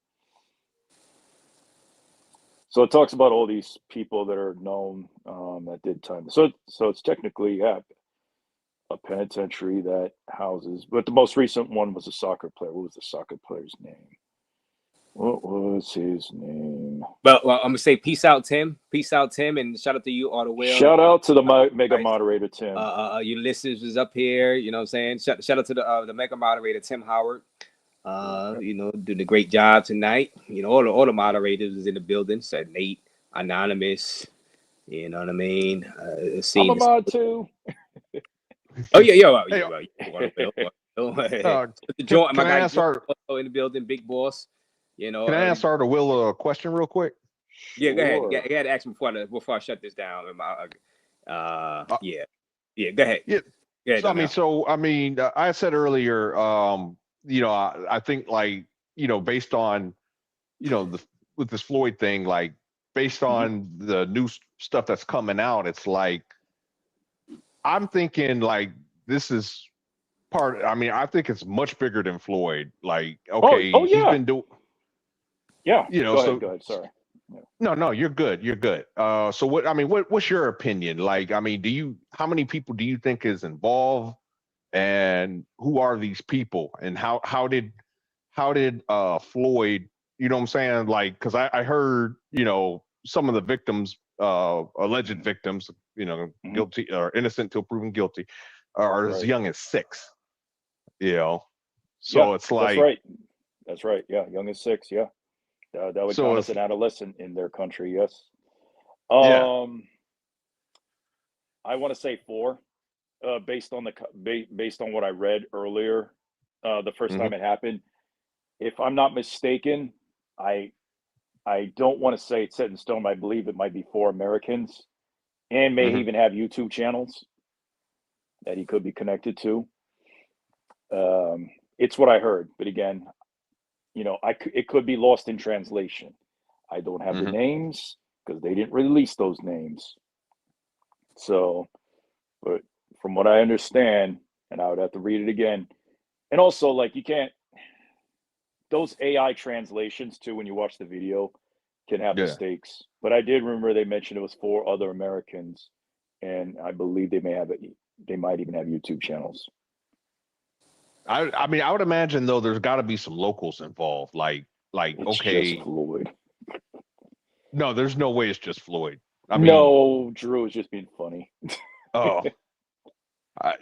So it talks about all these people that are known that did time. So it's technically a penitentiary that houses, but the most recent one was a soccer player. What was the soccer player's name? What was his name? Well, I'm gonna say peace out, Tim. Peace out, Tim, and shout out to you, all the way. Shout out to the mega moderator, Tim. Your listeners is up here. You know what I'm saying? Shout out to the mega moderator, Tim Howard. Doing a great job tonight. All the moderators is in the building. So Nate, Anonymous. You know what I mean? I'm a mod too. Oh yeah, Can I ask our in the building, big boss? Can I ask Art or Will a question real quick? Yeah, go ahead. Go ahead. Ask me before I shut this down. Yeah. Go ahead. Yeah. So I mean, I said earlier, I think based on, with this Floyd thing, like based on the new stuff that's coming out, it's like I'm thinking like this is part. I mean, I think it's much bigger than Floyd. Like, okay, he's been doing. Yeah. Go ahead. Sorry. No, you're good. You're good. So what's your opinion? Like, I mean, how many people do you think is involved, and who are these people, and how did Floyd, you know what I'm saying? Like, cause I heard, some of the victims, alleged victims, guilty or innocent till proven guilty are as young as 6, So it's like, That's right. Yeah. Young as 6. Yeah. That would count as an adolescent in their country, yes. I want to say 4, based on what I read earlier, the first time it happened. If I'm not mistaken, I don't want to say it's set in stone, but I believe it might be 4 Americans, and may even have YouTube channels that he could be connected to. It's what I heard, but again, it could be lost in translation. I don't have the names because they didn't release those names. So, but from what I understand, and I would have to read it again. And also, like, you can't, those AI translations too, when you watch the video, can have mistakes. But I did remember they mentioned it was 4 other Americans, and I believe they might even have YouTube channels. I mean, I would imagine though there's got to be some locals involved. Like it's okay, just Floyd. No, there's no way it's just Floyd. No, Drew is just being funny. Oh, shout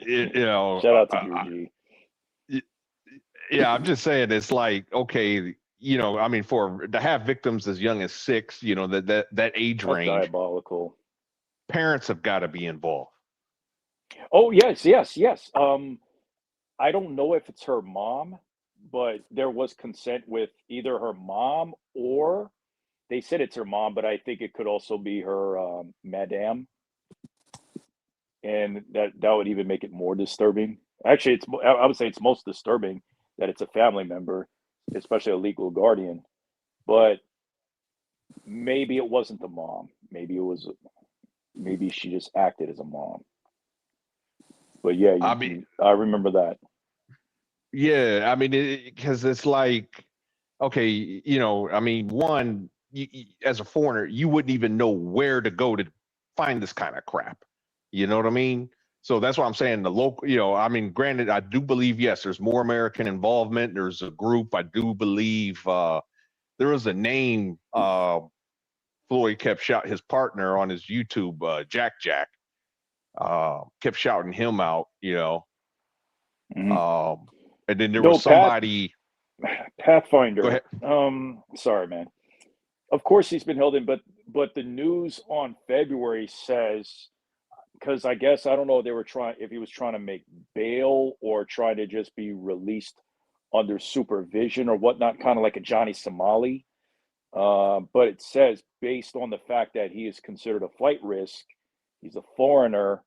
out to Drew G. Yeah, I'm just saying it's like okay, I mean, to have victims as young as 6, that age range, diabolical. Parents have got to be involved. Oh yes. I don't know if it's her mom, but there was consent with either her mom, or they said it's her mom, but I think it could also be her madame. And that would even make it more disturbing. Actually, I would say it's most disturbing that it's a family member, especially a legal guardian. But maybe it wasn't the mom. Maybe she just acted as a mom. But yeah, I remember that. Yeah, I mean, because it's like, okay, I mean, one, as a foreigner, you wouldn't even know where to go to find this kind of crap. You know what I mean? So that's why I'm saying the local, I mean, granted, I do believe, yes, there's more American involvement. There's a group. I do believe there was a name Floyd kept shouting, his partner on his YouTube, Jack, kept shouting him out, and then there was somebody. Pathfinder. Go ahead. Sorry, man. Of course he's been held in, but the news on February says, because I guess I don't know if he was trying to make bail or trying to just be released under supervision or whatnot, kind of like a Johnny Somali. But it says based on the fact that he is considered a flight risk, he's a foreigner.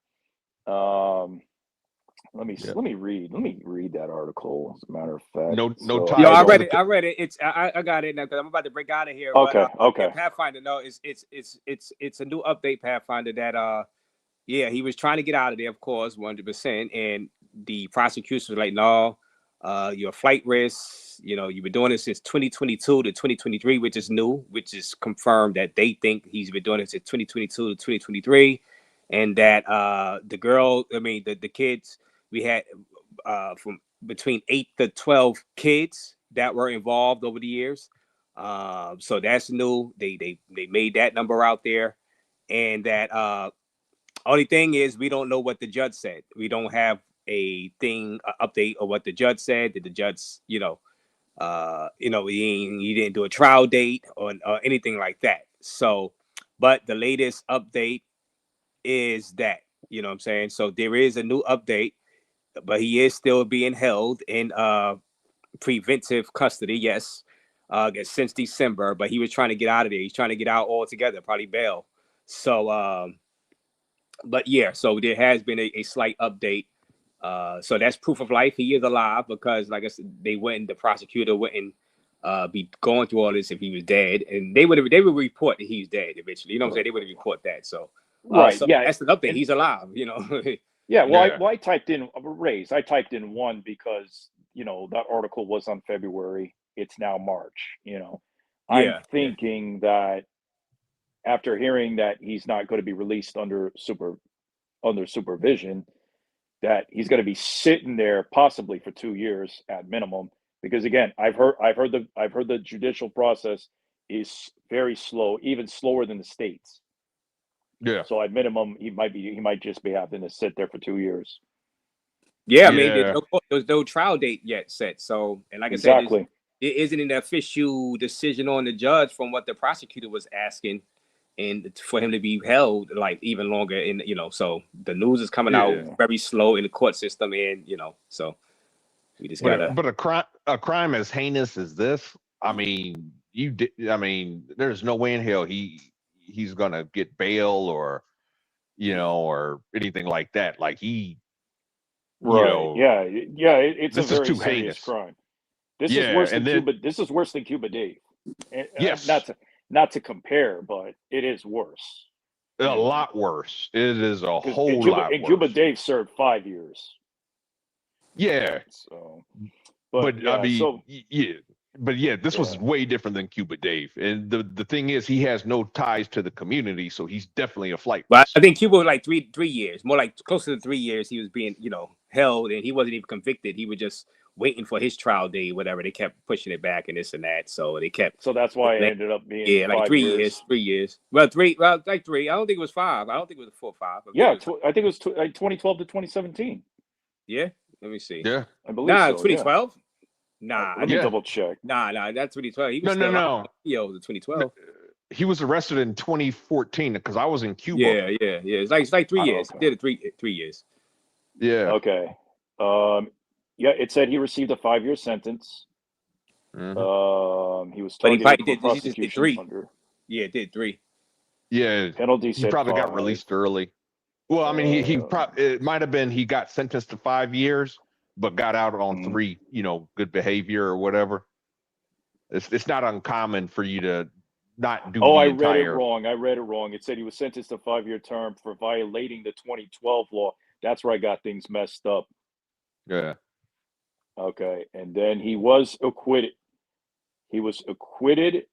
Let me read that article. As a matter of fact, no title. I read it. It's I got it now because I'm about to break out of here. Okay, but, okay. Pathfinder, no, it's a new update. Pathfinder that he was trying to get out of there, of course, 100%, and the prosecution was like, no, you're a flight risk. you've been doing it since 2022 to 2023, which is new, which is confirmed that they think he's been doing it since 2022 to 2023, and that the kids we had from between 8 to 12 kids that were involved over the years. So that's new. They made that number out there, and that only thing is we don't know what the judge said. We don't have a update of what the judge said. Did the judge, he didn't do a trial date or anything like that. So, but the latest update is that, you know what I'm saying? So there is a new update, but he is still being held in preventive custody, yes, since December, but he was trying to get out of there. He's trying to get out altogether, probably bail. So, but yeah, so there has been a slight update. So that's proof of life. He is alive because, like I said, the prosecutor wouldn't be going through all this if he was dead, and they would report that he's dead eventually. You know what I'm saying? They would report that. So, so that's the update. He's alive. Yeah. Well, I typed in Raze. I typed in 1 because that article was on February. It's now March. I'm thinking that after hearing that he's not going to be released under supervision, that he's going to be sitting there possibly for 2 years at minimum. Because again, I've heard the judicial process is very slow, even slower than the states. Yeah. So at minimum, he might just be having to sit there for 2 years. Yeah, I mean, there's no trial date yet set. So, and like I said, it isn't an official decision on the judge from what the prosecutor was asking, and for him to be held like even longer. And so the news is coming out very slow in the court system, and so we just gotta. But a crime as heinous as this, I mean, there's no way in hell he's gonna get bail or or anything like that. Like it's this a very is too serious heinous crime. This is worse than Cuba. This is worse than Cuba Dave. Yes, not to compare, but it is worse. A lot worse. It is a whole lot worse. Cuba Dave served 5 years. Yeah. So, but this was way different than Cuba Dave. And the thing is, he has no ties to the community, so he's definitely a flight risk. But I think Cuba was like three years, more like closer to 3 years. He was being held, and he wasn't even convicted. He was just waiting for his trial date, whatever. They kept pushing it back and this and that, so they kept. So that's why it ended up being like 3 years. 3 years. Well, like 3. I don't think it was 5. I don't think it was 4 or 5. I think it was 2012 to 2017. Yeah, let me see. Yeah, I believe. 2012. Nah, let me double check. Nah, that's 2012. He was no. The 2012. He was arrested in 2014 because I was in Cuba. Yeah. It's like 3 years. Okay. He did it 3 years. Yeah. Okay. It said he received a 5-year sentence. Mm-hmm. He was but he probably did 3. Yeah, did 3. Yeah. Penalty. He probably got released early. Well, I mean, he probably it might have been he got sentenced to 5 years, but got out on 3. Good behavior or whatever. It's not uncommon for you to not do. I read it wrong. It said he was sentenced to a 5-year term for violating the 2012 law. That's where I got things messed up. Yeah. Okay, and then he was acquitted. He was acquitted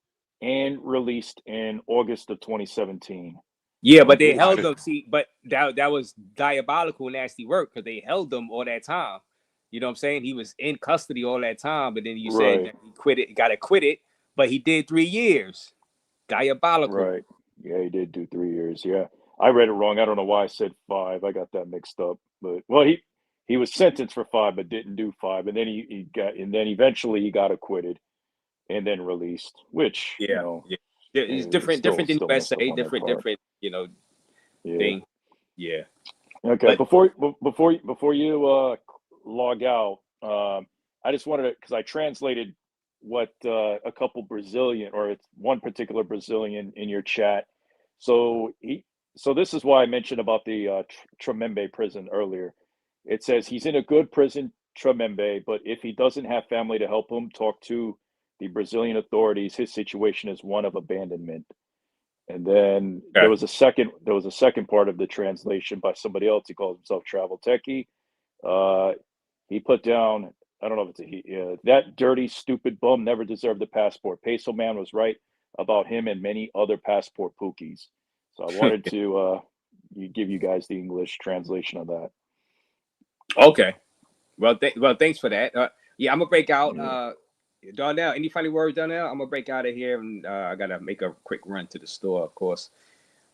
and released in August of 2017. Yeah, but they held him. See, but that was diabolical, nasty work because they held him all that time. You know what I'm saying? He was in custody all that time, but then you said that he got acquitted, but he did 3 years. Diabolical. Right. Yeah, he did do 3 years. Yeah, I read it wrong. I don't know why I said 5. I got that mixed up. But he was sentenced for 5, but didn't do 5, and then eventually he got acquitted, and then released. Which it's different in USA, different thing. Yeah. Okay. But before you log out, I just wanted to, because I translated what a couple Brazilian, or it's one particular Brazilian in your chat. So this is why I mentioned about the Tremembe prison earlier. It says he's in a good prison, Tremembe, but if he doesn't have family to help him, talk to the Brazilian authorities. His situation is one of abandonment. And then there was a second part of the translation by somebody else. He calls himself Travel Techie. He put down I don't know if it's a he. That dirty, stupid bum never deserved the passport. Peso Man was right about him and many other passport pookies. So I wanted to give you guys the English translation of that. Okay. Well, thanks for that. Yeah, I'm gonna break out. Darnell, any funny words, Darnell? I'm gonna break out of here, and I gotta make a quick run to the store, of course.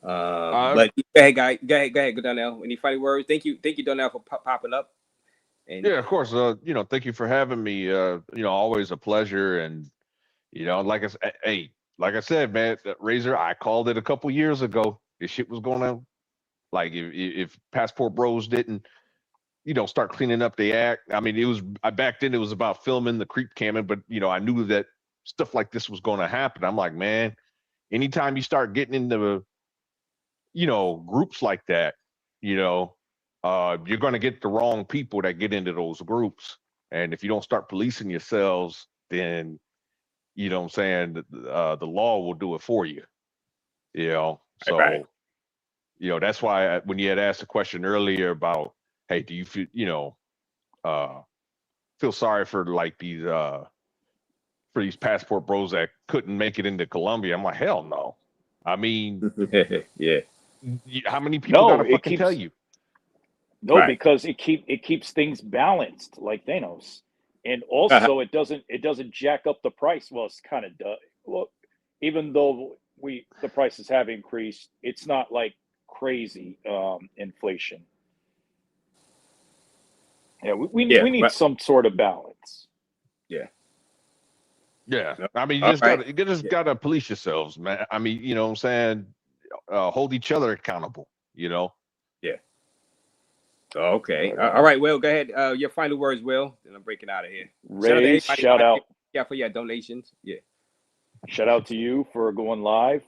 But go ahead, guy. Go ahead, Darnell. Any funny words? Thank you, Darnell, for popping up. And Yeah, of course. Thank you for having me. Always a pleasure. And like I said, man, Razor, I called it a couple years ago. This shit was going to, like, if Passport Bros didn't, start cleaning up the act. I mean, it was back then. It was about filming the creep camming, but I knew that stuff like this was going to happen. I'm like, man, anytime you start getting into, groups like that, you're going to get the wrong people that get into those groups. And if you don't start policing yourselves, then, what I'm saying, the law will do it for you. So, right. That's why when you had asked a question earlier about, hey, do you feel, feel sorry for like these, for these passport bros that couldn't make it into Colombia? I'm like, hell no. I mean, yeah. How many people gotta fucking tell you? No, because it keeps things balanced, like Thanos, and also it doesn't jack up the price. Well, it's kind of well, even though the prices have increased, it's not like crazy inflation. Yeah, we need some sort of balance. Yeah. Yeah. I mean, you just gotta police yourselves, man. I mean, what I'm saying? Hold each other accountable, Yeah. Okay. All right, Will, go ahead. Your final words, Will, and I'm breaking out of here. Raze, shout out. Yeah, for your donations. Yeah. Shout out to you for going live.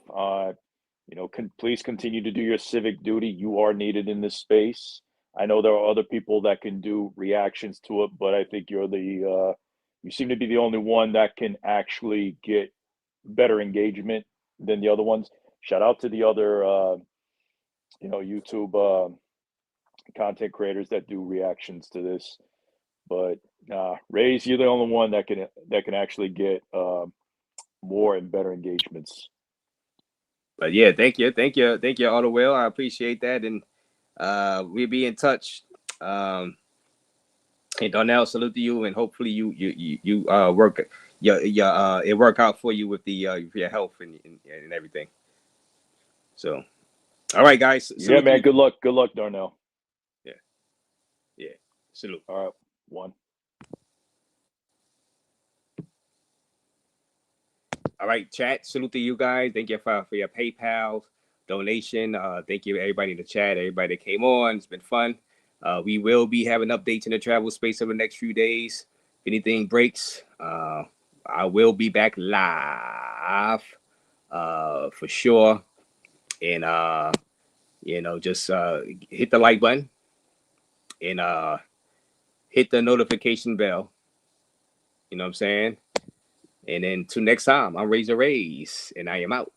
Please continue to do your civic duty. You are needed in this space. I know there are other people that can do reactions to it, but I think you seem to be the only one that can actually get better engagement than the other ones. Shout out to the other, YouTube content creators that do reactions to this. But Raze, you're the only one that can actually get more and better engagements. But yeah, thank you, Auto Will. I appreciate that, and we'll be in touch. And Darnell, salute to you, and hopefully you work it work out for you with your health and everything. So, all right, guys. Yeah, man. Good luck, Darnell. Yeah. Salute. All right, one. All right, chat. Salute to you guys. Thank you for your PayPal donation. Thank you everybody in the chat, everybody that came on. It's been fun. We will be having updates in the travel space over the next few days. If anything breaks, I will be back live for sure. And just hit the like button and hit the notification bell. You know what I'm saying? And then till next time, I'm Raze, and I am out.